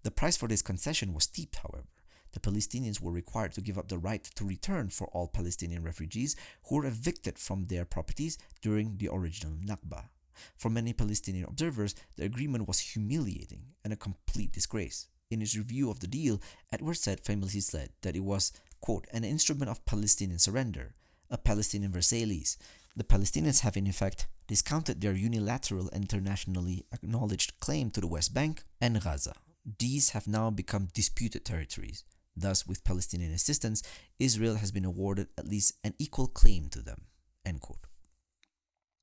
The price for this concession was steep, however. The Palestinians were required to give up the right to return for all Palestinian refugees who were evicted from their properties during the original Nakba. For many Palestinian observers, the agreement was humiliating and a complete disgrace. In his review of the deal, Edward Said famously said that it was, quote, an instrument of Palestinian surrender, a Palestinian Versailles. The Palestinians have in effect discounted their unilateral and internationally acknowledged claim to the West Bank and Gaza. These have now become disputed territories. Thus, with Palestinian assistance, Israel has been awarded at least an equal claim to them. End quote.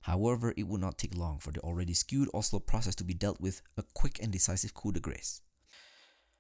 However, it would not take long for the already skewed Oslo process to be dealt with a quick and decisive coup de grace.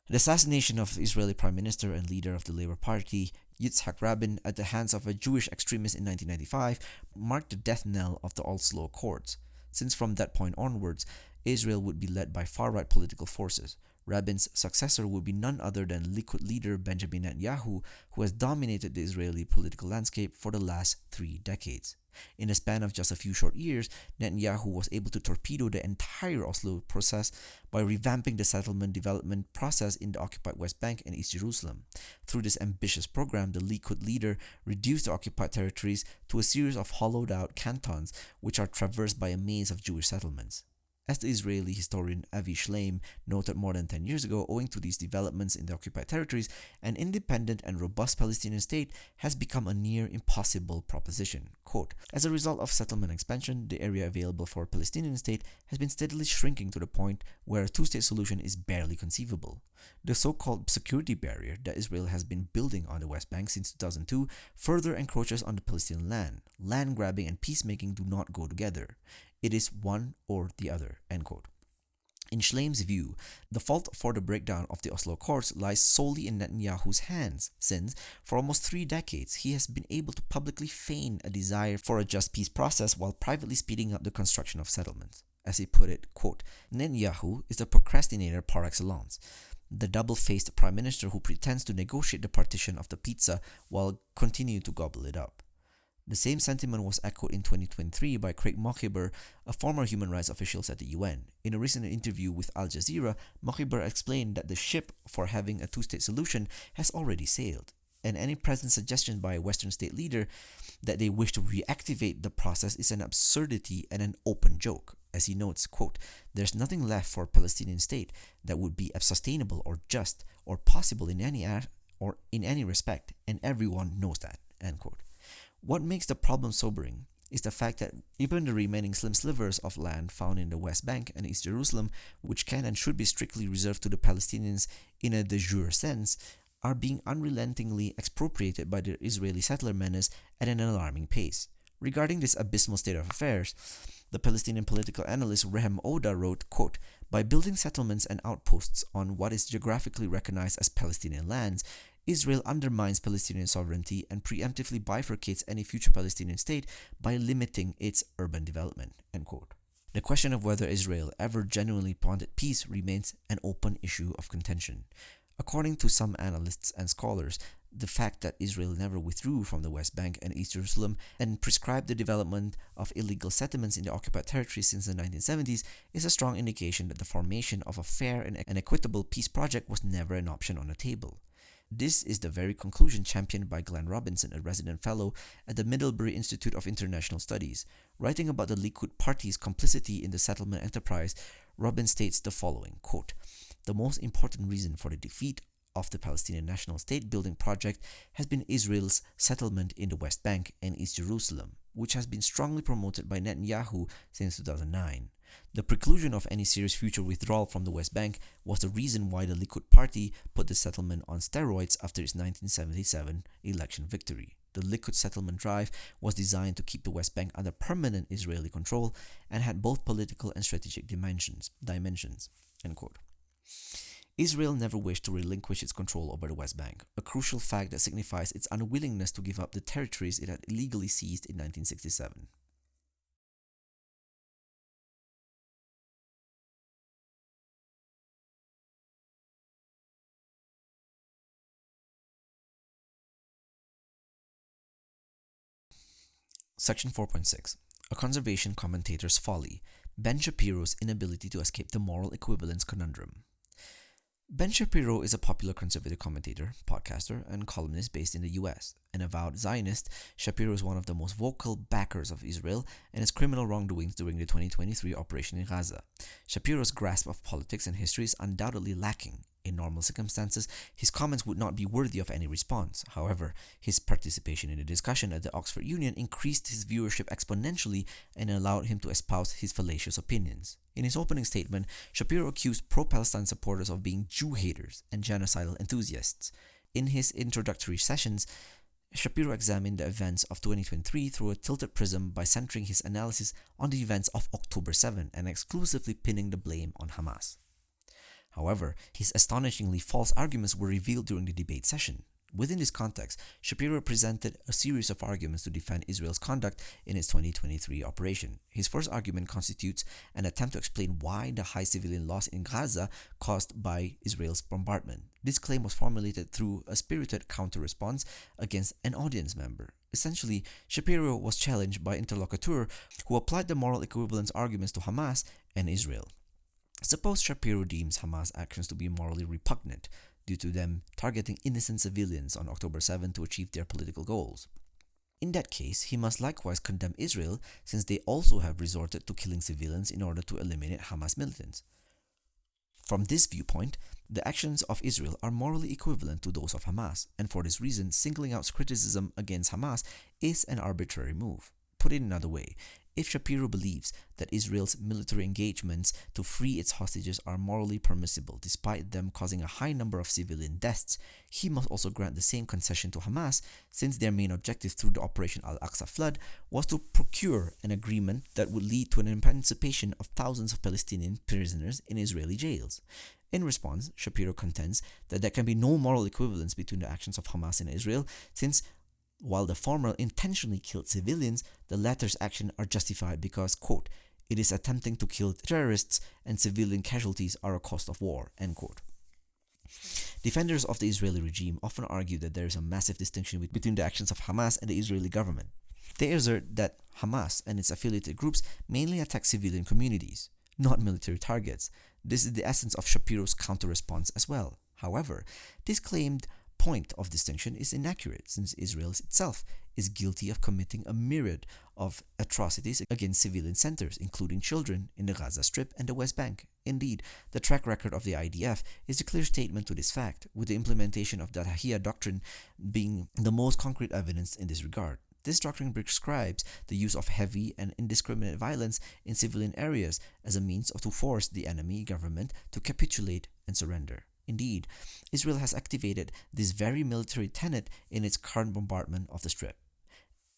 The assassination of the Israeli Prime Minister and leader of the Labour Party, Yitzhak Rabin, at the hands of a Jewish extremist in 1995 marked the death knell of the Oslo Accords, since from that point onwards, Israel would be led by far-right political forces. Rabin's successor would be none other than Likud leader Benjamin Netanyahu, who has dominated the Israeli political landscape for the last 3 decades. In the span of just a few short years, Netanyahu was able to torpedo the entire Oslo process by revamping the settlement development process in the occupied West Bank and East Jerusalem. Through this ambitious program, the Likud leader reduced the occupied territories to a series of hollowed-out cantons which are traversed by a maze of Jewish settlements. As the Israeli historian Avi Shleim noted more than 10 years ago, owing to these developments in the occupied territories, an independent and robust Palestinian state has become a near impossible proposition. Quote, as a result of settlement expansion, the area available for a Palestinian state has been steadily shrinking to the point where a two-state solution is barely conceivable. The so-called security barrier that Israel has been building on the West Bank since 2002 further encroaches on the Palestinian land. Land grabbing and peacemaking do not go together. It is one or the other, end quote. In Shleim's view, the fault for the breakdown of the Oslo Accords lies solely in Netanyahu's hands, since, for almost 3 decades, he has been able to publicly feign a desire for a just peace process while privately speeding up the construction of settlements. As he put it, quote, Netanyahu is the procrastinator par excellence, the double-faced prime minister who pretends to negotiate the partition of the pizza while continuing to gobble it up. The same sentiment was echoed in 2023 by Craig Mochiber, a former human rights official at the UN. In a recent interview with Al Jazeera, Mochiber explained that the ship for having a two-state solution has already sailed, and any present suggestion by a Western state leader that they wish to reactivate the process is an absurdity and an open joke. As he notes, quote, there's nothing left for a Palestinian state that would be sustainable or just or possible in any respect, and everyone knows that, end quote. What makes the problem sobering is the fact that even the remaining slim slivers of land found in the West Bank and East Jerusalem, which can and should be strictly reserved to the Palestinians in a de jure sense, are being unrelentingly expropriated by the Israeli settler menace at an alarming pace. Regarding this abysmal state of affairs, the Palestinian political analyst Rehem Oda wrote, quote, by building settlements and outposts on what is geographically recognized as Palestinian lands, Israel undermines Palestinian sovereignty and preemptively bifurcates any future Palestinian state by limiting its urban development, end quote. The question of whether Israel ever genuinely wanted peace remains an open issue of contention. According to some analysts and scholars, the fact that Israel never withdrew from the West Bank and East Jerusalem and prescribed the development of illegal settlements in the occupied territories since the 1970s is a strong indication that the formation of a fair and equitable peace project was never an option on the table. This is the very conclusion championed by Glenn Robinson, a resident fellow at the Middlebury Institute of International Studies. Writing about the Likud party's complicity in the settlement enterprise, Robin states the following, quote, the most important reason for the defeat of the Palestinian national state-building project has been Israel's settlement in the West Bank and East Jerusalem, which has been strongly promoted by Netanyahu since 2009. The preclusion of any serious future withdrawal from the West Bank was the reason why the Likud party put the settlement on steroids after its 1977 election victory. The Likud settlement drive was designed to keep the West Bank under permanent Israeli control and had both political and strategic dimensions. End quote. Israel never wished to relinquish its control over the West Bank, a crucial fact that signifies its unwillingness to give up the territories it had illegally seized in 1967. Section 4.6. A conservation commentator's folly. Ben Shapiro's inability to escape the moral equivalence conundrum. Ben Shapiro is a popular conservative commentator, podcaster, and columnist based in the US. An avowed Zionist, Shapiro is one of the most vocal backers of Israel and its criminal wrongdoings during the 2023 operation in Gaza. Shapiro's grasp of politics and history is undoubtedly lacking. In normal circumstances, his comments would not be worthy of any response. However, his participation in the discussion at the Oxford Union increased his viewership exponentially and allowed him to espouse his fallacious opinions. In his opening statement, Shapiro accused pro-Palestine supporters of being Jew haters and genocidal enthusiasts. In his introductory sessions, Shapiro examined the events of 2023 through a tilted prism by centering his analysis on the events of October 7 and exclusively pinning the blame on Hamas. However, his astonishingly false arguments were revealed during the debate session. Within this context, Shapiro presented a series of arguments to defend Israel's conduct in its 2023 operation. His first argument constitutes an attempt to explain why the high civilian loss in Gaza caused by Israel's bombardment. This claim was formulated through a spirited counter-response against an audience member. Essentially, Shapiro was challenged by interlocutor who applied the moral equivalence arguments to Hamas and Israel. Suppose Shapiro deems Hamas' actions to be morally repugnant due to them targeting innocent civilians on October 7 to achieve their political goals. In that case, he must likewise condemn Israel since they also have resorted to killing civilians in order to eliminate Hamas militants. From this viewpoint, the actions of Israel are morally equivalent to those of Hamas, and for this reason, singling out criticism against Hamas is an arbitrary move. Put it another way, if Shapiro believes that Israel's military engagements to free its hostages are morally permissible despite them causing a high number of civilian deaths, he must also grant the same concession to Hamas since their main objective through the Operation Al-Aqsa Flood was to procure an agreement that would lead to an emancipation of thousands of Palestinian prisoners in Israeli jails. In response, Shapiro contends that there can be no moral equivalence between the actions of Hamas and Israel since while the former intentionally killed civilians, the latter's actions are justified because, quote, it is attempting to kill terrorists and civilian casualties are a cost of war, end quote. Defenders of the Israeli regime often argue that there is a massive distinction between the actions of Hamas and the Israeli government. They assert that Hamas and its affiliated groups mainly attack civilian communities, not military targets. This is the essence of Shapiro's counter-response as well. However, this claimed point of distinction is inaccurate since Israel itself is guilty of committing a myriad of atrocities against civilian centers, including children in the Gaza Strip and the West Bank. Indeed, the track record of the IDF is a clear statement to this fact, with the implementation of the Tahrir Doctrine being the most concrete evidence in this regard. This doctrine prescribes the use of heavy and indiscriminate violence in civilian areas as a means to force the enemy government to capitulate and surrender. Indeed, Israel has activated this very military tenet in its current bombardment of the Strip.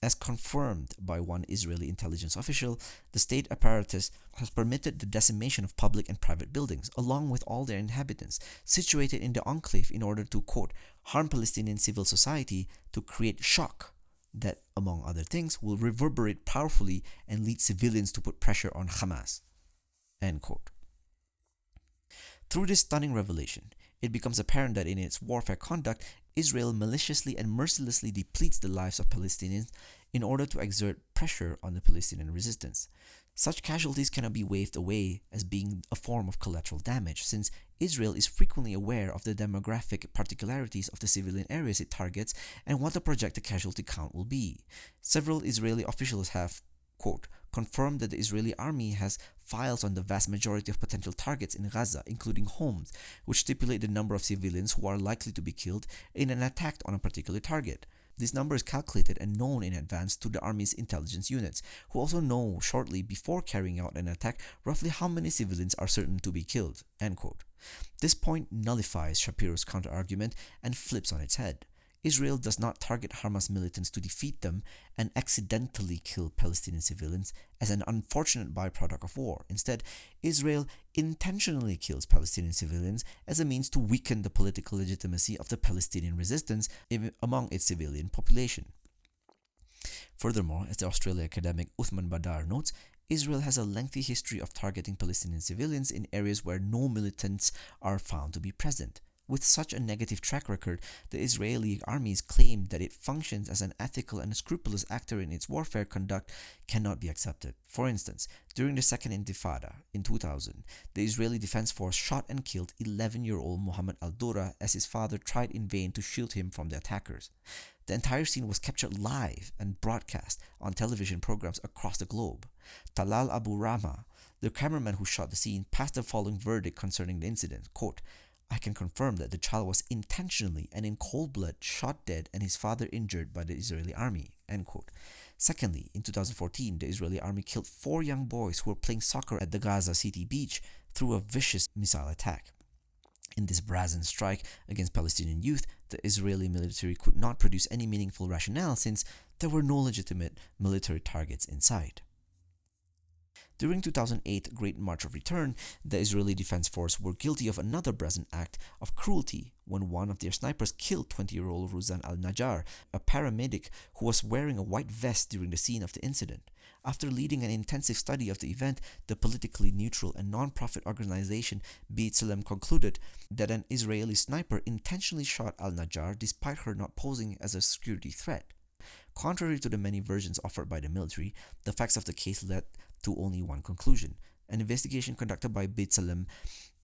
As confirmed by one Israeli intelligence official, the state apparatus has permitted the decimation of public and private buildings, along with all their inhabitants, situated in the enclave in order to, quote, harm Palestinian civil society to create shock that, among other things, will reverberate powerfully and lead civilians to put pressure on Hamas, end quote. Through this stunning revelation, it becomes apparent that in its warfare conduct, Israel maliciously and mercilessly depletes the lives of Palestinians in order to exert pressure on the Palestinian resistance. Such casualties cannot be waved away as being a form of collateral damage, since Israel is frequently aware of the demographic particularities of the civilian areas it targets and what the projected casualty count will be. Several Israeli officials have, quote, confirmed that the Israeli army has files on the vast majority of potential targets in Gaza, including homes, which stipulate the number of civilians who are likely to be killed in an attack on a particular target. This number is calculated and known in advance to the army's intelligence units, who also know shortly before carrying out an attack roughly how many civilians are certain to be killed, end quote. This point nullifies Shapiro's counter-argument and flips on its head. Israel does not target Hamas militants to defeat them and accidentally kill Palestinian civilians as an unfortunate byproduct of war. Instead, Israel intentionally kills Palestinian civilians as a means to weaken the political legitimacy of the Palestinian resistance among its civilian population. Furthermore, as the Australian academic Uthman Badar notes, Israel has a lengthy history of targeting Palestinian civilians in areas where no militants are found to be present. With such a negative track record, the Israeli army's claim that it functions as an ethical and scrupulous actor in its warfare conduct cannot be accepted. For instance, during the Second Intifada in 2000, the Israeli Defense Force shot and killed 11-year-old Mohammed al-Dura as his father tried in vain to shield him from the attackers. The entire scene was captured live and broadcast on television programs across the globe. Talal Abu Rama, the cameraman who shot the scene, passed the following verdict concerning the incident, quote, I can confirm that the child was intentionally and in cold blood shot dead and his father injured by the Israeli army, end quote. Secondly, in 2014, the Israeli army killed 4 young boys who were playing soccer at the Gaza City beach through a vicious missile attack. In this brazen strike against Palestinian youth, the Israeli military could not produce any meaningful rationale since there were no legitimate military targets in sight. During 2008 Great March of Return, the Israeli Defense Force were guilty of another brazen act of cruelty when one of their snipers killed 20-year-old Ruzan al-Najjar, a paramedic who was wearing a white vest during the scene of the incident. After leading an intensive study of the event, the politically neutral and non-profit organization B'Tselem concluded that an Israeli sniper intentionally shot al-Najjar despite her not posing as a security threat. Contrary to the many versions offered by the military, the facts of the case led to only one conclusion. An investigation conducted by B'Tselem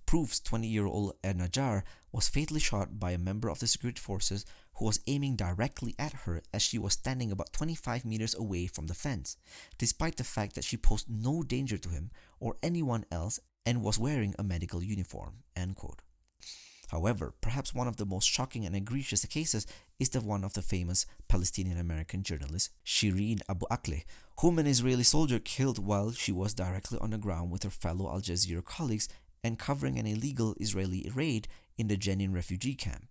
proves 20-year-old al-Najjar was fatally shot by a member of the security forces who was aiming directly at her as she was standing about 25 meters away from the fence, despite the fact that she posed no danger to him or anyone else and was wearing a medical uniform." End quote. However, perhaps one of the most shocking and egregious cases is the one of the famous Palestinian-American journalist Shireen Abu Akleh, whom an Israeli soldier killed while she was directly on the ground with her fellow Al Jazeera colleagues and covering an illegal Israeli raid in the Jenin refugee camp.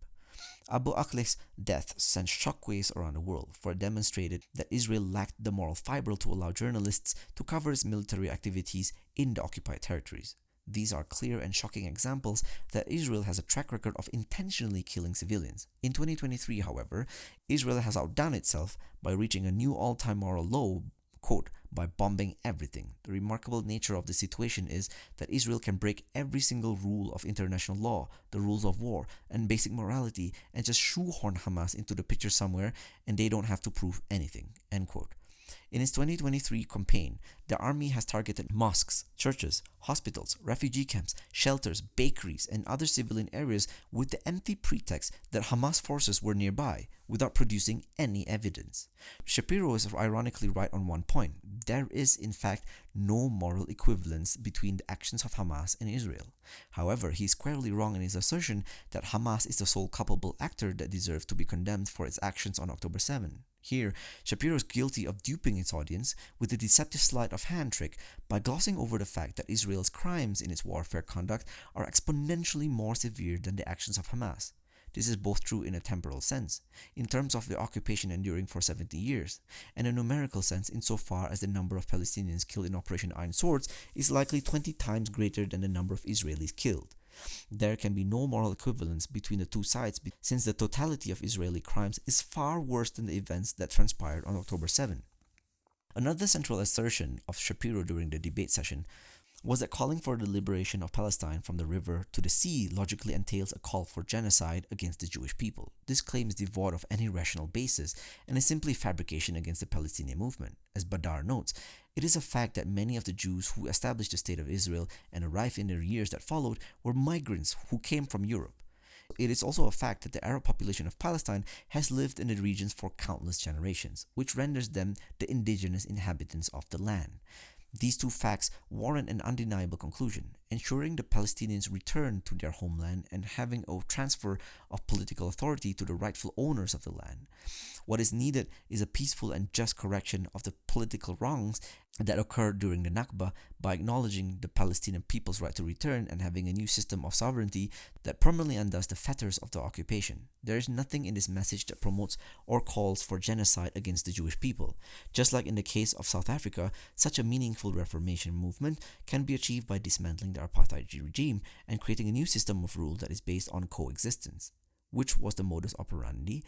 Abu Akleh's death sent shockwaves around the world, for it demonstrated that Israel lacked the moral fiber to allow journalists to cover its military activities in the occupied territories. These are clear and shocking examples that Israel has a track record of intentionally killing civilians. In 2023, however, Israel has outdone itself by reaching a new all-time moral low, quote, by bombing everything. The remarkable nature of the situation is that Israel can break every single rule of international law, the rules of war, and basic morality, and just shoehorn Hamas into the picture somewhere, and they don't have to prove anything, end quote. In its 2023 campaign, the army has targeted mosques, churches, hospitals, refugee camps, shelters, bakeries, and other civilian areas with the empty pretext that Hamas forces were nearby, without producing any evidence. Shapiro is ironically right on one point. There is, in fact, no moral equivalence between the actions of Hamas and Israel. However, he is squarely wrong in his assertion that Hamas is the sole culpable actor that deserves to be condemned for its actions on October 7. Here, Shapiro is guilty of duping its audience with a deceptive sleight of hand trick by glossing over the fact that Israel's crimes in its warfare conduct are exponentially more severe than the actions of Hamas. This is both true in a temporal sense, in terms of the occupation enduring for 70 years, and a numerical sense insofar as the number of Palestinians killed in Operation Iron Swords is likely 20 times greater than the number of Israelis killed. There can be no moral equivalence between the two sides since the totality of Israeli crimes is far worse than the events that transpired on October 7. Another central assertion of Shapiro during the debate session was that calling for the liberation of Palestine from the river to the sea logically entails a call for genocide against the Jewish people. This claim is devoid of any rational basis and is simply fabrication against the Palestinian movement. As Badar notes, it is a fact that many of the Jews who established the State of Israel and arrived in the years that followed were migrants who came from Europe. It is also a fact that the Arab population of Palestine has lived in the regions for countless generations, which renders them the indigenous inhabitants of the land. These two facts warrant an undeniable conclusion, ensuring the Palestinians return to their homeland and having a transfer of political authority to the rightful owners of the land. What is needed is a peaceful and just correction of the political wrongs that occurred during the Nakba by acknowledging the Palestinian people's right to return and having a new system of sovereignty that permanently undoes the fetters of the occupation. There is nothing in this message that promotes or calls for genocide against the Jewish people. Just like in the case of South Africa, such a meaningful reformation movement can be achieved by dismantling the apartheid regime and creating a new system of rule that is based on coexistence, which was the modus operandi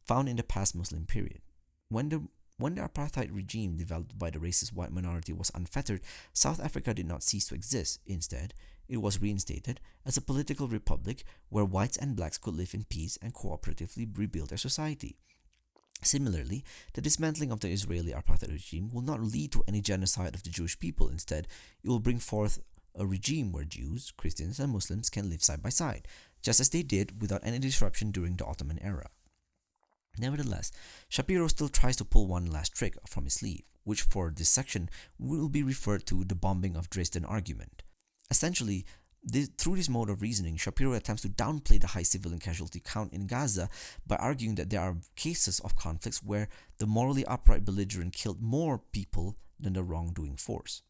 found in the past Muslim period. When the apartheid regime developed by the racist white minority was unfettered, South Africa did not cease to exist. Instead, it was reinstated as a political republic where whites and blacks could live in peace and cooperatively rebuild their society. Similarly, the dismantling of the Israeli apartheid regime will not lead to any genocide of the Jewish people. Instead, it will bring forth a regime where Jews, Christians, and Muslims can live side by side, just as they did without any disruption during the Ottoman era. Nevertheless, Shapiro still tries to pull one last trick from his sleeve, which for this section will be referred to the bombing of Dresden argument. Essentially, through this mode of reasoning, Shapiro attempts to downplay the high civilian casualty count in Gaza by arguing that there are cases of conflicts where the morally upright belligerent killed more people than the wrongdoing force.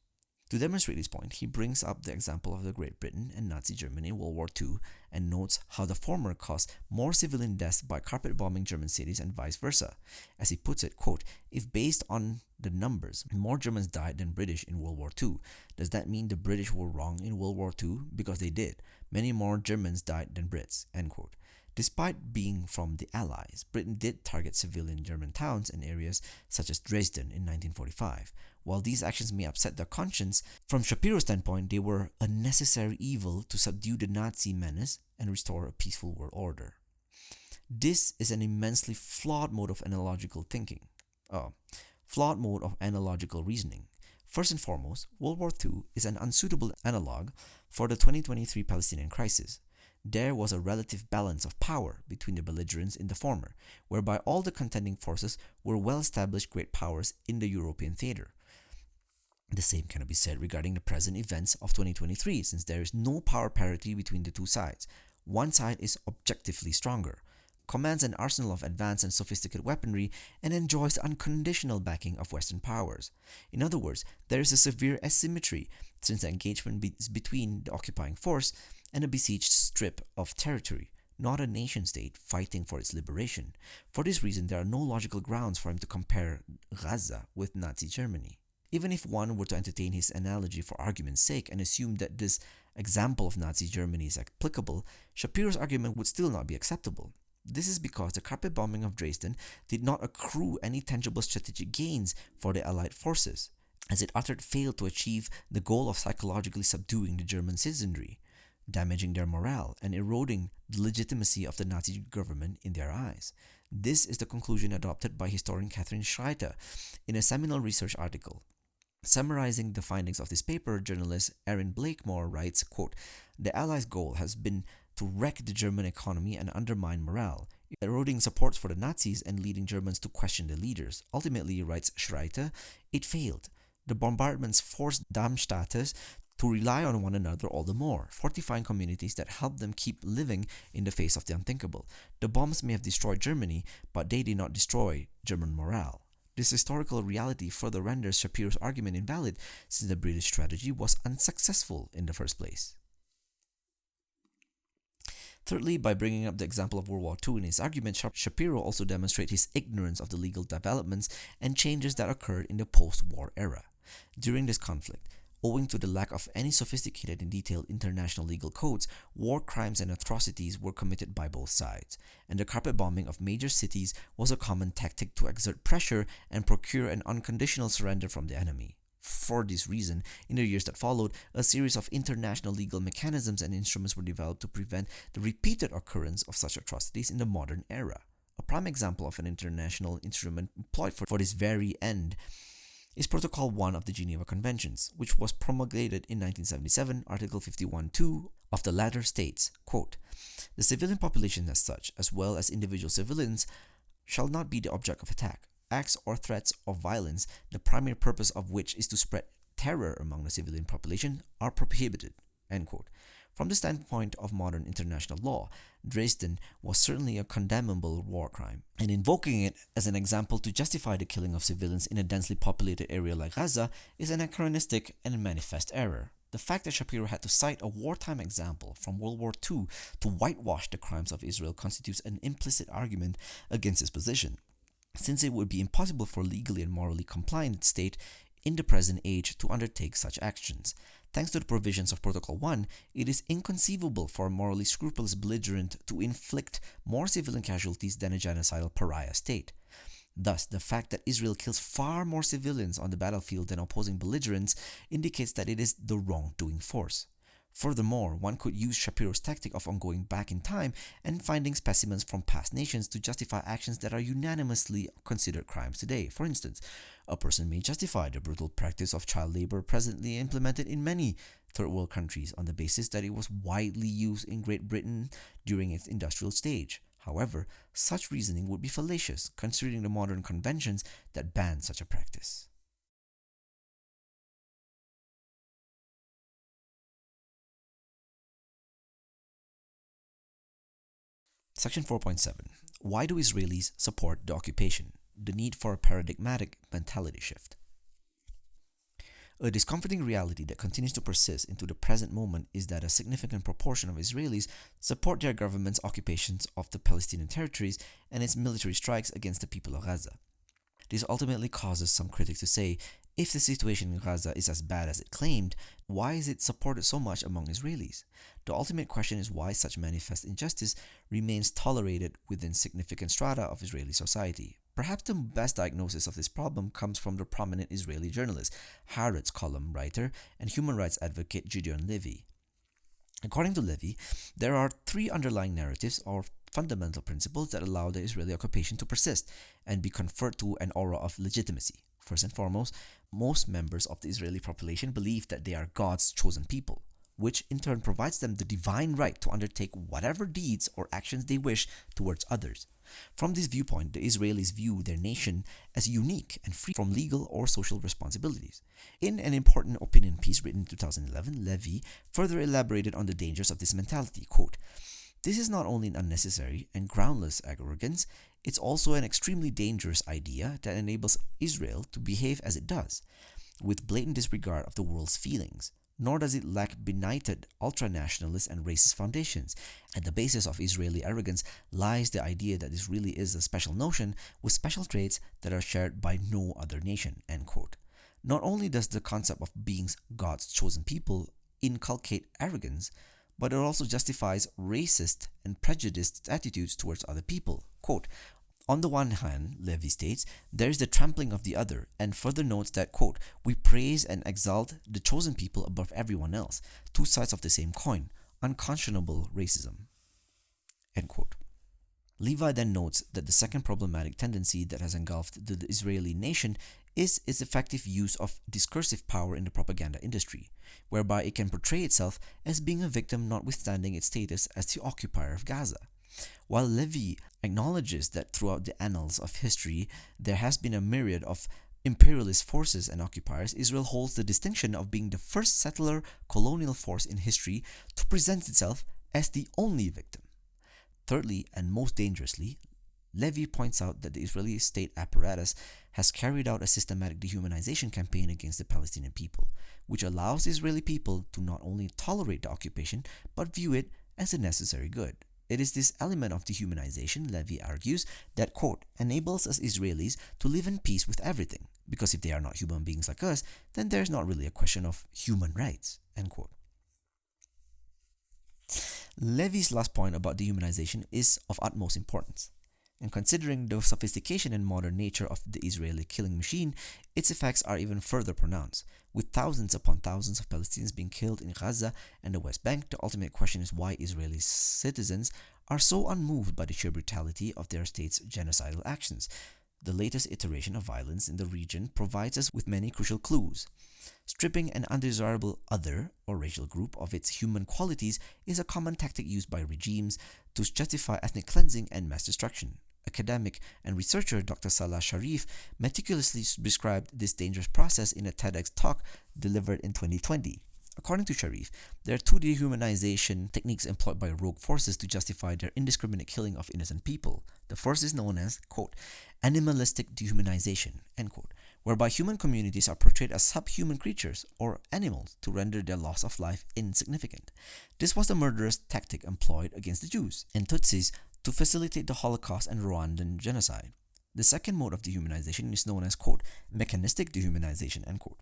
To demonstrate this point, he brings up the example of the Great Britain and Nazi Germany in World War II and notes how the former caused more civilian deaths by carpet bombing German cities and vice versa. As he puts it, quote, "If based on the numbers, more Germans died than British in World War II, does that mean the British were wrong in World War II? Because they did. Many more Germans died than Brits," end quote. Despite being from the Allies, Britain did target civilian German towns and areas such as Dresden in 1945. While these actions may upset their conscience, from Shapiro's standpoint, they were a necessary evil to subdue the Nazi menace and restore a peaceful world order. This is an immensely flawed mode of analogical thinking. Flawed mode of analogical reasoning. First and foremost, World War II is an unsuitable analog for the 2023 Palestinian crisis. There was a relative balance of power between the belligerents in the former, whereby all the contending forces were well-established great powers in the European theater. The same cannot be said regarding the present events of 2023, since there is no power parity between the two sides. One side is objectively stronger, commands an arsenal of advanced and sophisticated weaponry, and enjoys the unconditional backing of Western powers. In other words, there is a severe asymmetry, since the engagement is between the occupying force and a besieged strip of territory, not a nation-state fighting for its liberation. For this reason, there are no logical grounds for him to compare Gaza with Nazi Germany. Even if one were to entertain his analogy for argument's sake and assume that this example of Nazi Germany is applicable, Shapiro's argument would still not be acceptable. This is because the carpet bombing of Dresden did not accrue any tangible strategic gains for the Allied forces, as it utterly failed to achieve the goal of psychologically subduing the German citizenry, damaging their morale and eroding the legitimacy of the Nazi government in their eyes. This is the conclusion adopted by historian Catherine Schreiter in a seminal research article. Summarizing the findings of this paper, journalist Erin Blakemore writes, quote, "The Allies' goal has been to wreck the German economy and undermine morale, eroding support for the Nazis and leading Germans to question their leaders. Ultimately," writes Schreiter, "it failed. The bombardments forced Darmstadters to rely on one another all the more, fortifying communities that helped them keep living in the face of the unthinkable. The bombs may have destroyed Germany, but they did not destroy German morale." This historical reality further renders Shapiro's argument invalid, since the British strategy was unsuccessful in the first place. Thirdly, by bringing up the example of World War II in his argument, Shapiro also demonstrates his ignorance of the legal developments and changes that occurred in the post-war era. During this conflict, owing to the lack of any sophisticated and detailed international legal codes, war crimes and atrocities were committed by both sides, and the carpet bombing of major cities was a common tactic to exert pressure and procure an unconditional surrender from the enemy. For this reason, in the years that followed, a series of international legal mechanisms and instruments were developed to prevent the repeated occurrence of such atrocities in the modern era. A prime example of an international instrument employed for this very end is Protocol 1 of the Geneva Conventions, which was promulgated in 1977. Article 51(2) of the latter states, quote, "The civilian population as such, as well as individual civilians, shall not be the object of attack. Acts or threats of violence, the primary purpose of which is to spread terror among the civilian population, are prohibited," end quote. From the standpoint of modern international law, Dresden was certainly a condemnable war crime, and invoking it as an example to justify the killing of civilians in a densely populated area like Gaza is an anachronistic and manifest error. The fact that Shapiro had to cite a wartime example from World War II to whitewash the crimes of Israel constitutes an implicit argument against his position, since it would be impossible for a legally and morally compliant state in the present age to undertake such actions. Thanks to the provisions of Protocol 1, it is inconceivable for a morally scrupulous belligerent to inflict more civilian casualties than a genocidal pariah state. Thus, the fact that Israel kills far more civilians on the battlefield than opposing belligerents indicates that it is the wrongdoing force. Furthermore, one could use Shapiro's tactic of going back in time and finding specimens from past nations to justify actions that are unanimously considered crimes today. For instance, a person may justify the brutal practice of child labor presently implemented in many third world countries on the basis that it was widely used in Great Britain during its industrial stage. However, such reasoning would be fallacious, considering the modern conventions that ban such a practice. Section 4.7. Why do Israelis support the occupation? The need for a paradigmatic mentality shift. A discomforting reality that continues to persist into the present moment is that a significant proportion of Israelis support their government's occupations of the Palestinian territories and its military strikes against the people of Gaza. This ultimately causes some critics to say, if the situation in Gaza is as bad as it claimed, why is it supported so much among Israelis? The ultimate question is why such manifest injustice remains tolerated within significant strata of Israeli society. Perhaps the best diagnosis of this problem comes from the prominent Israeli journalist, Haaretz column writer, and human rights advocate Gideon Levy. According to Levy, there are three underlying narratives or fundamental principles that allow the Israeli occupation to persist and be conferred to an aura of legitimacy. First and foremost, most members of the Israeli population believe that they are God's chosen people, which in turn provides them the divine right to undertake whatever deeds or actions they wish towards others. From this viewpoint, the Israelis view their nation as unique and free from legal or social responsibilities. In an important opinion piece written in 2011, Levy further elaborated on the dangers of this mentality. Quote, "This is not only an unnecessary and groundless arrogance, it's also an extremely dangerous idea that enables Israel to behave as it does, with blatant disregard of the world's feelings. Nor does it lack benighted ultra-nationalist and racist foundations. At the basis of Israeli arrogance lies the idea that this really is a special notion with special traits that are shared by no other nation." End quote. Not only does the concept of being God's chosen people inculcate arrogance, but it also justifies racist and prejudiced attitudes towards other people. Quote, "On the one hand," Levy states, "there is the trampling of the other," and further notes that, quote, "we praise and exalt the chosen people above everyone else, two sides of the same coin, unconscionable racism." End quote. Levi then notes that the second problematic tendency that has engulfed the Israeli nation is its effective use of discursive power in the propaganda industry, whereby it can portray itself as being a victim notwithstanding its status as the occupier of Gaza. While Levy acknowledges that throughout the annals of history there has been a myriad of imperialist forces and occupiers, Israel holds the distinction of being the first settler colonial force in history to present itself as the only victim. Thirdly, and most dangerously, Levy points out that the Israeli state apparatus has carried out a systematic dehumanization campaign against the Palestinian people, which allows the Israeli people to not only tolerate the occupation, but view it as a necessary good. It is this element of dehumanization, Levy argues, that, quote, "enables us Israelis to live in peace with everything, because if they are not human beings like us, then there is not really a question of human rights." End quote. Levy's last point about dehumanization is of utmost importance. And considering the sophistication and modern nature of the Israeli killing machine, its effects are even further pronounced. With thousands upon thousands of Palestinians being killed in Gaza and the West Bank, the ultimate question is why Israeli citizens are so unmoved by the sheer brutality of their state's genocidal actions. The latest iteration of violence in the region provides us with many crucial clues. Stripping an undesirable other or racial group of its human qualities is a common tactic used by regimes to justify ethnic cleansing and mass destruction. Academic and researcher Dr. Salah Sharif meticulously described this dangerous process in a TEDx talk delivered in 2020. According to Sharif, there are two dehumanization techniques employed by rogue forces to justify their indiscriminate killing of innocent people. The first is known as, quote, "animalistic dehumanization," end quote, whereby human communities are portrayed as subhuman creatures or animals to render their loss of life insignificant. This was the murderous tactic employed against the Jews and Tzortzis to facilitate the Holocaust and Rwandan genocide. The second mode of dehumanization is known as, quote, "mechanistic dehumanization," end quote,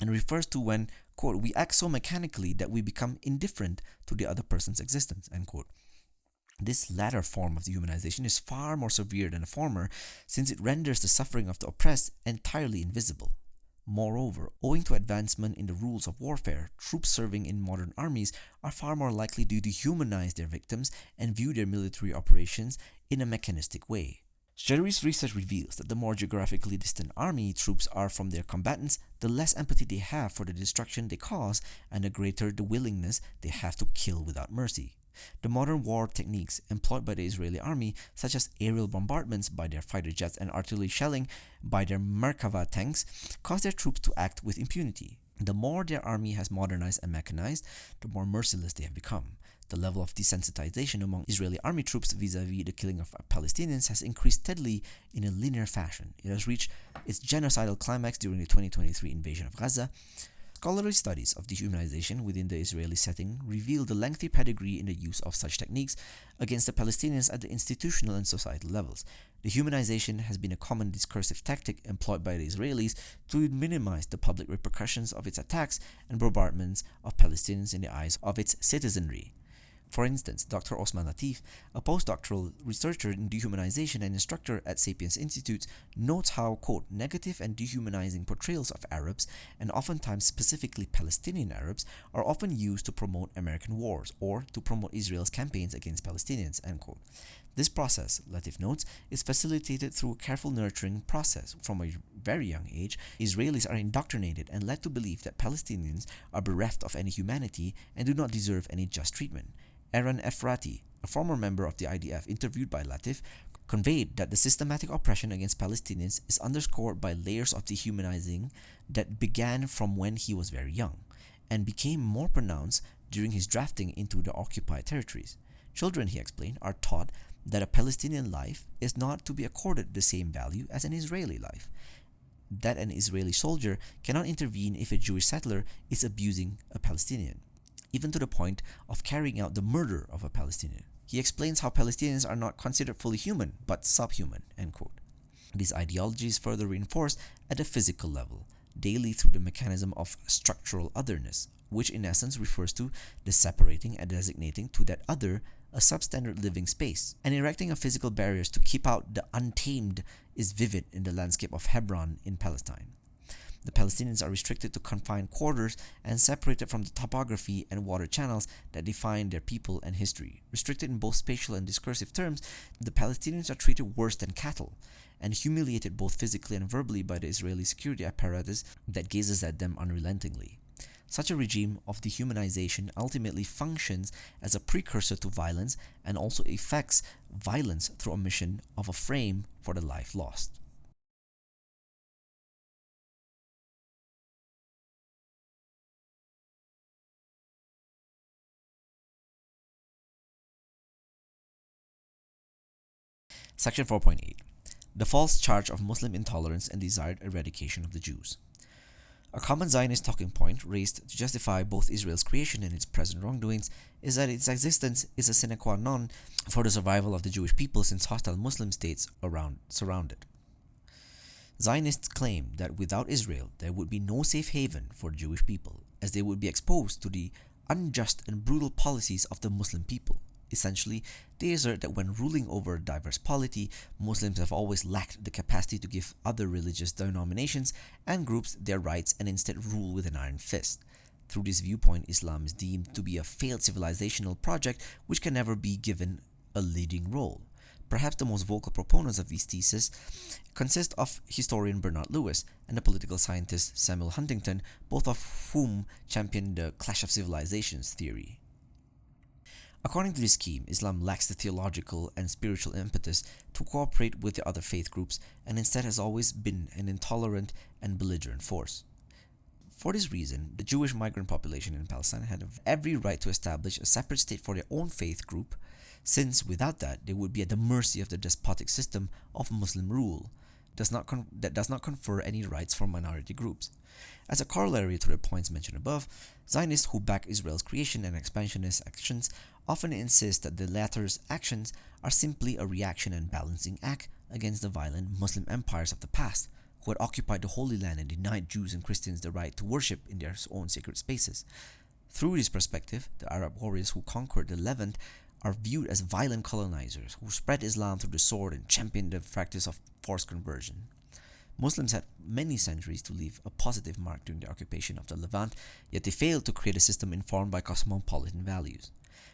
and refers to when, quote, "we act so mechanically that we become indifferent to the other person's existence," end quote. This latter form of dehumanization is far more severe than the former, since it renders the suffering of the oppressed entirely invisible. Moreover, owing to advancement in the rules of warfare, troops serving in modern armies are far more likely to dehumanize their victims and view their military operations in a mechanistic way. Sharif's research reveals that the more geographically distant army troops are from their combatants, the less empathy they have for the destruction they cause, and the greater the willingness they have to kill without mercy. The modern war techniques employed by the Israeli army, such as aerial bombardments by their fighter jets and artillery shelling by their Merkava tanks, cause their troops to act with impunity. The more their army has modernized and mechanized, the more merciless they have become. The level of desensitization among Israeli army troops vis-a-vis the killing of Palestinians has increased steadily in a linear fashion. It has reached its genocidal climax during the 2023 invasion of Gaza. Scholarly studies of dehumanization within the Israeli setting reveal the lengthy pedigree in the use of such techniques against the Palestinians at the institutional and societal levels. Dehumanization has been a common discursive tactic employed by the Israelis to minimize the public repercussions of its attacks and bombardments of Palestinians in the eyes of its citizenry. For instance, Dr. Osman Latif, a postdoctoral researcher in dehumanization and instructor at Sapiens Institute, notes how, quote, negative and dehumanizing portrayals of Arabs, and oftentimes specifically Palestinian Arabs, are often used to promote American wars or to promote Israel's campaigns against Palestinians, end quote. This process, Latif notes, is facilitated through a careful nurturing process. From a very young age, Israelis are indoctrinated and led to believe that Palestinians are bereft of any humanity and do not deserve any just treatment. Aaron Efrati, a former member of the IDF interviewed by Latif, conveyed that the systematic oppression against Palestinians is underscored by layers of dehumanizing that began from when he was very young, and became more pronounced during his drafting into the occupied territories. Children, he explained, are taught that a Palestinian life is not to be accorded the same value as an Israeli life, that an Israeli soldier cannot intervene if a Jewish settler is abusing a Palestinian, even to the point of carrying out the murder of a Palestinian. He explains how Palestinians are not considered fully human, but subhuman, end quote. These ideologies further reinforced at the physical level, daily through the mechanism of structural otherness, which in essence refers to the separating and designating to that other a substandard living space, and erecting of physical barriers to keep out the untamed is vivid in the landscape of Hebron in Palestine. The Palestinians are restricted to confined quarters and separated from the topography and water channels that define their people and history. Restricted in both spatial and discursive terms, the Palestinians are treated worse than cattle and humiliated both physically and verbally by the Israeli security apparatus that gazes at them unrelentingly. Such a regime of dehumanization ultimately functions as a precursor to violence and also effects violence through omission of a frame for the life lost. Section 4.8. The false charge of Muslim intolerance and desired eradication of the Jews. A common Zionist talking point raised to justify both Israel's creation and its present wrongdoings is that its existence is a sine qua non for the survival of the Jewish people since hostile Muslim states surround it. Zionists claim that without Israel there would be no safe haven for Jewish people, as they would be exposed to the unjust and brutal policies of the Muslim people. Essentially, they assert that when ruling over a diverse polity, Muslims have always lacked the capacity to give other religious denominations and groups their rights and instead rule with an iron fist. Through this viewpoint, Islam is deemed to be a failed civilizational project which can never be given a leading role. Perhaps the most vocal proponents of these theses consist of historian Bernard Lewis and the political scientist Samuel Huntington, both of whom championed the Clash of Civilizations theory. According to this scheme, Islam lacks the theological and spiritual impetus to cooperate with the other faith groups and instead has always been an intolerant and belligerent force. For this reason, the Jewish migrant population in Palestine had every right to establish a separate state for their own faith group, since without that they would be at the mercy of the despotic system of Muslim rule that does not confer any rights for minority groups. As a corollary to the points mentioned above, Zionists who back Israel's creation and expansionist actions often insist that the latter's actions are simply a reaction and balancing act against the violent Muslim empires of the past, who had occupied the Holy Land and denied Jews and Christians the right to worship in their own sacred spaces. Through this perspective, the Arab warriors who conquered the Levant are viewed as violent colonizers who spread Islam through the sword and championed the practice of forced conversion. Muslims had many centuries to leave a positive mark during the occupation of the Levant, yet they failed to create a system informed by cosmopolitan values.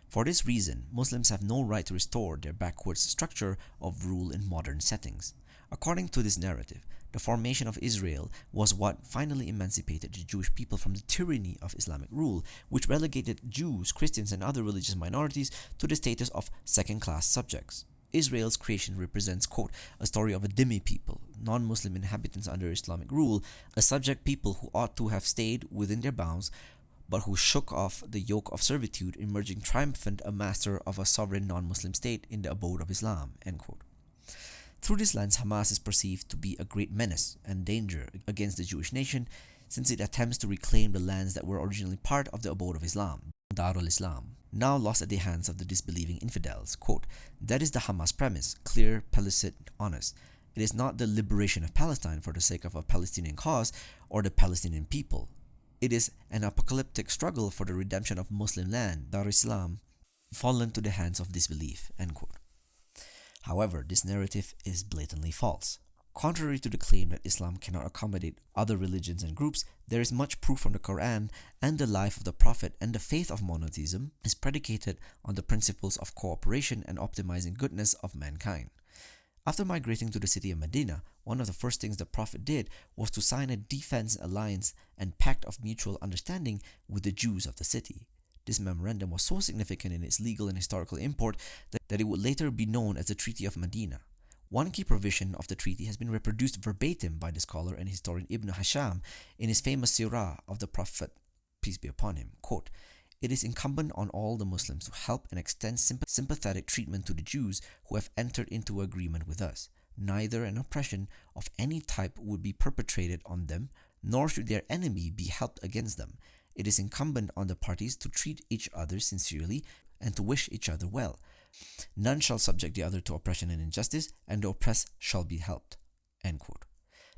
For this reason, Muslims have no right to restore their backwards structure of rule in modern settings. According to this narrative, the formation of Israel was what finally emancipated the Jewish people from the tyranny of Islamic rule, which relegated Jews, Christians, and other religious minorities to the status of second-class subjects. Israel's creation represents, quote, a story of a dhimmi people, non-Muslim inhabitants under Islamic rule, a subject people who ought to have stayed within their bounds, but who shook off the yoke of servitude, emerging triumphant, a master of a sovereign non-Muslim state in the abode of Islam." End quote. Through this lens, Hamas is perceived to be a great menace and danger against the Jewish nation, since it attempts to reclaim the lands that were originally part of the abode of Islam, Darul Islam, now lost at the hands of the disbelieving infidels. Quote, "That is the Hamas premise, clear, pellucid, honest. It is not the liberation of Palestine for the sake of a Palestinian cause or the Palestinian people. It is an apocalyptic struggle for the redemption of Muslim land, Dar Islam, fallen to the hands of disbelief." End quote. However, this narrative is blatantly false. Contrary to the claim that Islam cannot accommodate other religions and groups, there is much proof from the Quran and the life of the Prophet, and the faith of monotheism is predicated on the principles of cooperation and optimizing goodness of mankind. After migrating to the city of Medina, one of the first things the Prophet did was to sign a defense alliance and pact of mutual understanding with the Jews of the city. This memorandum was so significant in its legal and historical import that it would later be known as the Treaty of Medina. One key provision of the treaty has been reproduced verbatim by the scholar and historian Ibn Hisham in his famous Sirah of the Prophet, peace be upon him. Quote, "It is incumbent on all the Muslims to help and extend sympathetic treatment to the Jews who have entered into agreement with us. Neither an oppression of any type would be perpetrated on them, nor should their enemy be helped against them. It is incumbent on the parties to treat each other sincerely and to wish each other well. None shall subject the other to oppression and injustice, and the oppressed shall be helped." End quote.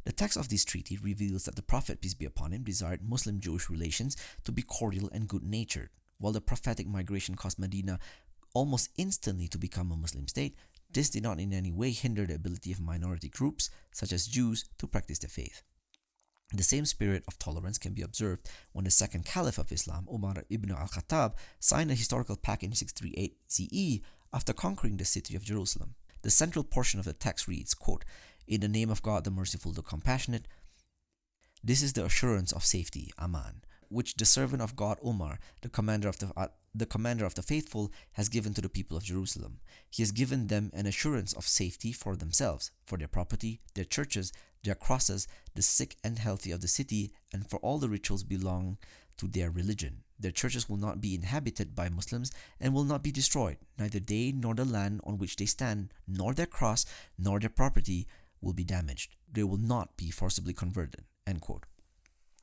The text of this treaty reveals that the Prophet, peace be upon him, desired Muslim-Jewish relations to be cordial and good-natured. While the prophetic migration caused Medina almost instantly to become a Muslim state, this did not in any way hinder the ability of minority groups, such as Jews, to practice their faith. The same spirit of tolerance can be observed when the second Caliph of Islam, Umar ibn al-Khattab, signed a historical pact in 638 CE after conquering the city of Jerusalem. The central portion of the text reads, quote, "In the name of God, the merciful, the compassionate, this is the assurance of safety, Aman, which the servant of God Umar, the commander of the faithful, has given to the people of Jerusalem. He has given them an assurance of safety for themselves, for their property, their churches, their crosses, the sick and healthy of the city, and for all the rituals belong to their religion. Their churches will not be inhabited by Muslims and will not be destroyed. Neither they nor the land on which they stand, nor their cross, nor their property will be damaged. They will not be forcibly converted." End quote.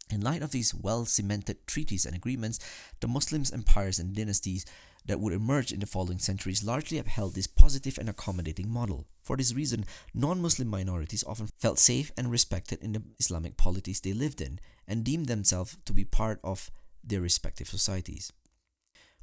In light of these well-cemented treaties and agreements, the Muslim empires and dynasties that would emerge in the following centuries largely upheld this positive and accommodating model. For this reason, non-Muslim minorities often felt safe and respected in the Islamic polities they lived in, and deemed themselves to be part of their respective societies.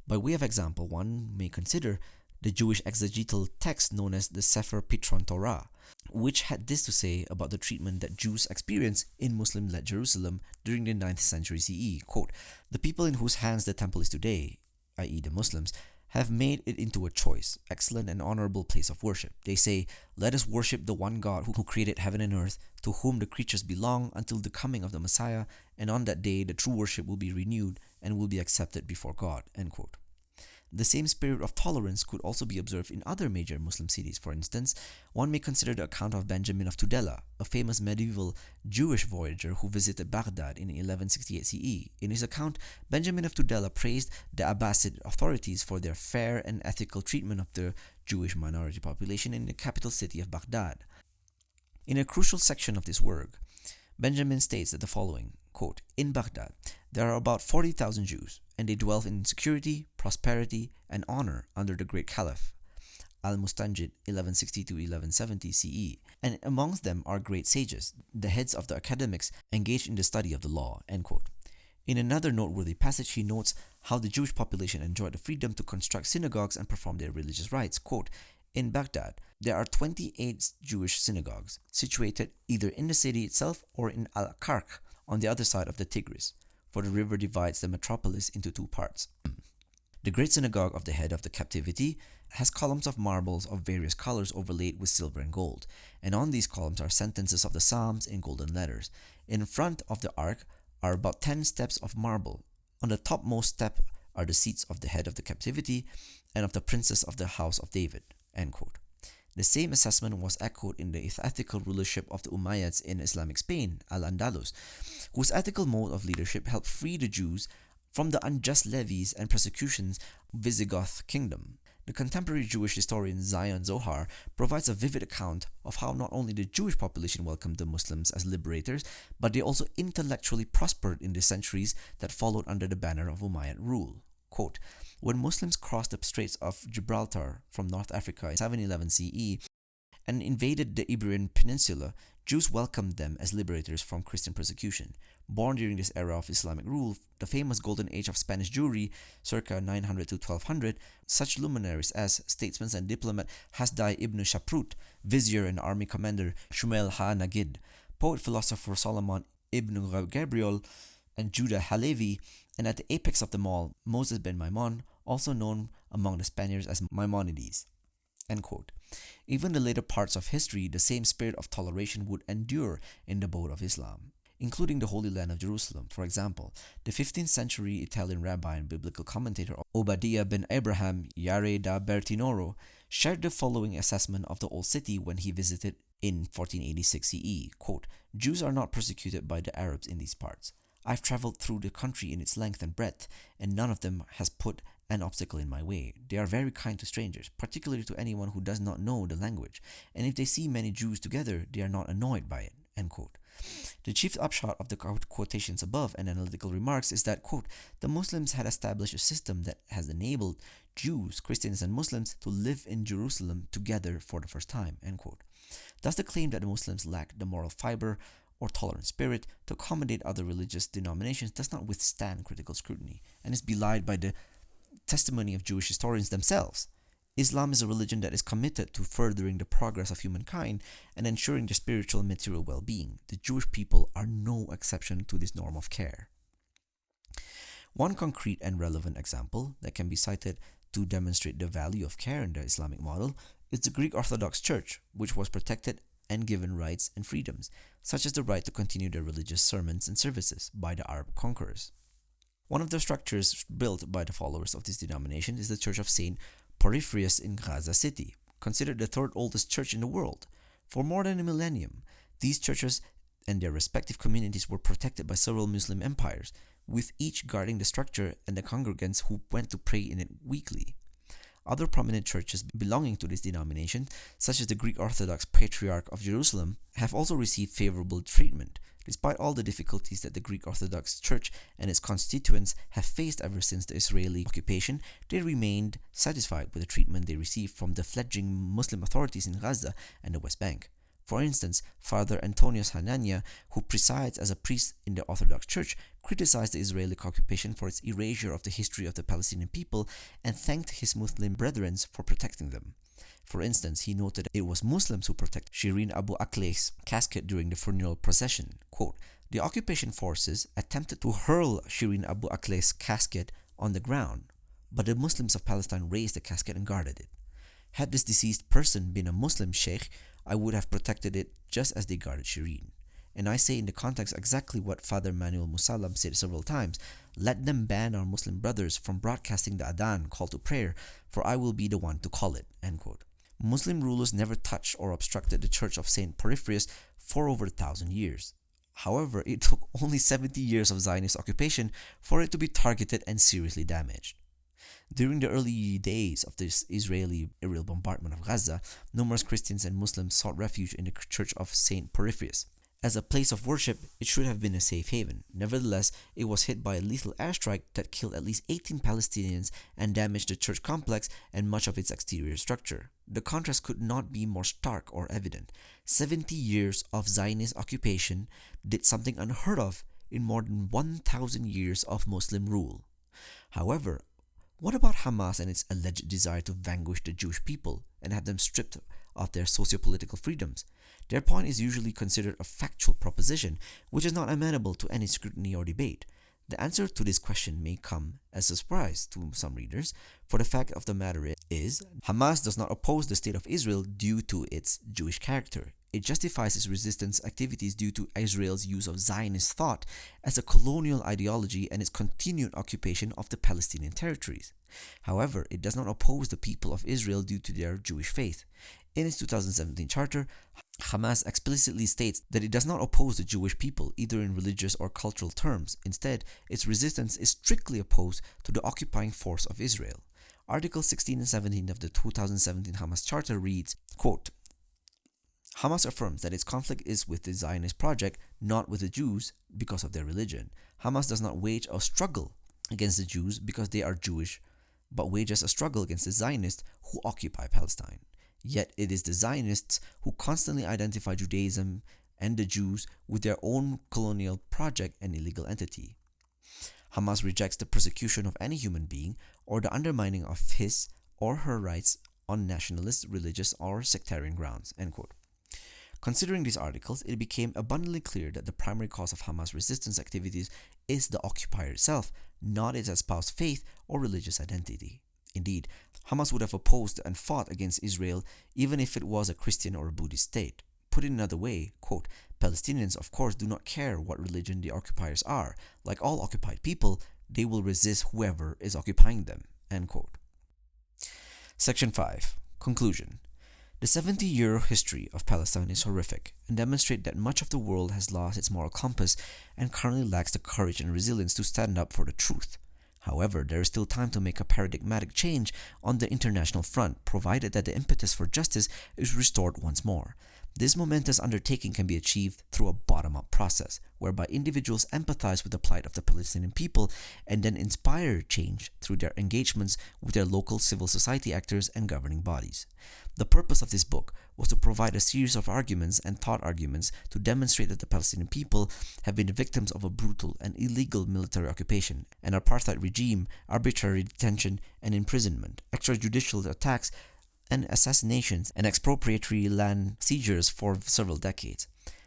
By way of example, one may consider the Jewish exegetical text known as the Sefer Pitron Torah, which had this to say about the treatment that Jews experienced in Muslim-led Jerusalem during the 9th century CE. Quote, "The people in whose hands the temple is today, i.e. the Muslims, have made it into a choice, excellent and honorable place of worship. They say, 'Let us worship the one God who created heaven and earth, to whom the creatures belong until the coming of the Messiah, and on that day the true worship will be renewed and will be accepted before God.'" End quote. The same spirit of tolerance could also be observed in other major Muslim cities. For instance, one may consider the account of Benjamin of Tudela, a famous medieval Jewish voyager who visited Baghdad in 1168 CE. In his account, Benjamin of Tudela praised the Abbasid authorities for their fair and ethical treatment of the Jewish minority population in the capital city of Baghdad. In a crucial section of this work, Benjamin states that the following, quote, "In Baghdad, there are about 40,000 Jews, and they dwell in security, prosperity, and honor under the great Caliph, Al-Mustanjid, 1160-1170 CE, and amongst them are great sages, the heads of the academics engaged in the study of the law." End quote. In another noteworthy passage, he notes how the Jewish population enjoyed the freedom to construct synagogues and perform their religious rites. Quote, "In Baghdad, there are 28 Jewish synagogues, situated either in the city itself or in Al-Karkh, on the other side of the Tigris, for the river divides the metropolis into two parts. The great synagogue of the head of the captivity has columns of marbles of various colors overlaid with silver and gold, and on these columns are sentences of the Psalms in golden letters. In front of the ark are about 10 steps of marble. On the topmost step are the seats of the head of the captivity and of the princes of the house of David." End quote. The same assessment was echoed in the ethical rulership of the Umayyads in Islamic Spain, Al-Andalus, whose ethical mode of leadership helped free the Jews from the unjust levies and persecutions of Visigoth kingdom. The contemporary Jewish historian Zion Zohar provides a vivid account of how not only the Jewish population welcomed the Muslims as liberators, but they also intellectually prospered in the centuries that followed under the banner of Umayyad rule. Quote, when Muslims crossed the Straits of Gibraltar from North Africa in 711 CE and invaded the Iberian Peninsula, Jews welcomed them as liberators from Christian persecution. Born during this era of Islamic rule, the famous golden age of Spanish Jewry, circa 900 to 1200, such luminaries as statesman and diplomat Hasdai ibn Shaprut, vizier and army commander Shumail ha-Nagid, poet-philosopher Solomon ibn Gabriel, and Judah Halevi, and at the apex of them all, Moses ben Maimon, also known among the Spaniards as Maimonides. End quote. Even the later parts of history, the same spirit of toleration would endure in the abode of Islam, including the Holy Land of Jerusalem. For example, the 15th century Italian rabbi and biblical commentator Obadiah ben Abraham Yare da Bertinoro shared the following assessment of the Old City when he visited in 1486 CE. Quote, Jews are not persecuted by the Arabs in these parts. I've traveled through the country in its length and breadth, and none of them has put an obstacle in my way. They are very kind to strangers, particularly to anyone who does not know the language, and if they see many Jews together, they are not annoyed by it. End quote. The chief upshot of the quotations above and analytical remarks is that, quote, the Muslims had established a system that has enabled Jews, Christians, and Muslims to live in Jerusalem together for the first time. End quote. Thus, the claim that the Muslims lack the moral fiber or tolerant spirit to accommodate other religious denominations does not withstand critical scrutiny and is belied by the testimony of Jewish historians themselves. Islam is a religion that is committed to furthering the progress of humankind and ensuring their spiritual and material well-being. The Jewish people are no exception to this norm of care. One concrete and relevant example that can be cited to demonstrate the value of care in the Islamic model is the Greek Orthodox Church, which was protected and given rights and freedoms, such as the right to continue their religious sermons and services by the Arab conquerors. One of the structures built by the followers of this denomination is the Church of Saint Porphyrius in Gaza City, considered the third oldest church in the world. For more than a millennium, these churches and their respective communities were protected by several Muslim empires, with each guarding the structure and the congregants who went to pray in it weekly. Other prominent churches belonging to this denomination, such as the Greek Orthodox Patriarch of Jerusalem, have also received favorable treatment, despite all the difficulties that the Greek Orthodox Church and its constituents have faced ever since the Israeli occupation. They remained satisfied with the treatment they received from the fledgling Muslim authorities in Gaza and the West Bank. For instance, Father Antonius Hanania, who presides as a priest in the Orthodox Church, criticized the Israeli occupation for its erasure of the history of the Palestinian people and thanked his Muslim brethren for protecting them. For instance, he noted that it was Muslims who protected Shirin Abu Akleh's casket during the funeral procession. Quote, the occupation forces attempted to hurl Shirin Abu Akleh's casket on the ground, but the Muslims of Palestine raised the casket and guarded it. Had this deceased person been a Muslim sheikh, I would have protected it just as they guarded Shirin. And I say in the context exactly what Father Manuel Musallam said several times, let them ban our Muslim brothers from broadcasting the Adhan call to prayer, for I will be the one to call it. End quote. Muslim rulers never touched or obstructed the Church of Saint Porphyrius for over 1,000 years. However, it took only 70 years of Zionist occupation for it to be targeted and seriously damaged. During the early days of this Israeli aerial bombardment of Gaza, numerous Christians and Muslims sought refuge in the Church of Saint Porphyrius. As a place of worship, it should have been a safe haven. Nevertheless, it was hit by a lethal airstrike that killed at least 18 Palestinians and damaged the church complex and much of its exterior structure. The contrast could not be more stark or evident. 70 years of Zionist occupation did something unheard of in more than 1,000 years of Muslim rule. However, what about Hamas and its alleged desire to vanquish the Jewish people and have them stripped of their socio-political freedoms? Their point is usually considered a factual proposition, which is not amenable to any scrutiny or debate. The answer to this question may come as a surprise to some readers, for the fact of the matter is, Hamas does not oppose the State of Israel due to its Jewish character. It justifies its resistance activities due to Israel's use of Zionist thought as a colonial ideology and its continued occupation of the Palestinian territories. However, it does not oppose the people of Israel due to their Jewish faith. In its 2017 charter, Hamas explicitly states that it does not oppose the Jewish people, either in religious or cultural terms. Instead, its resistance is strictly opposed to the occupying force of Israel. Articles 16 and 17 of the 2017 Hamas Charter reads, quote, Hamas affirms that its conflict is with the Zionist project, not with the Jews because of their religion. Hamas does not wage a struggle against the Jews because they are Jewish, but wages a struggle against the Zionists who occupy Palestine. Yet it is the Zionists who constantly identify Judaism and the Jews with their own colonial project and illegal entity. Hamas rejects the persecution of any human being or the undermining of his or her rights on nationalist, religious, or sectarian grounds. End quote. Considering these articles, it became abundantly clear that the primary cause of Hamas resistance activities is the occupier itself, not its espoused faith or religious identity. Indeed, Hamas would have opposed and fought against Israel even if it was a Christian or a Buddhist state. Put it another way, quote, Palestinians of course do not care what religion the occupiers are. Like all occupied people, they will resist whoever is occupying them. End quote. Section 5. Conclusion. The 70-year history of Palestine is horrific and demonstrates that much of the world has lost its moral compass and currently lacks the courage and resilience to stand up for the truth. However, there is still time to make a paradigmatic change on the international front, provided that the impetus for justice is restored once more. This momentous undertaking can be achieved through a bottom-up process, whereby individuals empathize with the plight of the Palestinian people and then inspire change through their engagements with their local civil society actors and governing bodies. The purpose of this book was to provide a series of arguments and thought arguments to demonstrate that the Palestinian people have been the victims of a brutal and illegal military occupation, an apartheid regime, arbitrary detention and imprisonment, extrajudicial attacks and assassinations and expropriatory land seizures for several decades.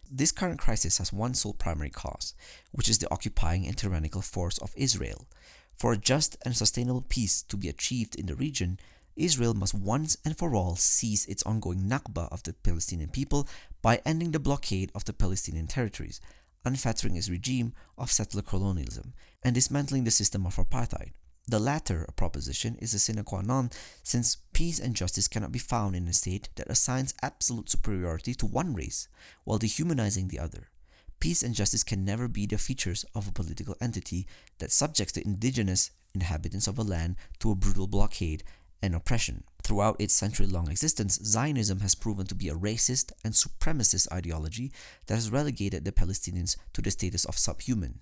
This current crisis has one sole primary cause, which is the occupying and tyrannical force of Israel. For a just and sustainable peace to be achieved in the region, Israel must once and for all cease its ongoing Nakba of the Palestinian people by ending the blockade of the Palestinian territories, unfettering its regime of settler colonialism, and dismantling the system of apartheid. The latter proposition is a sine qua non, since peace and justice cannot be found in a state that assigns absolute superiority to one race while dehumanizing the other. Peace and justice can never be the features of a political entity that subjects the indigenous inhabitants of a land to a brutal blockade and oppression. Throughout its century-long existence, Zionism has proven to be a racist and supremacist ideology that has relegated the Palestinians to the status of subhuman.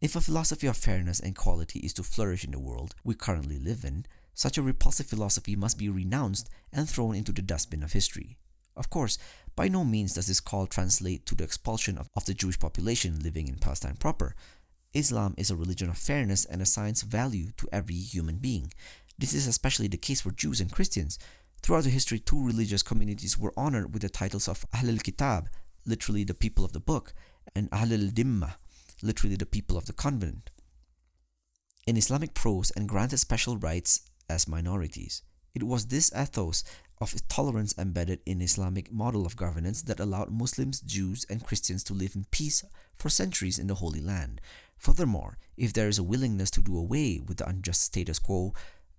If a philosophy of fairness and equality is to flourish in the world we currently live in, such a repulsive philosophy must be renounced and thrown into the dustbin of history. Of course, by no means does this call translate to the expulsion of the Jewish population living in Palestine proper. Islam is a religion of fairness and assigns value to every human being. This is especially the case for Jews and Christians. Throughout the history, two religious communities were honored with the titles of Ahl al-Kitab, literally the people of the book, and Ahl al-Dimma, literally the people of the covenant, in Islamic prose and granted special rights as minorities. It was this ethos of tolerance embedded in Islamic model of governance that allowed Muslims, Jews, and Christians to live in peace for centuries in the Holy Land. Furthermore, if there is a willingness to do away with the unjust status quo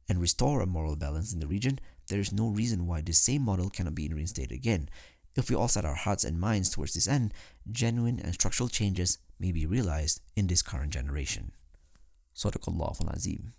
and restore a moral balance in the region, there is no reason why this same model cannot be reinstated again. If we all set our hearts and minds towards this end, genuine and structural changes may be realized in this current generation. Sadaqallahul Azim.